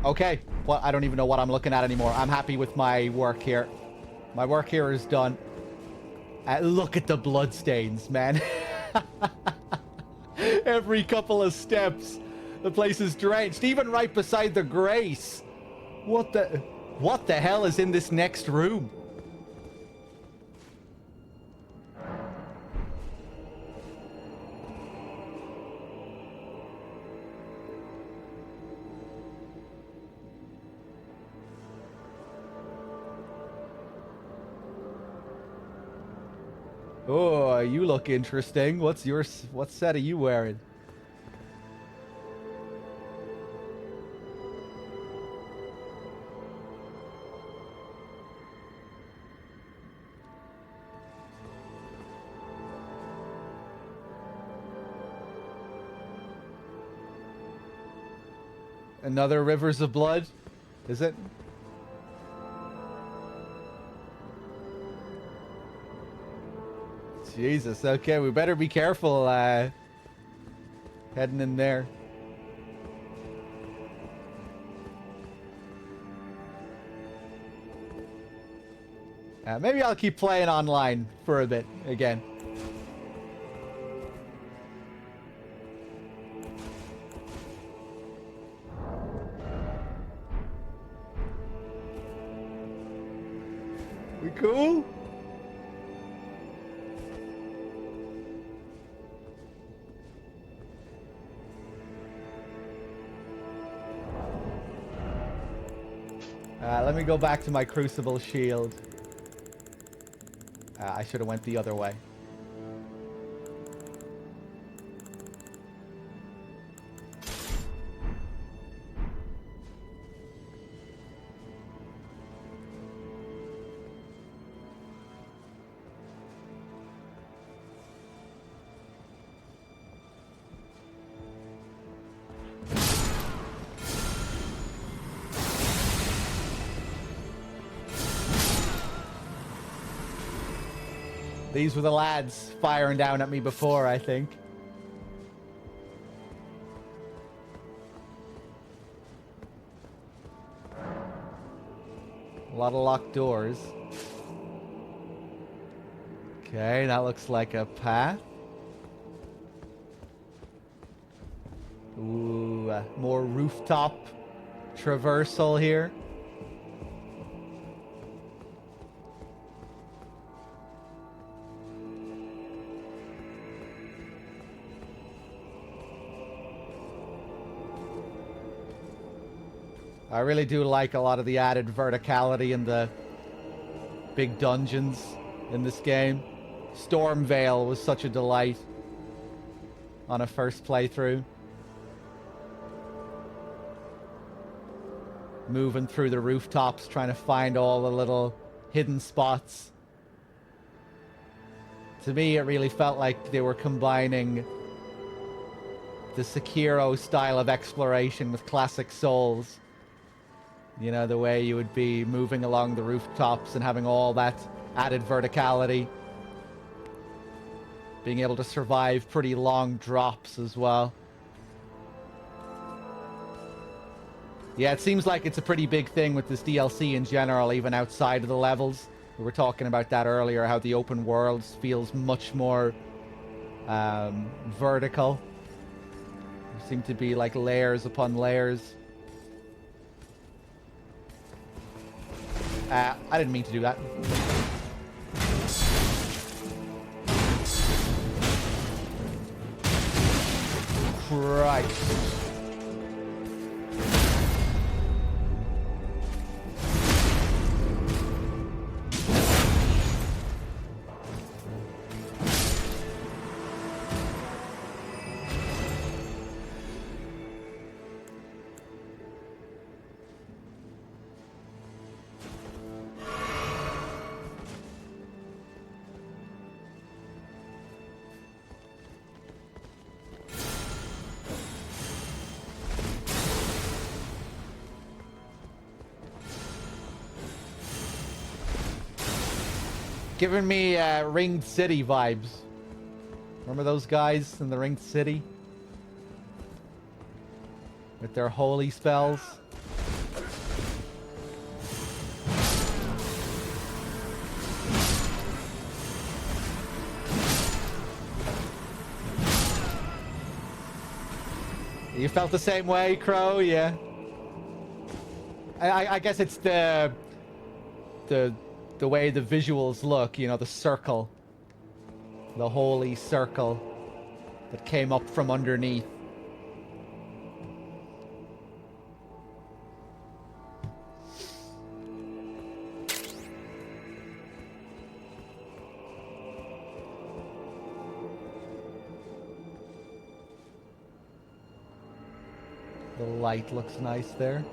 Okay, well, I don't even know what I'm looking at anymore. I'm happy with my work here. My work here is done. Look at the bloodstains, man. Every couple of steps, the place is drenched, even right beside the grace. What the hell is in this next room? Oh, you look interesting. What set are you wearing? Another Rivers of Blood? Is it? Jesus, okay, we better be careful heading in there. Maybe I'll keep playing online for a bit again. We cool? Let me go back to my Crucible shield. I should have went the other way. These were the lads firing down at me before, I think. A lot of locked doors. Okay, that looks like a path. Ooh, more rooftop traversal here. I really do like a lot of the added verticality in the big dungeons in this game. Stormvale was such a delight on a first playthrough. Moving through the rooftops, trying to find all the little hidden spots. To me, it really felt like they were combining the Sekiro style of exploration with classic Souls. You know, the way you would be moving along the rooftops and having all that added verticality. Being able to survive pretty long drops as well. Yeah, it seems like it's a pretty big thing with this DLC in general, even outside of the levels. We were talking about that earlier, how the open world feels much more vertical. There seem to be like layers upon layers. I didn't mean to do that. Christ. Giving me Ringed City vibes. Remember those guys in the Ringed City? With their holy spells? You felt the same way, Crow? Yeah. I guess it's the way the visuals look, you know, the circle. The holy circle that came up from underneath. The light looks nice there.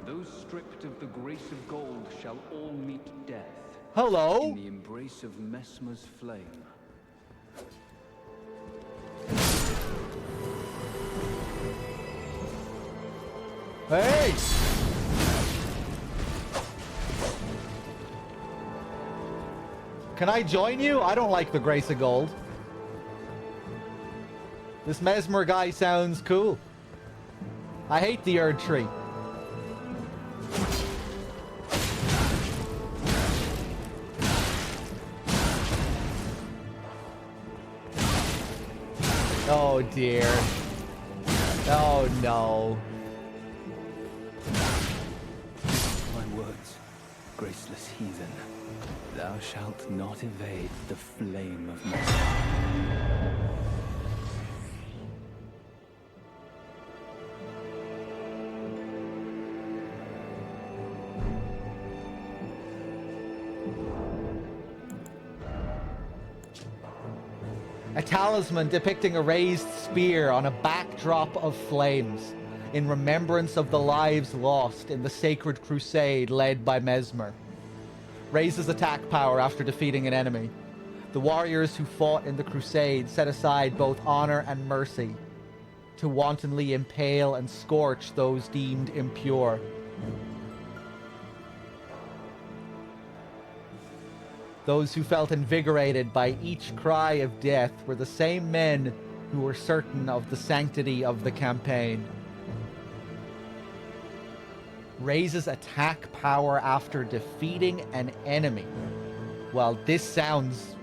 Those stripped of the grace of gold shall all meet death. Hello? In the embrace of Mesmer's flame. Hey! Can I join you? I don't like the grace of gold. This Mesmer guy sounds cool. I hate the Erdtree. Oh dear. Oh no. My words, graceless heathen. Thou shalt not evade the flame of Mesmer. A talisman depicting a raised spear on a backdrop of flames in remembrance of the lives lost in the sacred crusade led by Mesmer. Raises attack power after defeating an enemy. The warriors who fought in the crusade set aside both honor and mercy to wantonly impale and scorch those deemed impure. Those who felt invigorated by each cry of death were the same men who were certain of the sanctity of the campaign. Raises attack power after defeating an enemy. Well, this sounds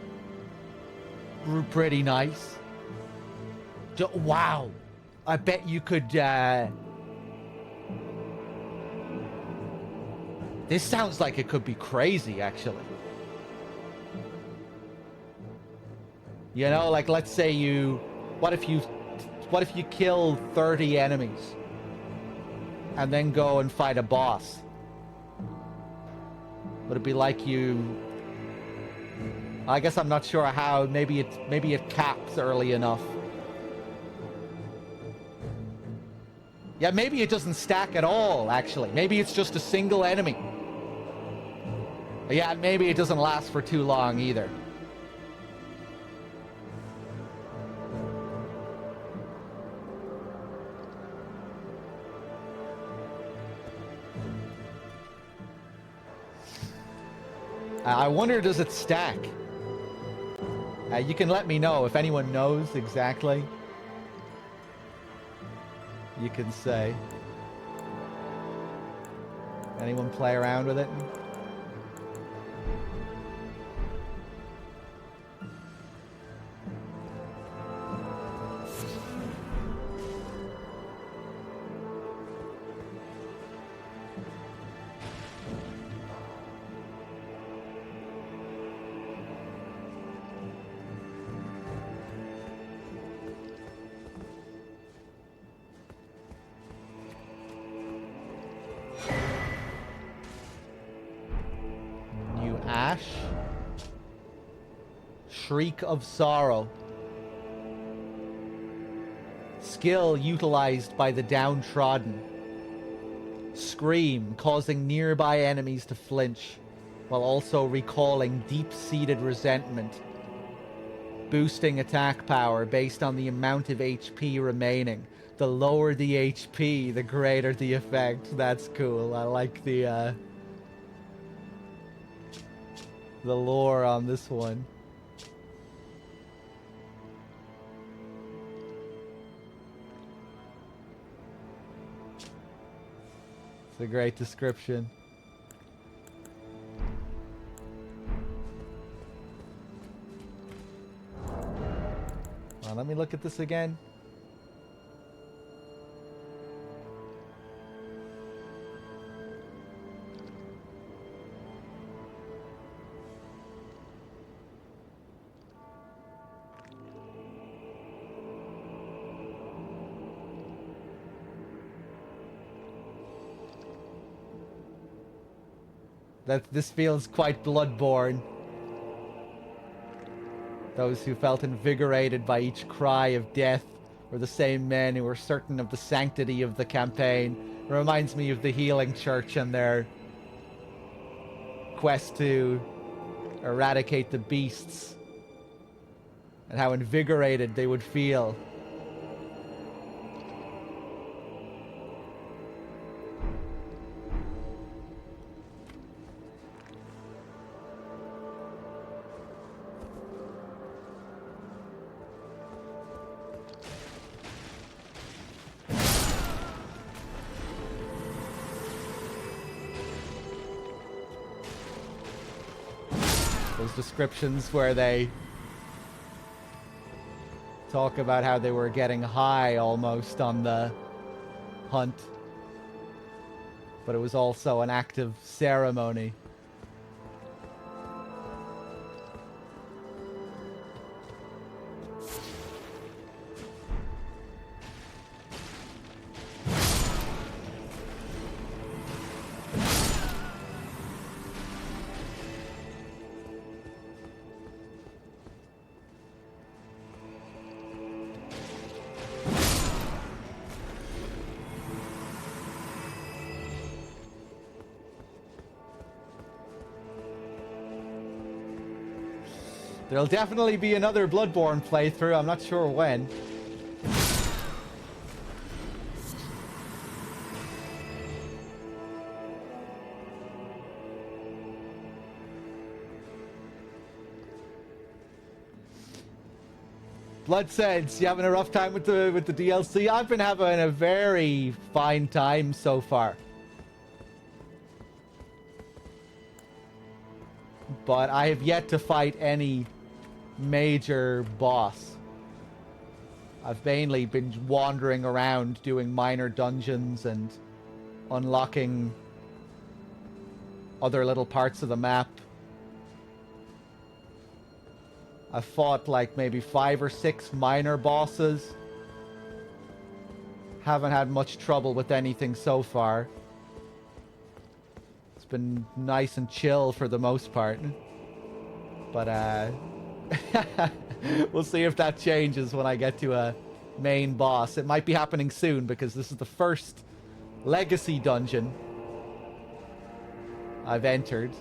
pretty nice. Wow. I bet you could, This sounds like it could be crazy, actually. You know, like, let's say you... What if you kill 30 enemies? And then go and fight a boss? Would it be like you... I guess I'm not sure how. Maybe it caps early enough. Yeah, maybe it doesn't stack at all, actually. Maybe it's just a single enemy. Yeah, maybe it doesn't last for too long either. I wonder, does it stack? You can let me know if anyone knows exactly. You can say. Anyone play around with it? Shriek of Sorrow. Skill utilized by the downtrodden. Scream, causing nearby enemies to flinch, while also recalling deep-seated resentment. Boosting attack power based on the amount of HP remaining. The lower the HP, the greater the effect. That's cool. I like the lore on this one. It's a great description. Well, let me look at this again. This feels quite Bloodborne. Those who felt invigorated by each cry of death were the same men who were certain of the sanctity of the campaign. It reminds me of the Healing Church and their quest to eradicate the beasts, and how invigorated they would feel. Those descriptions where they talk about how they were getting high almost on the hunt, but it was also an active ceremony. There'll definitely be another Bloodborne playthrough, I'm not sure when. Bloodsense, you having a rough time with the DLC? I've been having a very fine time so far. but I have yet to fight any major boss. I've mainly been wandering around doing minor dungeons and unlocking other little parts of the map. I've fought like maybe 5 or 6 minor bosses. Haven't had much trouble with anything so far. It's been nice and chill for the most part. But we'll see if that changes when I get to a main boss. It might be happening soon because this is the first legacy dungeon I've entered.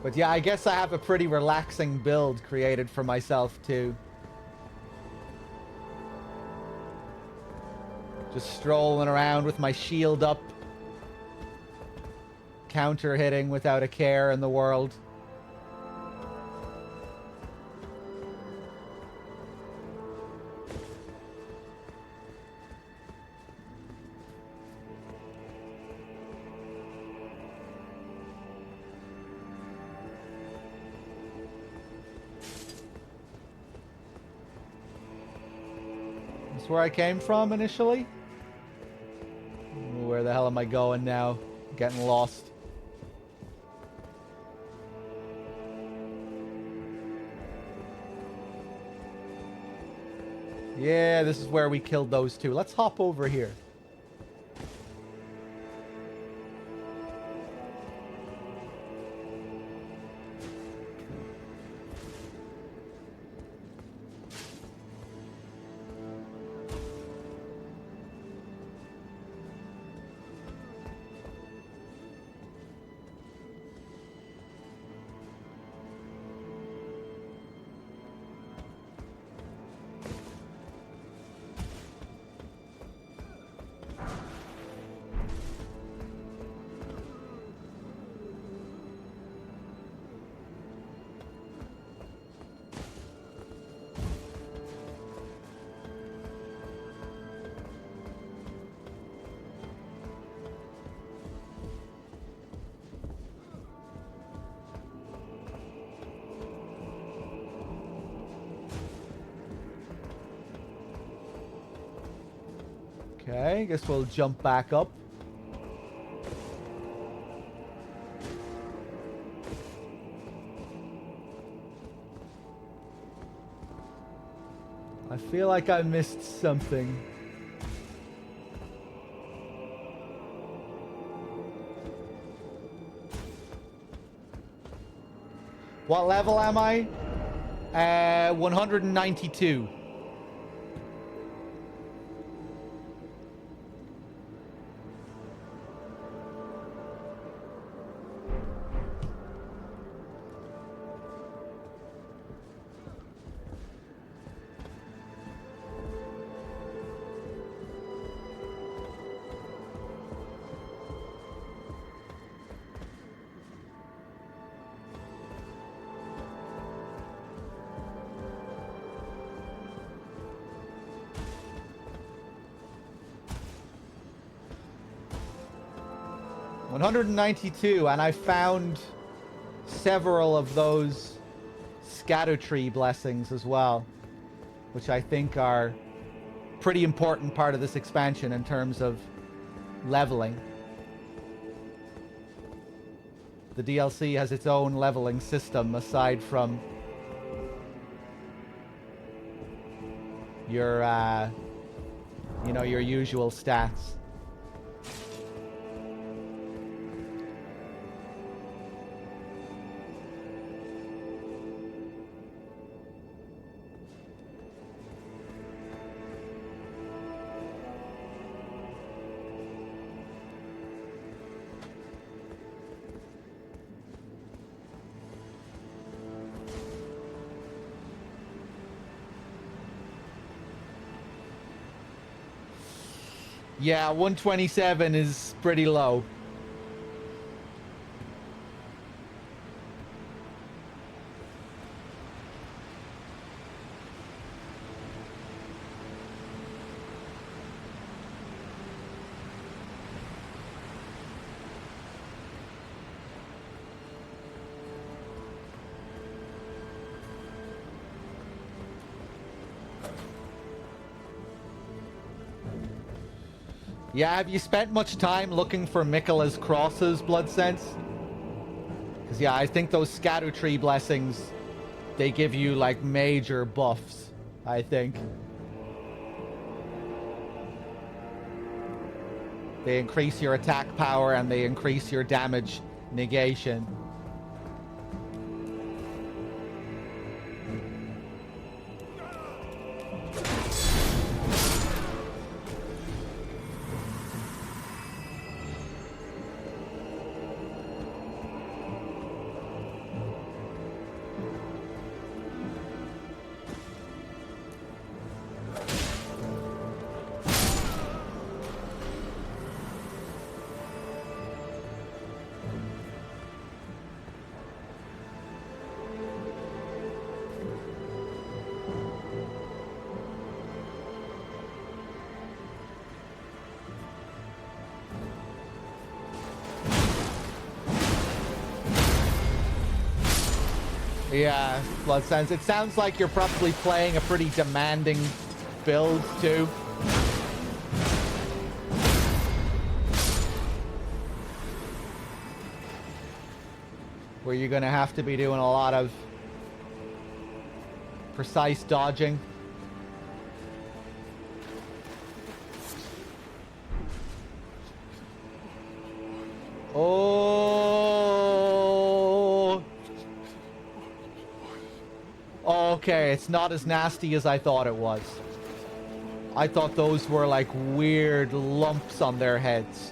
But yeah, I guess I have a pretty relaxing build created for myself too. Just strolling around with my shield up. Counter hitting without a care in the world. Where I came from initially. Where the hell am I going now? Getting lost. Yeah, this is where we killed those two. Let's hop over here. Okay, I guess we'll jump back up. I feel like I missed something. What level am I? 192. $192, and I found several of those Erdtree blessings as well, which I think are pretty important part of this expansion in terms of leveling. The DLC has its own leveling system aside from your, you know, your usual stats. Yeah, 127 is pretty low. Yeah, have you spent much time looking for Miquella's crosses, Bloodsense? Because, yeah, I think those scatter tree blessings, they give you, like, major buffs, I think. They increase your attack power and they increase your damage negation. Yeah, Bloodsense. It sounds like you're probably playing a pretty demanding build, too. Where you're going to have to be doing a lot of precise dodging. Oh. Okay, it's not as nasty as I thought it was. I thought those were like weird lumps on their heads.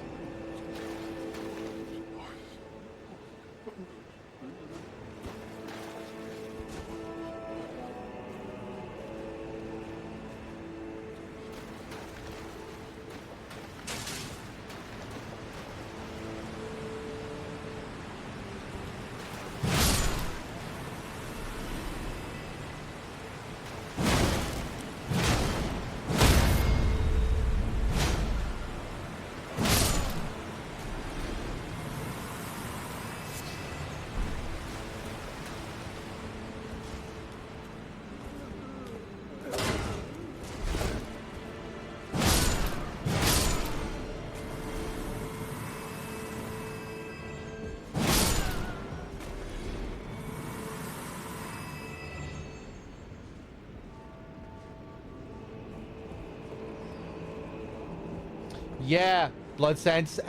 Yeah, Bloodsense.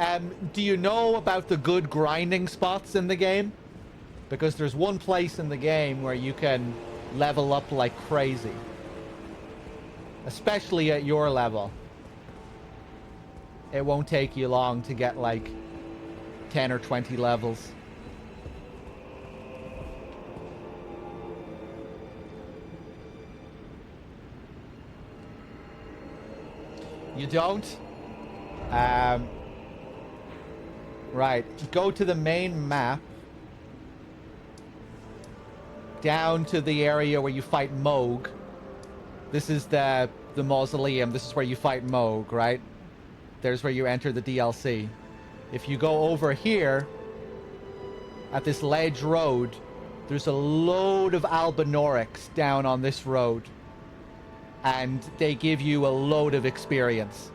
Do you know about the good grinding spots in the game? Because there's one place in the game where you can level up like crazy. Especially at your level. It won't take you long to get like 10 or 20 levels. You don't? Right. Go to the main map. Down to the area where you fight Moog. This is the mausoleum. This is where you fight Moog, right? There's where you enter the DLC. If you go over here, at this ledge road, there's a load of Albinorics down on this road. And they give you a load of experience.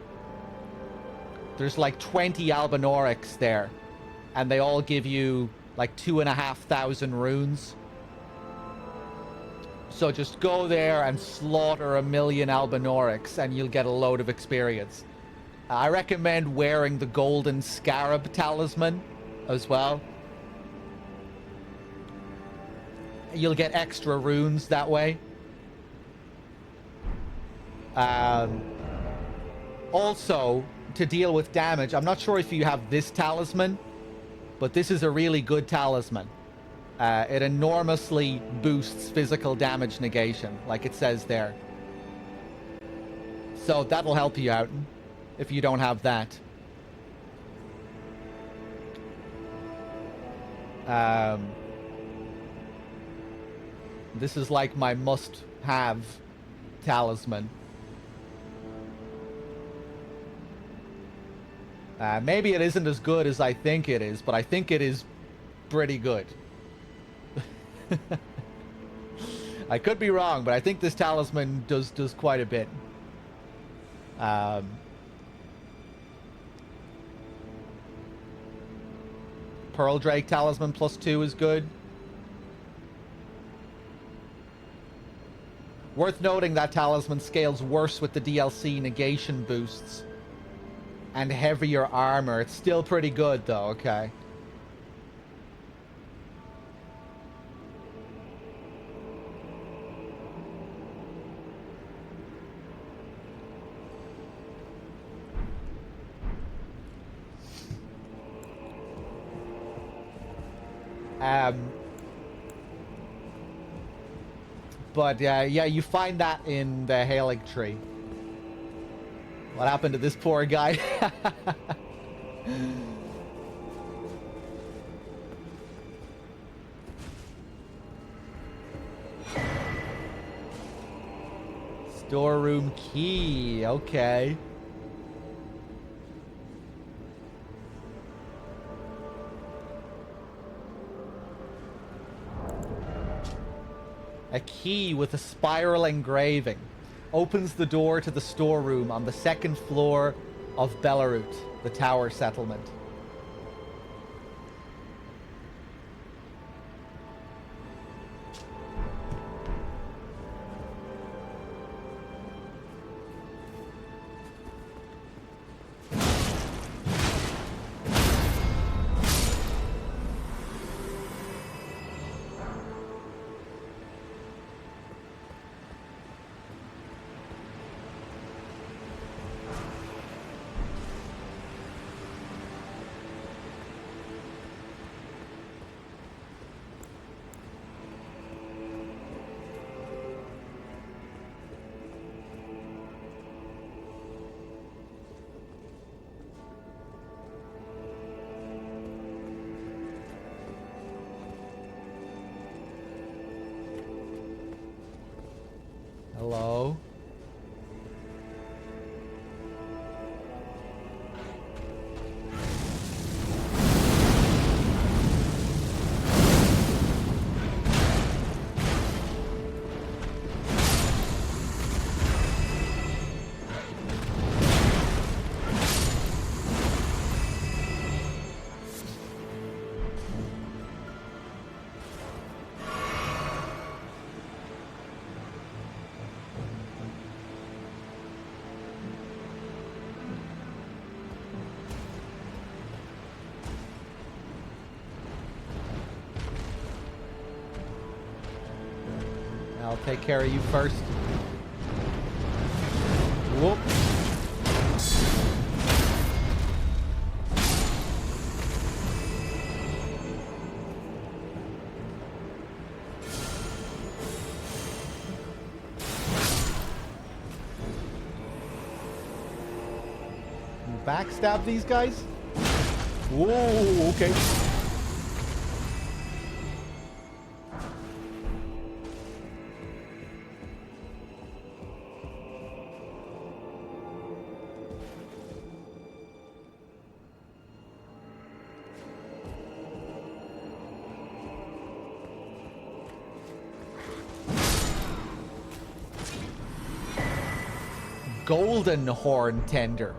There's like 20 Albinorics there. And they all give you like 2,500 runes. So just go there and slaughter 1,000,000 Albinorics and you'll get a load of experience. I recommend wearing the golden scarab talisman as well. You'll get extra runes that way. Also, to deal with damage, I'm not sure if you have this talisman, but this is a really good talisman. It enormously boosts physical damage negation, like it says there. So that'll help you out. if you don't have that. This is like my must-have talisman. Maybe it isn't as good as I think it is, but I think it is pretty good. I could be wrong, but I think this talisman does quite a bit. Pearl Drake talisman +2 is good. Worth noting that talisman scales worse with the DLC negation boosts and heavier armor. It's still pretty good though, okay. But yeah, you find that in the Erdtree. What happened to this poor guy? Storeroom key, okay. A key with a spiral engraving opens the door to the storeroom on the 2nd floor of Belarut, the tower settlement. Hello? I'll take care of you first. Whoop. Backstab these guys? Whoa, okay. Golden horn tender.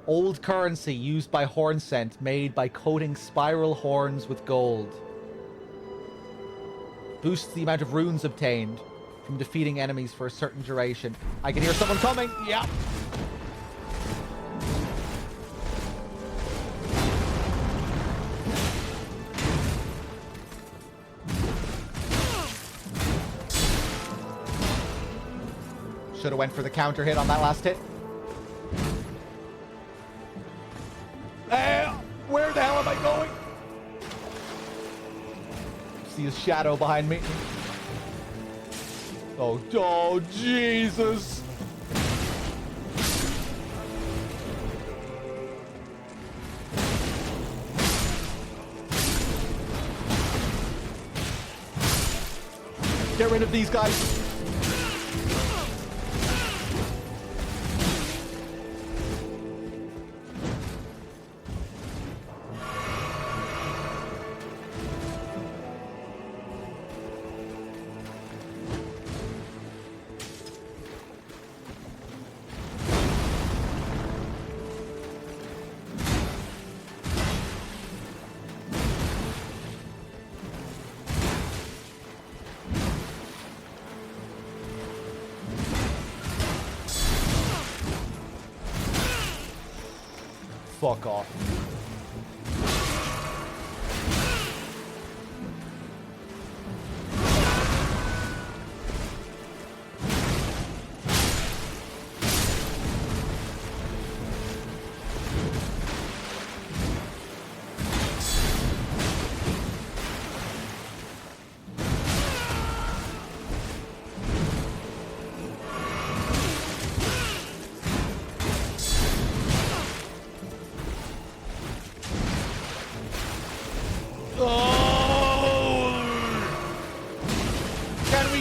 Old currency used by horn scent, made by coating spiral horns with gold. Boosts the amount of runes obtained from defeating enemies for a certain duration. I can hear someone coming. Yeah. Should have went for the counter hit on that last hit. Where the hell am I going? See his shadow behind me. Oh, oh, Jesus. Get rid of these guys. Fuck off.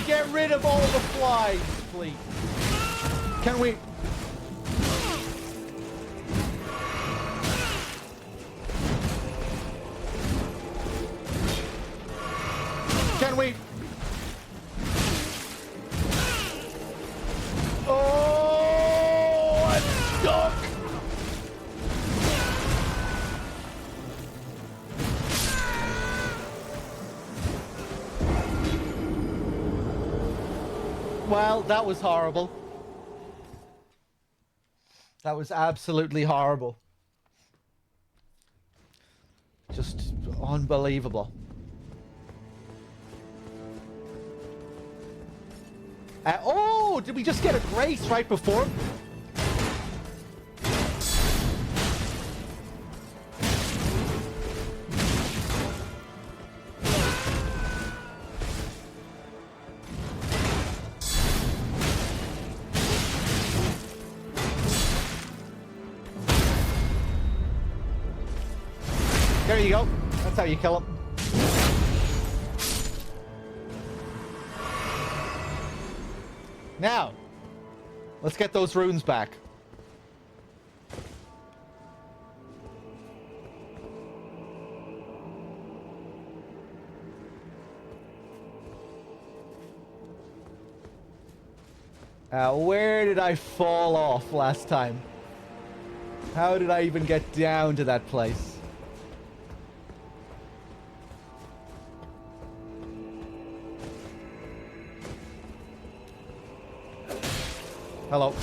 Get rid of all the flies, please. Can we? Can we? Oh, I'm stuck. Well, that was horrible. That was absolutely horrible. Just unbelievable. Oh, did we just get a grace right before? There you go. That's how you kill him. Now, let's get those runes back. Where did I fall off last time? How did I even get down to that place? Hello.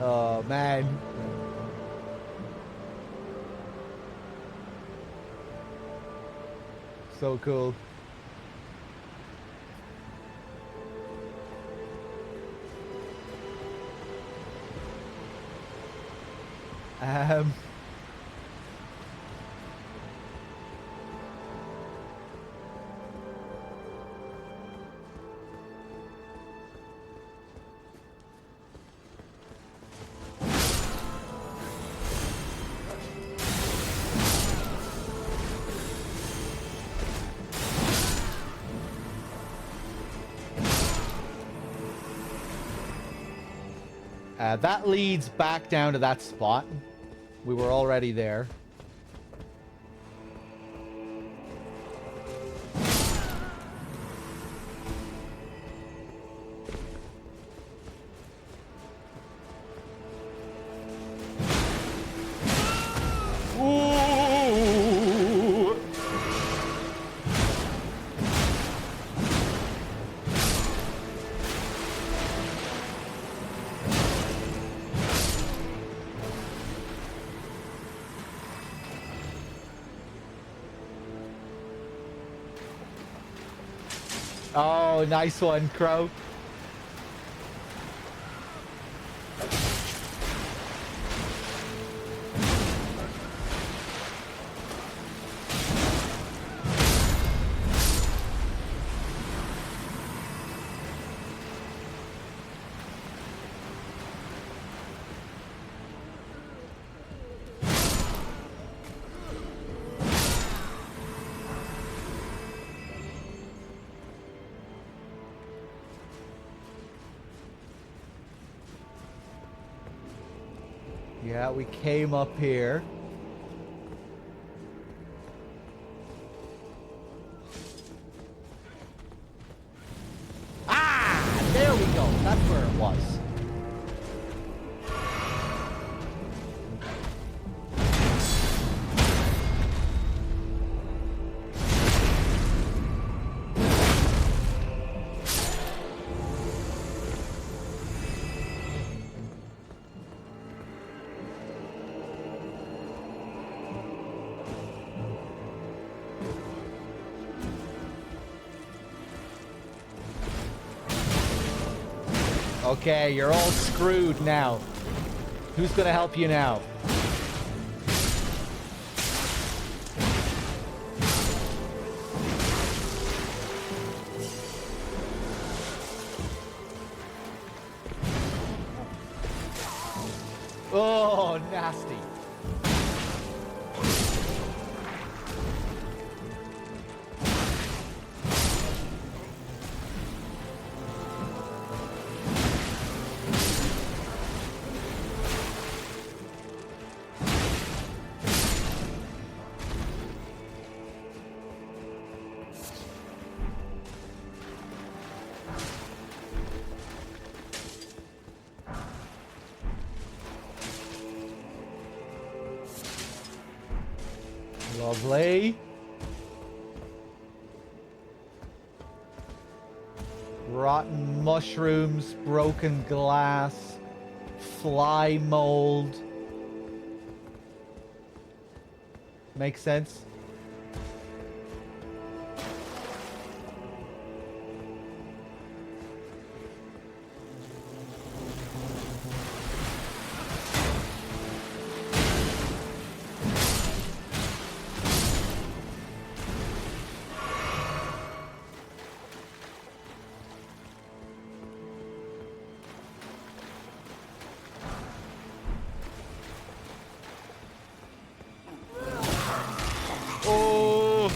Oh, man. So cool. That leads back down to that spot. We were already there. Ooh. Oh, nice one, Crow. Yeah, we came up here. Ah! There we go. That's where it was. Okay, you're all screwed now. Who's gonna help you now? Oh, nasty. Lovely. Rotten mushrooms, broken glass, fly mold. Makes sense? Oh!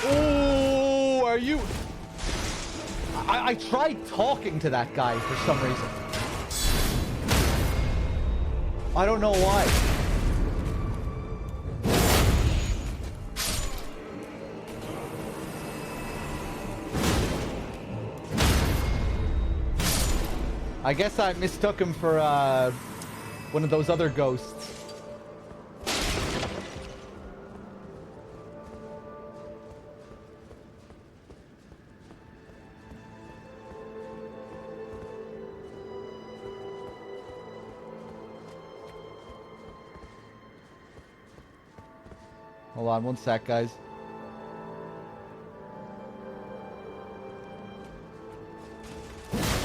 Oh, are you... I tried talking to that guy for some reason. I don't know why. I guess I mistook him for one of those other ghosts. Hold on one sec, guys.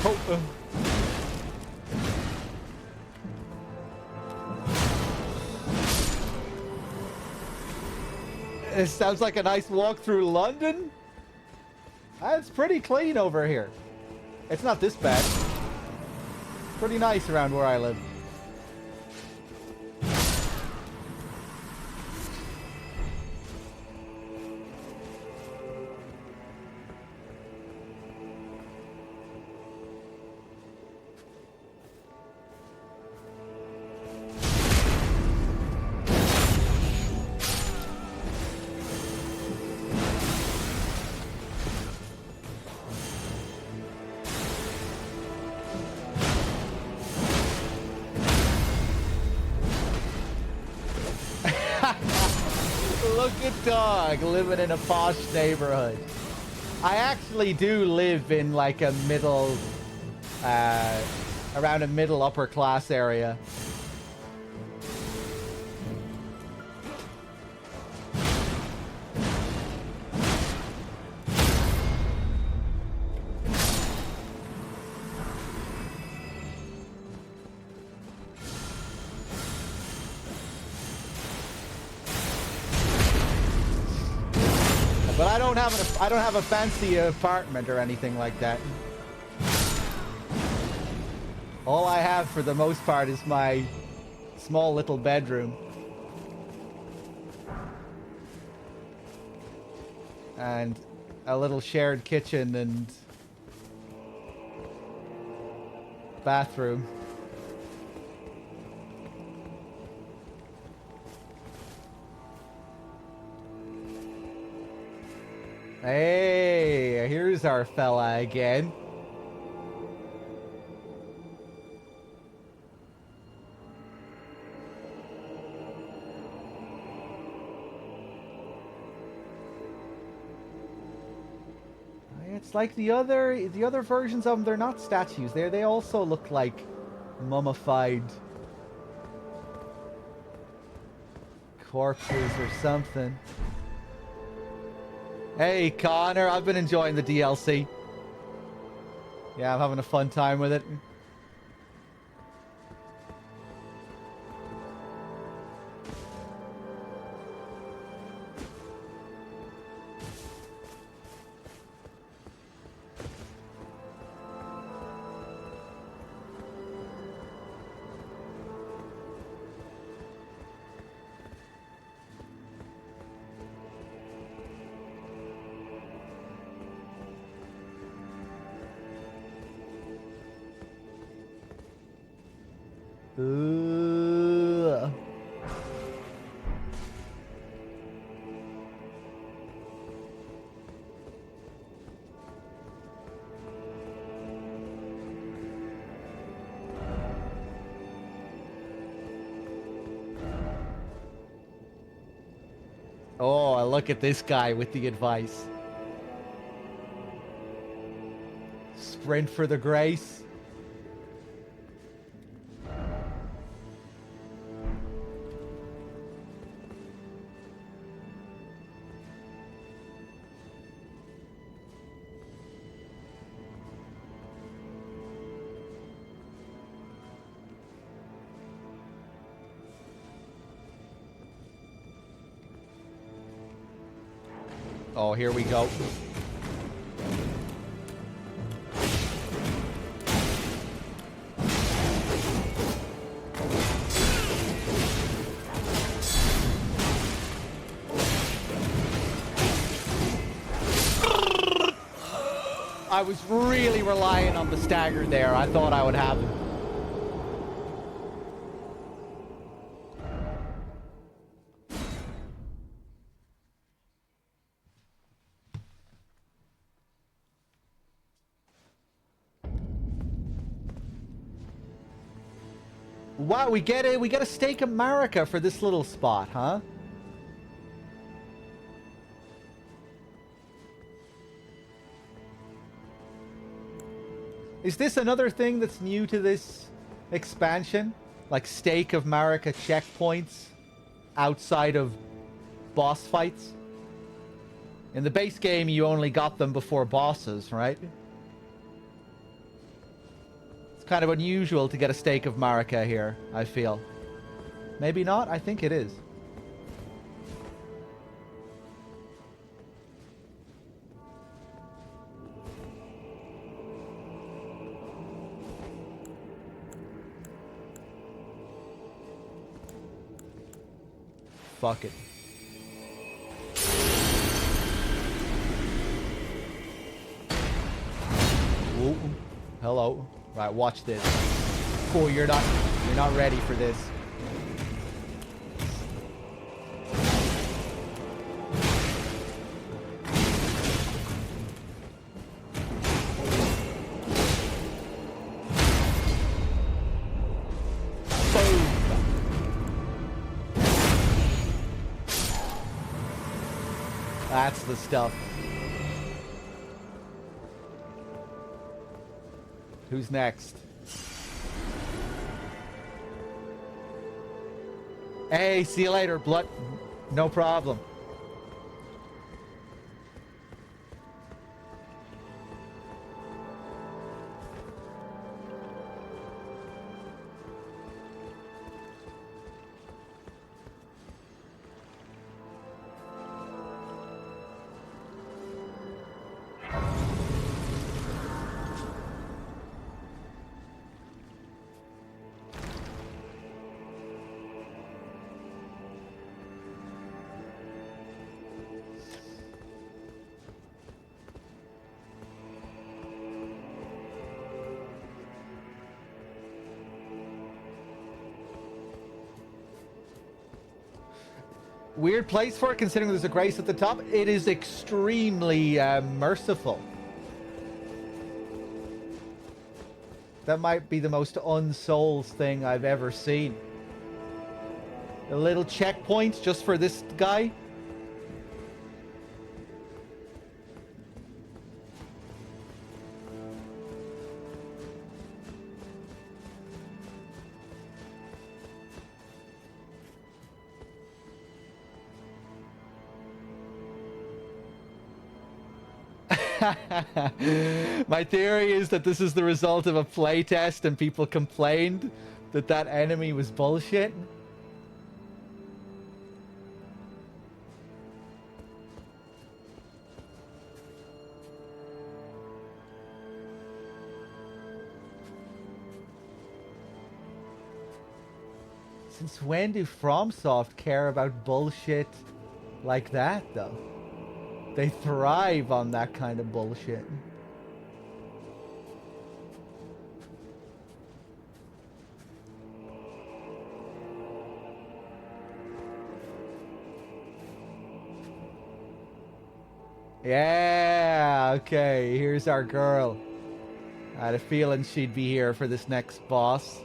Oh, It sounds like a nice walk through London. It's pretty clean over here. It's not this bad. Pretty nice around where I live. Look at Dog living in a posh neighborhood. I actually do live in like a middle, around a middle upper class area. But I don't have a fancy apartment or anything like that. All I have for the most part is my small little bedroom. And a little shared kitchen and bathroom. Hey, here's our fella again. It's like the other versions of them. They're not statues. They also look like mummified corpses or something. Hey, Connor, I've been enjoying the DLC. Yeah, I'm having a fun time with it. Ugh. Oh, look at this guy with the advice. Sprint for the grace. Oh, here we go. I was really relying on the stagger there. I thought I would have him. Wow, we get a stake of Marika for this little spot, huh? Is this another thing that's new to this expansion? Like stake of Marika checkpoints outside of boss fights? In the base game, you only got them before bosses, right? Kind of unusual to get a stake of Marika here, I feel. Maybe not? I think it is. Fuck it. Ooh. Hello. Right, watch this. Cool, you're not ready for this. Boom. That's the stuff. Who's next? Hey, see you later, Blood. No problem. Weird place for it, considering there's a grace at the top. It is extremely merciful. That might be the most unsouls thing I've ever seen. A little checkpoint just for this guy. My theory is that this is the result of a playtest and people complained that that enemy was bullshit. Since when do FromSoft care about bullshit like that, though? They thrive on that kind of bullshit. Yeah, okay, here's our girl. I had a feeling she'd be here for this next boss.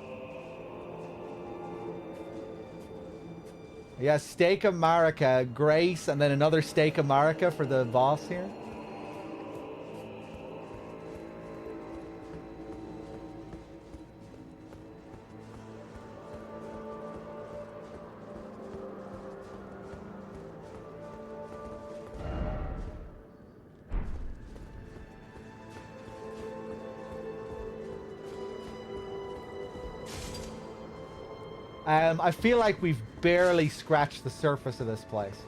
Yeah, Steak America, Grace, and then another Steak America for the boss here. I feel like we've barely scratched the surface of this place.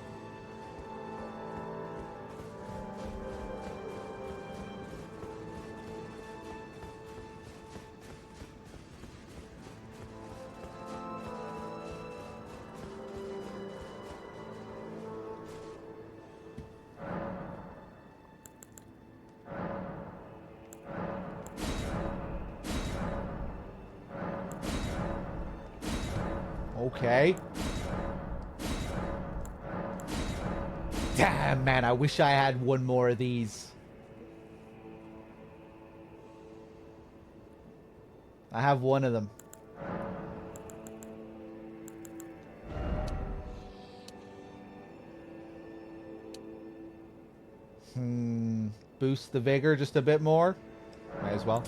Okay. Damn, man, I wish I had one more of these. I have one of them. Boost the vigor just a bit more. Might as well.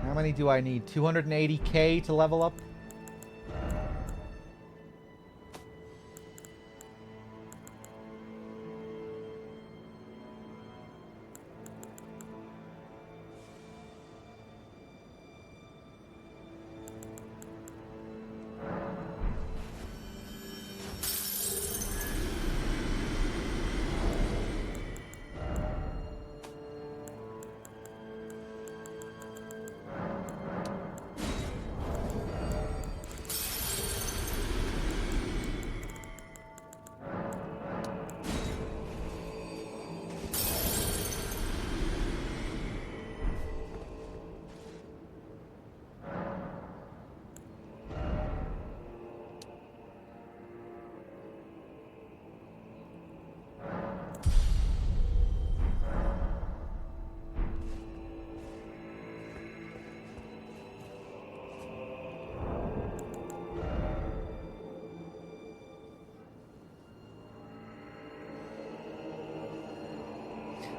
How many do I need? 280k to level up?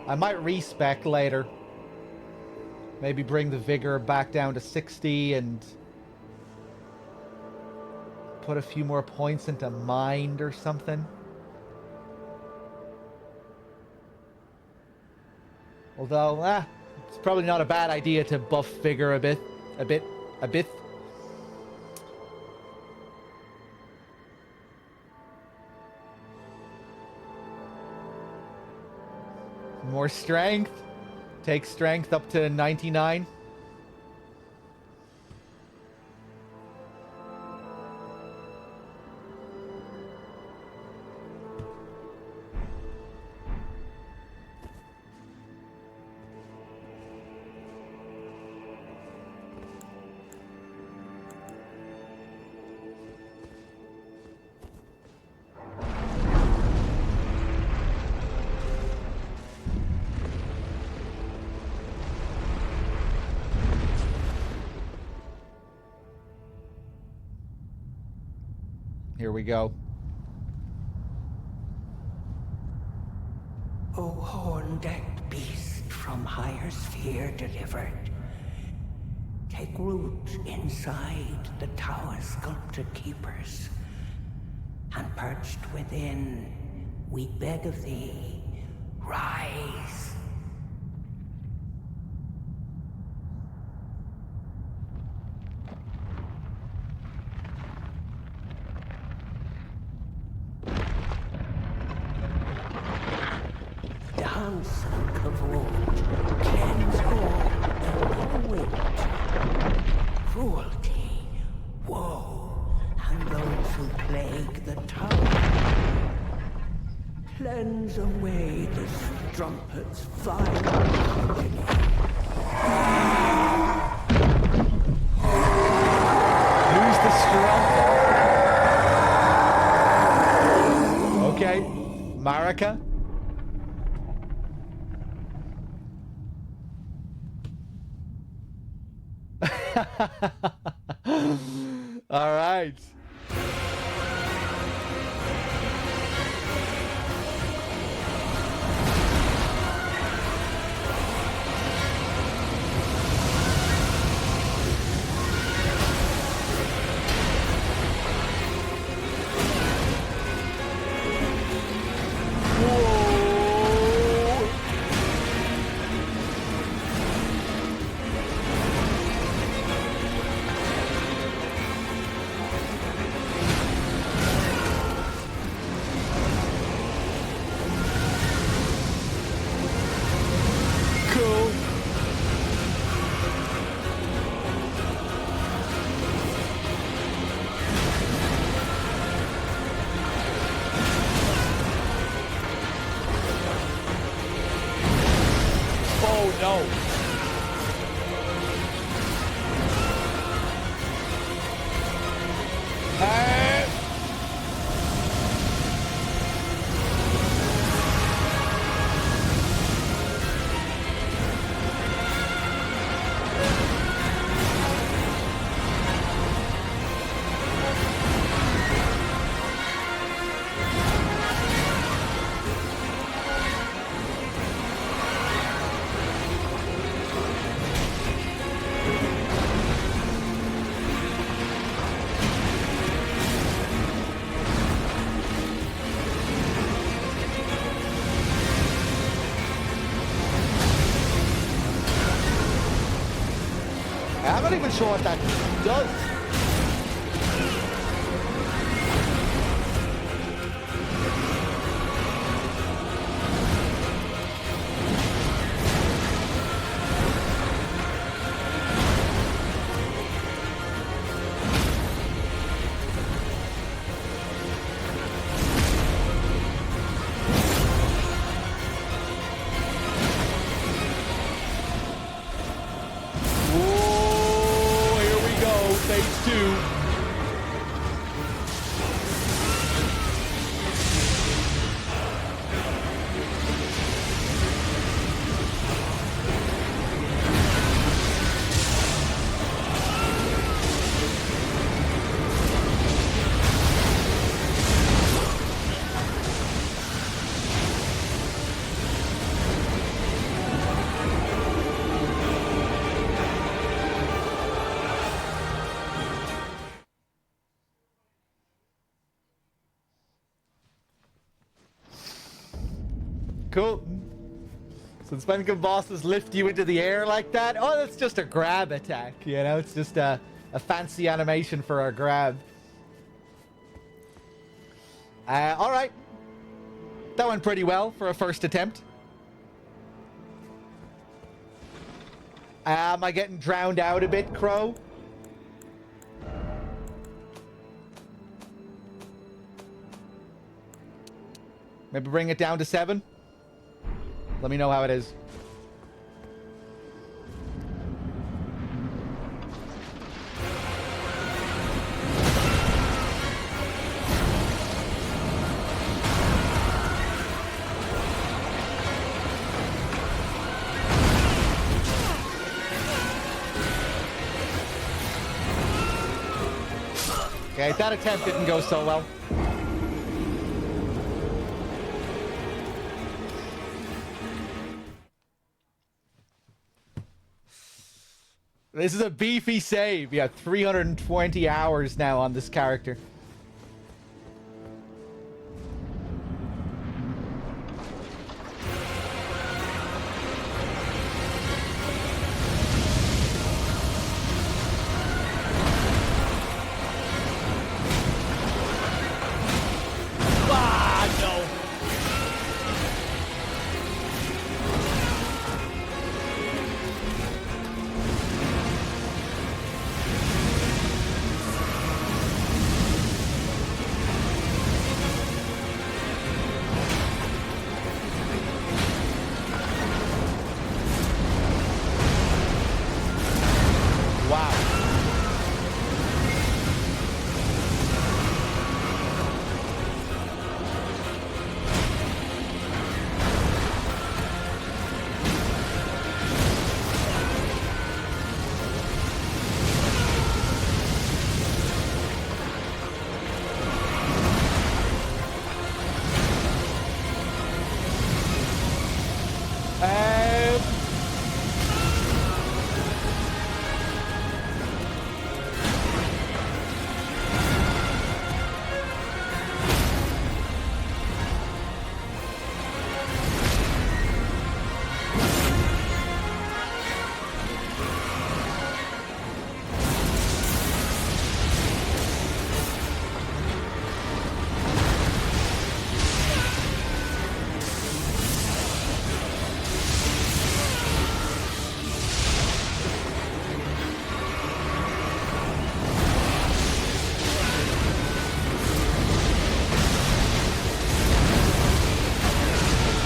I might respec later. Maybe bring the vigor back down to 60 and put a few more points into mind or something. Although, it's probably not a bad idea to buff vigor a bit. More strength. Take strength up to 99. Here we go. O horn-decked beast from higher sphere delivered, take root inside the tower's sculpted keepers, and perched within, we beg of thee, rise. Dance, Kavod, cleanse all and poet. Cruelty, woe, and those who plague the tower. Cleanse away the strumpet's vile company. Who's the strumpet? Okay. Marika? All right. Cool. Oh no. I'm not even sure what that does. Whoa, here we go, phase 2. Cool. Since when can bosses lift you into the air like that? Oh, that's just a grab attack, you know? It's just a fancy animation for our grab. Alright. That went pretty well for a first attempt. Am I getting drowned out a bit, Crow? Maybe bring it down to 7? Let me know how it is. Okay, that attempt didn't go so well. This is a beefy save. You have 320 hours now on this character. Ah, no.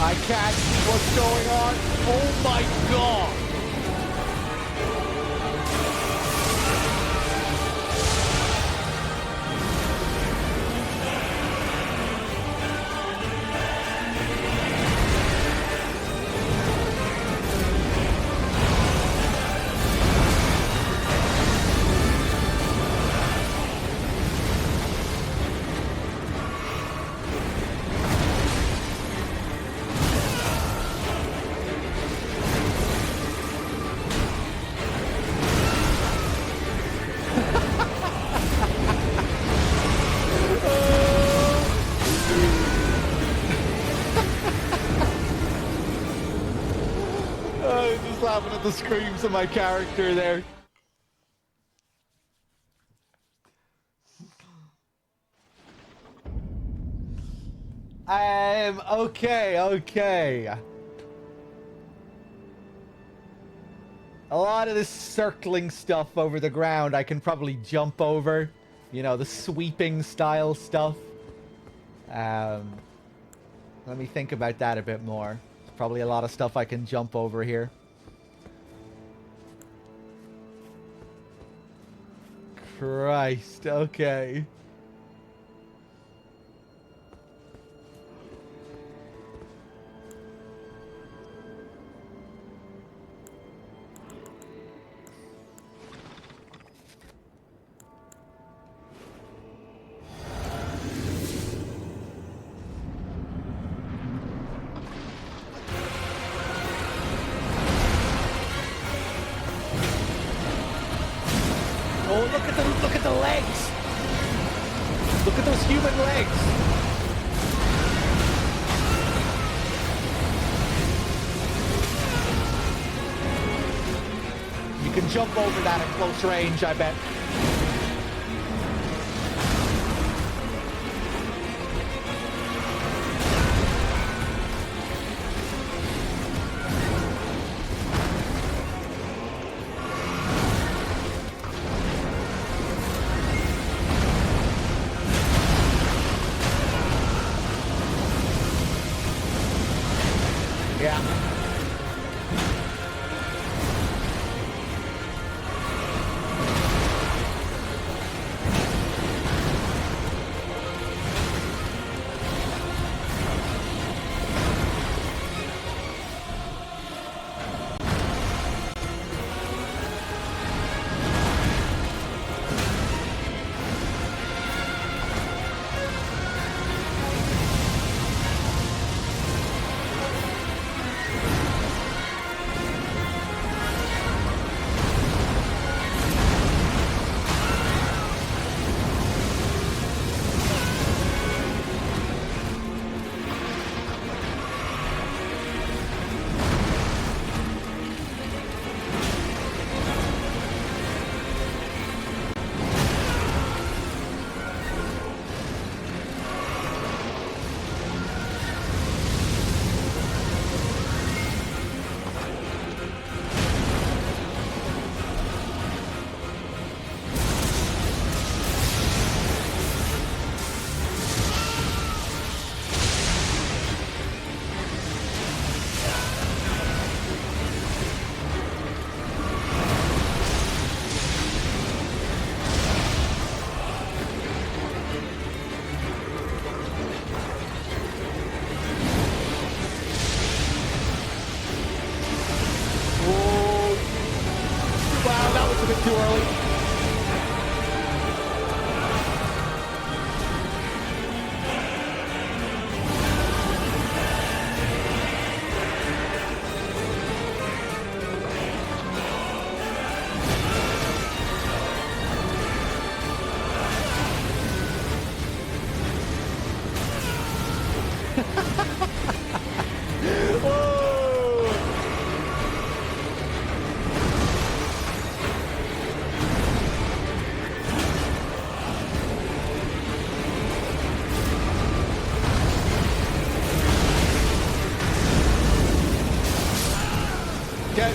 I can't see what's going on. Oh my god. Just laughing at the screams of my character there. Okay. A lot of this circling stuff over the ground I can probably jump over. You know, the sweeping style stuff. Let me think about that a bit more. There's probably a lot of stuff I can jump over here. Christ, okay. Oh, look at the legs. Look at those human legs. You can jump over that at close range, I bet. Yeah. bit too early. Okay.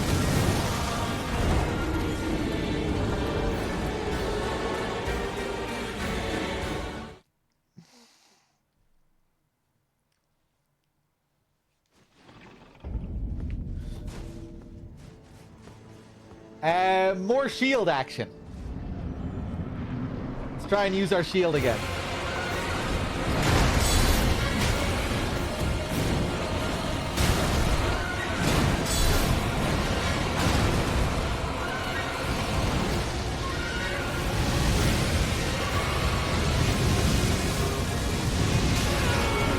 More shield action. Let's try and use our shield again.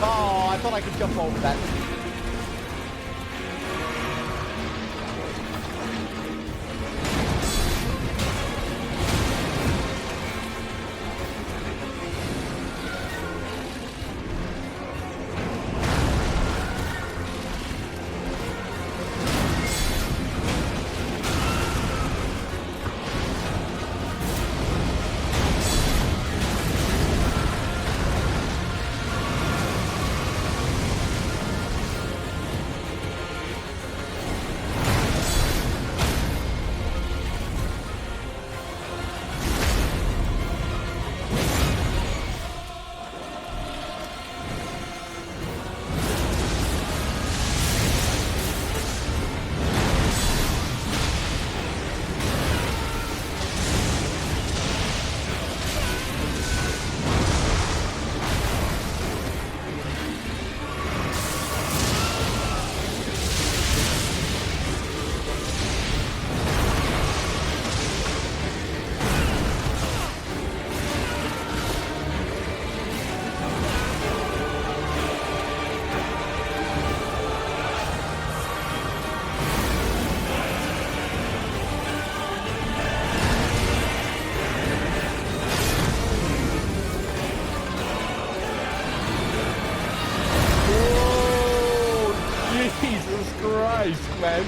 Oh, I thought I could jump over that. Jesus Christ, man.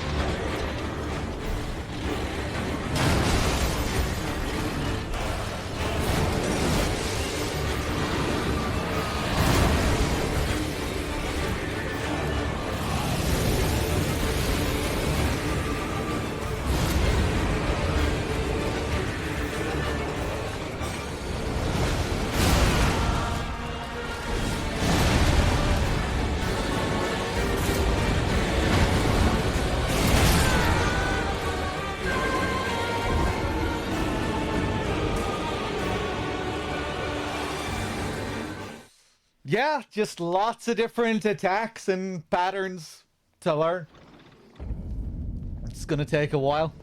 Yeah, just lots of different attacks and patterns to learn. It's gonna take a while.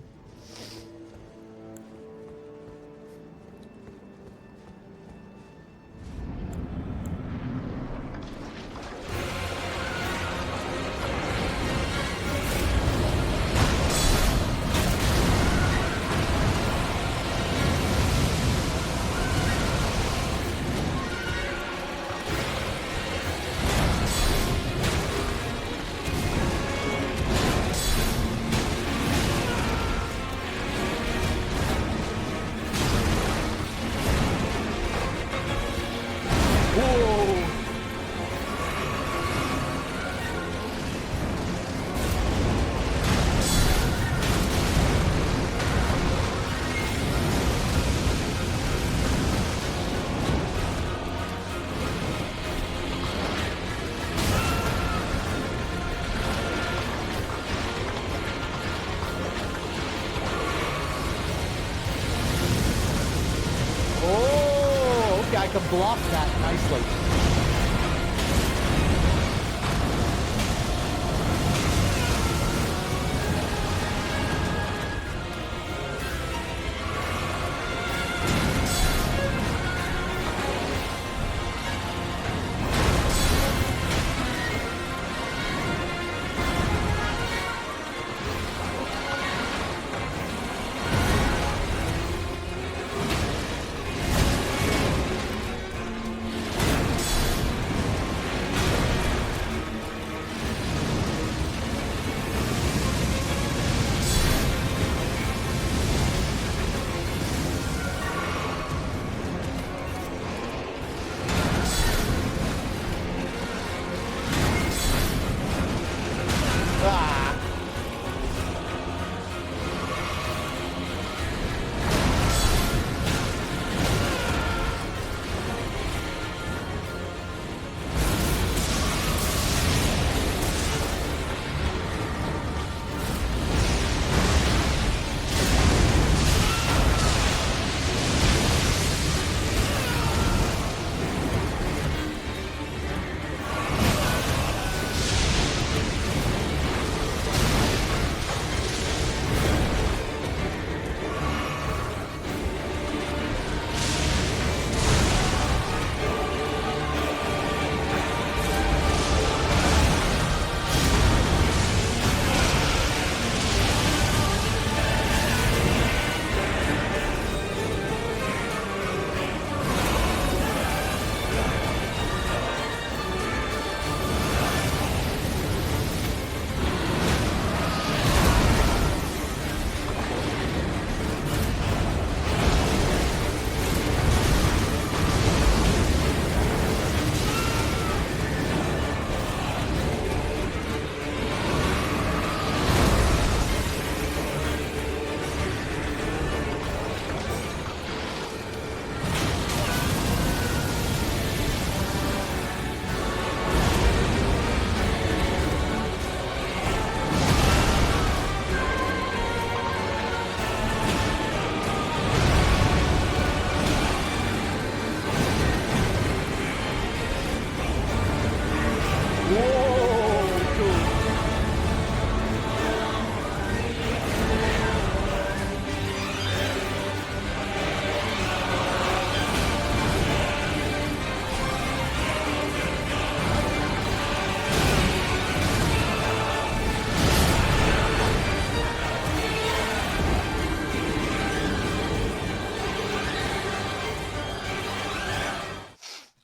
I can block that nicely.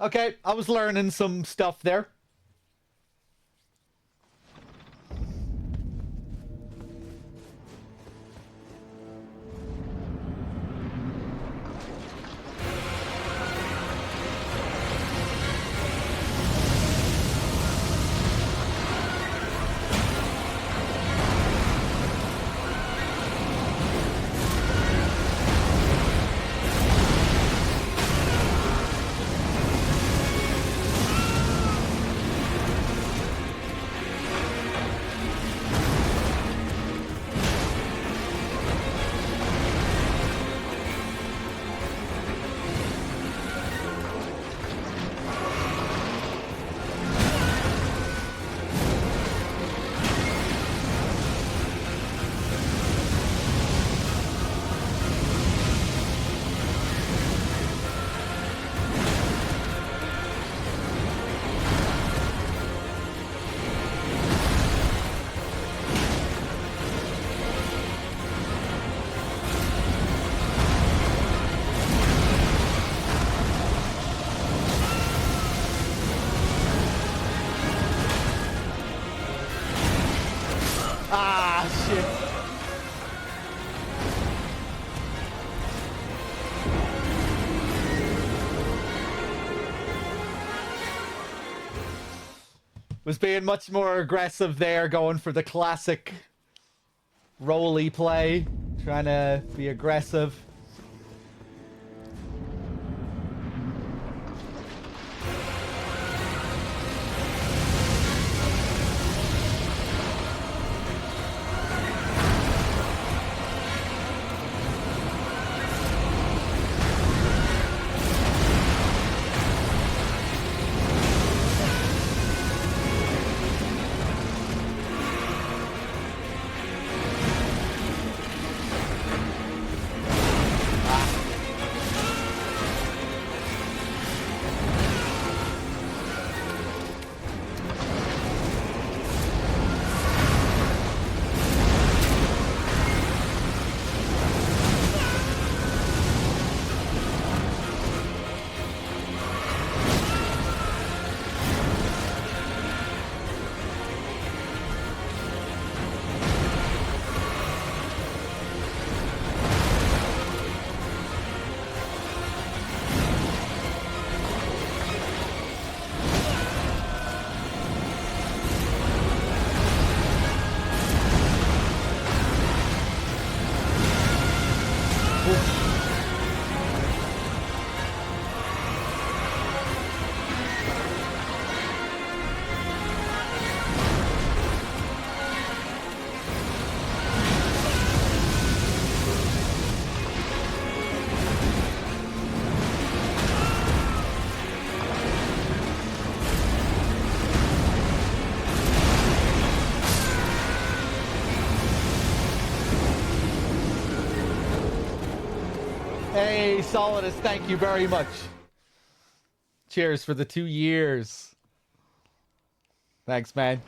Okay, I was learning some stuff there. Ah, shit. Was being much more aggressive there, going for the classic roly play, trying to be aggressive. Hey, Solidus, thank you very much. Cheers for the 2 years. Thanks, man.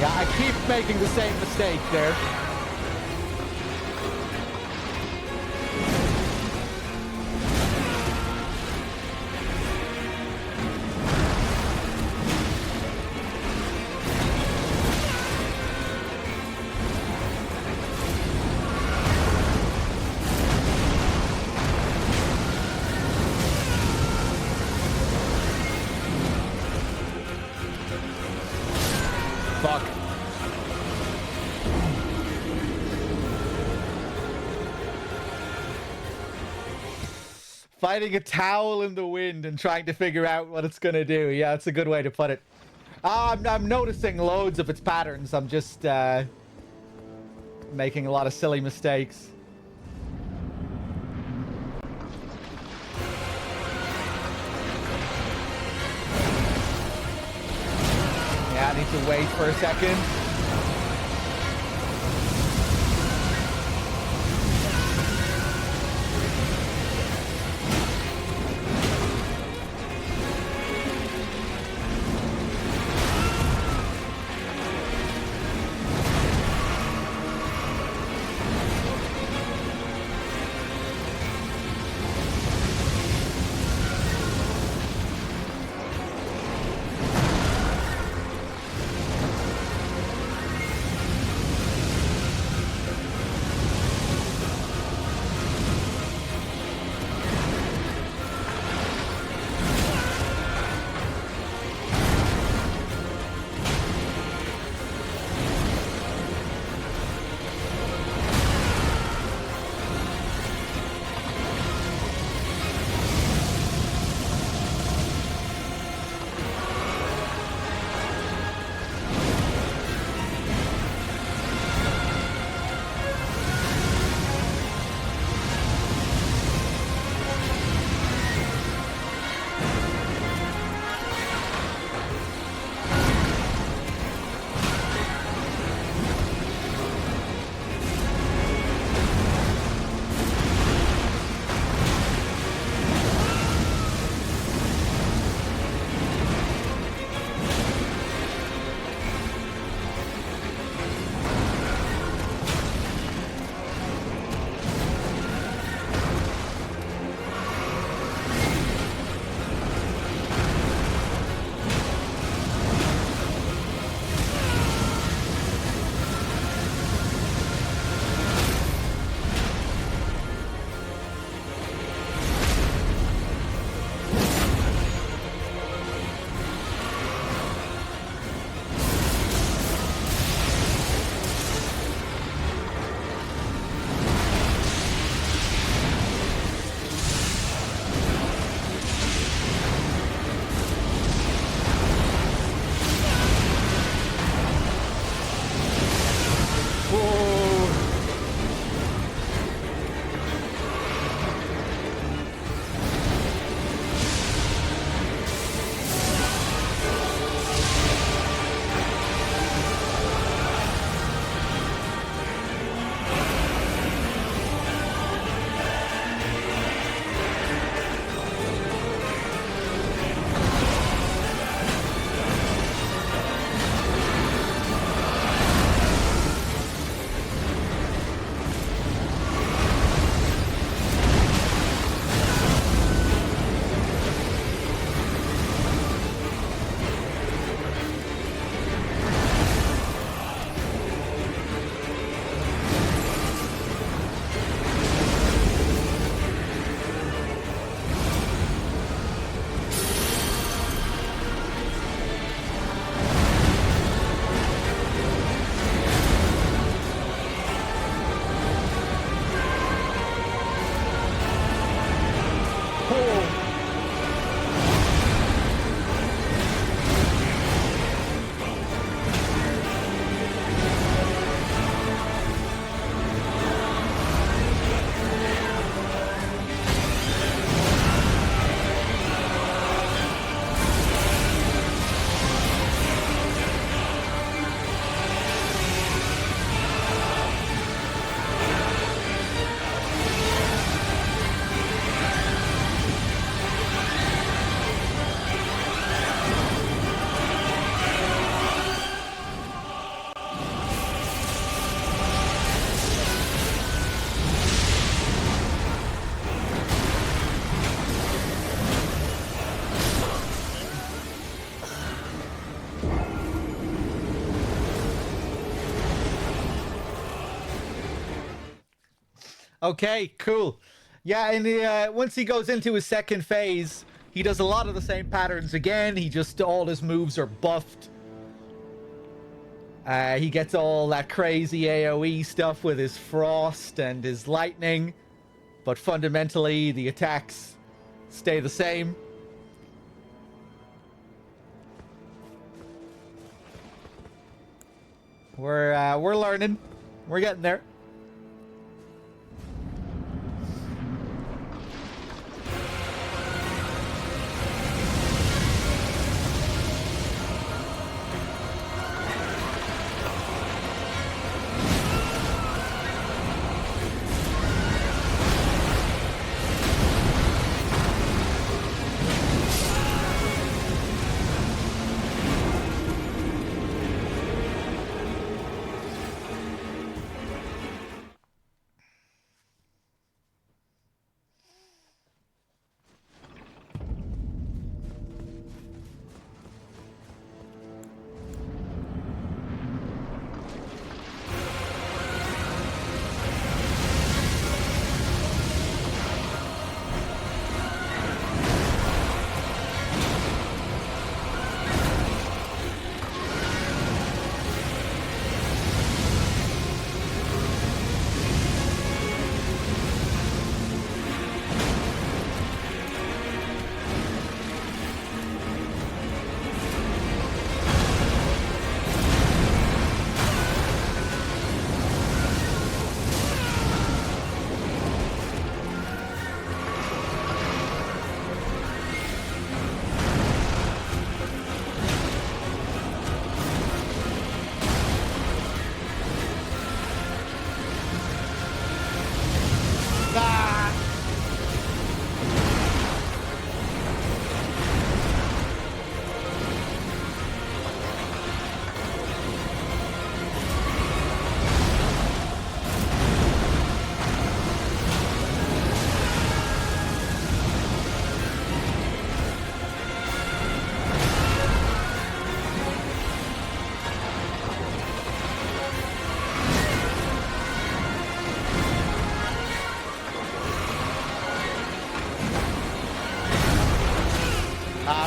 Yeah, I keep making the same mistake there. Fuck. Fighting a towel in the wind and trying to figure out what it's gonna do. Yeah, that's a good way to put it. I'm noticing loads of its patterns. I'm just making a lot of silly mistakes. Yeah, I need to wait for a second. Okay, cool. Yeah, and once he goes into his second phase, he does a lot of the same patterns again. He just, all his moves are buffed. He gets all that crazy AoE stuff with his frost and his lightning. But fundamentally, the attacks stay the same. We're learning. We're getting there.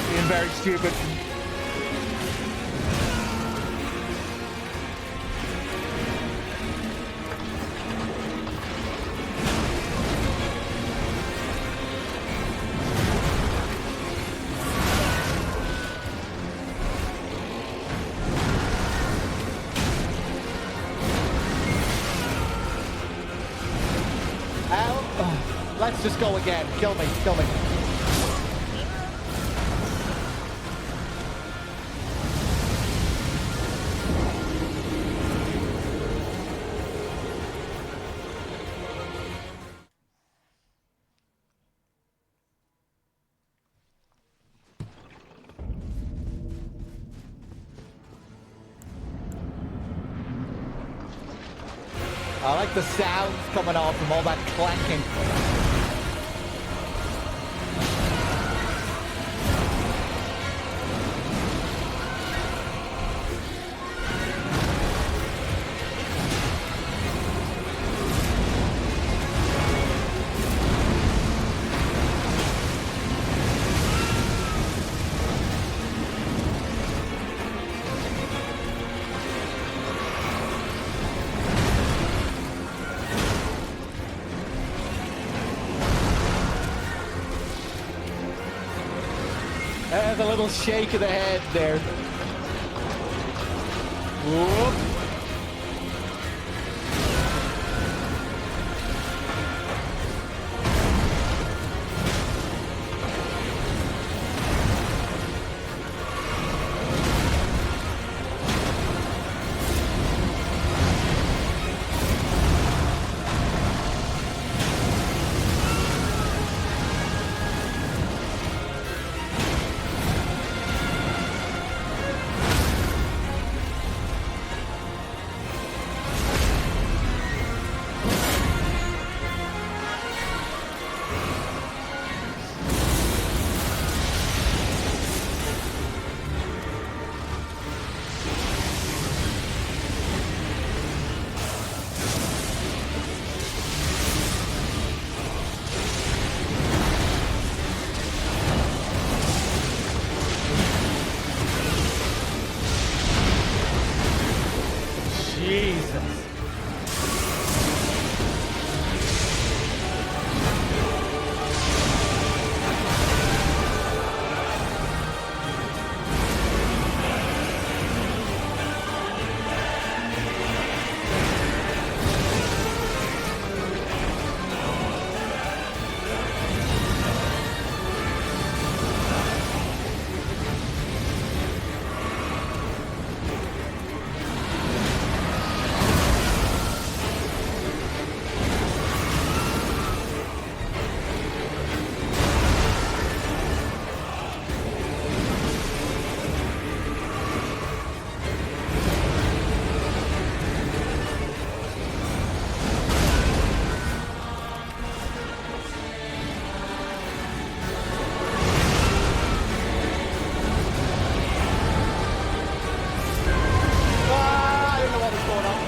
Being very stupid. Let's just go again. Kill me, kill me. I like the sounds coming off from all that clanking. The little shake of the head there. Whoop. Jesus. I didn't know what was going on.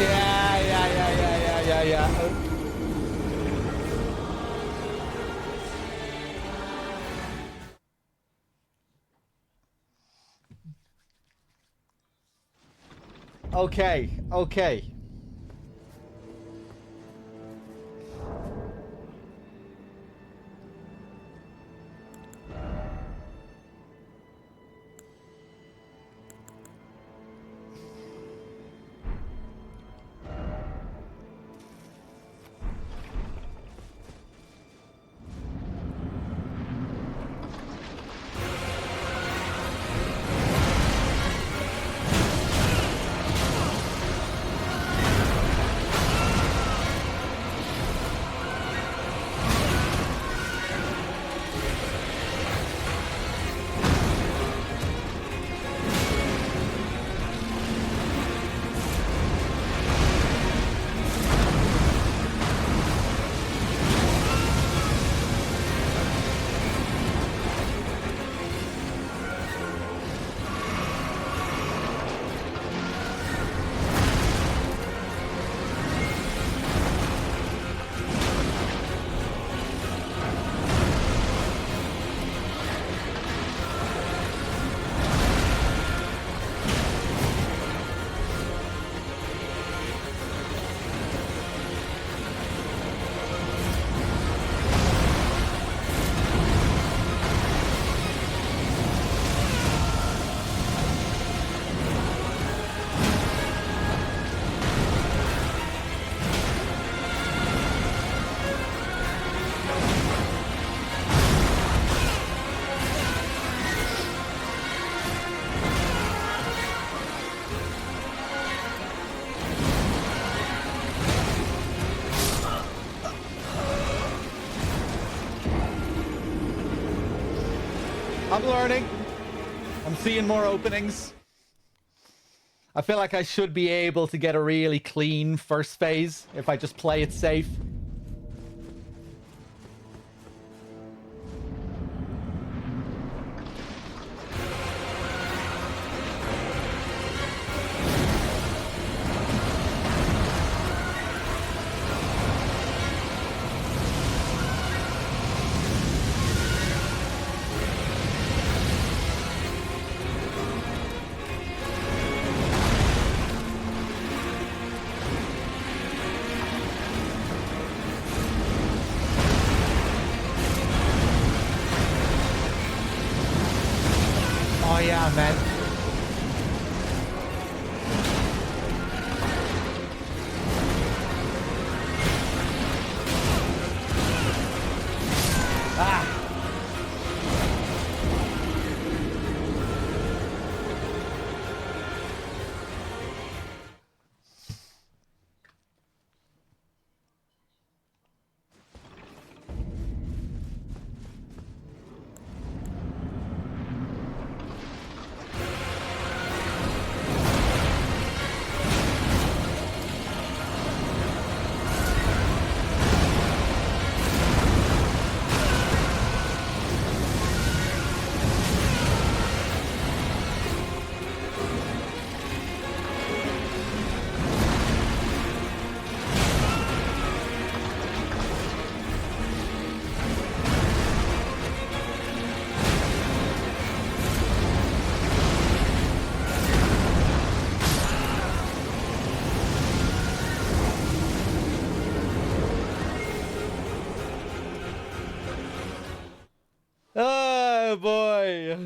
Yeah. Okay. I'm learning. I'm seeing more openings. I feel like I should be able to get a really clean first phase if I just play it safe. Oh yeah, man. Ah. Oh boy.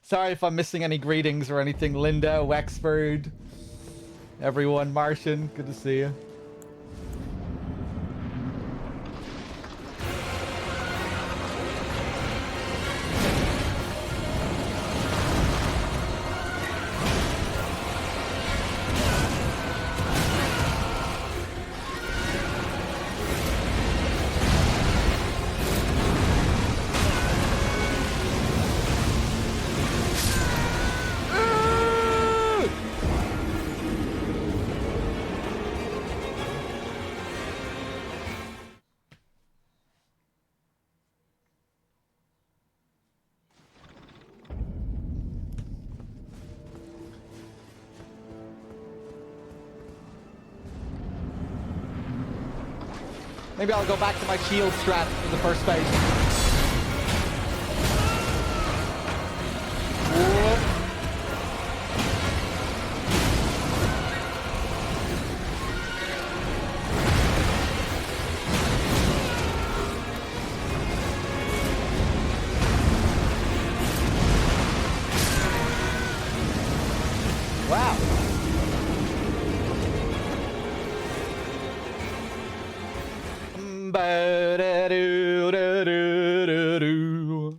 Sorry if I'm missing any greetings or anything. Linda, Wexford, everyone, Martian, good to see you. Maybe I'll go back to my shield strat for the first phase. Whoa. Wow. Ba-da-doo-da-doo-da-doo.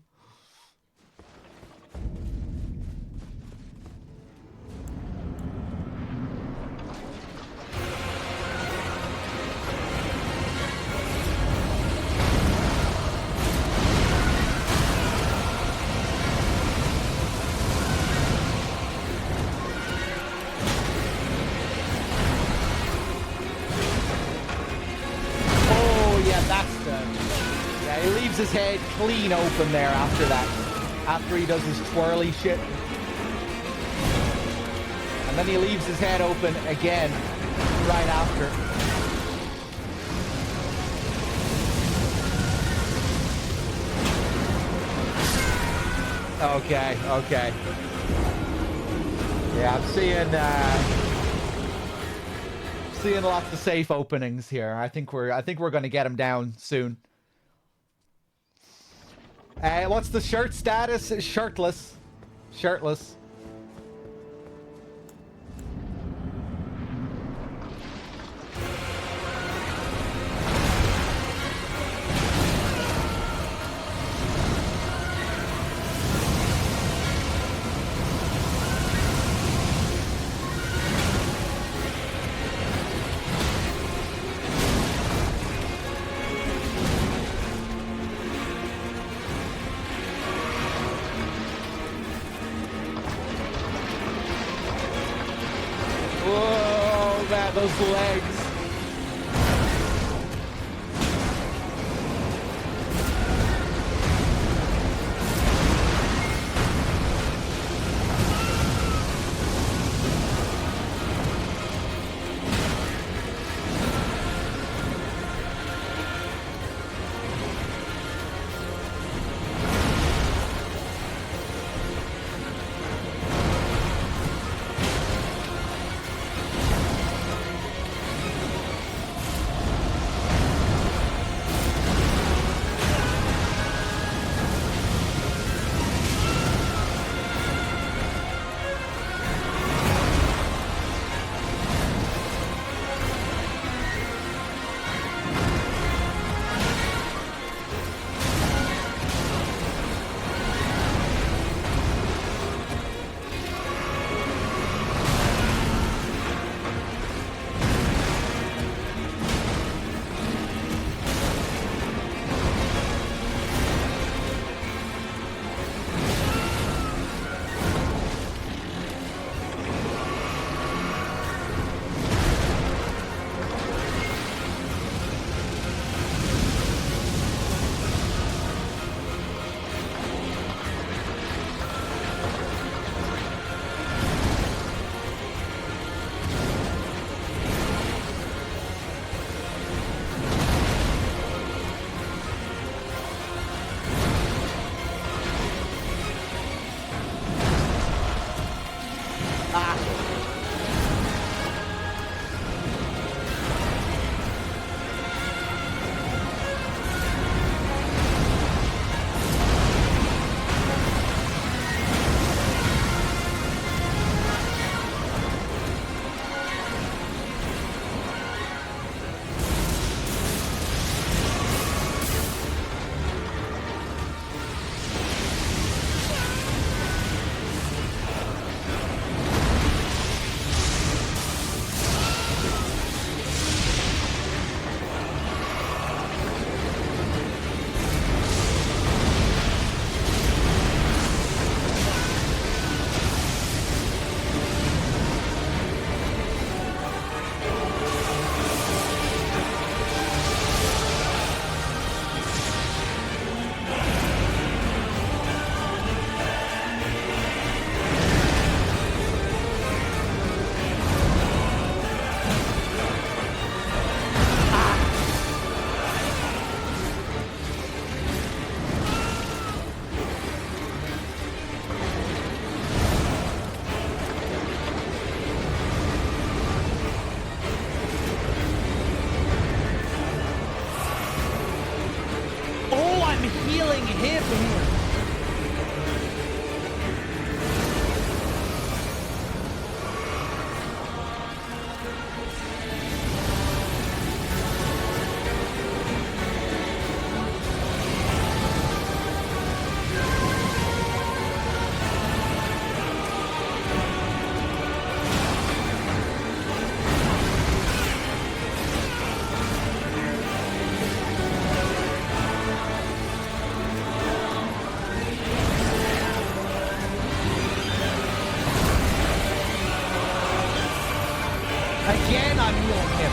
Oh yeah, that's the... Yeah, he leaves his head clean open there after that. After he does his twirly shit. And then he leaves his head open again right after. Okay, okay. Yeah, I'm seeing lots of safe openings here. I think we're going to get him down soon. What's the shirt status? Shirtless. Shirtless. at those legs. Healing him here. Again, I'm healing him.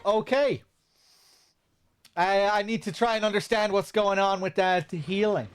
Okay. I need to try and understand what's going on with that healing.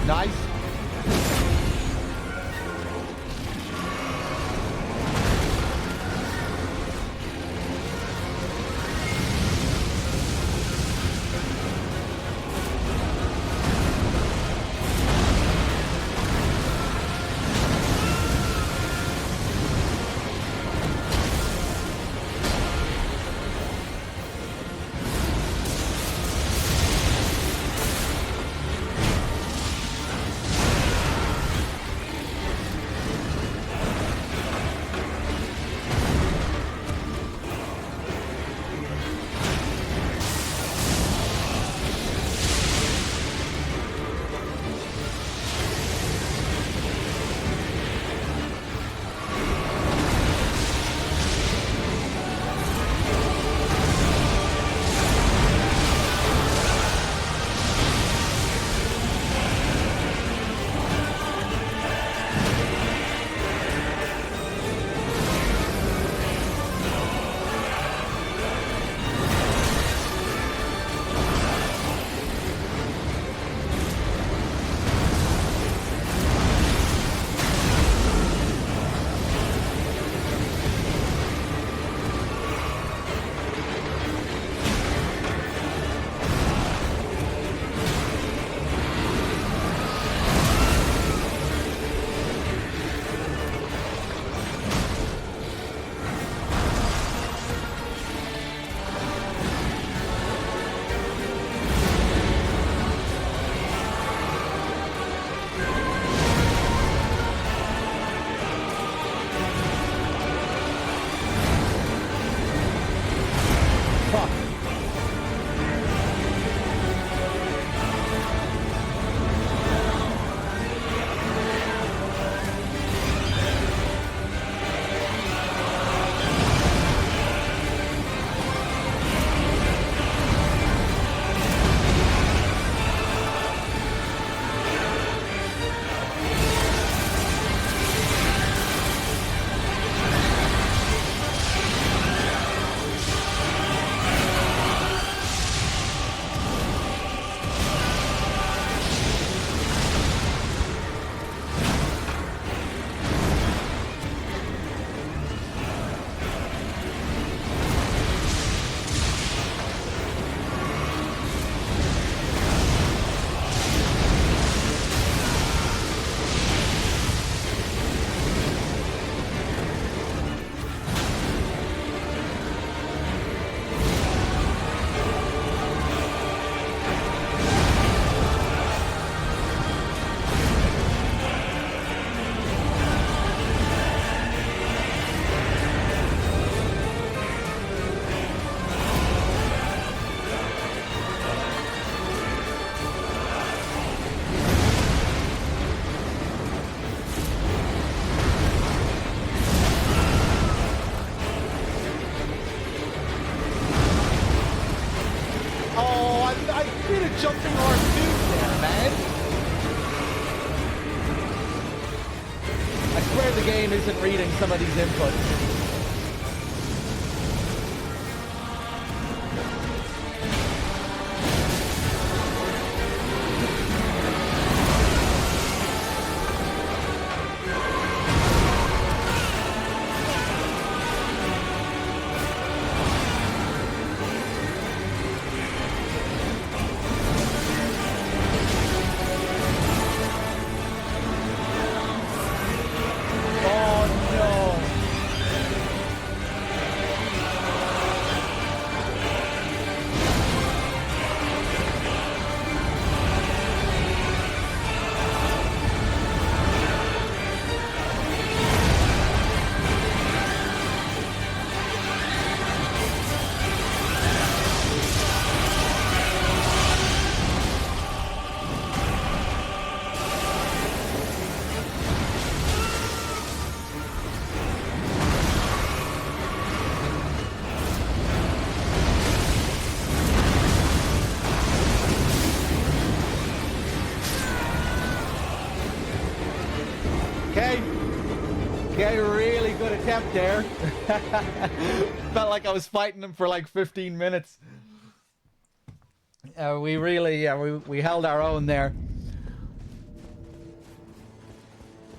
Nice. Jumping hard too there, man. I swear the game isn't reading some of these inputs. attempt there. Felt like I was fighting him for like 15 minutes. We really, we held our own there.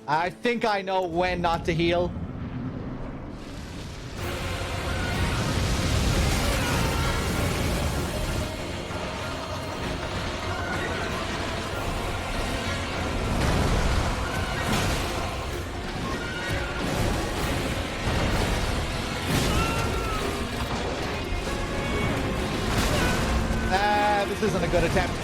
I think I know when not to heal. This isn't a good attempt.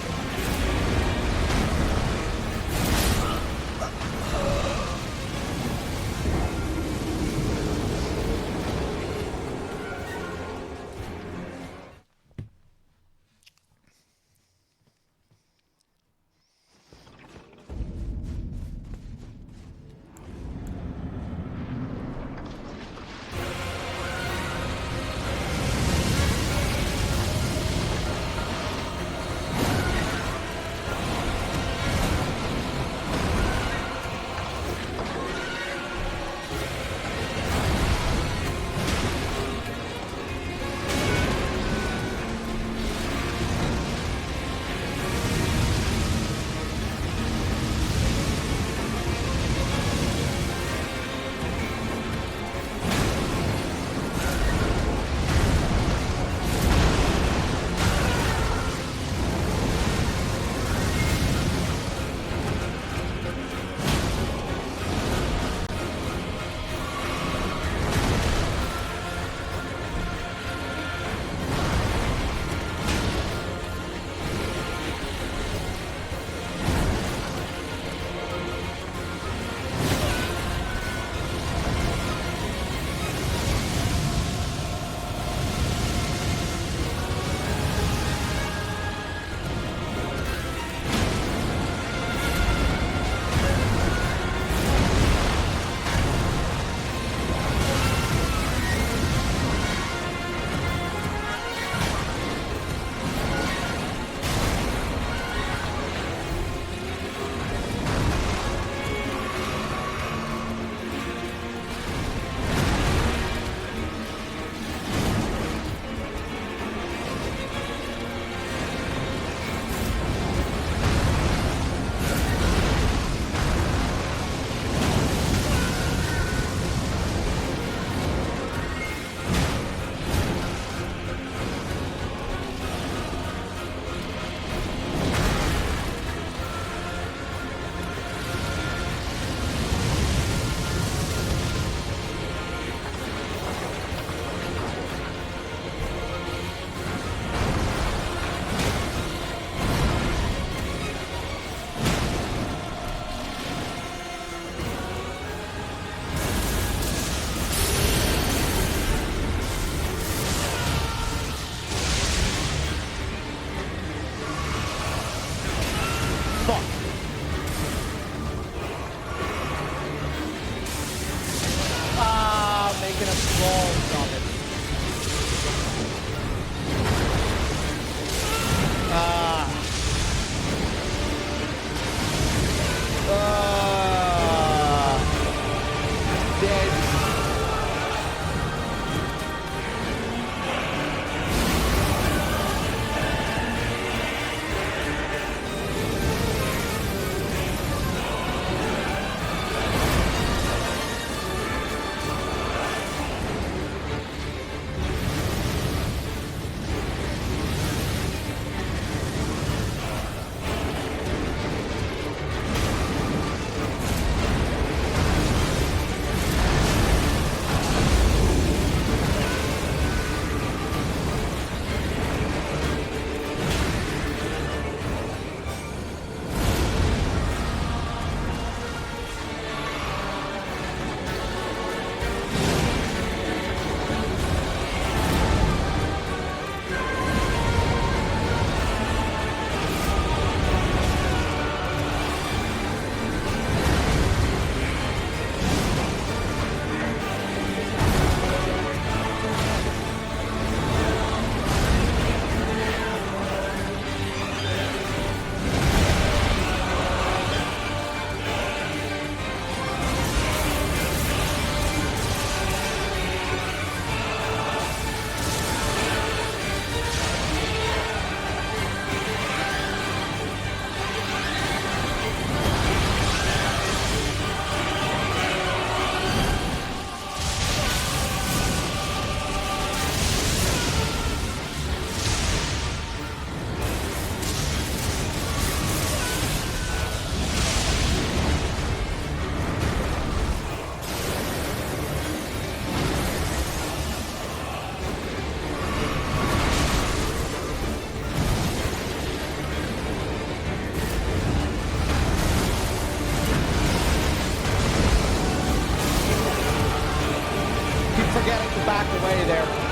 forgetting to back away there.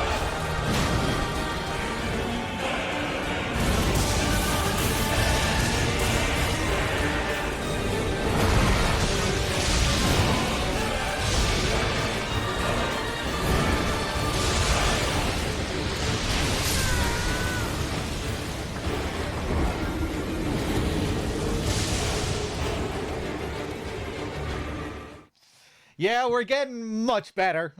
Yeah, we're getting much better.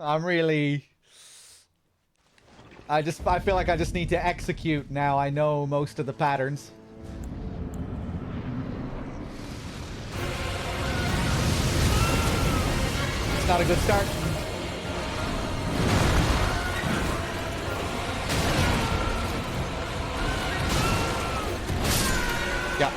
I feel like I just need to execute now. I know most of the patterns. It's not a good start. Yeah.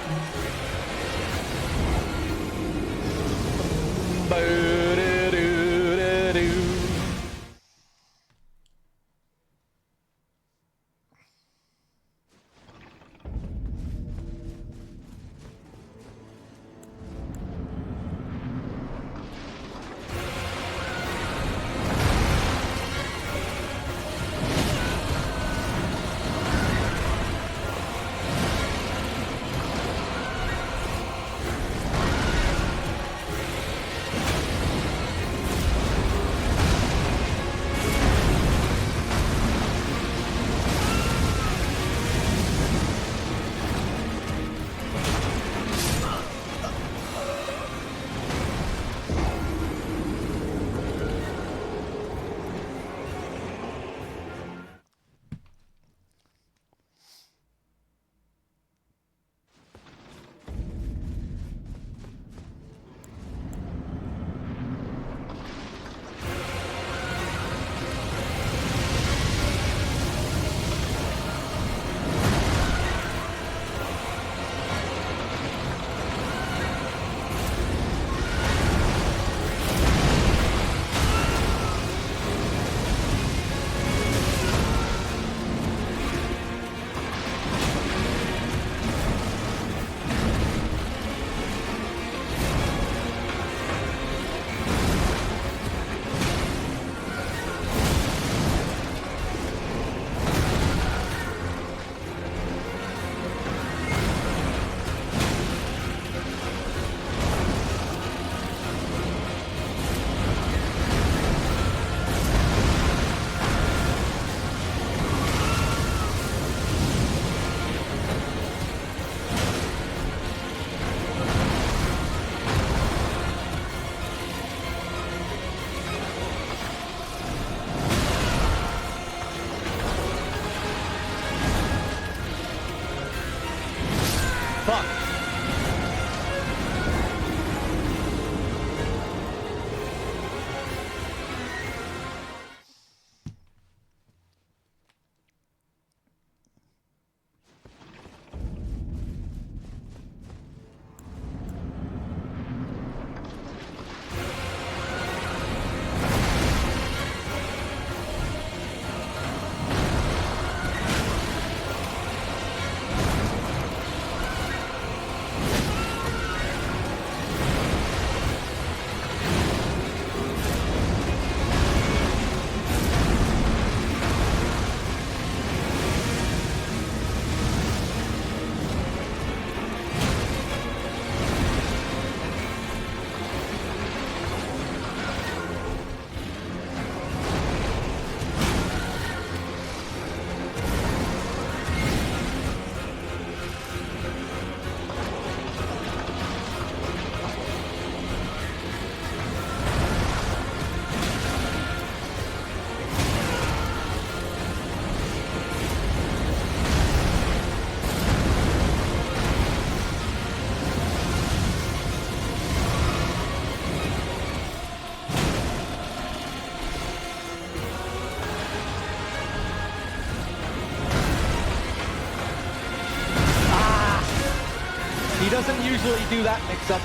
He doesn't usually do that mix-up.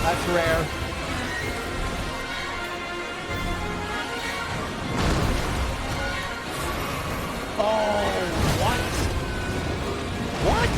That's rare. Oh, what? What?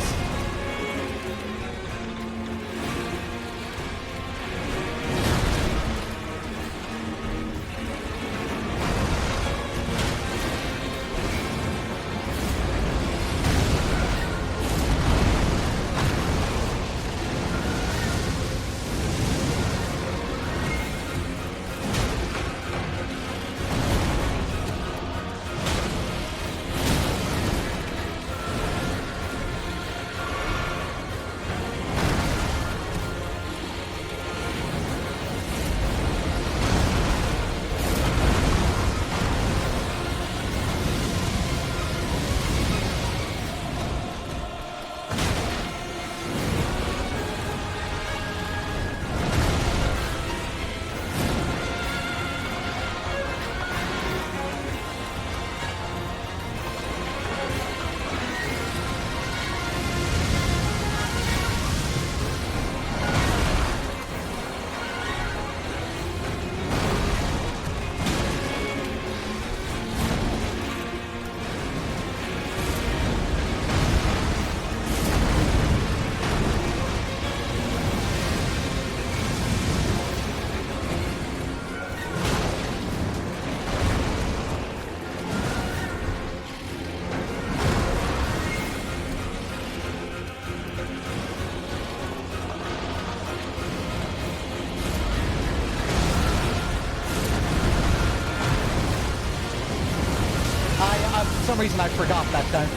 For some reason I forgot that time.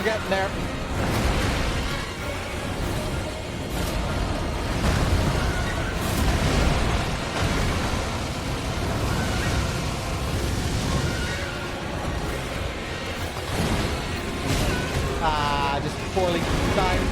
We're getting there. Just poorly timed.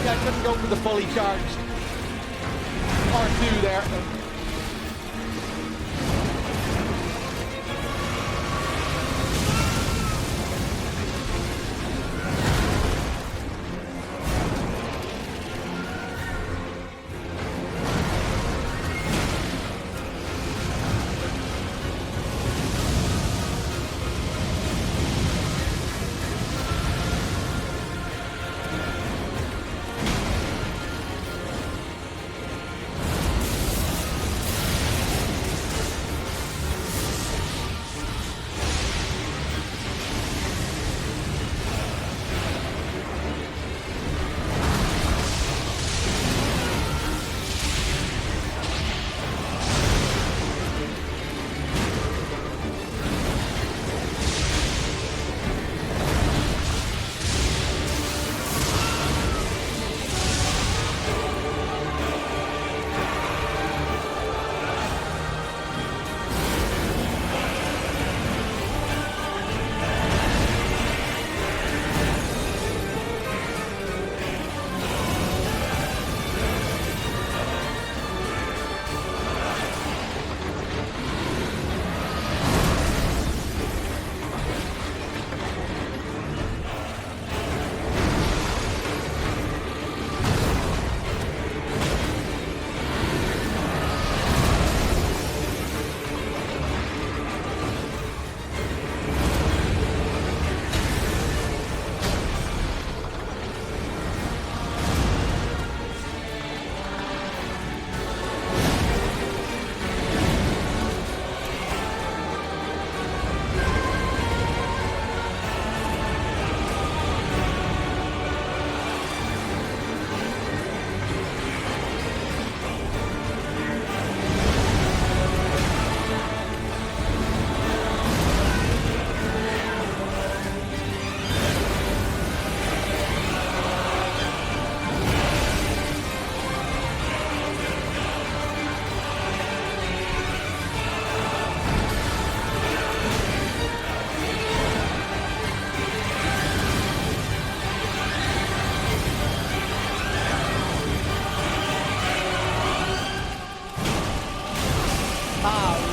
I couldn't go for the fully charged. R2 there.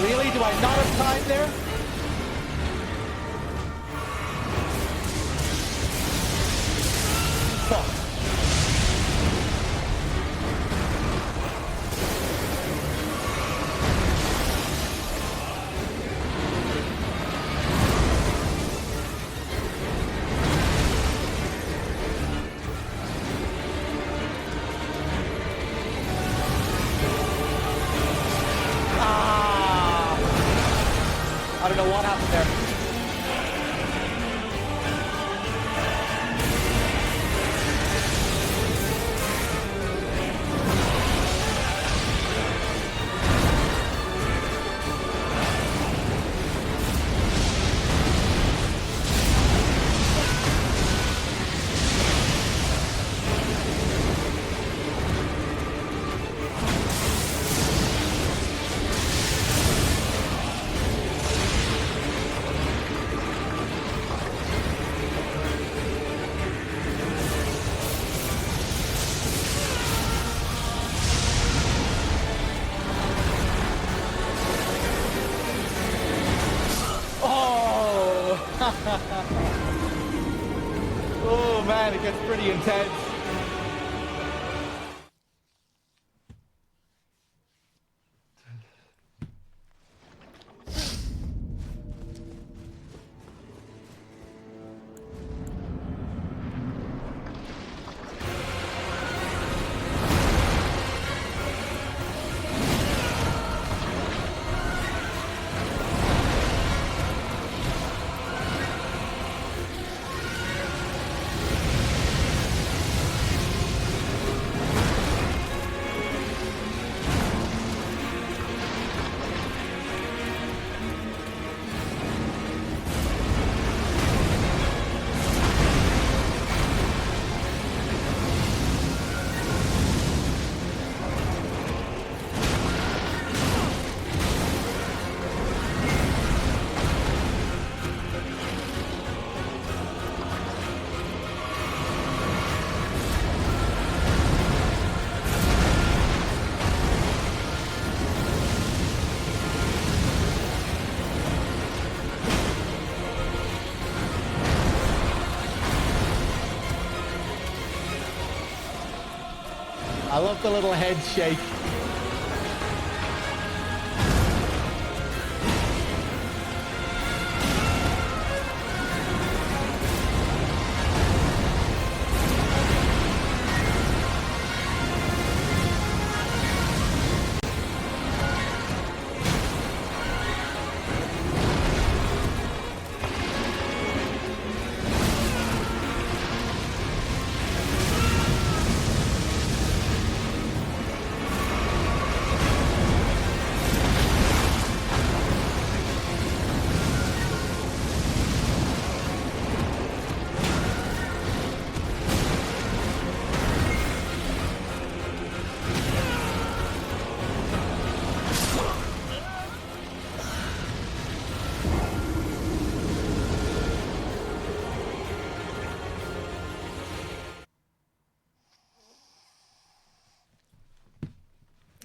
Really? Do I not have time there? Fuck. I don't know what happened there. Oh man, it gets pretty intense. I love the little head shake.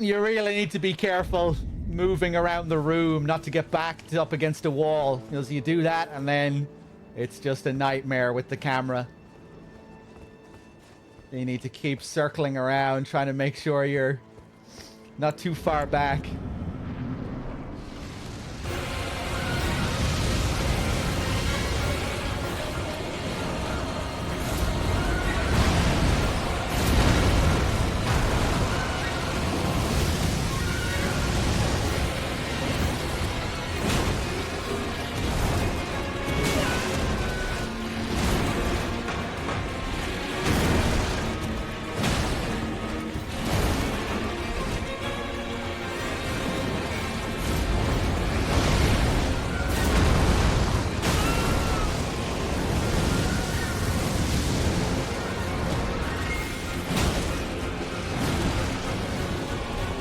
You really need to be careful moving around the room, not to get backed up against a wall. Because you do that, and then it's just a nightmare with the camera. You need to keep circling around, trying to make sure you're not too far back.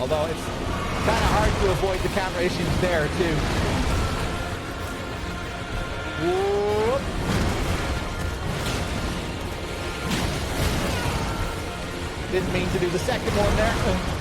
Although it's kind of hard to avoid the camera issues there, too. Whoop. Didn't mean to do the second one there.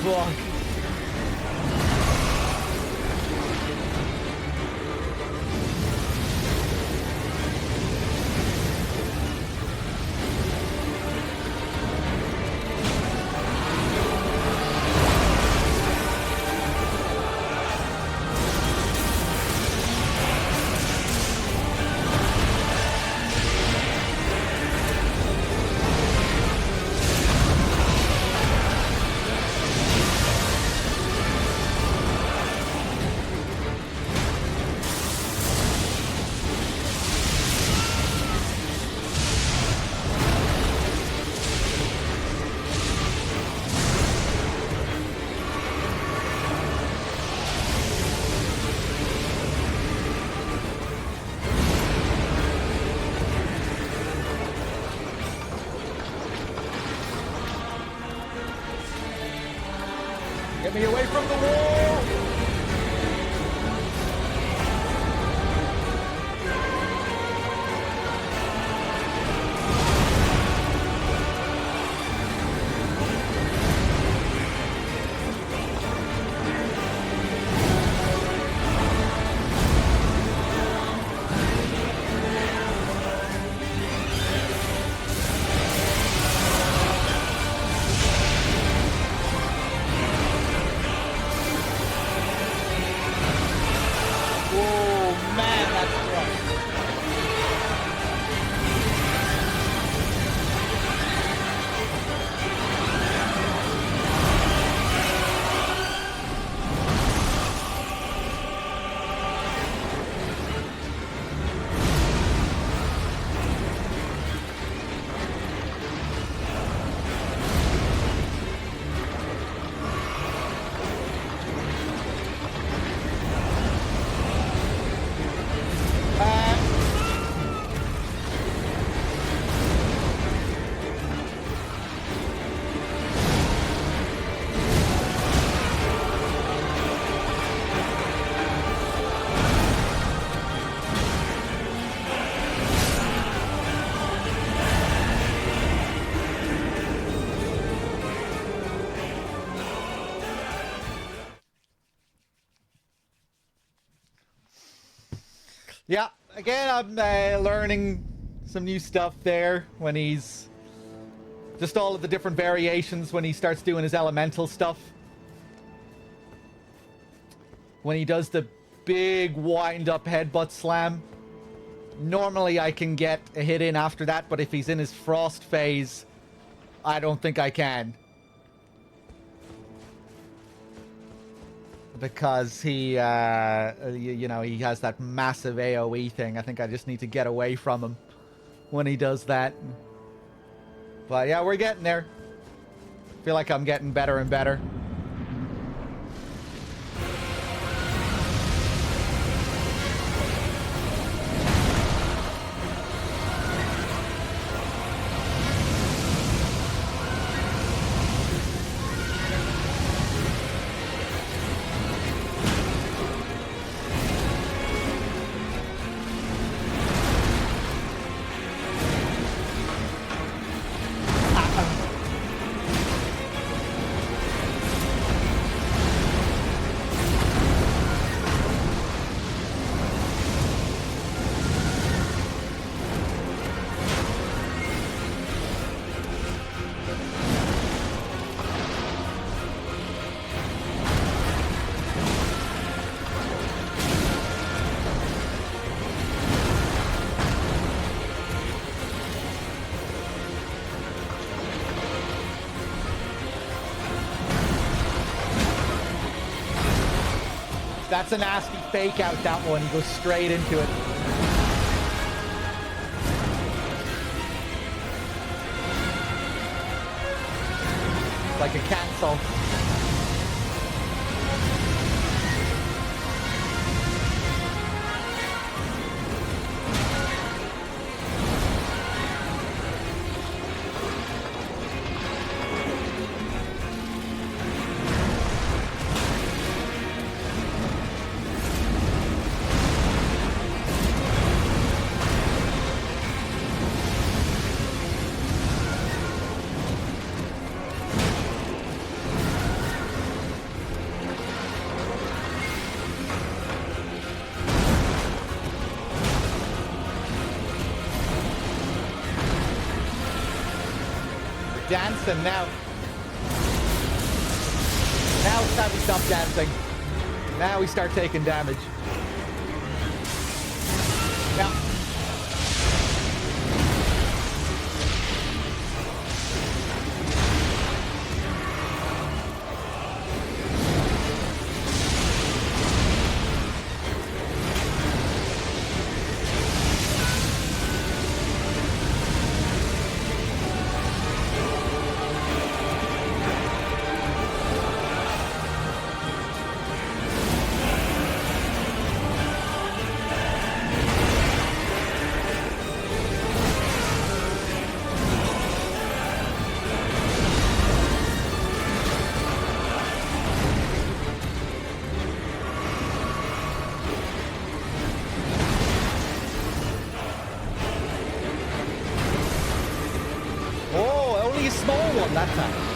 fuck. Get me away from the wall! Yeah, again, I'm learning some new stuff there when he's... Just all of the different variations when he starts doing his elemental stuff. When he does the big wind-up headbutt slam. Normally I can get a hit in after that, but if he's in his frost phase, I don't think I can. Because he, you know, he has that massive AoE thing. I think I just need to get away from him when he does that. But yeah, we're getting there. Feel like I'm getting better and better. That's a nasty fake out, that one. He goes straight into it. Like a cancel. dancing now. Now it's time we stop dancing. Now we start taking damage. Now. That time.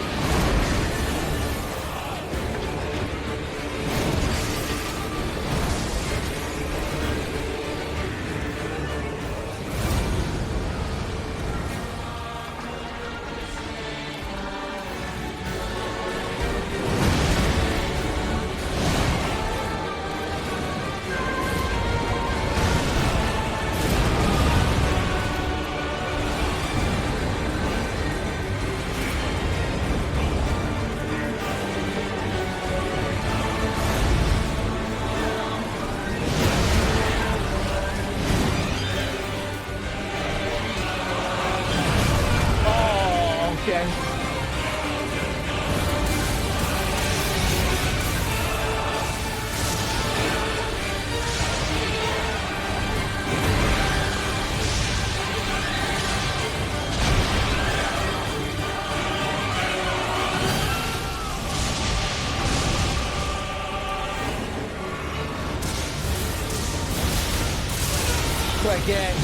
Again.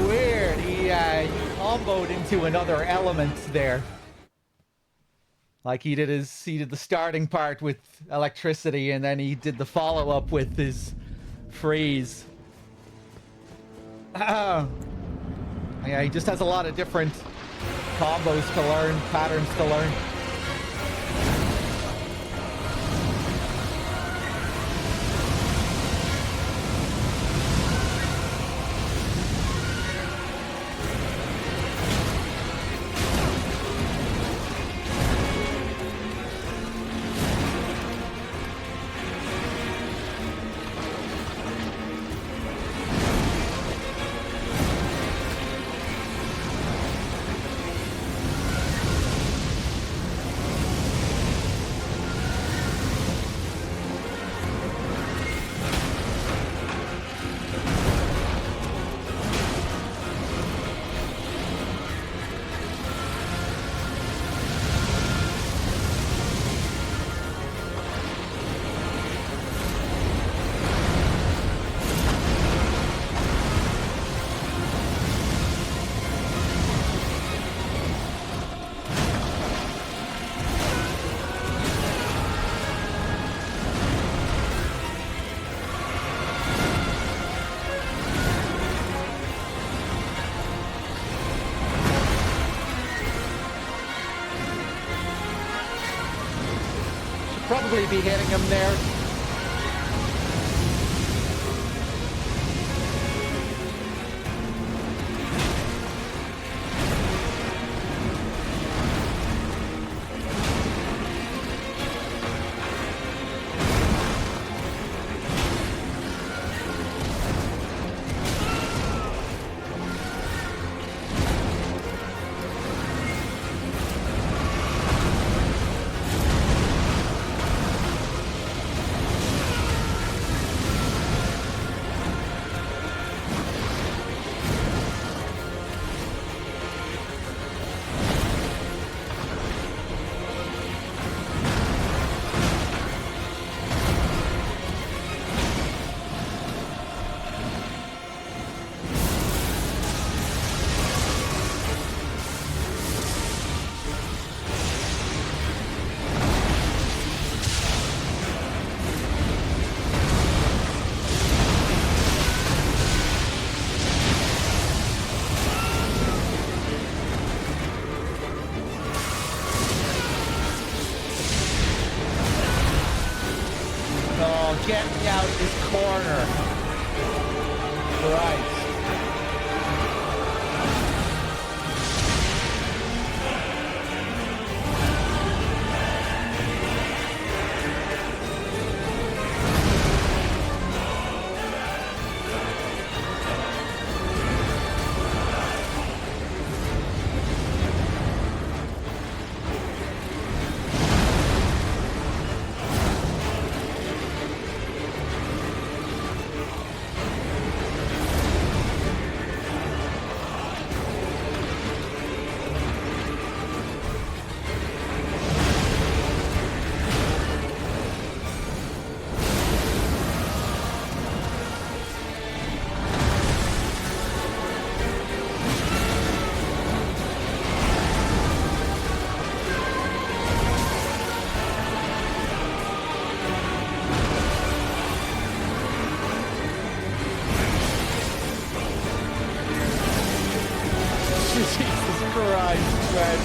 Weird. He comboed into another element there. Like he did the starting part with electricity, and then he did the follow-up with his freeze. Yeah, he just has a lot of different combos to learn, patterns to learn. Probably be hitting him there. get me out of this corner. Right. Jesus Christ, man.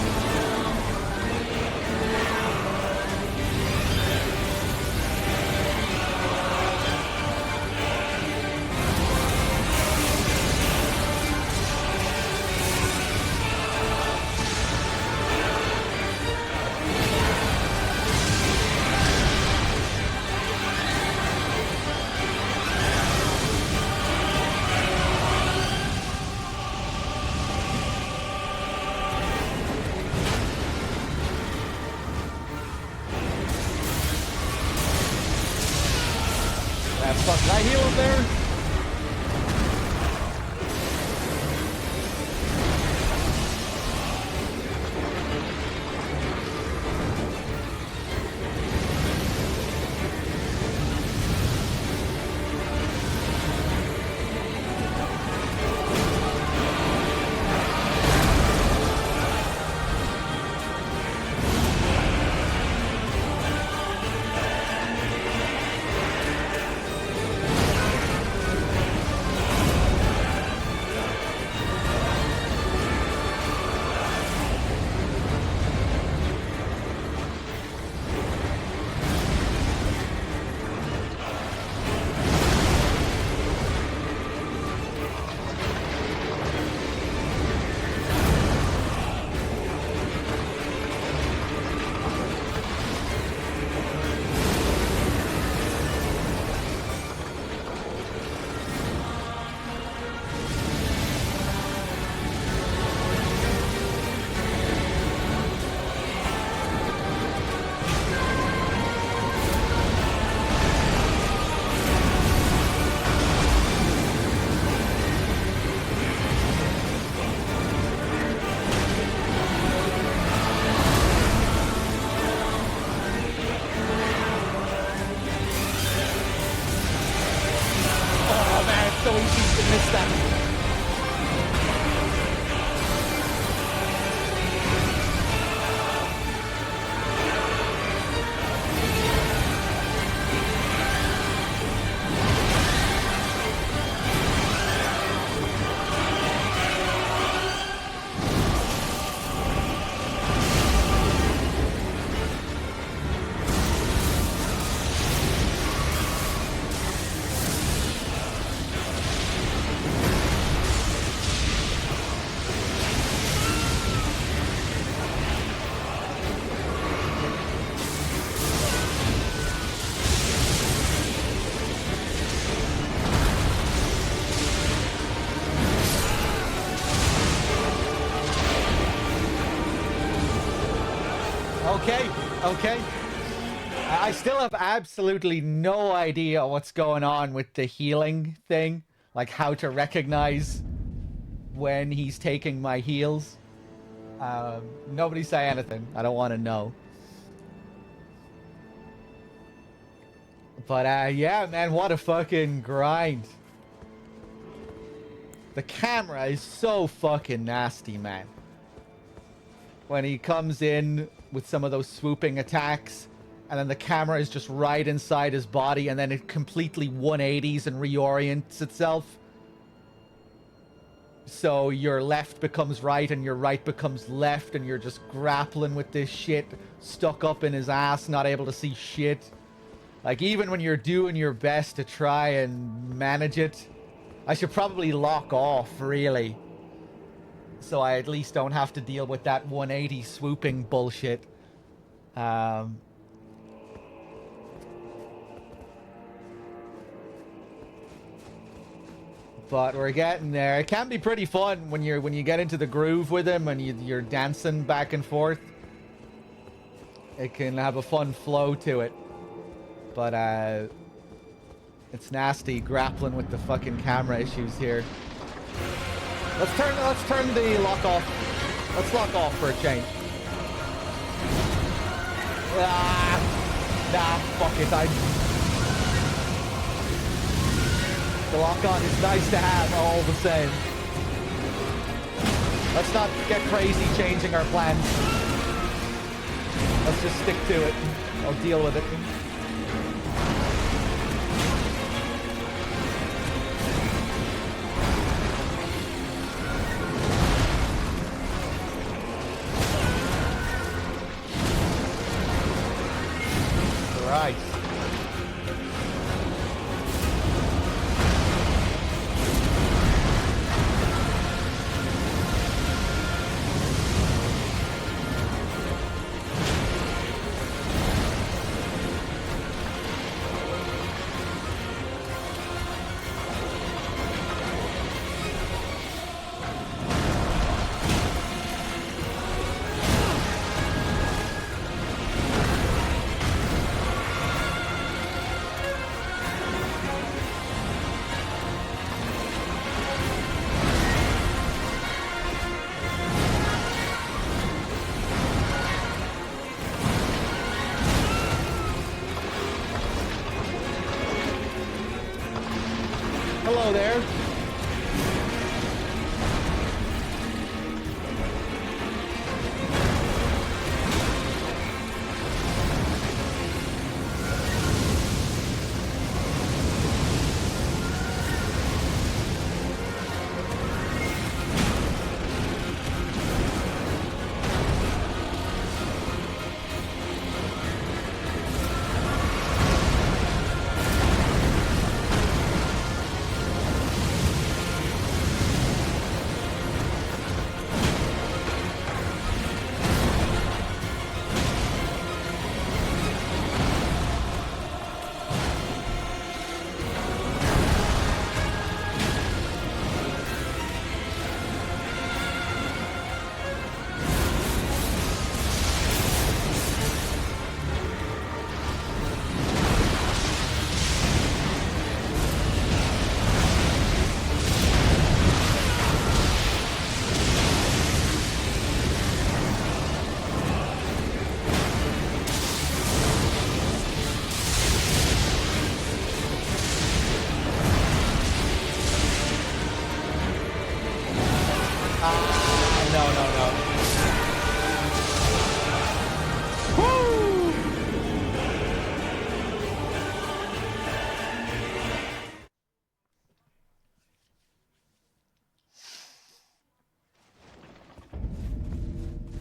Fuck, did I heal him there? So easy to miss that. Okay. I still have absolutely no idea what's going on with the healing thing. Like how to recognize when he's taking my heals. Nobody say anything. I don't want to know. But yeah, man, what a fucking grind. The camera is so fucking nasty, man. When he comes in with some of those swooping attacks, and then the camera is just right inside his body, and then it completely 180s and reorients itself. So your left becomes right, and your right becomes left, and you're just grappling with this shit, stuck up in his ass, not able to see shit. Like, even when you're doing your best to try and manage it, I should probably lock off, really. So I at least don't have to deal with that 180 swooping bullshit. But we're getting there. It can be pretty fun when you get into the groove with him and you're dancing back and forth. It can have a fun flow to it. But it's nasty grappling with the fucking camera issues here. Let's turn the lock off. Let's lock off for a change. Nah, fuck it. The lock on is nice to have all the same. Let's not get crazy changing our plans. Let's just stick to it. I'll deal with it. Right. Hello there.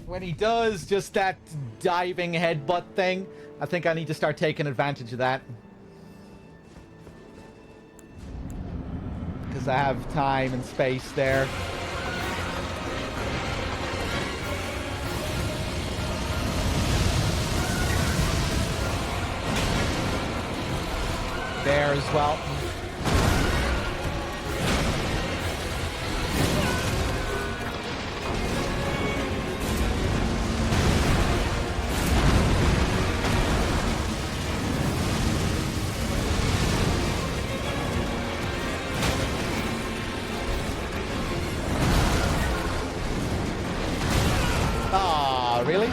When he does just that diving headbutt thing, I think I need to start taking advantage of that. Because I have time and space there. There as well. Really?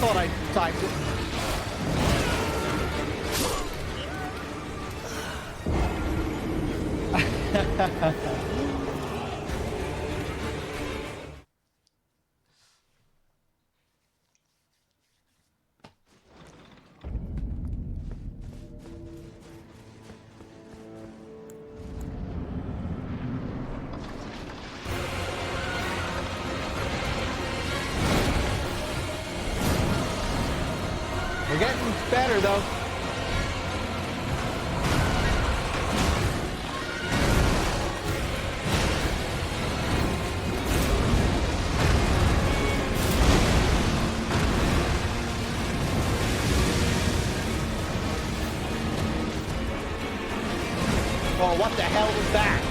thought I timed it. We're getting better, though. Oh, what the hell was that?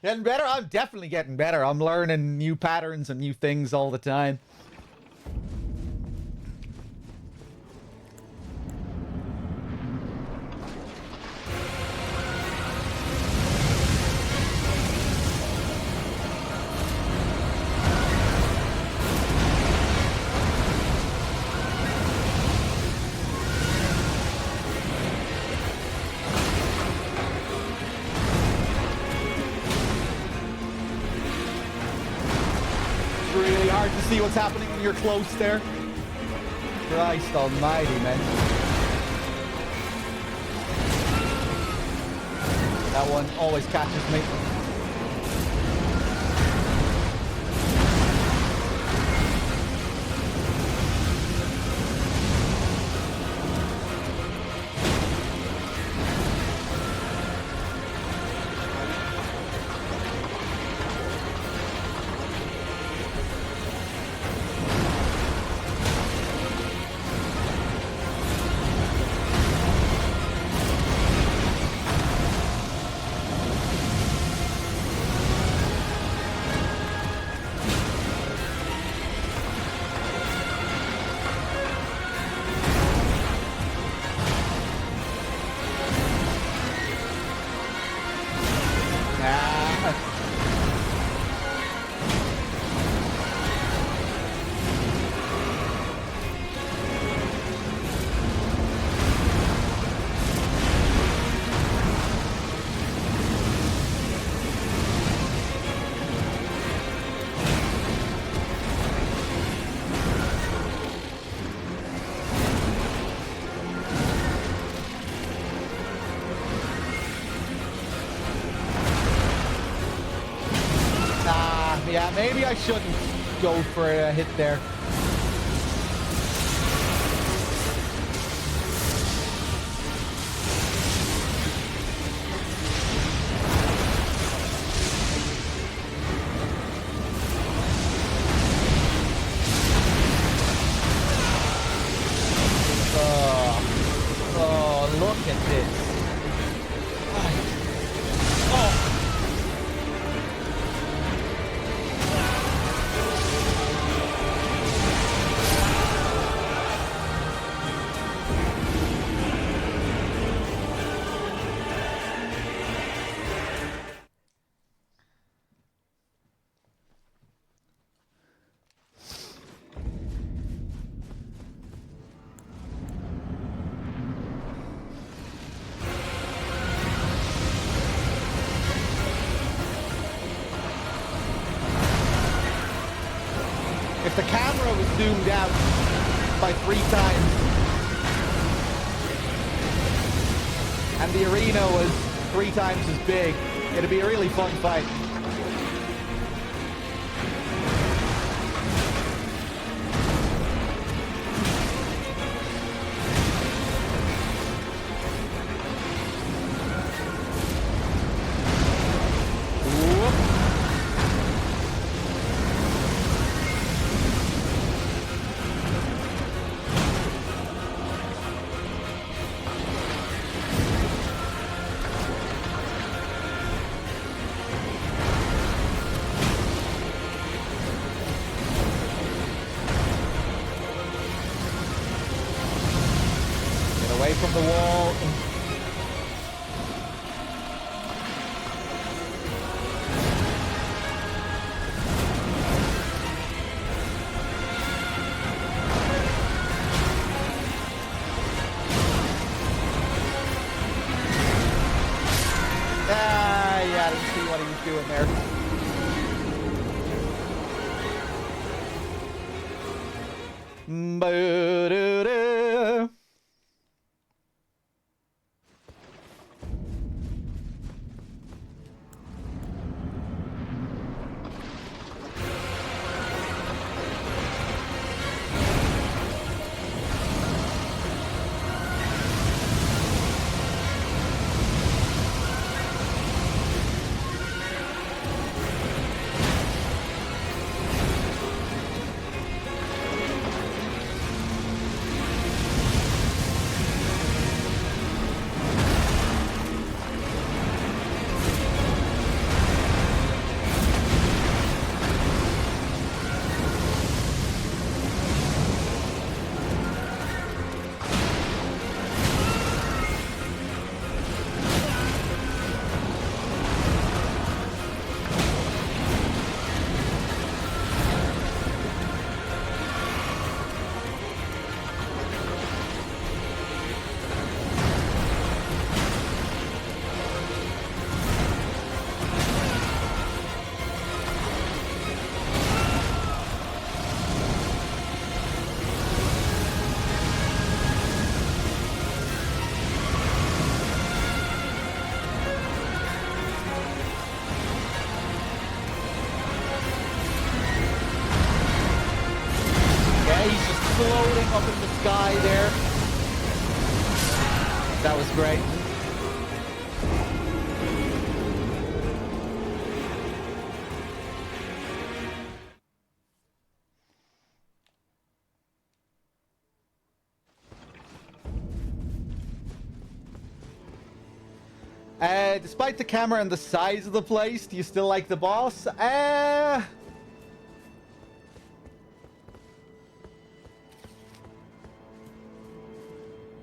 Getting better? I'm definitely getting better. I'm learning new patterns and new things all the time. See what's happening when you're close there? Christ almighty, man. That one always catches me. Yeah, maybe I shouldn't go for a hit there. Oh, look at this. If the camera was zoomed out by 3 times and the arena was 3 times as big, it'd be a really fun fight. the wall. Yeah, I didn't see what he was doing there. Ba-da-da. He's just floating up in the sky there. That was great. Despite the camera and the size of the place, do you still like the boss?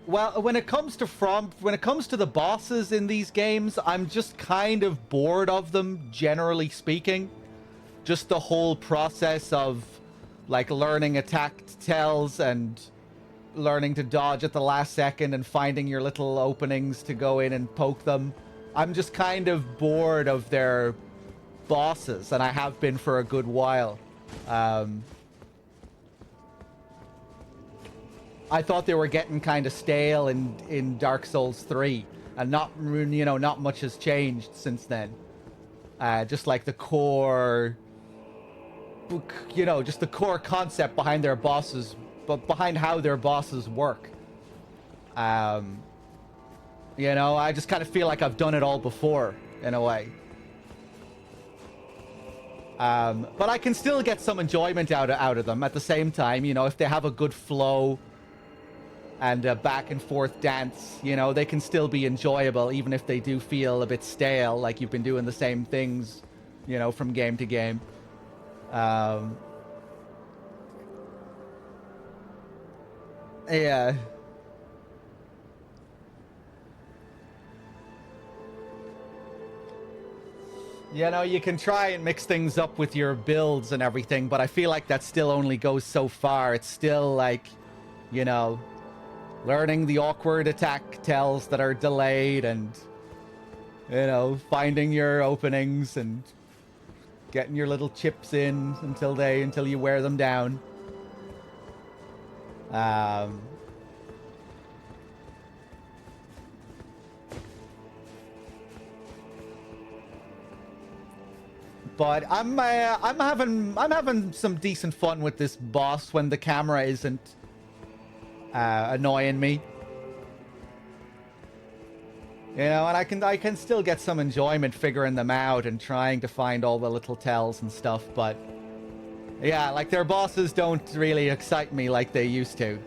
Well, when it comes to the bosses in these games, I'm just kind of bored of them, generally speaking. Just the whole process of, like, learning attack tells and learning to dodge at the last second and finding your little openings to go in and poke them. I'm just kind of bored of their bosses, and I have been for a good while. I thought they were getting kind of stale in Dark Souls 3, and not much has changed since then. Just like the core, just the core concept behind their bosses, but behind how their bosses work. I just kind of feel like I've done it all before, in a way. But I can still get some enjoyment out of them at the same time, if they have a good flow and a back and forth dance, they can still be enjoyable, even if they do feel a bit stale, like you've been doing the same things, from game to game. Yeah. You can try and mix things up with your builds and everything, but I feel like that still only goes so far. It's still like, learning the awkward attack tells that are delayed and, finding your openings and getting your little chips in until you wear them down. But I'm having some decent fun with this boss when the camera isn't annoying me. And I can still get some enjoyment figuring them out and trying to find all the little tells and stuff, but yeah, like their bosses don't really excite me like they used to.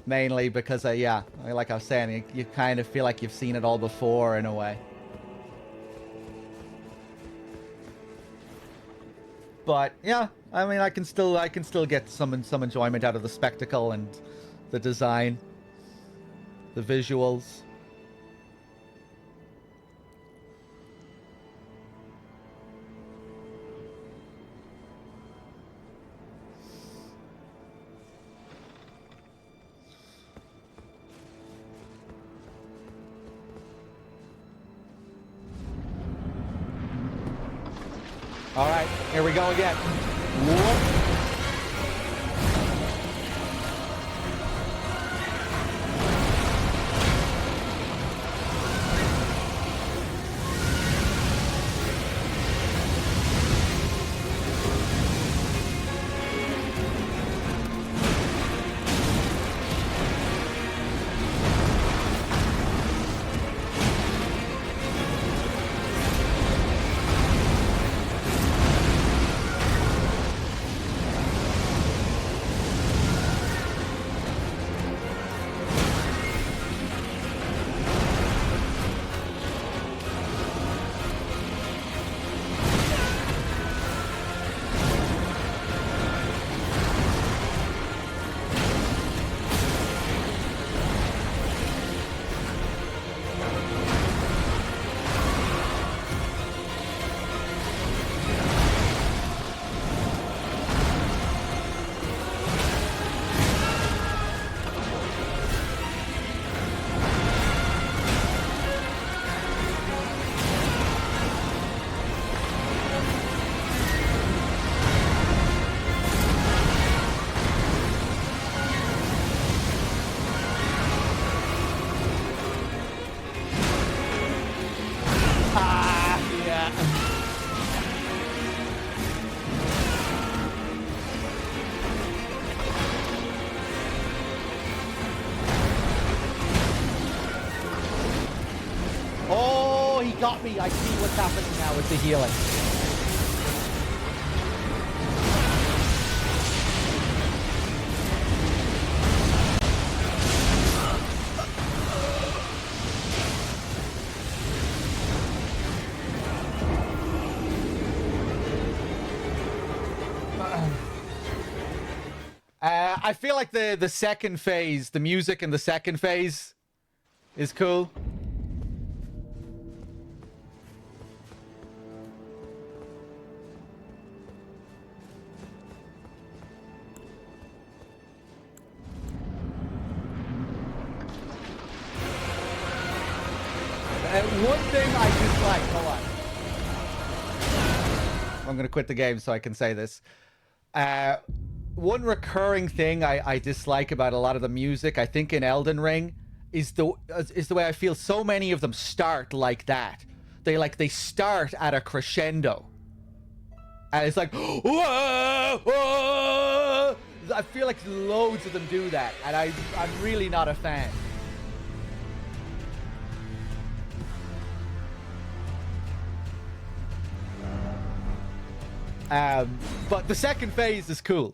Mainly because like I was saying, you kind of feel like you've seen it all before in a way. But yeah, I mean, I can still get some enjoyment out of the spectacle and the design, the visuals. All right, here we go again. Whoop. Got me. I see what's happening now with the healing. I feel like the second phase, the music in the second phase is cool. One thing I dislike, hold on. I'm going to quit the game so I can say this. One recurring thing I dislike about a lot of the music, I think in Elden Ring, is the way I feel so many of them start like that. They start at a crescendo. And it's like, whoa, whoa. I feel like loads of them do that, and I'm really not a fan. But the second phase is cool.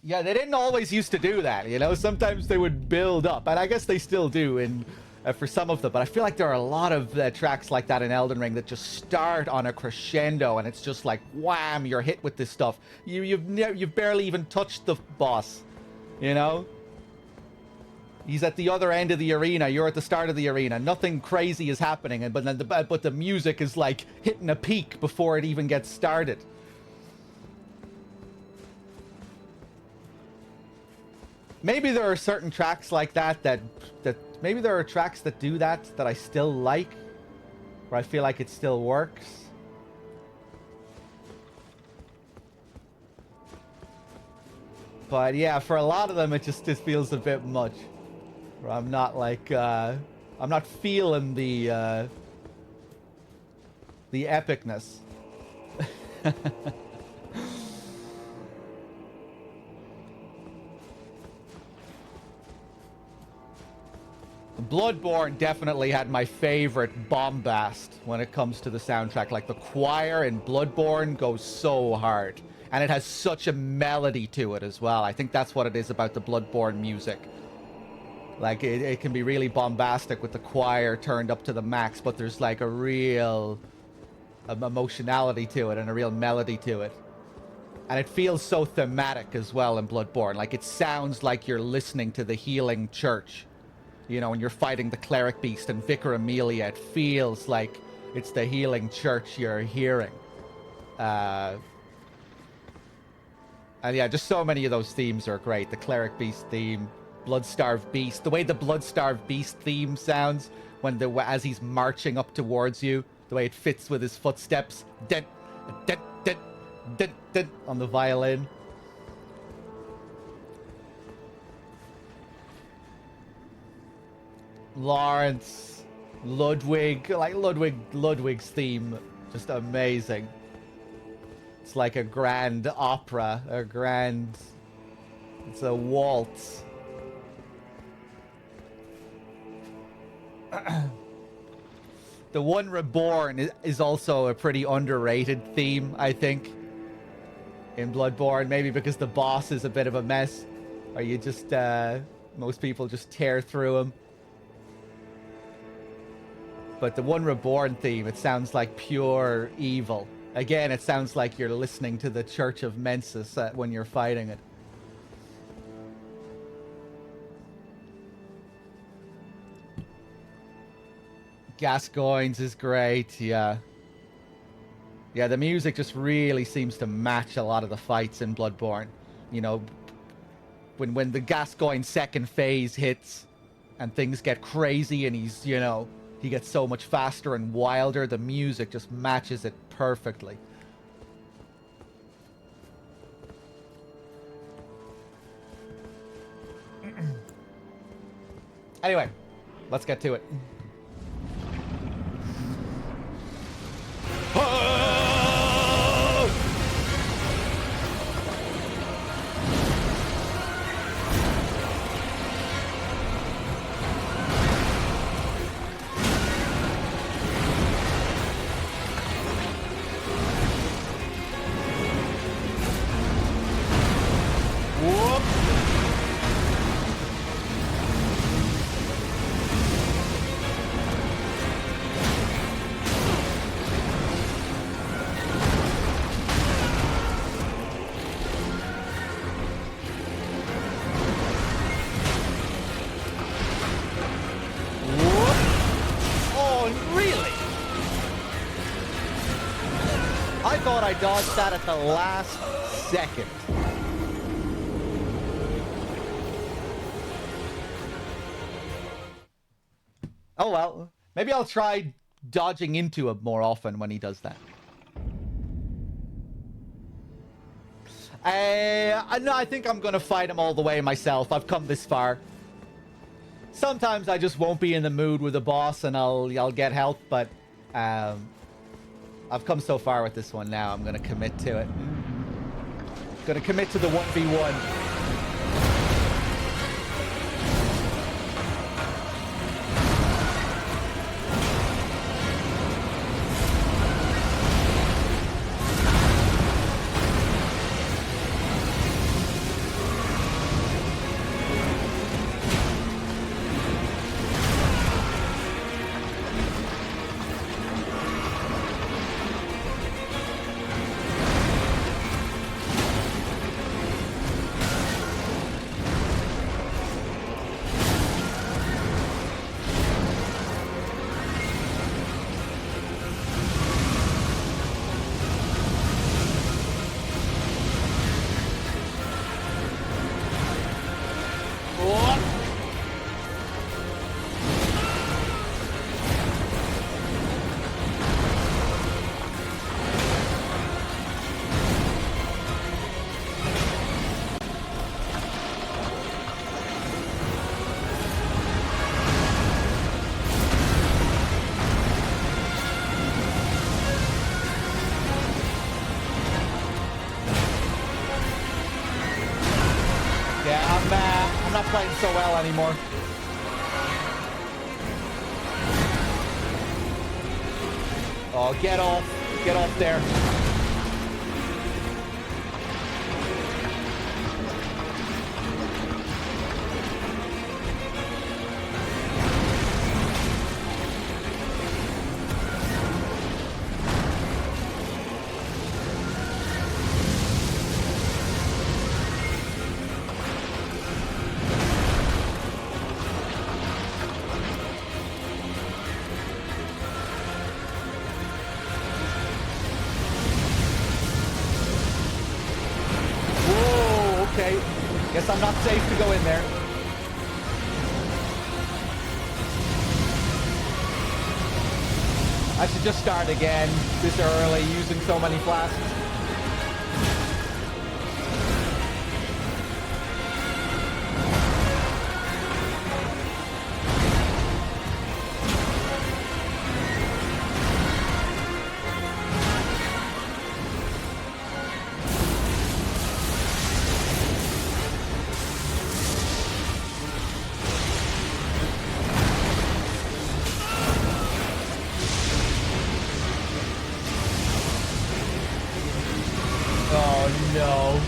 Yeah, they didn't always used to do that, you know? Sometimes they would build up, and I guess they still do in for some of them, but I feel like there are a lot of tracks like that in Elden Ring that just start on a crescendo, and it's just like, wham, you're hit with this stuff. You've barely even touched the boss, you know? He's at the other end of the arena. You're at the start of the arena. Nothing crazy is happening, but then the music is like hitting a peak before it even gets started. Maybe there are certain tracks like that maybe there are tracks that do that I still like, where I feel like it still works. But yeah, for a lot of them, it just feels a bit much. Where I'm not like, I'm not feeling the epicness. Bloodborne definitely had my favorite bombast when it comes to the soundtrack. Like, the choir in Bloodborne goes so hard. And it has such a melody to it as well. I think that's what it is about the Bloodborne music. Like, it can be really bombastic with the choir turned up to the max, but there's like a real emotionality to it and a real melody to it. And it feels so thematic as well in Bloodborne. Like, it sounds like you're listening to the healing church. You know, when you're fighting the cleric beast and Vicar Amelia, it feels like it's the healing church you're hearing. And yeah, just so many of those themes are great. The cleric beast theme, Bloodstarved Beast. The way the Bloodstarved Beast theme sounds when as he's marching up towards you. The way it fits with his footsteps. Dun, dun, dun, dun, dun, on the violin. Lawrence, Ludwig, like Ludwig's theme, just amazing. It's like a grand opera, it's a waltz. The One Reborn is also a pretty underrated theme, I think, in Bloodborne. Maybe because the boss is a bit of a mess, or you just, most people just tear through him. But the One Reborn theme, it sounds like pure evil. Again, it sounds like you're listening to the Church of Mensis when you're fighting it. Gascoigne's is great, yeah. Yeah, the music just really seems to match a lot of the fights in Bloodborne. You know, when the Gascoigne second phase hits and things get crazy and he's, you know, he gets so much faster and wilder, the music just matches it perfectly. Anyway, let's get to it. I dodged that at the last second. Oh well, maybe I'll try dodging into him more often when he does that. No, I think I'm gonna fight him all the way myself. I've come this far. Sometimes I just won't be in the mood with a boss and I'll get help, but I've come so far with this one now, I'm gonna commit to it. Gonna commit to the 1v1. Playing so well anymore. Oh, get off there. this. I'm not safe to go in there. I should just start again this early using so many flasks. Oh no.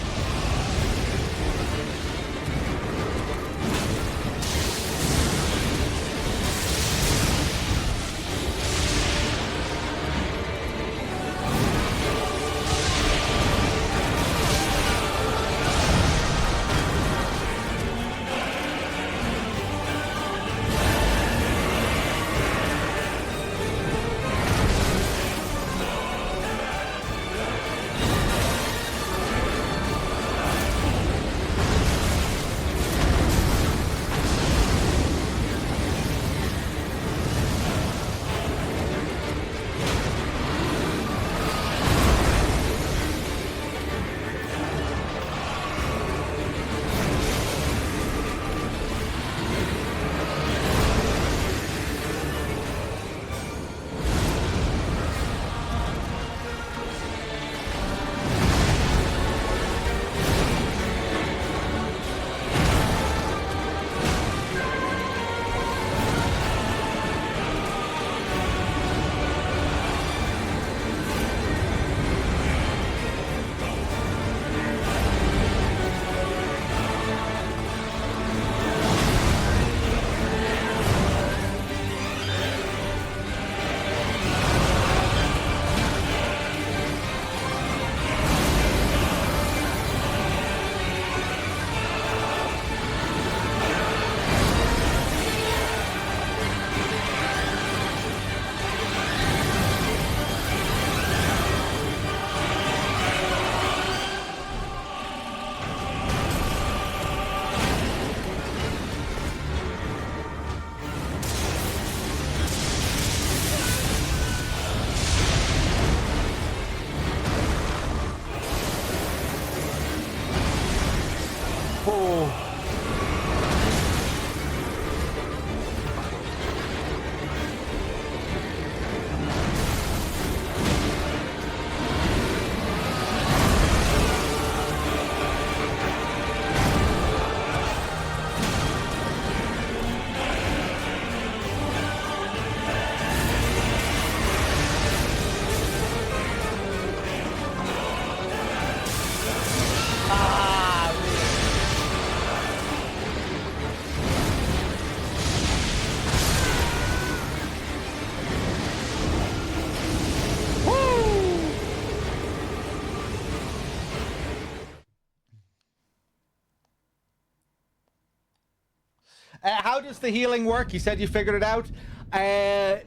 How does the healing work? You said you figured it out. I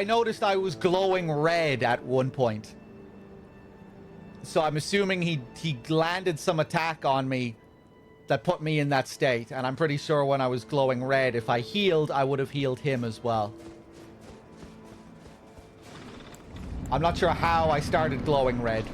noticed I was glowing red at one point. So I'm assuming he landed some attack on me that put me in that state. And I'm pretty sure when I was glowing red, if I healed, I would have healed him as well. I'm not sure how I started glowing red.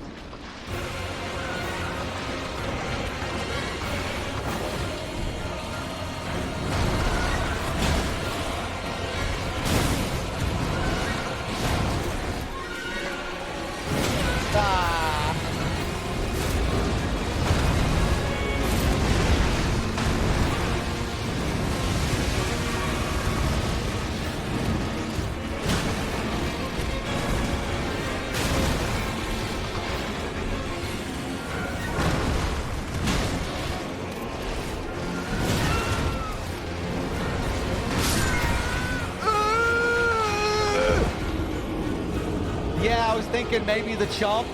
Thinking maybe the chomp.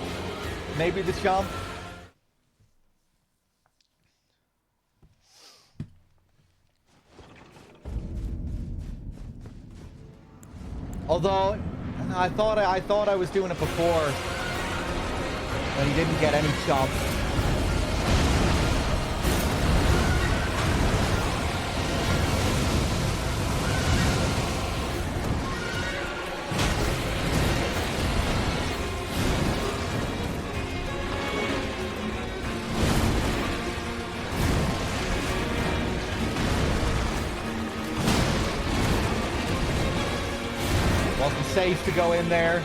Maybe the chomp. Although I thought I was doing it before when he didn't get any chomp. Wasn't safe to go in there.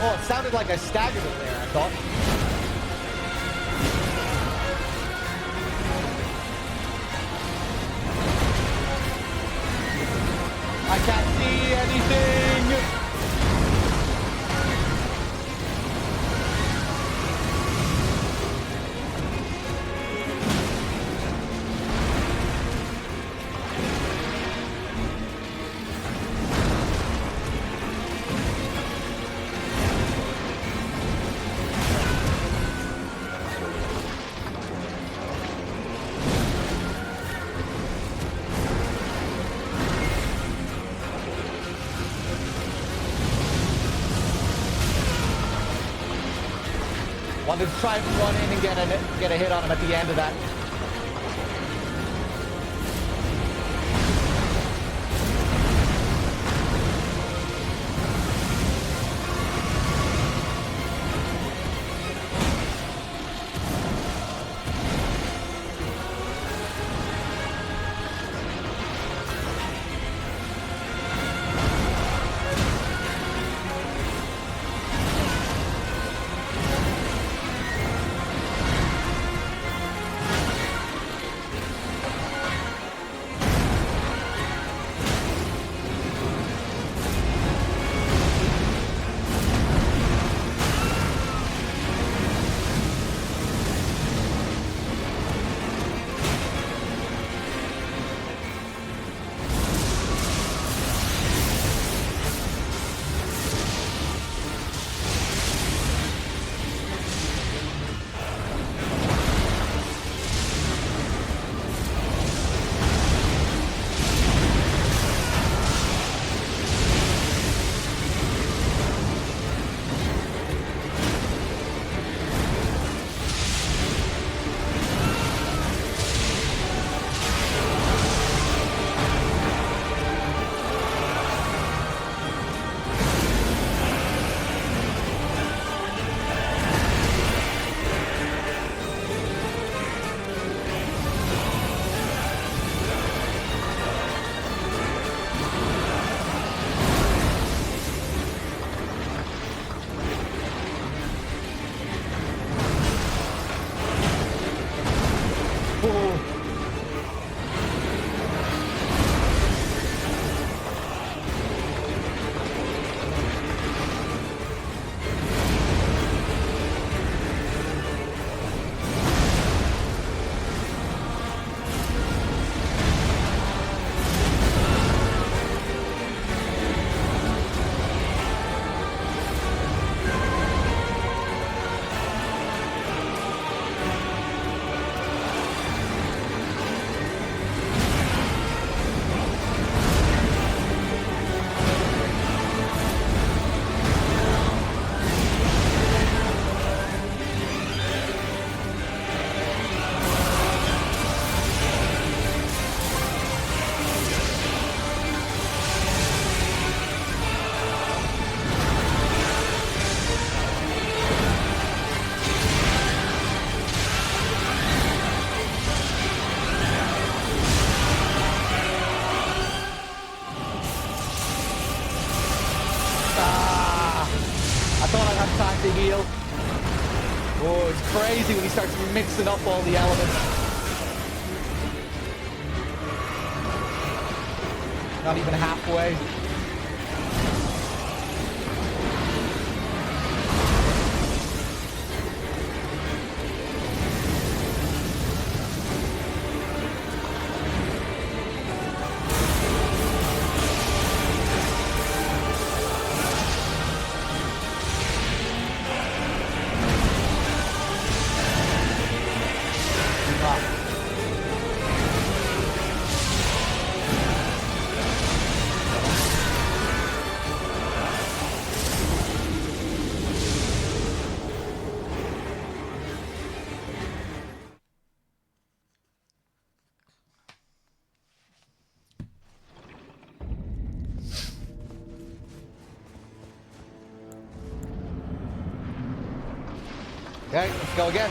Oh, it sounded like I staggered it there, I thought. I can't see anything! Wanted to try and run in and get a hit on him at the end of that. Time to heal. Oh, it's crazy when he starts mixing up all the elements. Not even halfway. Okay, let's go again.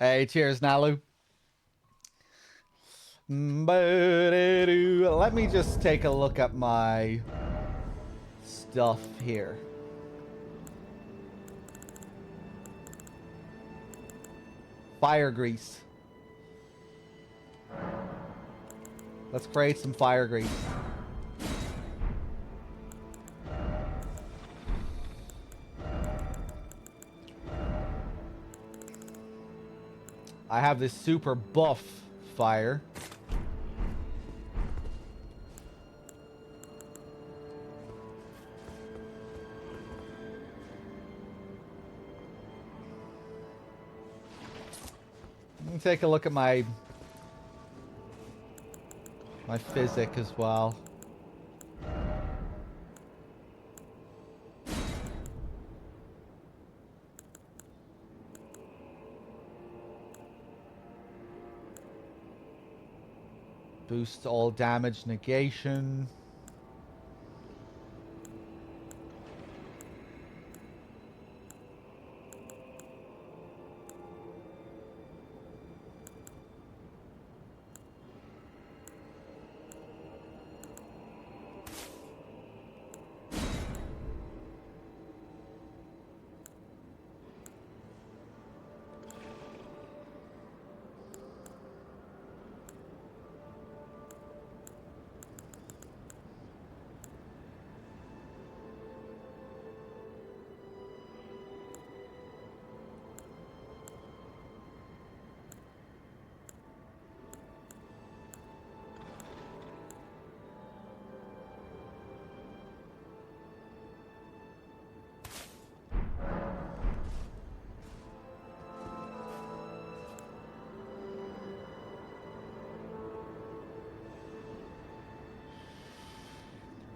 Hey, cheers, Nalu. Let me just take a look at my stuff here. Fire grease. Let's create some fire grease. I have this super buff fire. Let me take a look at my physic as well. Boost all damage negation.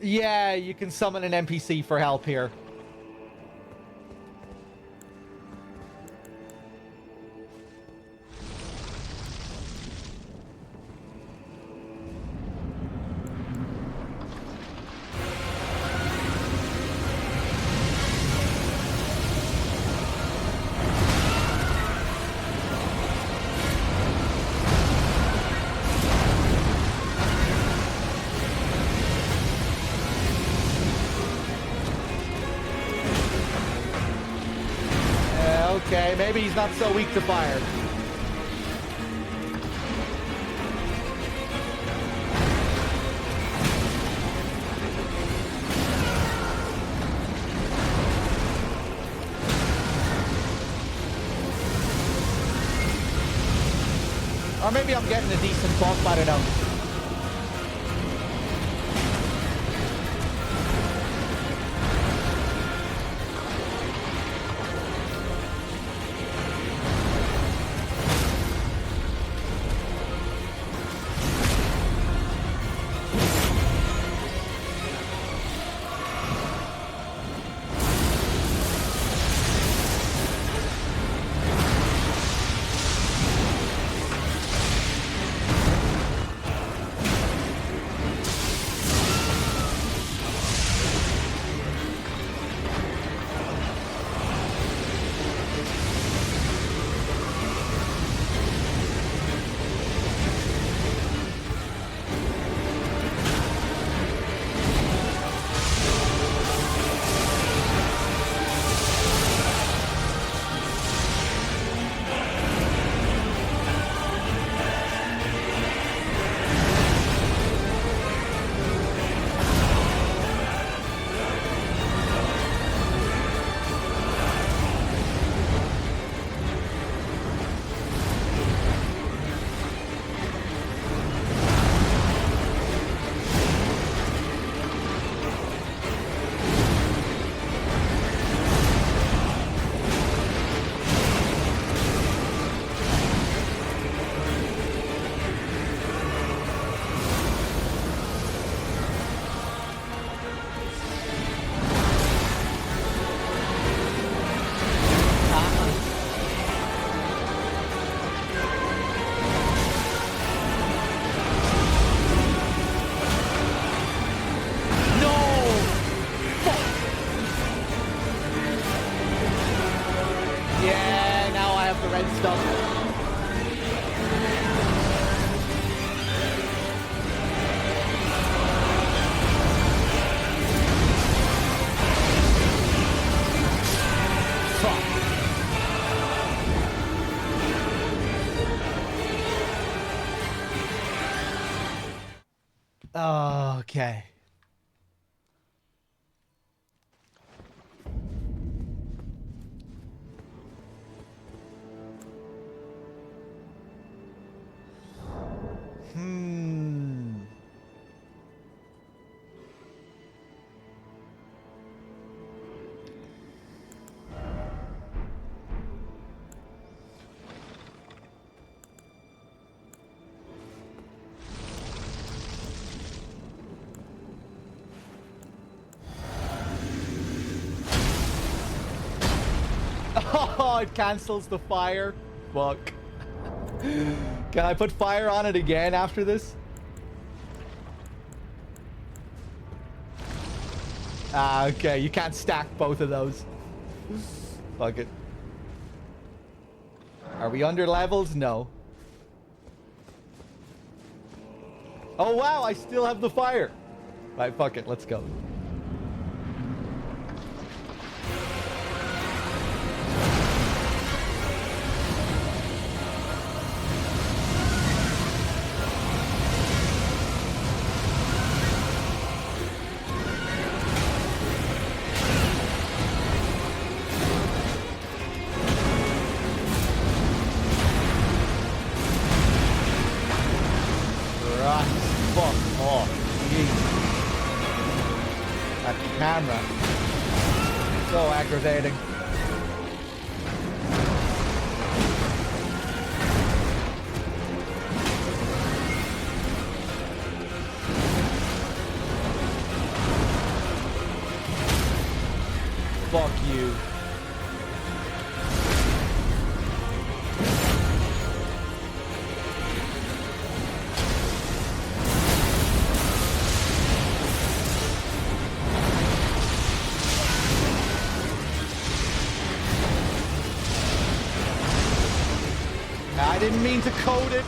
Yeah, you can summon an NPC for help here. Okay, maybe he's not so weak to fire. Or maybe I'm getting a decent buff, I don't know. Okay. Hmm. Oh, it cancels the fire. Fuck. Can I put fire on it again after this? Ah, okay. You can't stack both of those. Fuck it. Are we under levels? No. Oh, wow. I still have the fire. Right, fuck it. Let's go. Camera. So aggravating. Fuck you. I didn't mean to code it.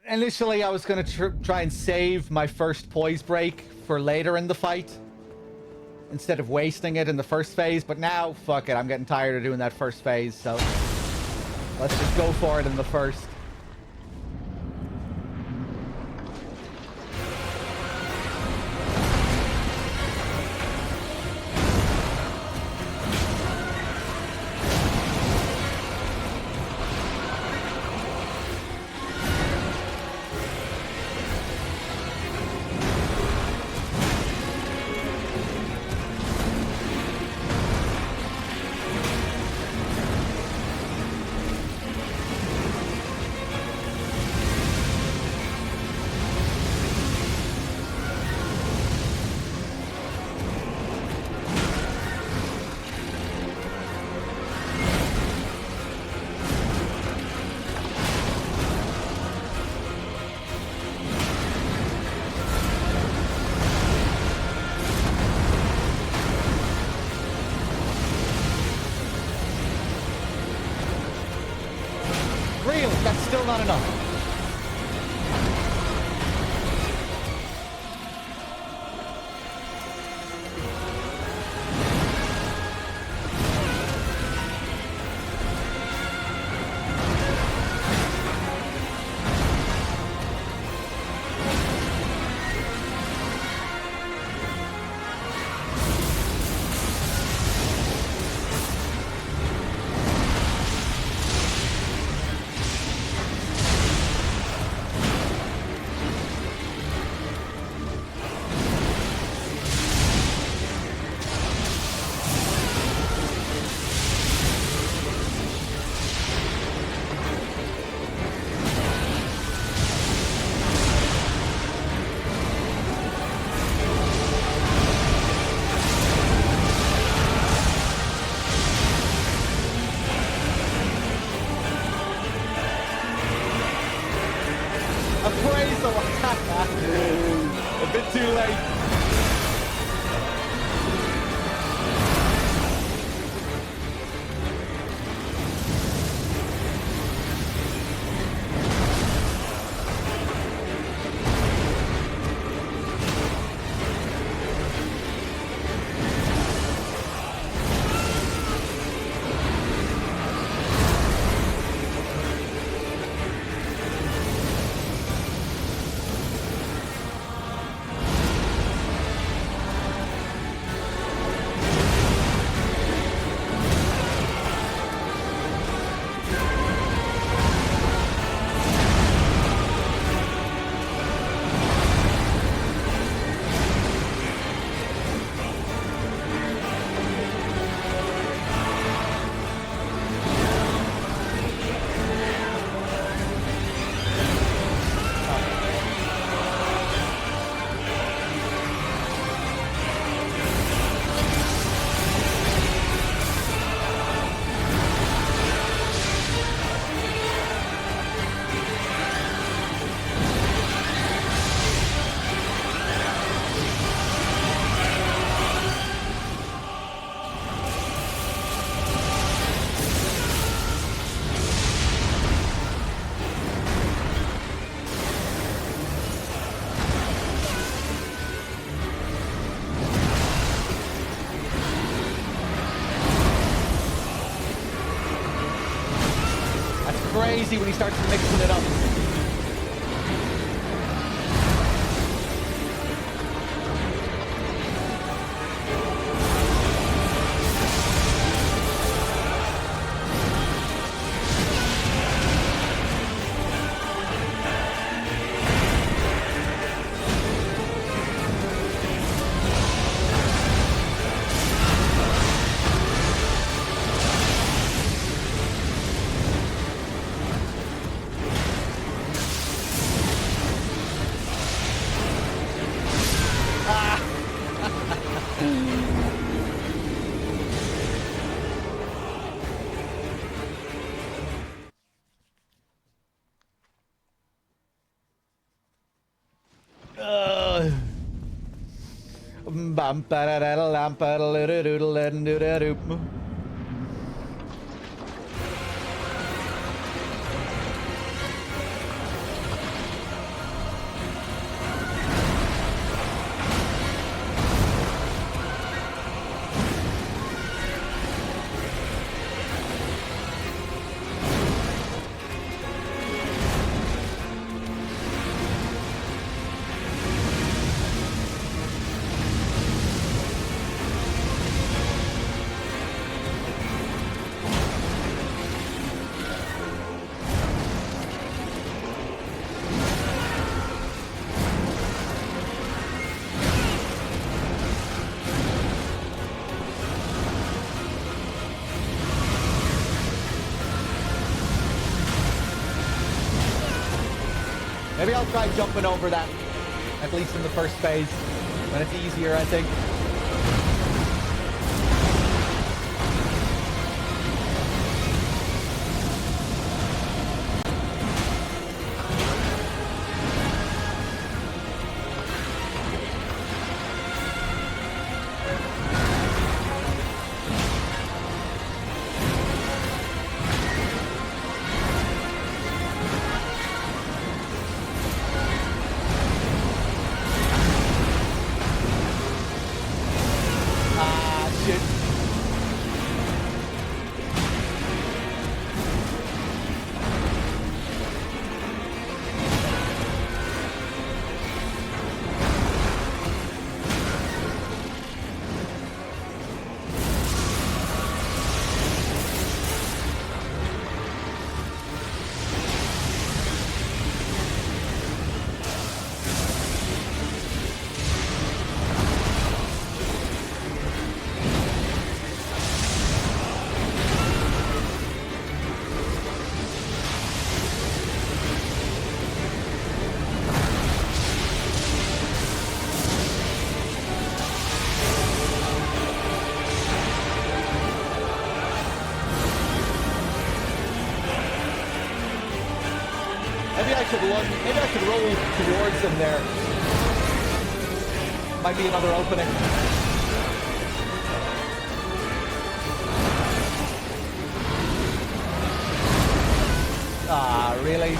Initially, I was going to try and save my first poise break for later in the fight instead of wasting it in the first phase, but now, fuck it, I'm getting tired of doing that first phase, so let's just go for it in the first. Still not enough. too late. Crazy when he starts mixing it up. Bum ba da da lam ba da da da da da da. Maybe I'll try jumping over that, at least in the first phase, when it's easier, I think. Maybe I could roll towards them there. Might be another opening. Ah, really?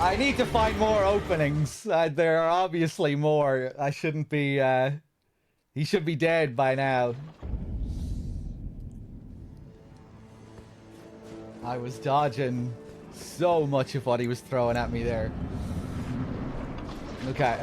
I need to find more openings. There are obviously more. I shouldn't be, he should be dead by now. I was dodging so much of what he was throwing at me there. Okay.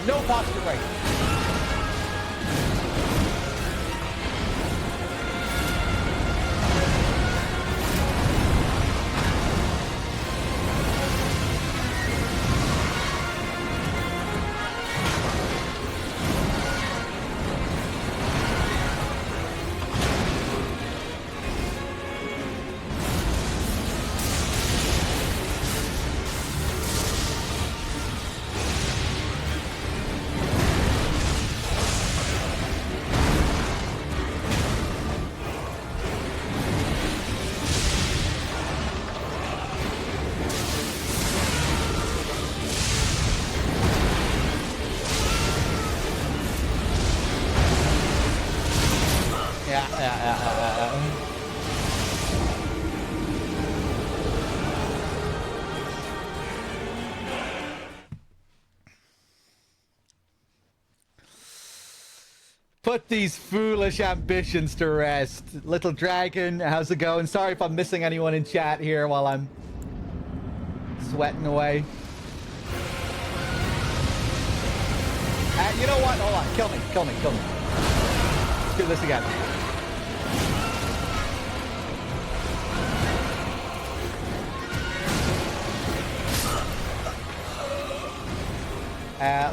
No posture break. Put these foolish ambitions to rest. Little Dragon, how's it going? Sorry if I'm missing anyone in chat here while I'm sweating away. You know what? Hold on. Kill me. Kill me. Kill me. Let's do this again.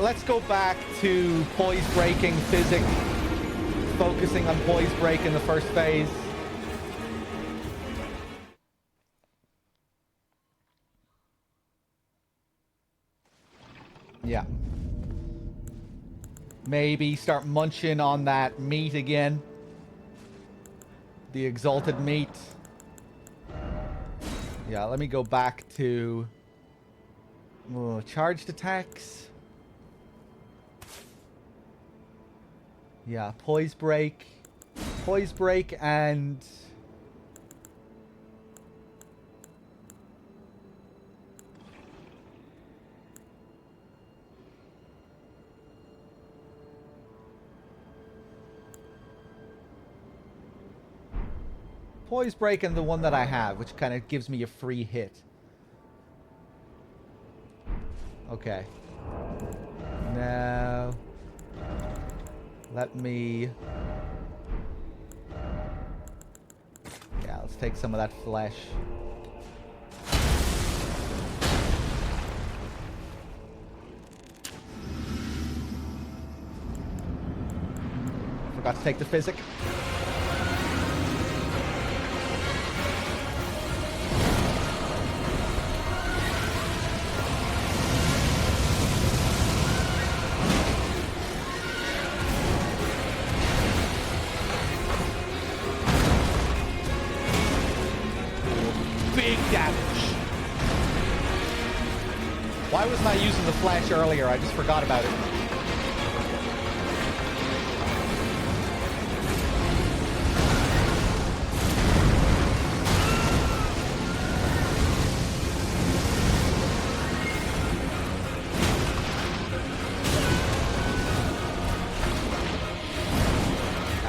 Let's go back to poise breaking physics. Focusing on poise break in the first phase. Yeah. Maybe start munching on that meat again. The exalted meat. Yeah, let me go back to charged attacks. Yeah, poise break. Poise break and... Poise break and the one that I have, which kind of gives me a free hit. Okay. Now... let me... yeah, let's take some of that flesh. Forgot to take the physic. Big damage. Why wasn't I using the flash earlier? I just forgot about it.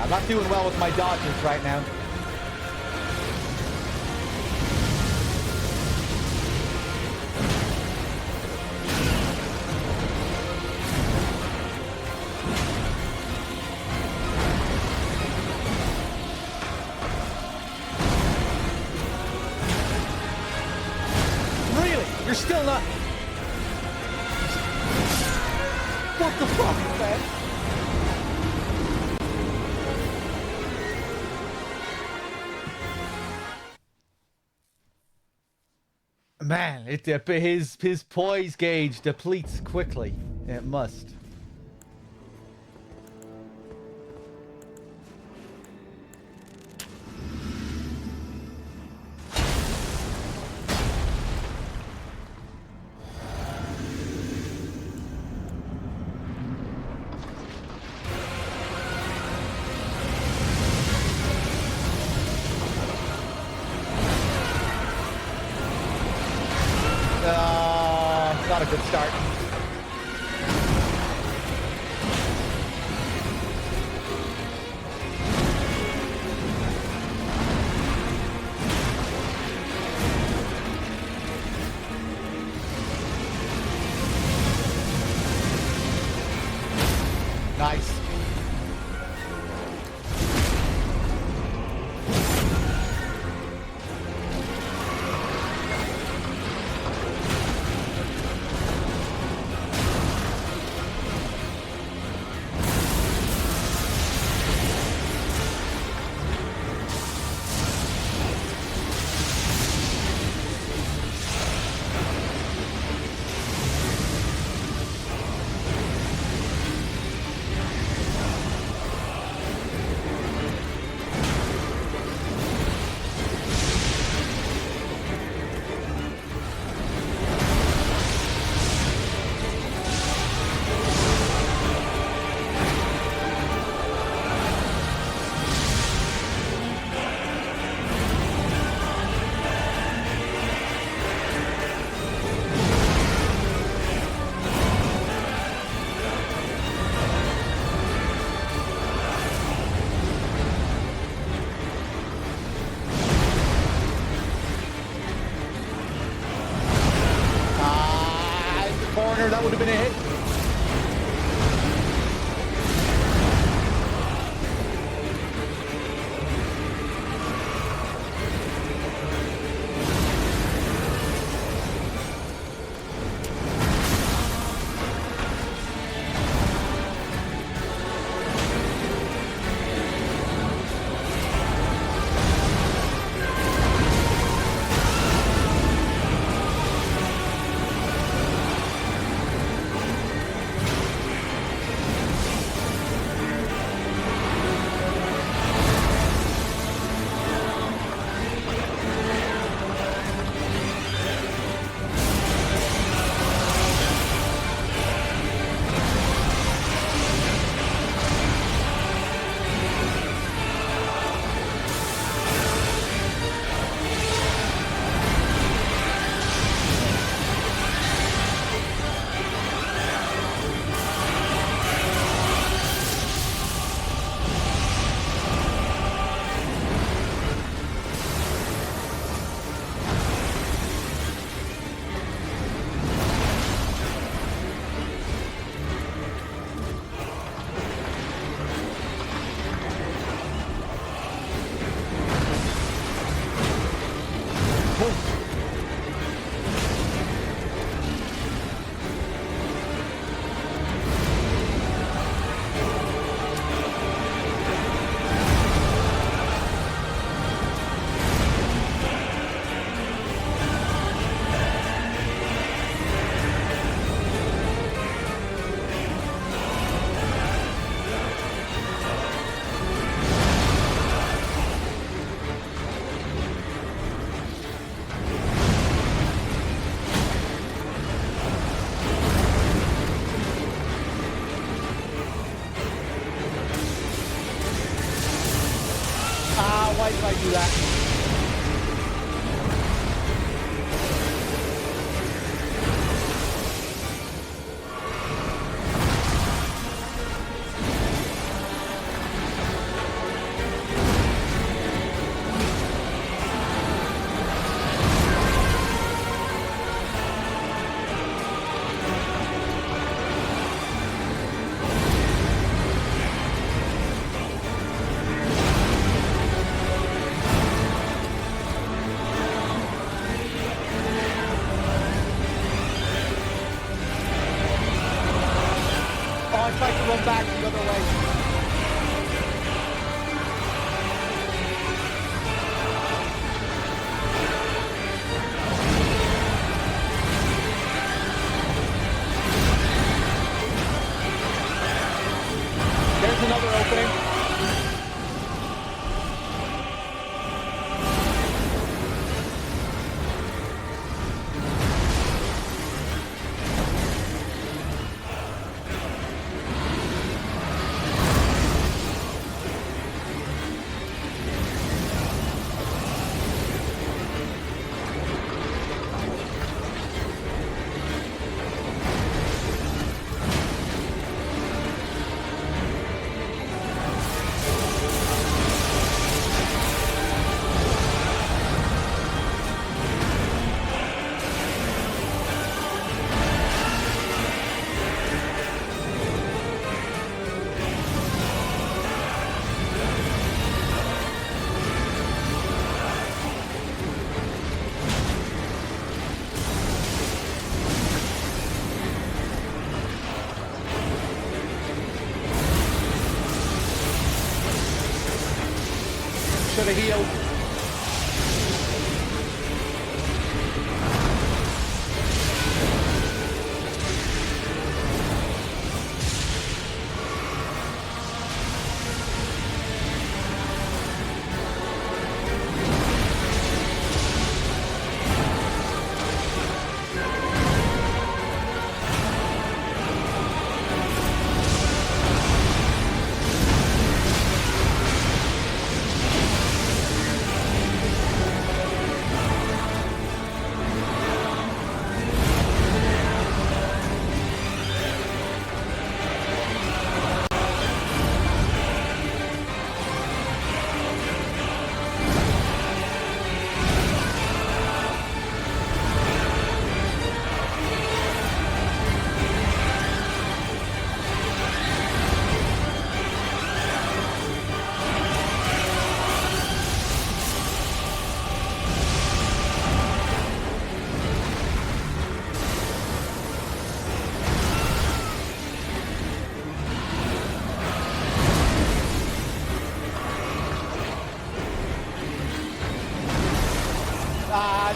I'm not doing well with my dodges right now. You're still not... what the fuck, man? Man, his poise gauge depletes quickly. It must. Not a good start. Nice. That would have been a hit. might do that. I tried to run back the other way. There's another opening. Should have healed.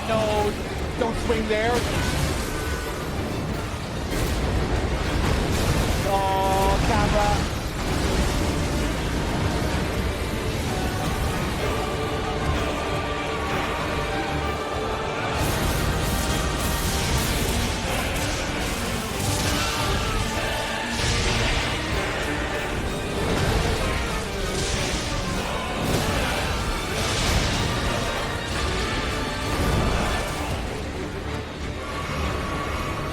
No, don't swing there. Oh, camera.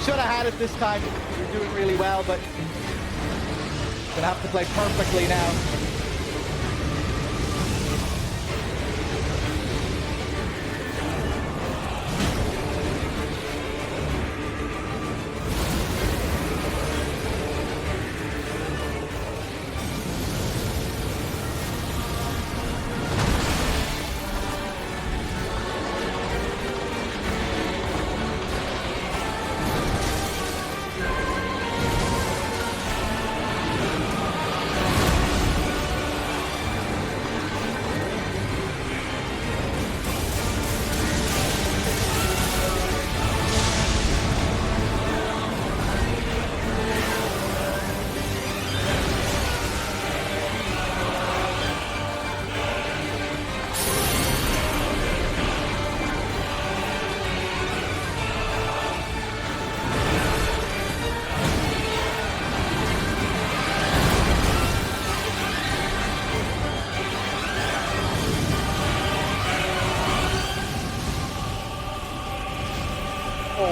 Should have had it this time. You're doing really well, but gonna have to play perfectly now.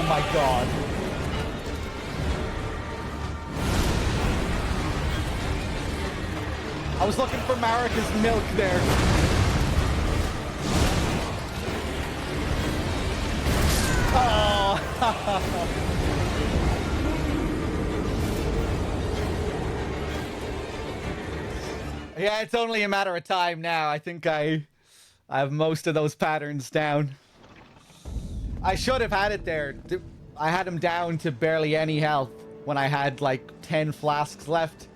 my god. I was looking for Marika's milk there. Oh. Yeah, it's only a matter of time now. I think I have most of those patterns down. I should have had it there. I had him down to barely any health when I had like 10 flasks left,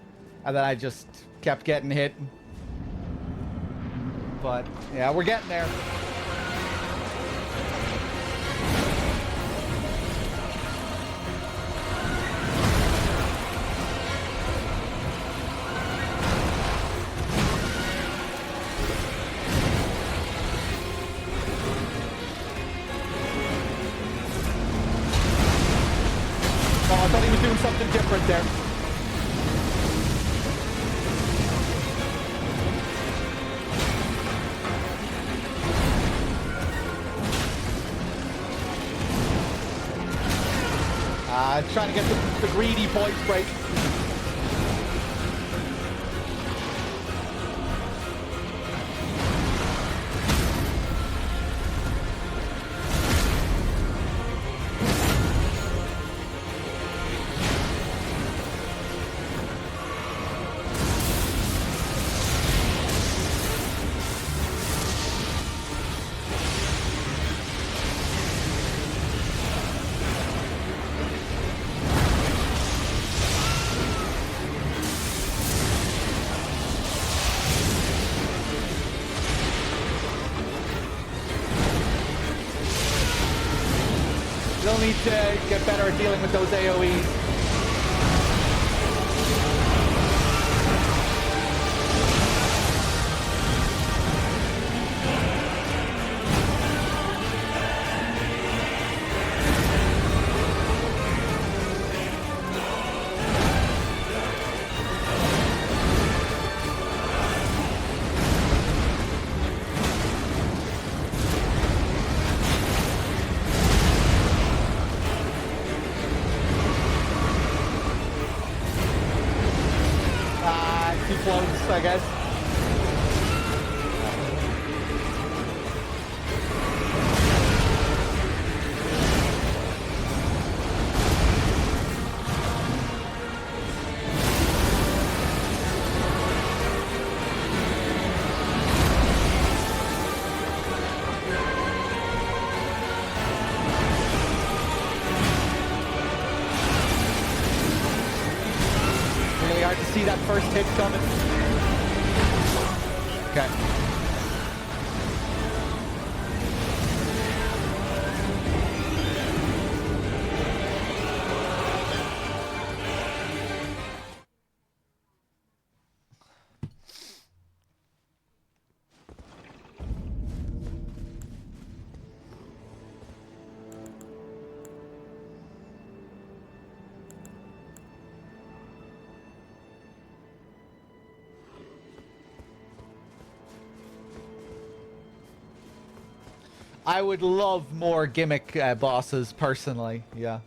and then I just kept getting hit. But yeah, we're getting there. Oh, I thought he was doing something different there. Trying to get the greedy point break. They'll need to get better at dealing with those AoEs. Close, I guess. Really hard to see that first hit coming. Okay. I would love more gimmick bosses, personally. Yeah.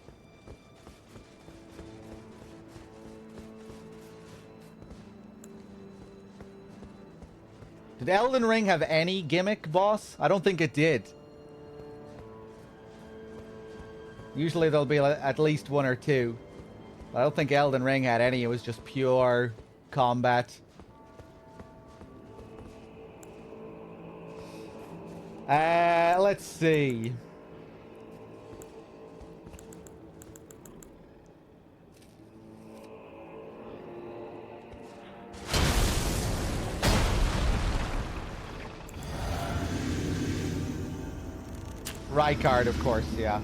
Did Elden Ring have any gimmick boss? I don't think it did. Usually there'll be at least one or two. But I don't think Elden Ring had any. It was just pure combat. Let's see. Rykard, of course, yeah.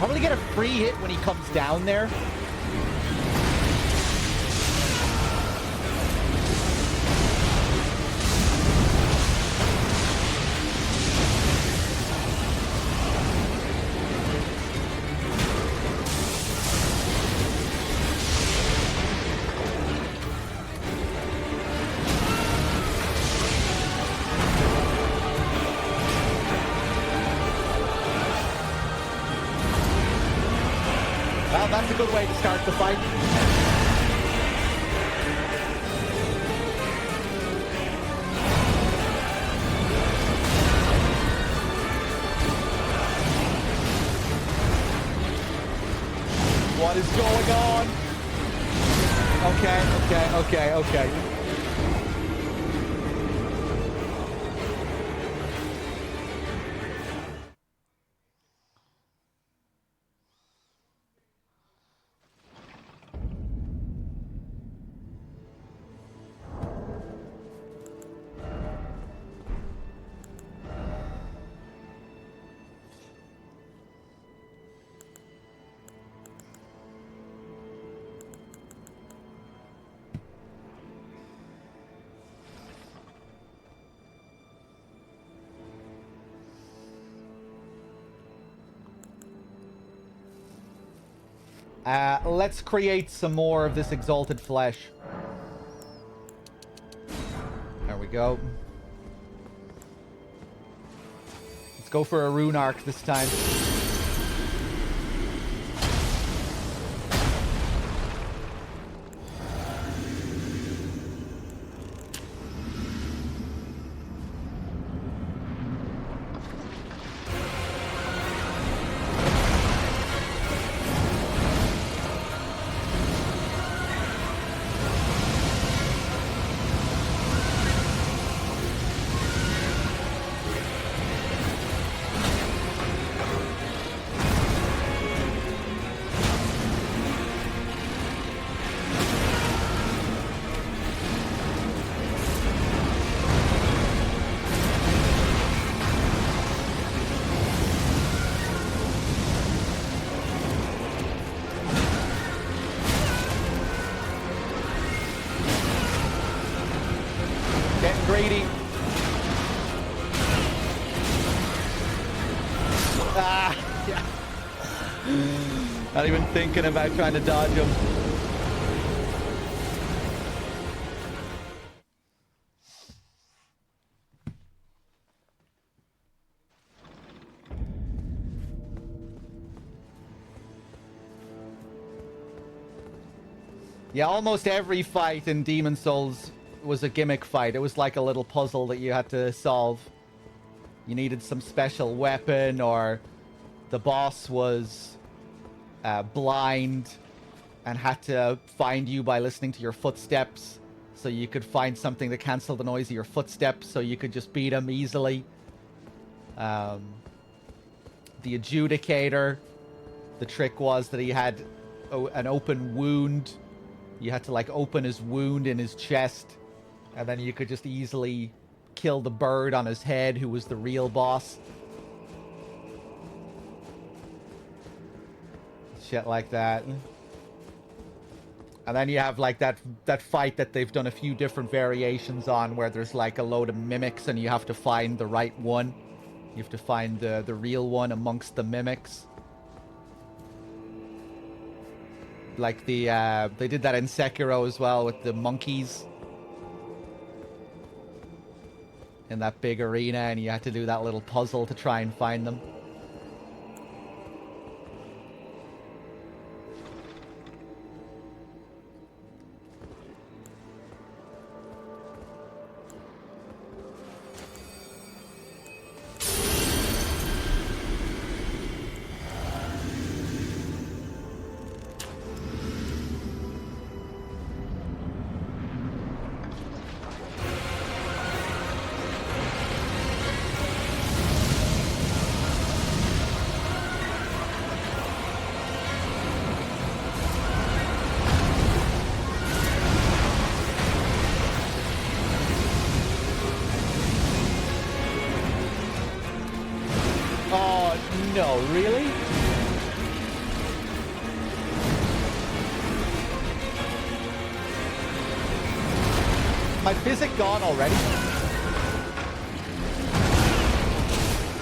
probably get a free hit when he comes down there. Well, that's a good way to start the fight. What is going on? Okay. Let's create some more of this exalted flesh. There we go. Let's go for a rune arc this time. Greedy. Ah, yeah. Not even thinking about trying to dodge him. Yeah, almost every fight in Demon Souls was a gimmick fight. It was like a little puzzle that you had to solve. You needed some special weapon, or the boss was blind and had to find you by listening to your footsteps, so you could find something to cancel the noise of your footsteps so you could just beat him easily. The Adjudicator, the trick was that he had an open wound. You had to like open his wound in his chest, and then you could just easily kill the bird on his head, who was the real boss. Shit like that. And then you have like that fight that they've done a few different variations on, where there's like a load of mimics and you have to find the right one. You have to find the real one amongst the mimics. Like they did that in Sekiro as well with the monkeys in that big arena, and you had to do that little puzzle to try and find them. No, really? my physic gone already?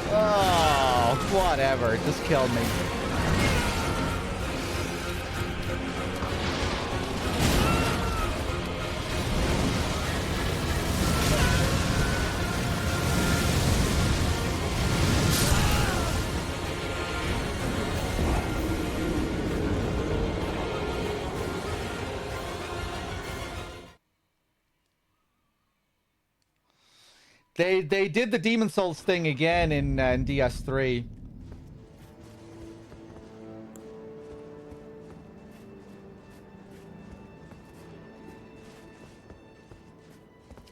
Oh, whatever. It just killed me. They did the Demon Souls thing again in DS3.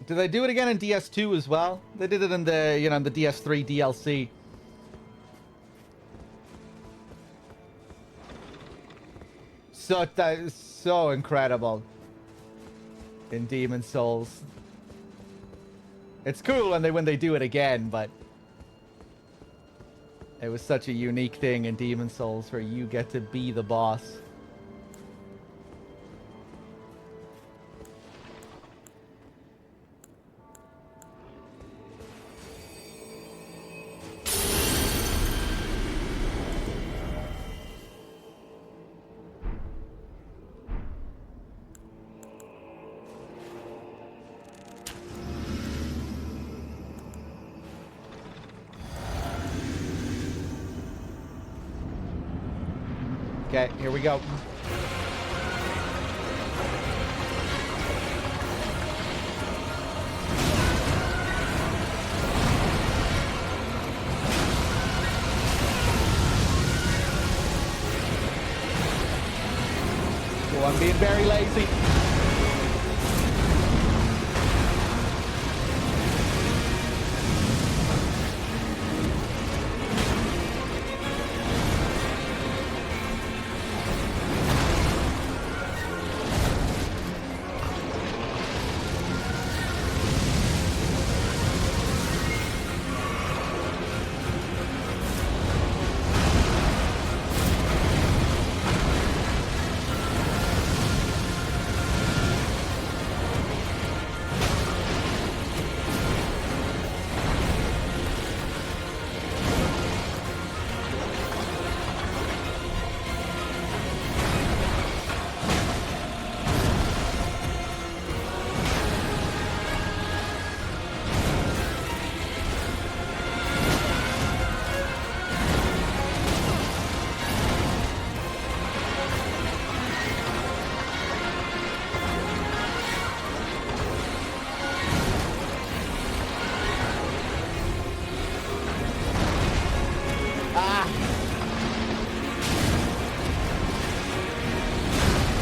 Did they do it again in DS2 as well? They did it in the, you know, in the DS3 DLC. So that is so incredible in Demon Souls. It's cool when they do it again, but it was such a unique thing in Demon Souls where you get to be the boss. Okay, here we go. Oh, I'm being very lazy.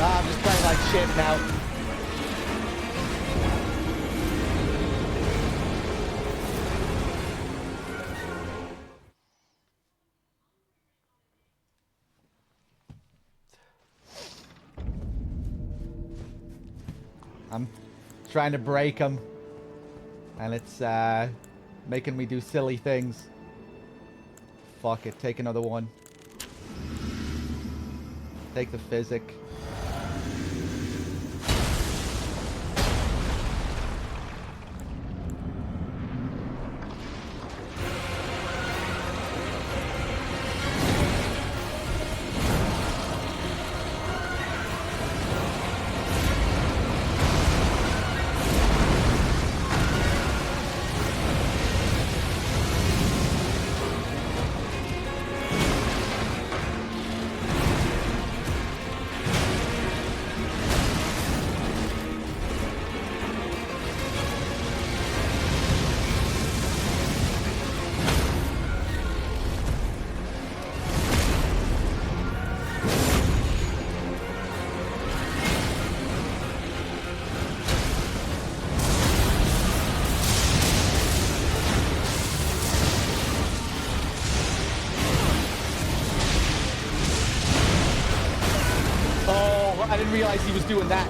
I'm just playing like shit now. I'm trying to break them, and it's making me do silly things. Fuck it, take another one. Take the physic. I didn't realize he was doing that.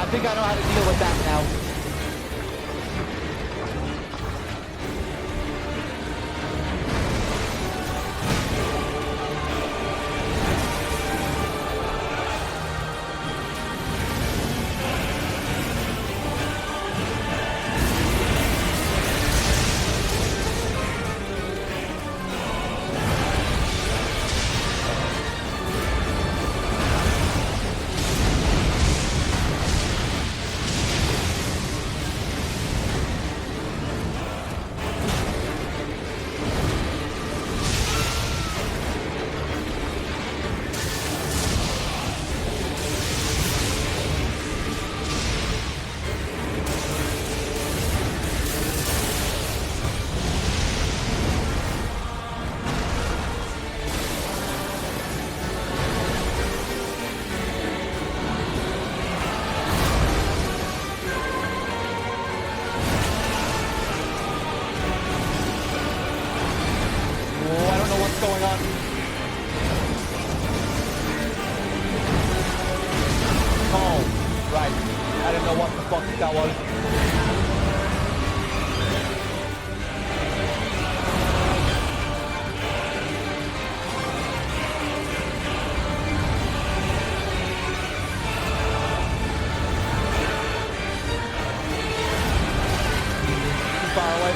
think I know how to deal with that now. Going on. Oh, right. I didn't know what the fuck that was. Too far away.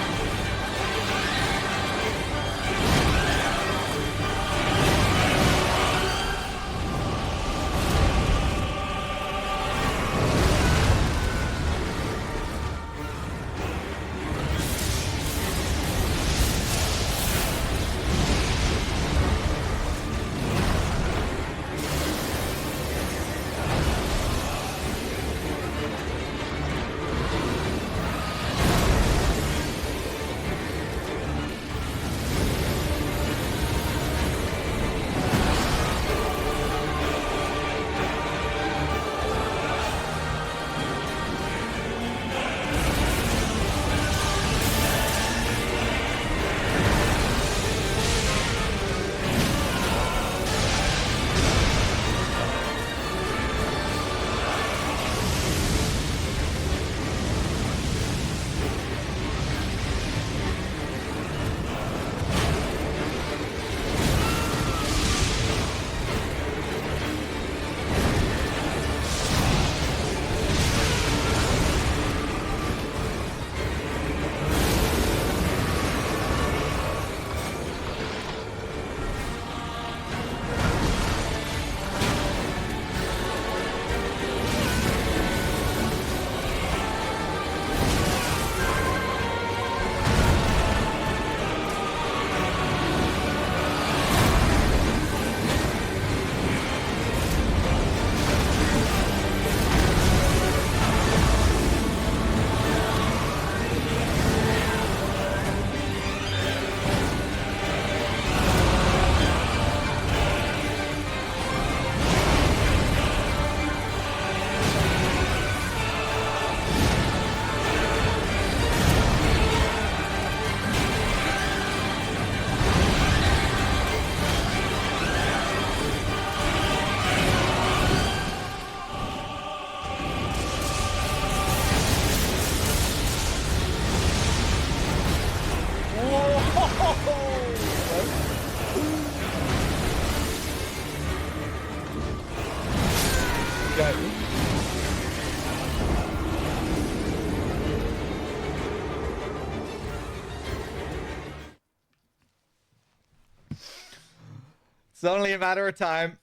It's only a matter of time.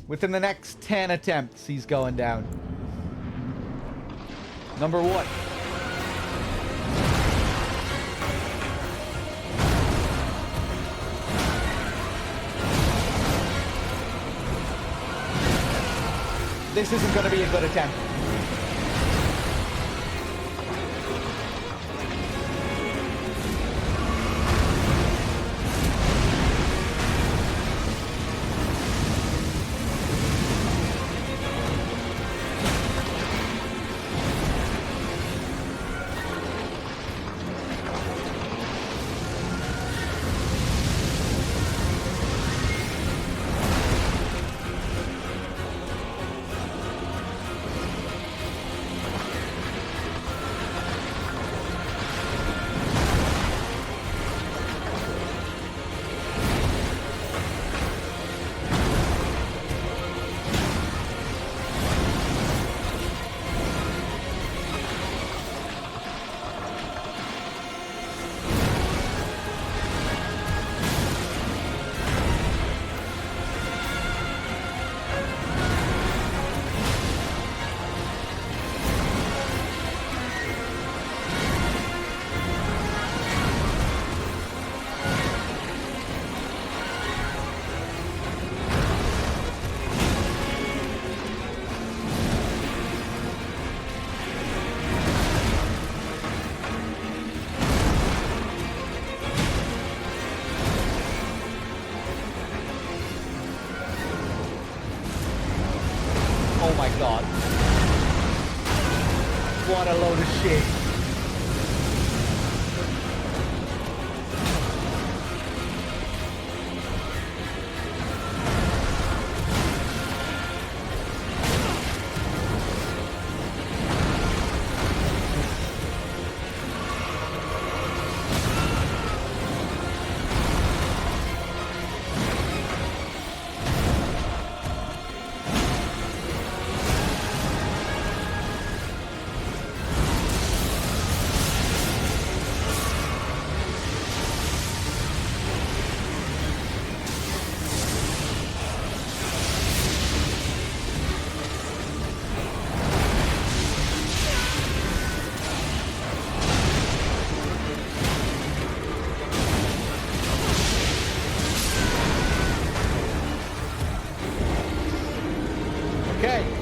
Within the next 10 attempts, he's going down. Number 1. This isn't going to be a good attempt. Oh my god. What a load of shit.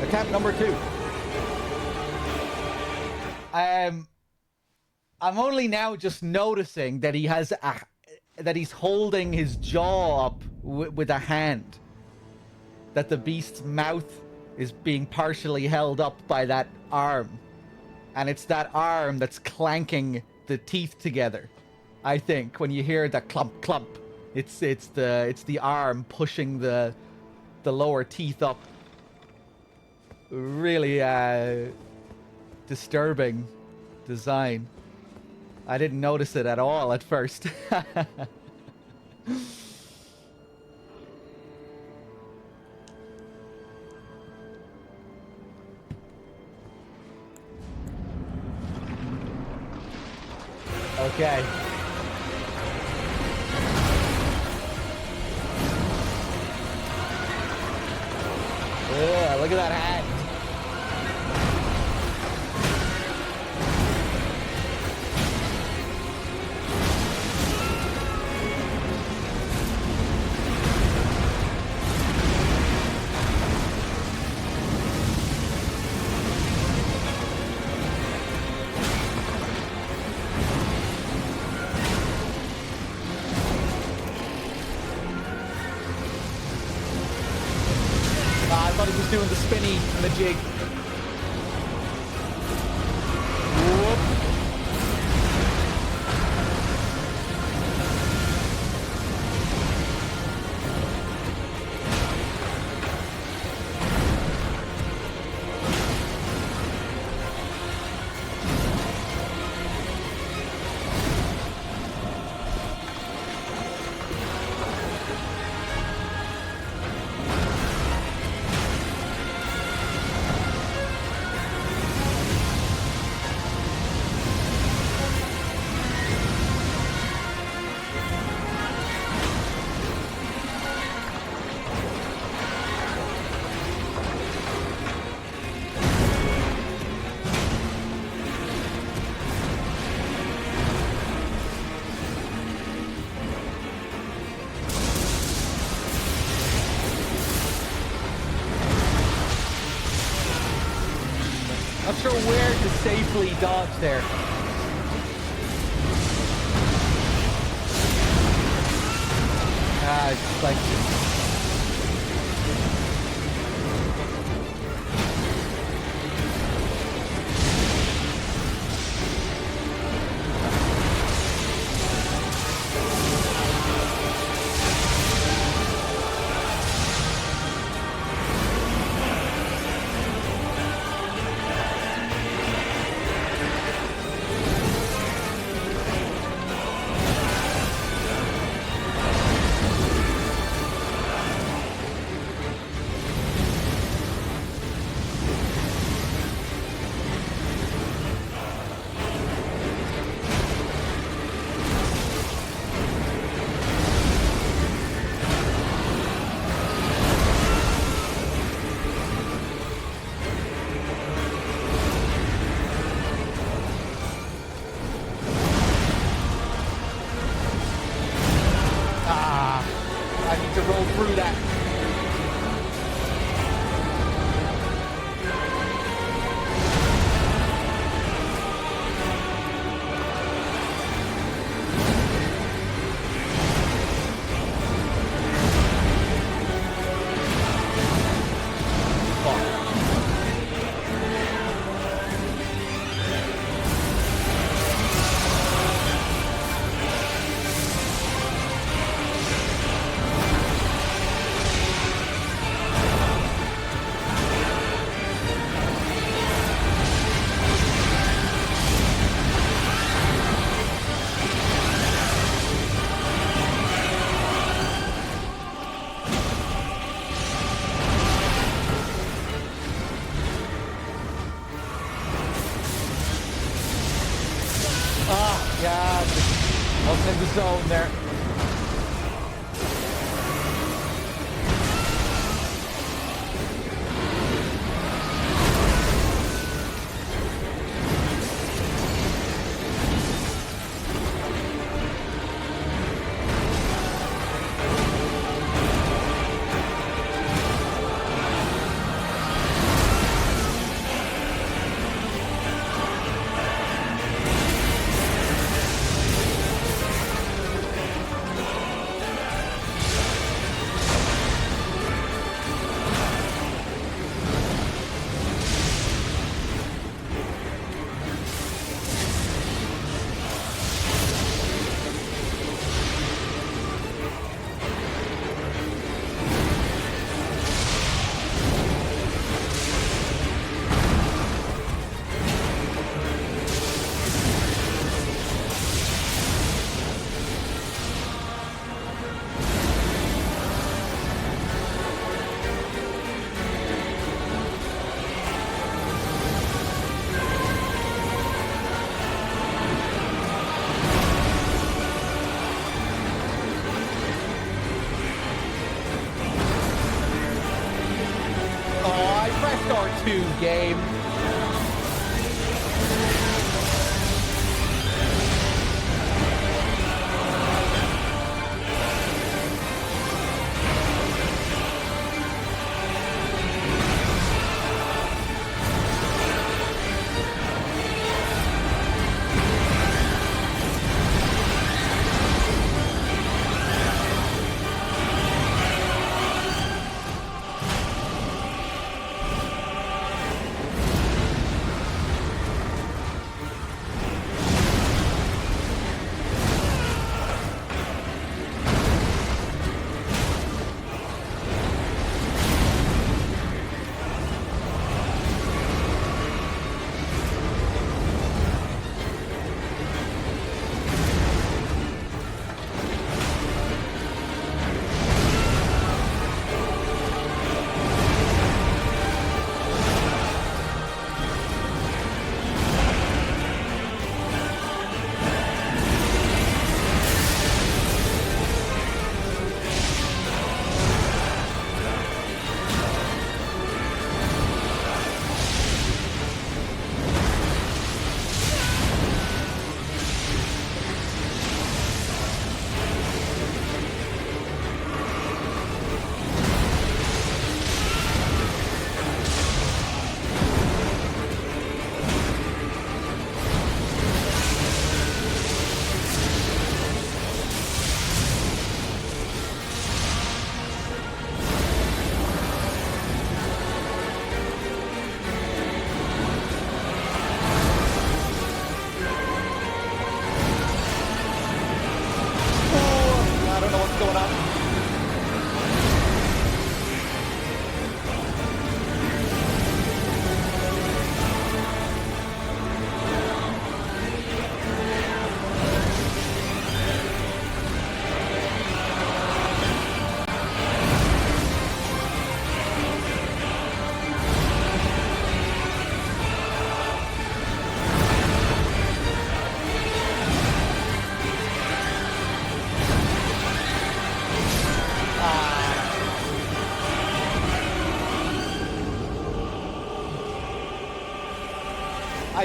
Attempt number 2. I'm only now just noticing that he has that he's holding his jaw up with a hand. That the beast's mouth is being partially held up by that arm, and it's that arm that's clanking the teeth together. I think when you hear that clump clump, it's the arm pushing the lower teeth up. Really disturbing design. I didn't notice it at all at first. Okay. Ugh, look at that hat. Doing the spinny and the jig. Whoop. Not sure where to safely dodge there. It's like... in the zone there. R2 game.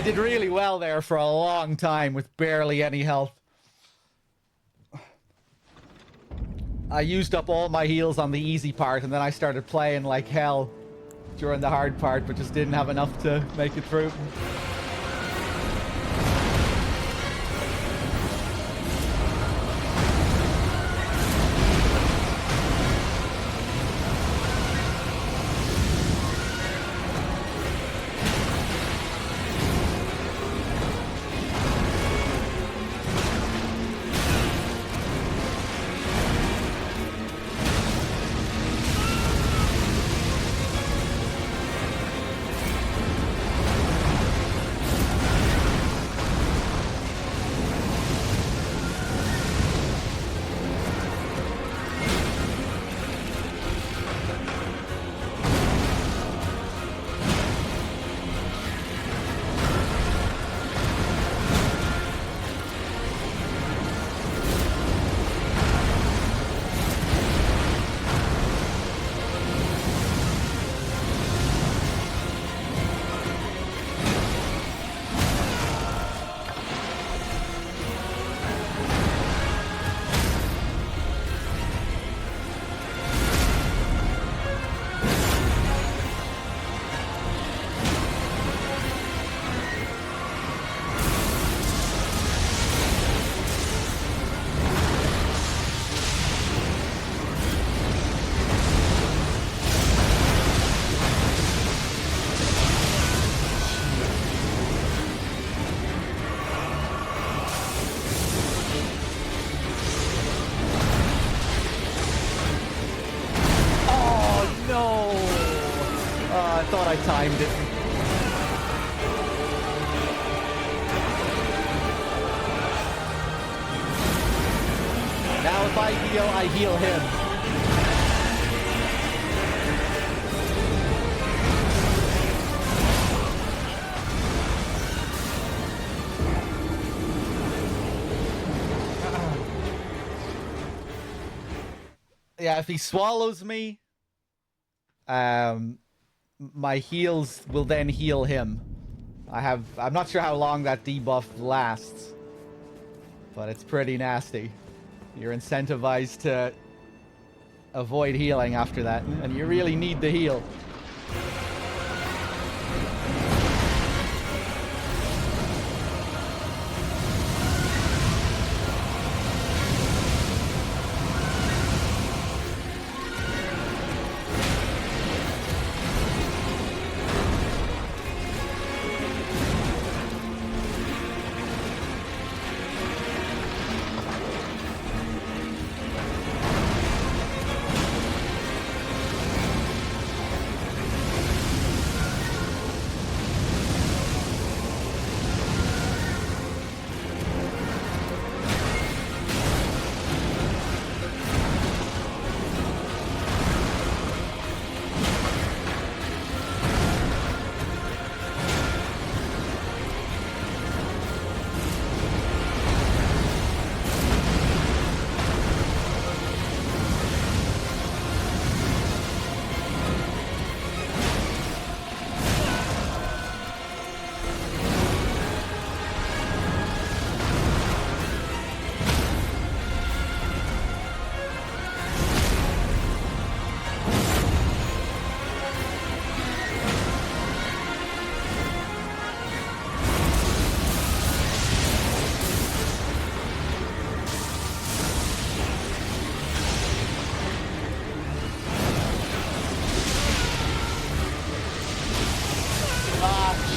I did really well there for a long time with barely any health. I used up all my heals on the easy part, and then I started playing like hell during the hard part, but just didn't have enough to make it through. thought I timed it. Now if I heal him. Yeah, if he swallows me, my heals will then heal him. I'm not sure how long that debuff lasts, but it's pretty nasty. You're incentivized to avoid healing after that, and you really need the heal.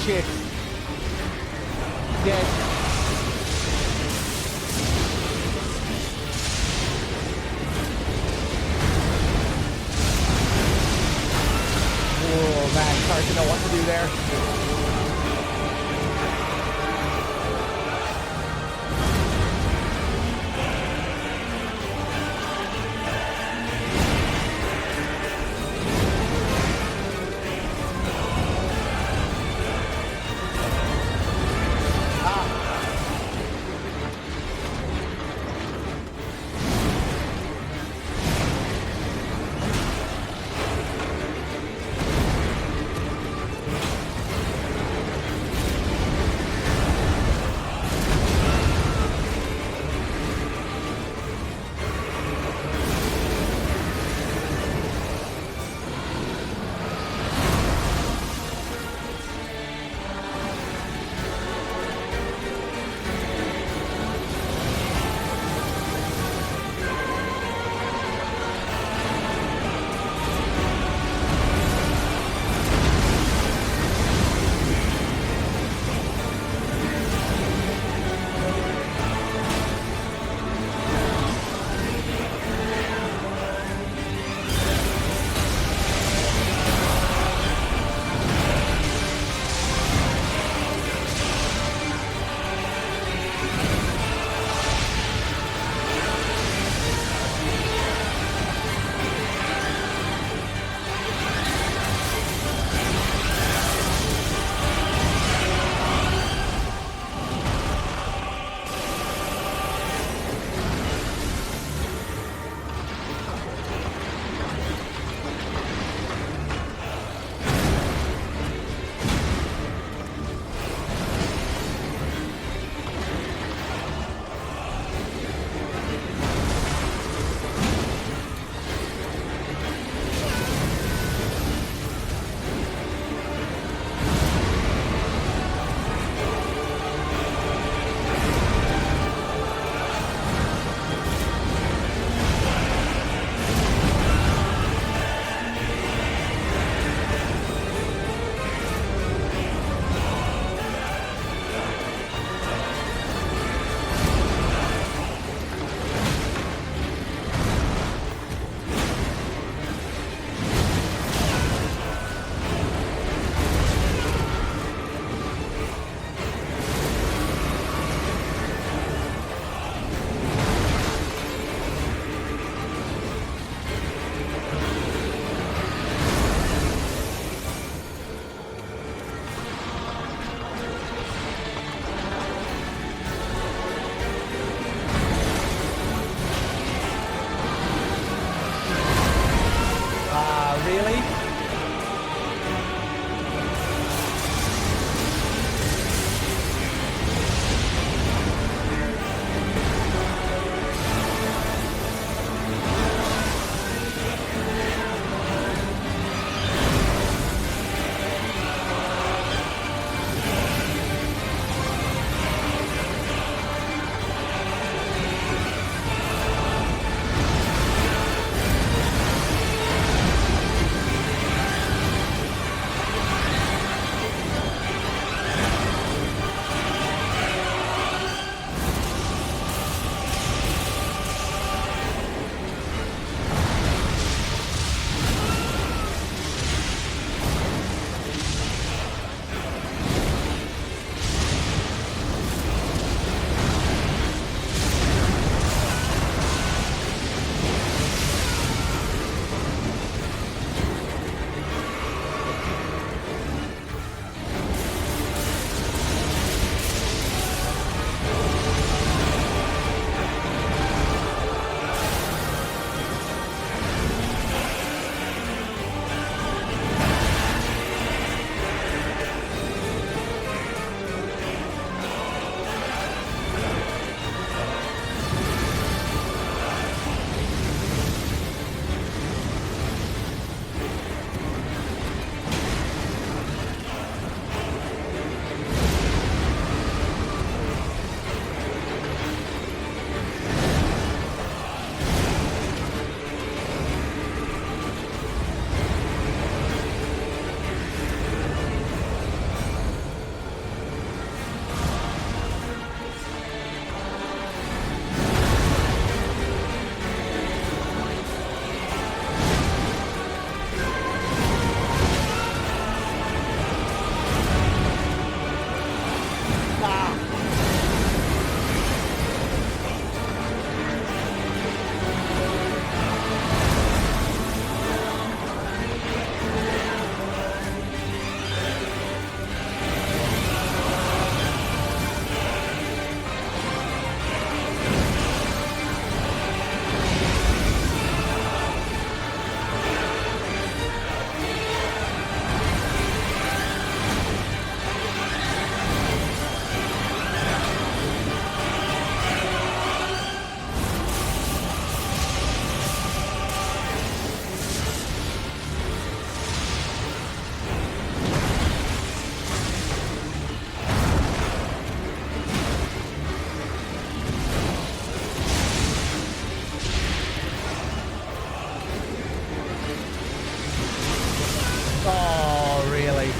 Shit. Dead. Oh man, it's hard to know what to do there. Oh, really?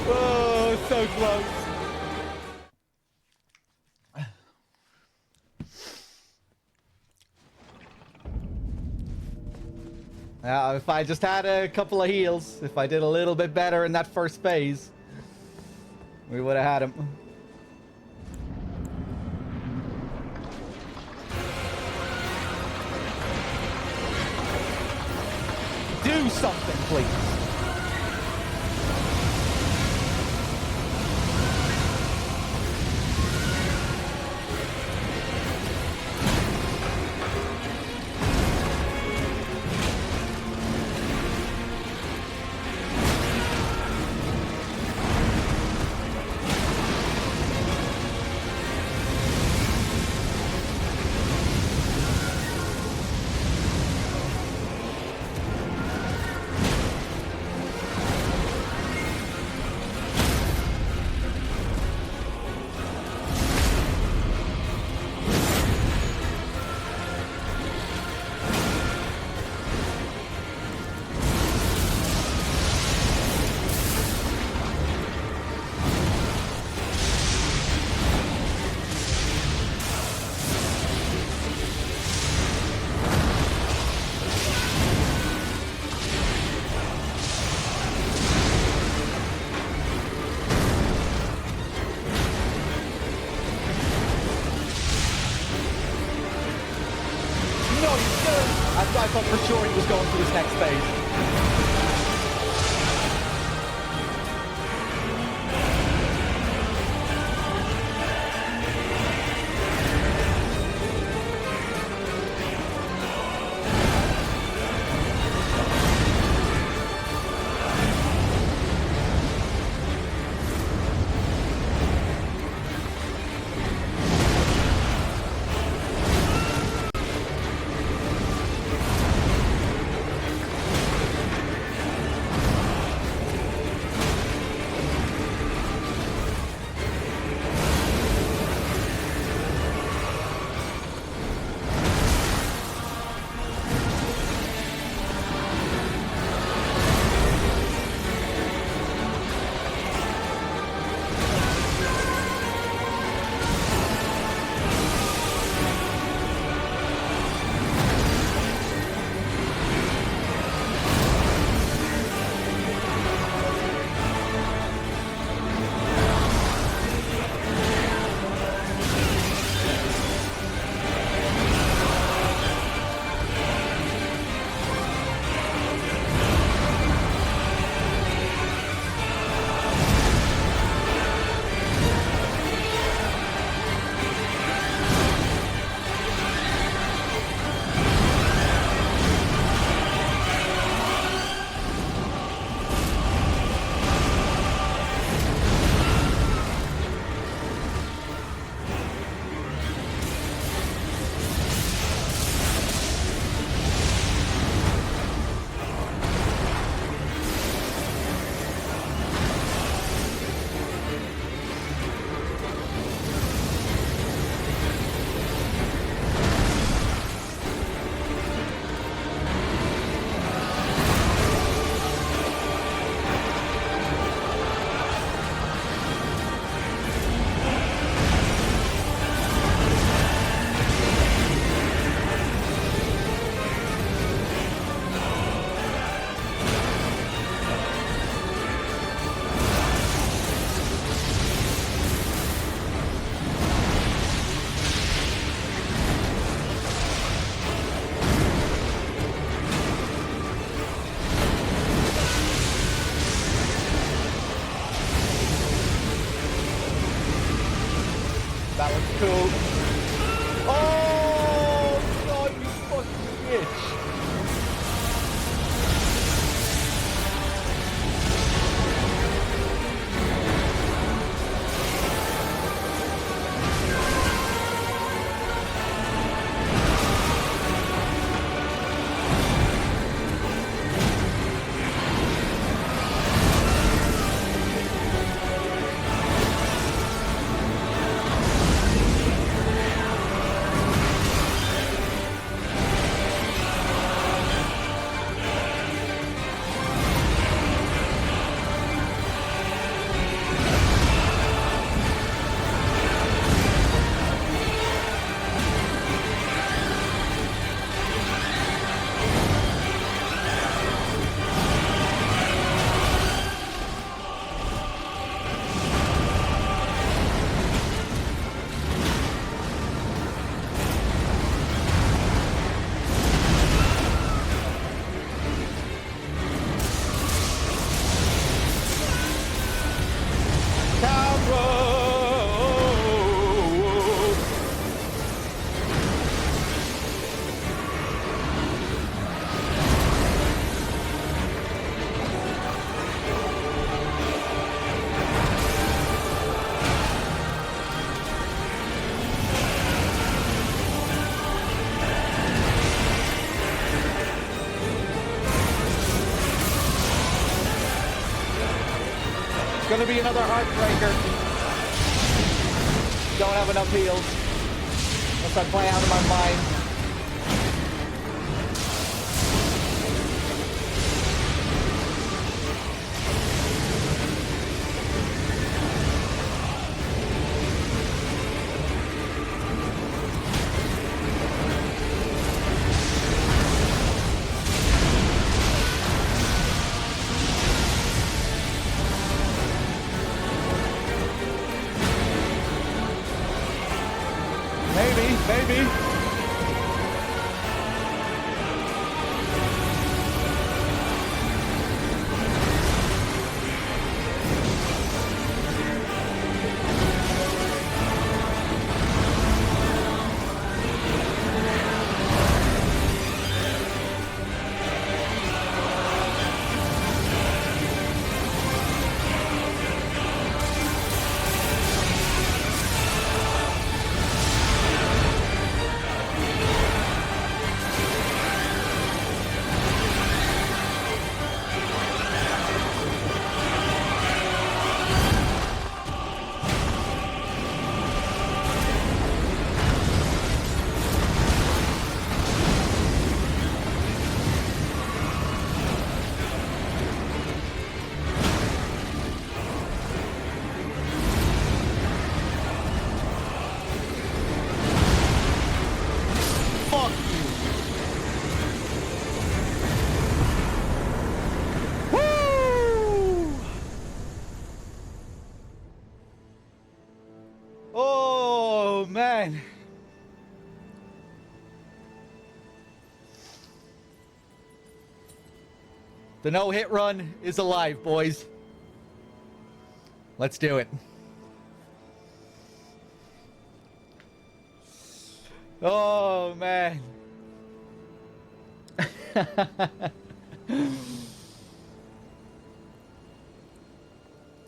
Oh, so close. If I just had a couple of heals, if I did a little bit better in that first phase, we would have had him. Do something, please. I thought for sure he was going to his next phase. That one's cool. Oh, God, you fucking bitch. Gonna be another heartbreaker. Don't have enough heals. Unless I play out of my mind. Maybe. Oh, man. The no-hit run is alive, boys. Let's do it. Oh, man.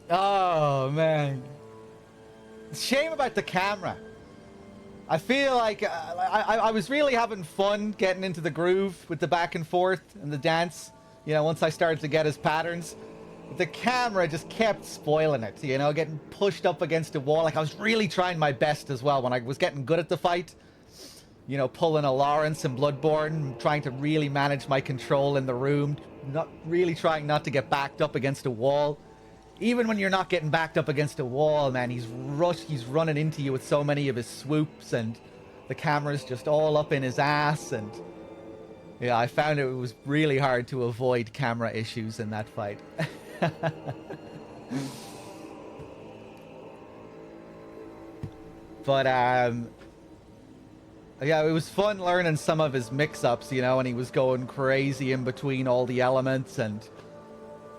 Oh, man. Shame about the camera. I feel like I was really having fun getting into the groove with the back and forth and the dance, you know, once I started to get his patterns. But the camera just kept spoiling it, you know, getting pushed up against a wall. Like, I was really trying my best as well when I was getting good at the fight. You know, pulling a Lawrence in Bloodborne, trying to really manage my control in the room, not really trying not to get backed up against a wall. Even when you're not getting backed up against a wall, man, he's running into you with so many of his swoops, and the camera's just all up in his ass, and yeah, I found it was really hard to avoid camera issues in that fight. But yeah, it was fun learning some of his mix-ups, you know, and he was going crazy in between all the elements and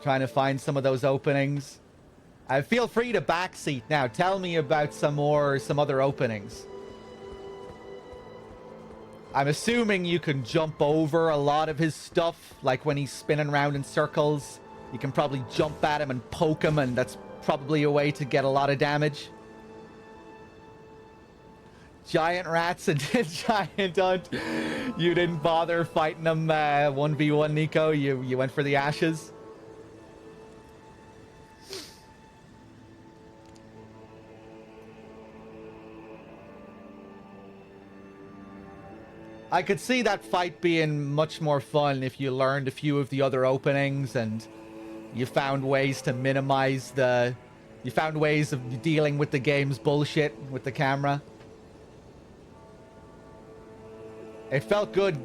trying to find some of those openings. Feel free to backseat now. Tell me about some other openings. I'm assuming you can jump over a lot of his stuff, like when he's spinning around in circles. You can probably jump at him and poke him, and that's probably a way to get a lot of damage. Giant rats and giant hunt. You didn't bother fighting them 1v1, Nico. You went for the ashes. I could see that fight being much more fun if you learned a few of the other openings and you found ways to minimize the... You found ways of dealing with the game's bullshit with the camera. It felt good.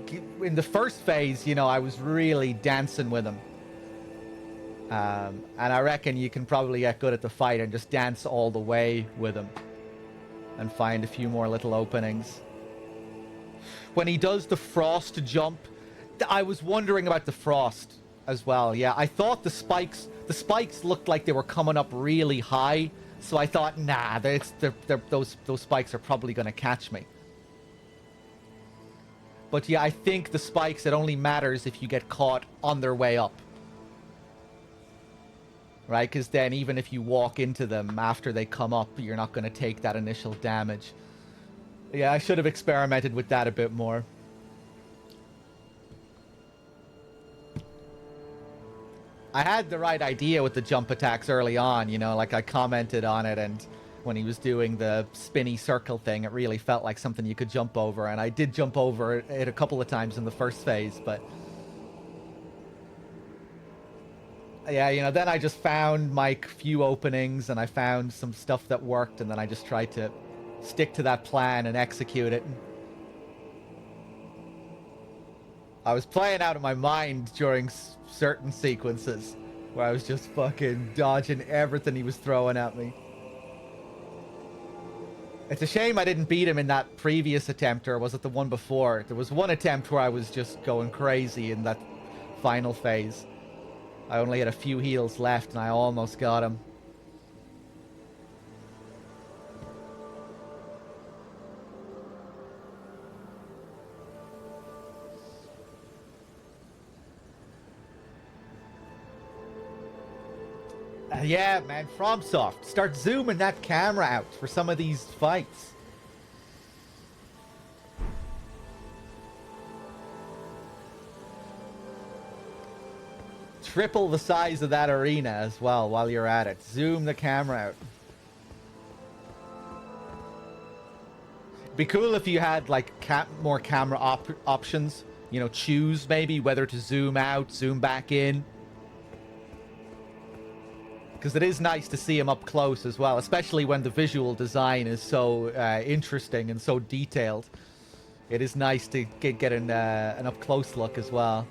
In the first phase, you know, I was really dancing with him. And I reckon you can probably get good at the fight and just dance all the way with him. And find a few more little openings. When he does the frost jump, I was wondering about the frost as well. Yeah, I thought the spikes looked like they were coming up really high. So I thought, nah, those spikes are probably going to catch me. But yeah, I think the spikes, it only matters if you get caught on their way up. Right? Because then even if you walk into them after they come up, you're not going to take that initial damage. Yeah, I should have experimented with that a bit more. I had the right idea with the jump attacks early on, you know, like I commented on it, and when he was doing the spinny circle thing, it really felt like something you could jump over, and I did jump over it a couple of times in the first phase, but... Yeah, you know, then I just found my few openings, and I found some stuff that worked, and then I just tried to stick to that plan and execute it. I was playing out of my mind during certain sequences where I was just fucking dodging everything he was throwing at me. It's a shame I didn't beat him in that previous attempt, or was it the one before? There was one attempt where I was just going crazy in that final phase. I only had a few heals left and I almost got him. Yeah, man, FromSoft. Start zooming that camera out for some of these fights. Triple the size of that arena as well while you're at it. Zoom the camera out. Be cool if you had like more camera options. You know, choose maybe whether to zoom out, zoom back in. Because it is nice to see him up close as well, especially when the visual design is so interesting and so detailed. It is nice to get an up-close look as well.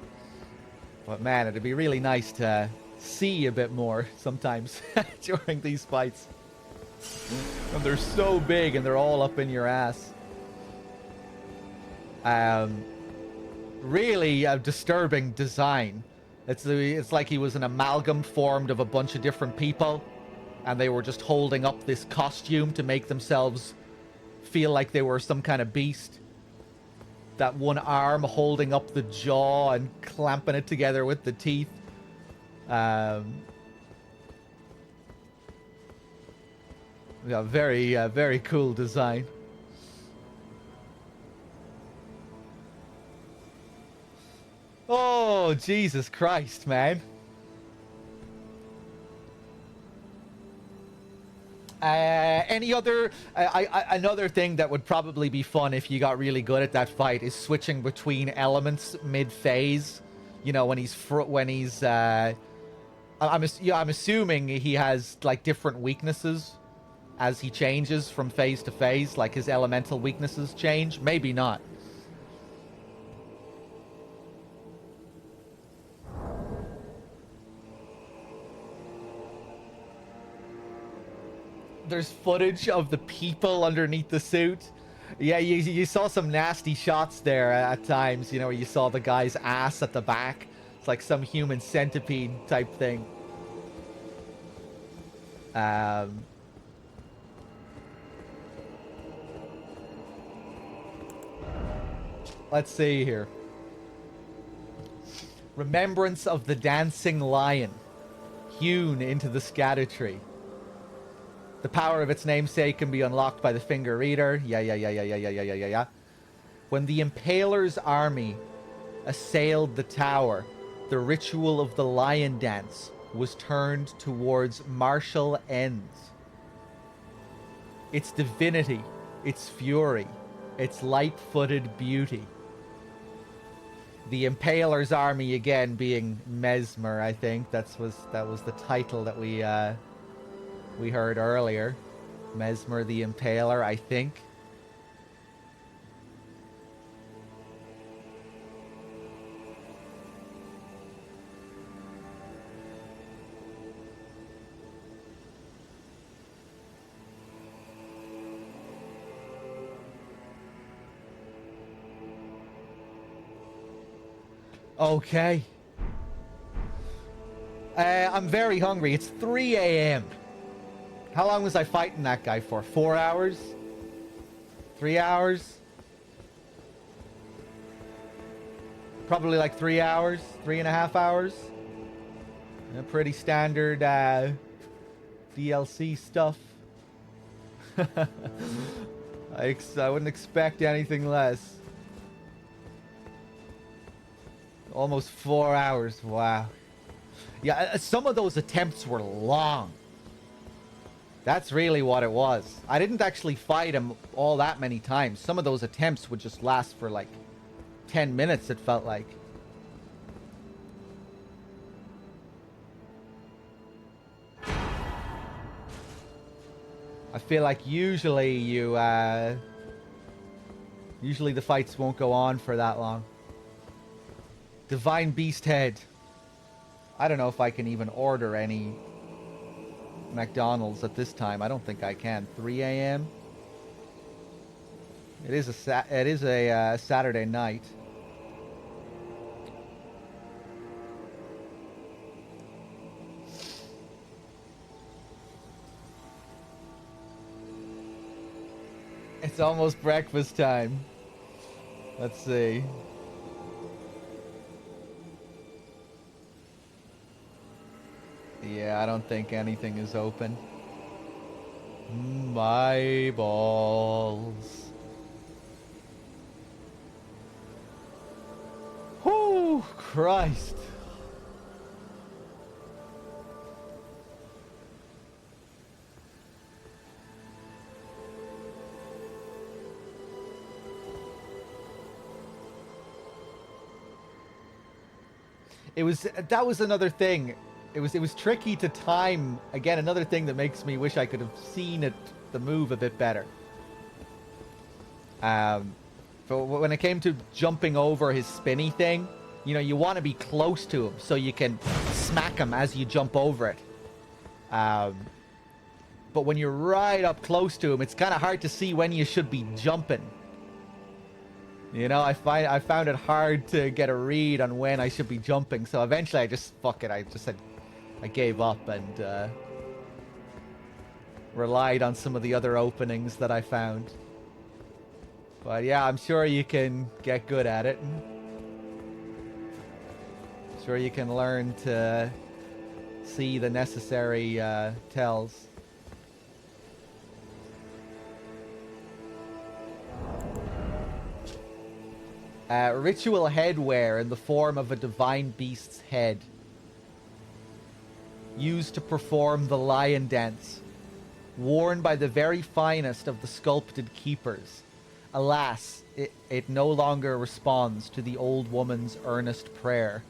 But man, it'd be really nice to see a bit more sometimes during these fights. And they're so big and they're all up in your ass. Really disturbing design. It's like he was an amalgam formed of a bunch of different people, and they were just holding up this costume to make themselves feel like they were some kind of beast. That one arm holding up the jaw and clamping it together with the teeth. Yeah, very cool design. Oh, Jesus Christ, man. Any other... another thing that would probably be fun if you got really good at that fight is switching between elements mid-phase. You know, when he's... I'm assuming he has, like, different weaknesses as he changes from phase to phase. Like, his elemental weaknesses change. Maybe not. There's footage of the people underneath the suit. Yeah, you saw some nasty shots there at times, you know, where you saw the guy's ass at the back. It's like some human centipede type thing. Um, let's see here. Remembrance of the dancing lion, hewn into the scatter tree. The power of its namesake can be unlocked by the finger reader. Yeah. When the Impaler's army assailed the tower, the ritual of the lion dance was turned towards martial ends. Its divinity, its fury, its light-footed beauty. The Impaler's army again being Mesmer, I think. That was the title that we heard earlier. Mesmer the Impaler, I think. Okay. I'm very hungry. It's 3 a.m. How long was I fighting that guy for? 4 hours? 3 hours? Probably like 3 hours. 3.5 hours. Pretty standard DLC stuff. I wouldn't expect anything less. Almost 4 hours. Wow. Yeah, some of those attempts were long. That's really what it was. I didn't actually fight him all that many times. Some of those attempts would just last for like 10 minutes, it felt like. I feel like usually usually the fights won't go on for that long. Divine Beast Head. I don't know if I can even order any McDonald's at this time. I don't think I can. 3 a.m. It is a Saturday night. It's almost breakfast time. Let's see. Yeah, I don't think anything is open. My balls. Whoo, Christ. That was another thing. It was tricky to time. Again, another thing that makes me wish I could have seen the move a bit better. But when it came to jumping over his spinny thing, you know, you want to be close to him so you can smack him as you jump over it. But when you're right up close to him, it's kind of hard to see when you should be jumping. You know, I found it hard to get a read on when I should be jumping. So eventually I just, fuck it, I just said, I gave up and relied on some of the other openings that I found. But yeah, I'm sure you can get good at it. I'm sure you can learn to see the necessary tells. Ritual headwear in the form of a divine beast's head. Used to perform the lion dance. Worn by the very finest of the sculpted keepers. Alas, it no longer responds to the old woman's earnest prayer.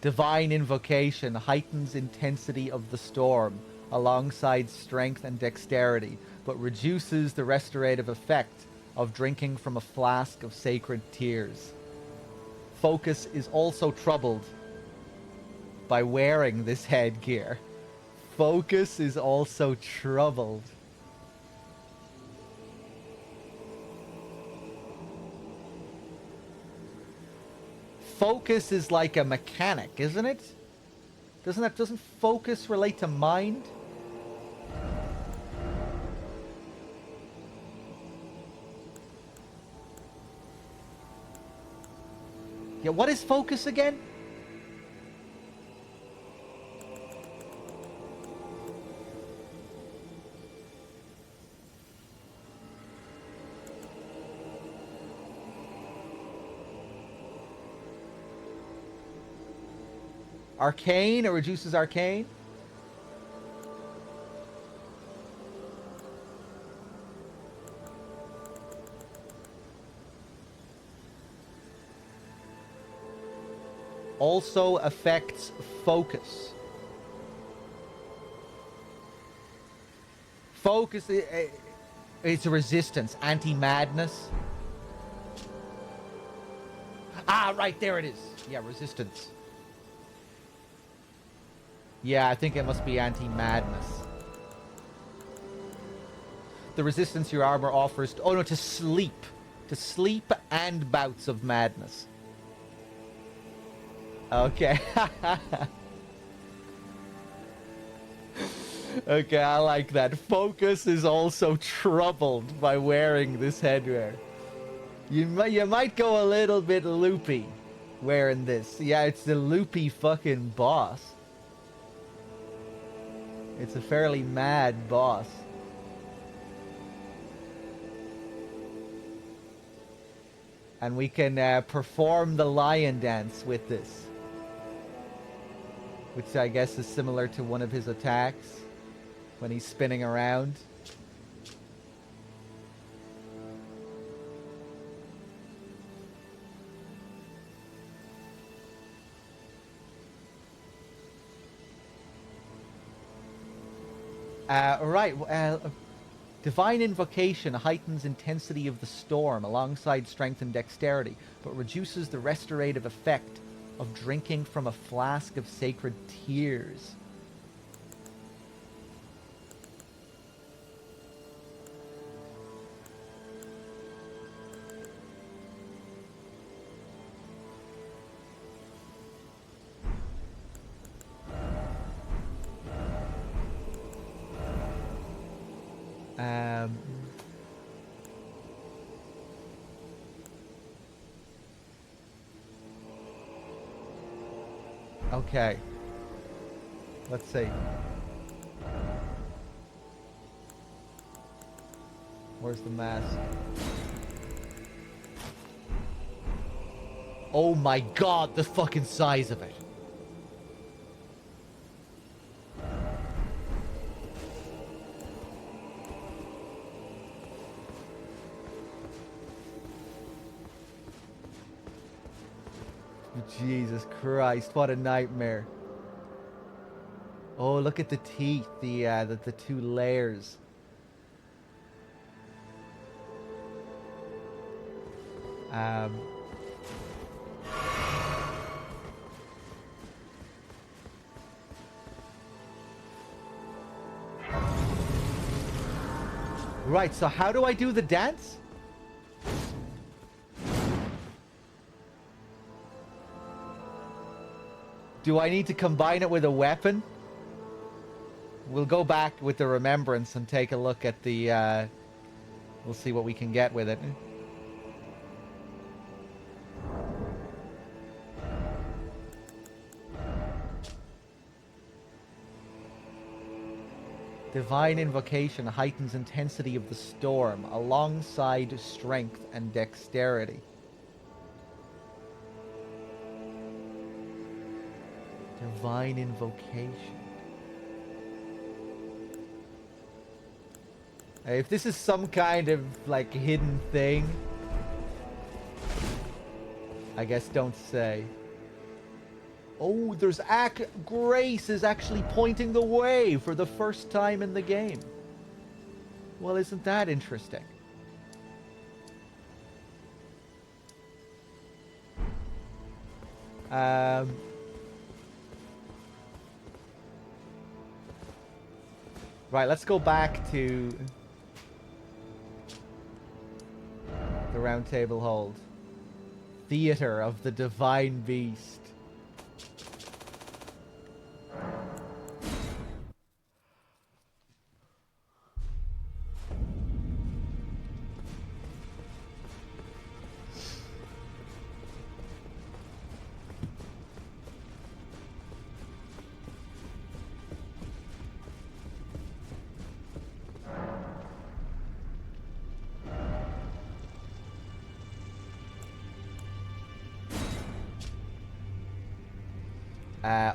Divine invocation heightens intensity of the storm alongside strength and dexterity, but reduces the restorative effect of drinking from a flask of sacred tears. Focus is also troubled by wearing this headgear. Focus is also troubled. focus is like a mechanic, isn't it? Doesn't focus relate to mind? Yeah, what is focus again? Arcane, it reduces arcane. Also affects focus. Focus, it's a resistance, anti-madness. Ah, right, there it is. Yeah, resistance. Yeah, I think it must be anti-madness. The resistance your armor offers... Oh, no, to sleep. To sleep and bouts of madness. Okay. Okay, I like that. Focus is also troubled by wearing this headwear. You might go a little bit loopy wearing this. Yeah, it's the loopy fucking boss. It's a fairly mad boss. And we can perform the lion dance with this. Which I guess is similar to one of his attacks. When he's spinning around. Right. Divine Invocation heightens intensity of the storm alongside strength and dexterity, but reduces the restorative effect of drinking from a flask of sacred tears. Okay. Let's see. Where's the mask? Oh my god, the fucking size of it. Jesus Christ, what a nightmare. Oh, look at the teeth, the two layers. Right, so how do I do the dance? Do I need to combine it with a weapon? We'll go back with the remembrance and take a look at the... we'll see what we can get with it. Divine Invocation heightens intensity of the storm alongside strength and dexterity. Divine Invocation. If this is some kind of, like, hidden thing, I guess don't say. Oh, there's Grace is actually pointing the way for the first time in the game. Well, isn't that interesting? Right, let's go back to the round table hold. theater of the divine beast.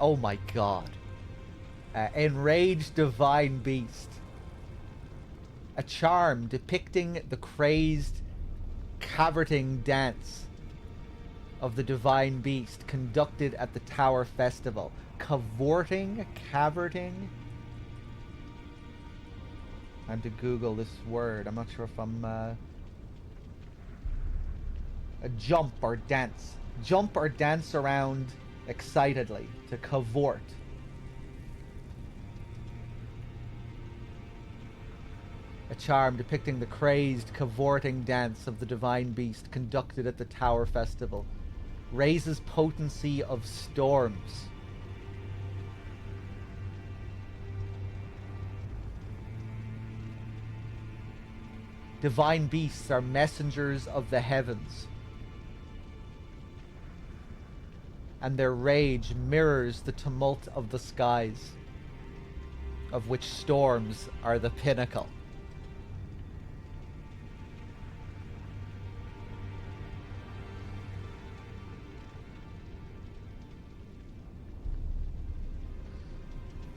Oh my god. Enraged divine beast. A charm depicting the crazed, cavorting dance of the divine beast conducted at the Tower Festival. Cavorting? Cavorting? I have to Google this word. I'm not sure if I'm... A jump or dance. Jump or dance around excitedly. To cavort. A charm depicting the crazed, cavorting dance of the divine beast conducted at the Tower Festival. Raises potency of storms. Divine beasts are messengers of the heavens, and their rage mirrors the tumult of the skies, of which storms are the pinnacle.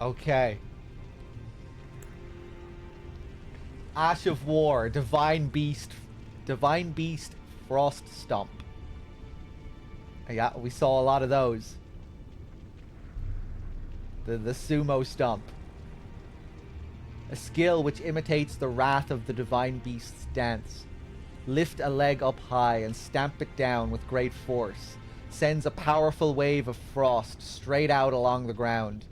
Okay. Ash of War, Divine Beast, Frost Stomp. Yeah, we saw a lot of those. The Sumo Stomp. A skill which imitates the wrath of the Divine Beast's dance. Lift a leg up high and stamp it down with great force. Sends a powerful wave of frost straight out along the ground.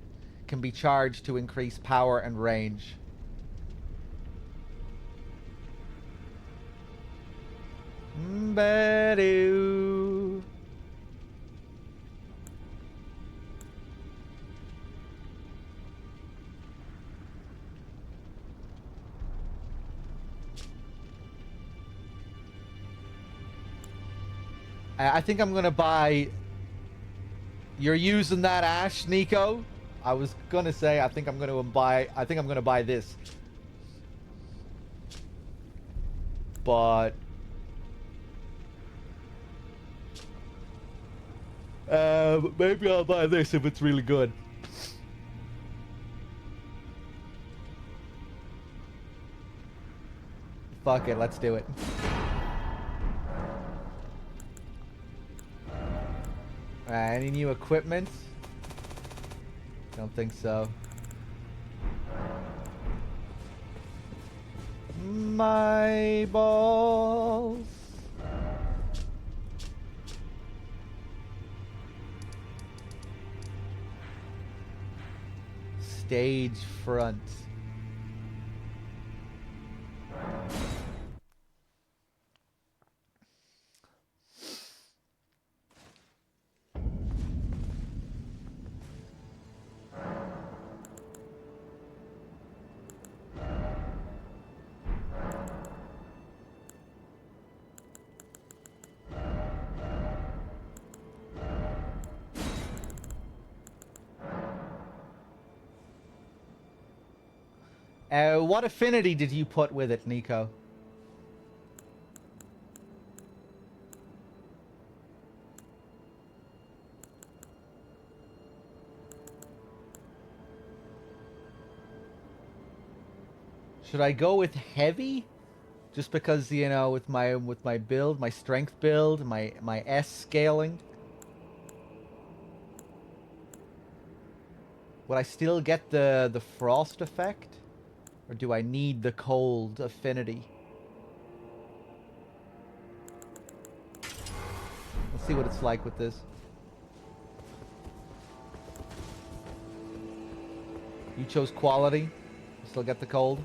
Can be charged to increase power and range. Ba-doo. I think I'm gonna buy... You're using that ash, Nico? I was gonna say I think I'm gonna buy this. But maybe I'll buy this if it's really good. Fuck it, let's do it. Any new equipment? Don't think so. My balls. Stage front. What affinity did you put with it, Nico? Should I go with heavy? Just because, you know, with my build, my strength build, my S scaling. Would I still get the frost effect? Or do I need the cold affinity? Let's see what it's like with this. You chose quality. You still get the cold.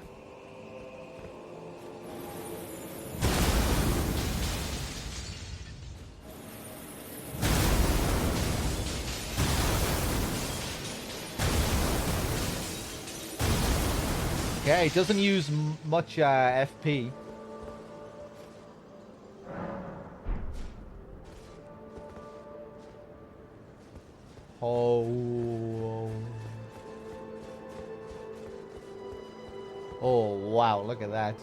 Okay, it doesn't use much FP. Oh. Oh, wow, look at that.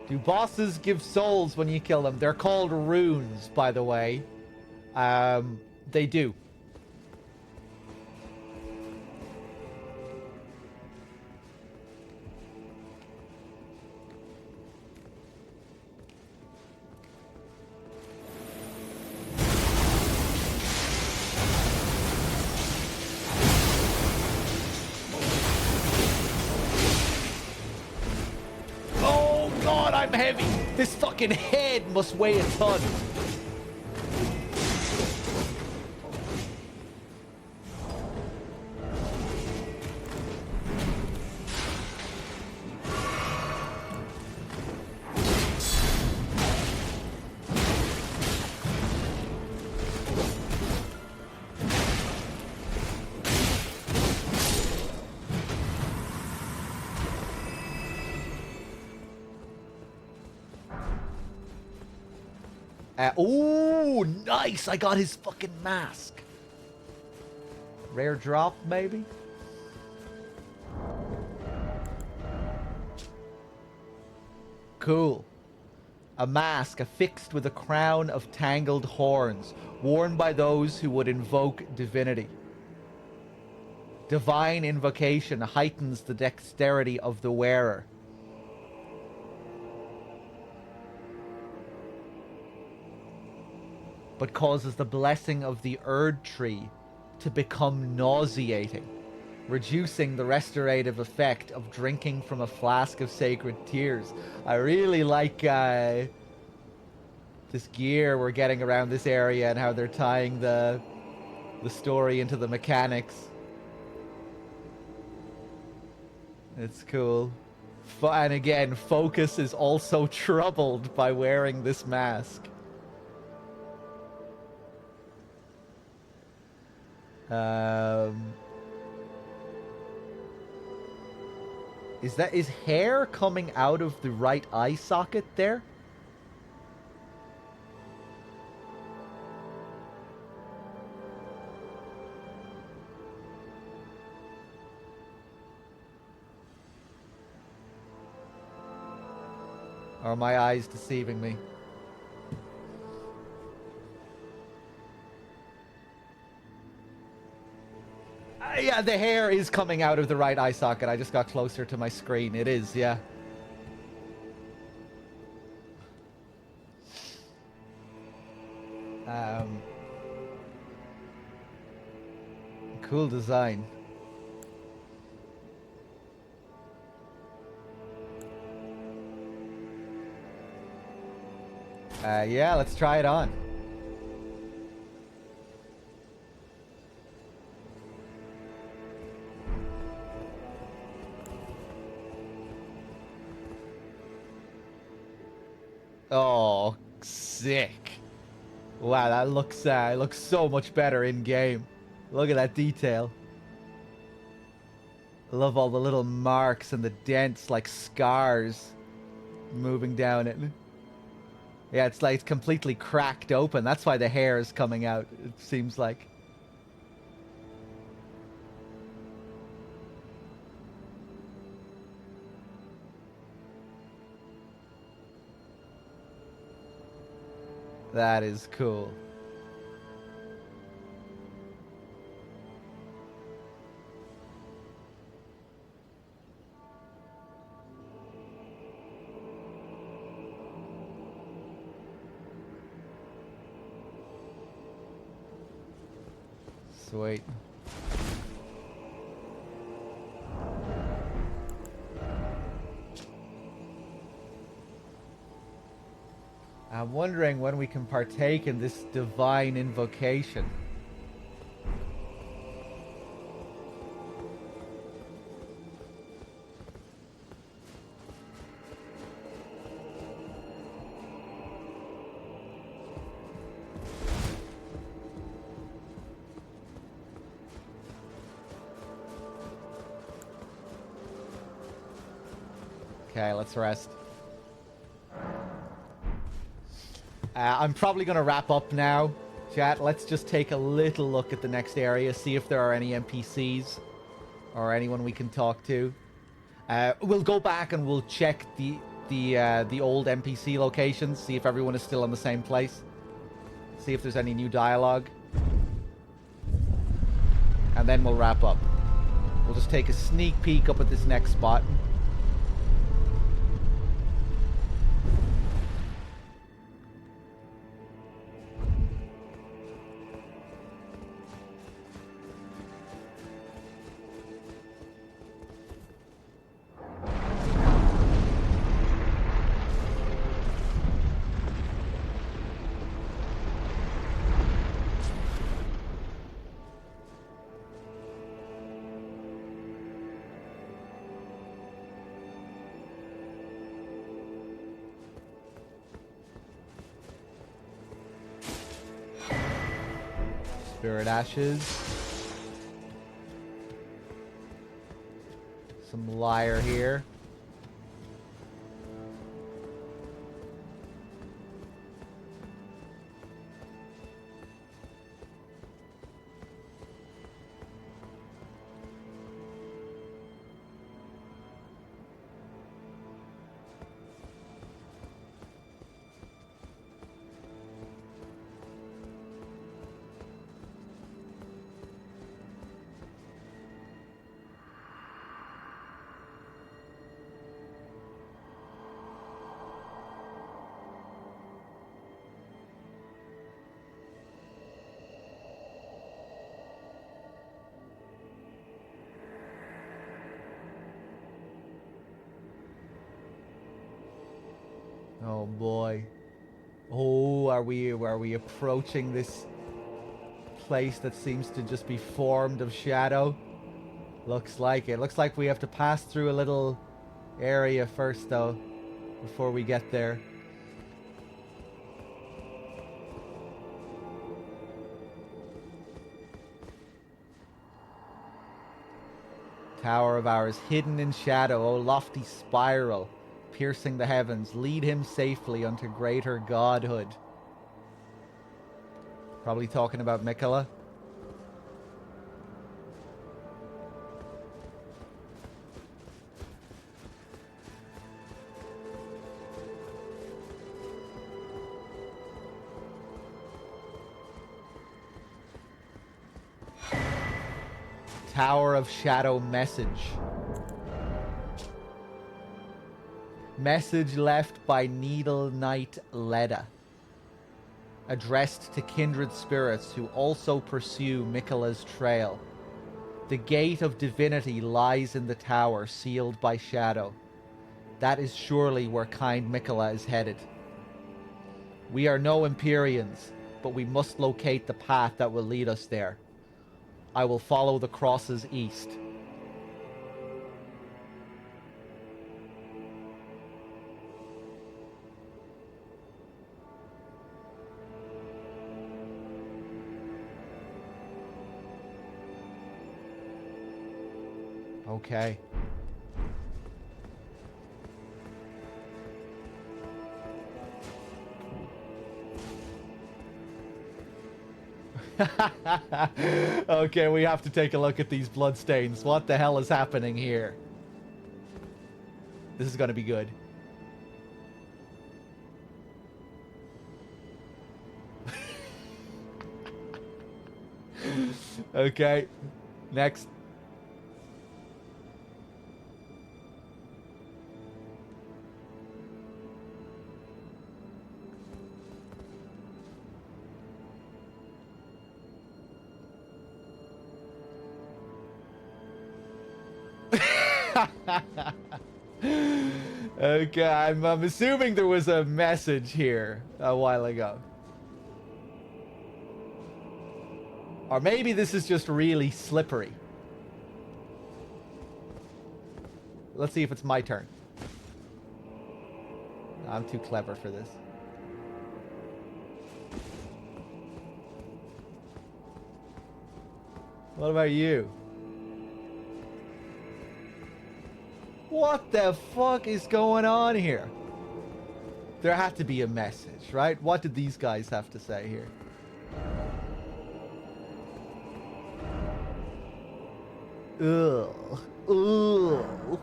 Do bosses give souls when you kill them? They're called runes, by the way. They do. Oh god, I'm heavy! This fucking head must weigh a ton. Oh, nice! I got his fucking mask. Rare drop, maybe? Cool. A mask affixed with a crown of tangled horns, worn by those who would invoke divinity. Divine invocation heightens the dexterity of the wearer. But causes the blessing of the Erdtree to become nauseating, reducing the restorative effect of drinking from a flask of sacred tears. I really like this gear we're getting around this area and how they're tying the story into the mechanics. It's cool. And again, focus is also troubled by wearing this mask. Is his hair coming out of the right eye socket there? Or are my eyes deceiving me? Yeah, the hair is coming out of the right eye socket. I just got closer to my screen. It is, yeah. Cool design. Yeah, let's try it on. Oh, sick. Wow, that looks so much better in game. Look at that detail. I love all the little marks and the dents like scars moving down it. Yeah, it's like it's completely cracked open. That's why the hair is coming out, it seems like. That is cool. Sweet. I'm wondering when we can partake in this divine invocation. Okay, let's rest. I'm probably going to wrap up now, chat. Let's just take a little look at the next area, see if there are any NPCs or anyone we can talk to. We'll go back and we'll check the old NPC locations, see if everyone is still in the same place, see if there's any new dialogue, and then we'll wrap up. We'll just take a sneak peek up at this next spot. Spirit ashes. Some lyre here. Oh boy. Oh, are we approaching this place that seems to just be formed of shadow? Looks like it. Looks like we have to pass through a little area first though, before we get there. Tower of ours, hidden in shadow, O lofty spiral, piercing the heavens, lead him safely unto greater godhood. Probably talking about Mikola. Tower of Shadow message. Message left by Needle Knight Leda. Addressed to kindred spirits who also pursue Mikola's trail. The gate of divinity lies in the tower, sealed by shadow. That is surely where kind Mikola is headed. We are no Empyreans, but we must locate the path that will lead us there. I will follow the crosses east. Okay. Okay, we have to take a look at these bloodstains. What the hell is happening here? This is gonna be good. Okay, next. Okay, I'm assuming there was a message here a while ago. Or maybe this is just really slippery. Let's see if it's my turn. I'm too clever for this. What about you? What the fuck is going on here? There had to be a message, right? What did these guys have to say here? Ugh. Ugh.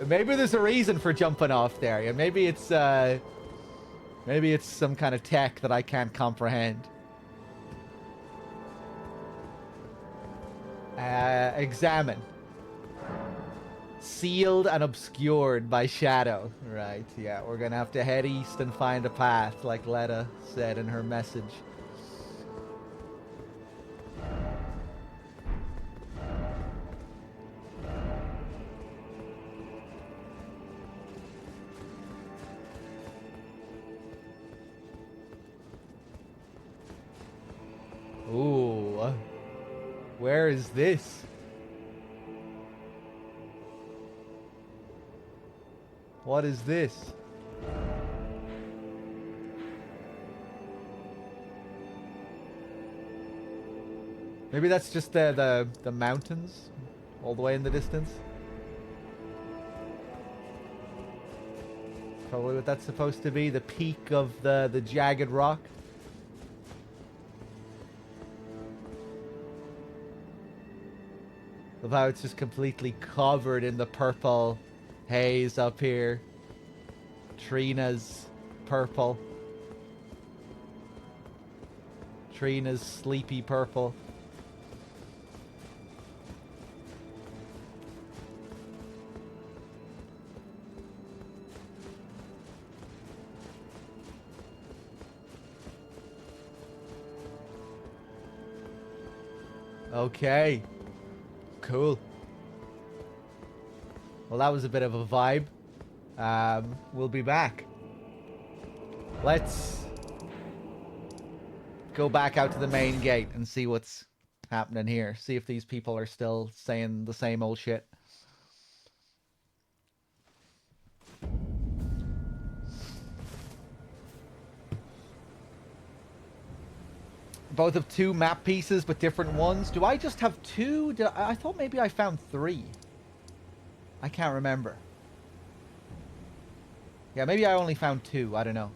Maybe there's a reason for jumping off there. Yeah, maybe it's some kind of tech that I can't comprehend. Examine. Sealed and obscured by shadow. Right, yeah. We're gonna have to head east and find a path, like Letta said in her message. Ooh. Where is this? What is this? Maybe that's just the mountains all the way in the distance. Probably what that's supposed to be, the peak of the jagged rock. Of how it's just completely covered in the purple haze up here. Trina's purple. Trina's sleepy purple. Okay. Cool. Well, that was a bit of a vibe. We'll be back. Let's go back out to the main gate and see what's happening here. See if these people are still saying the same old shit. Both of two map pieces, but different ones. Do I just have two? I thought maybe I found three. I can't remember. Yeah, maybe I only found two. I don't know.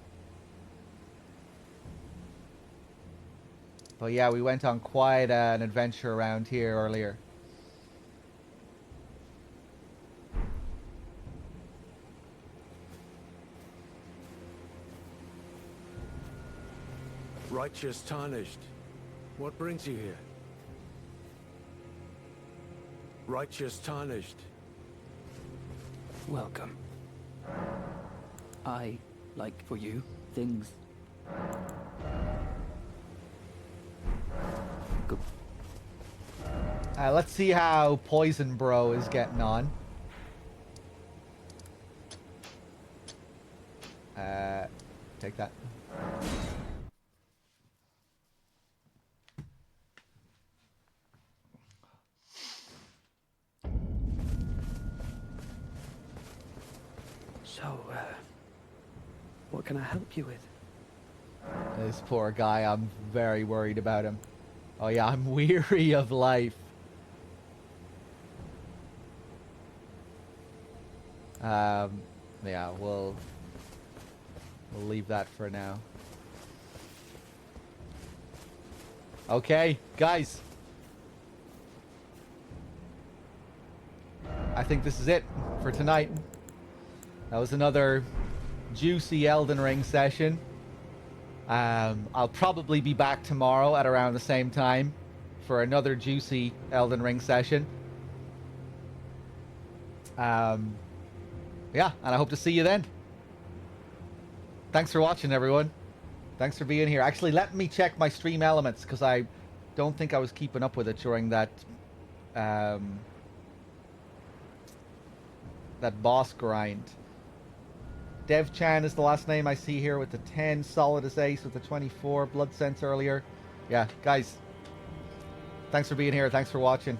But yeah, we went on quite an adventure around here earlier. Righteous Tarnished. What brings you here? Righteous Tarnished. Welcome. I, like for you, things... Go. Let's see how Poison Bro is getting on. Take that. So, what can I help you with? This poor guy, I'm very worried about him. Oh yeah, I'm weary of life. Yeah, we'll leave that for now. Okay, guys. I think this is it for tonight. That was another juicy Elden Ring session. I'll probably be back tomorrow at around the same time for another juicy Elden Ring session. Yeah, and I hope to see you then. Thanks for watching, everyone. Thanks for being here. Actually, let me check my stream elements, because I don't think I was keeping up with it during that that boss grind. Dev Chan is the last name I see here with the 10. Solid as Ace with the 24. Blood Sense earlier. Yeah, guys. Thanks for being here. Thanks for watching.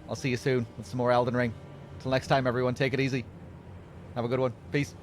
I'll see you soon with some more Elden Ring. Till next time, everyone, take it easy. Have a good one. Peace.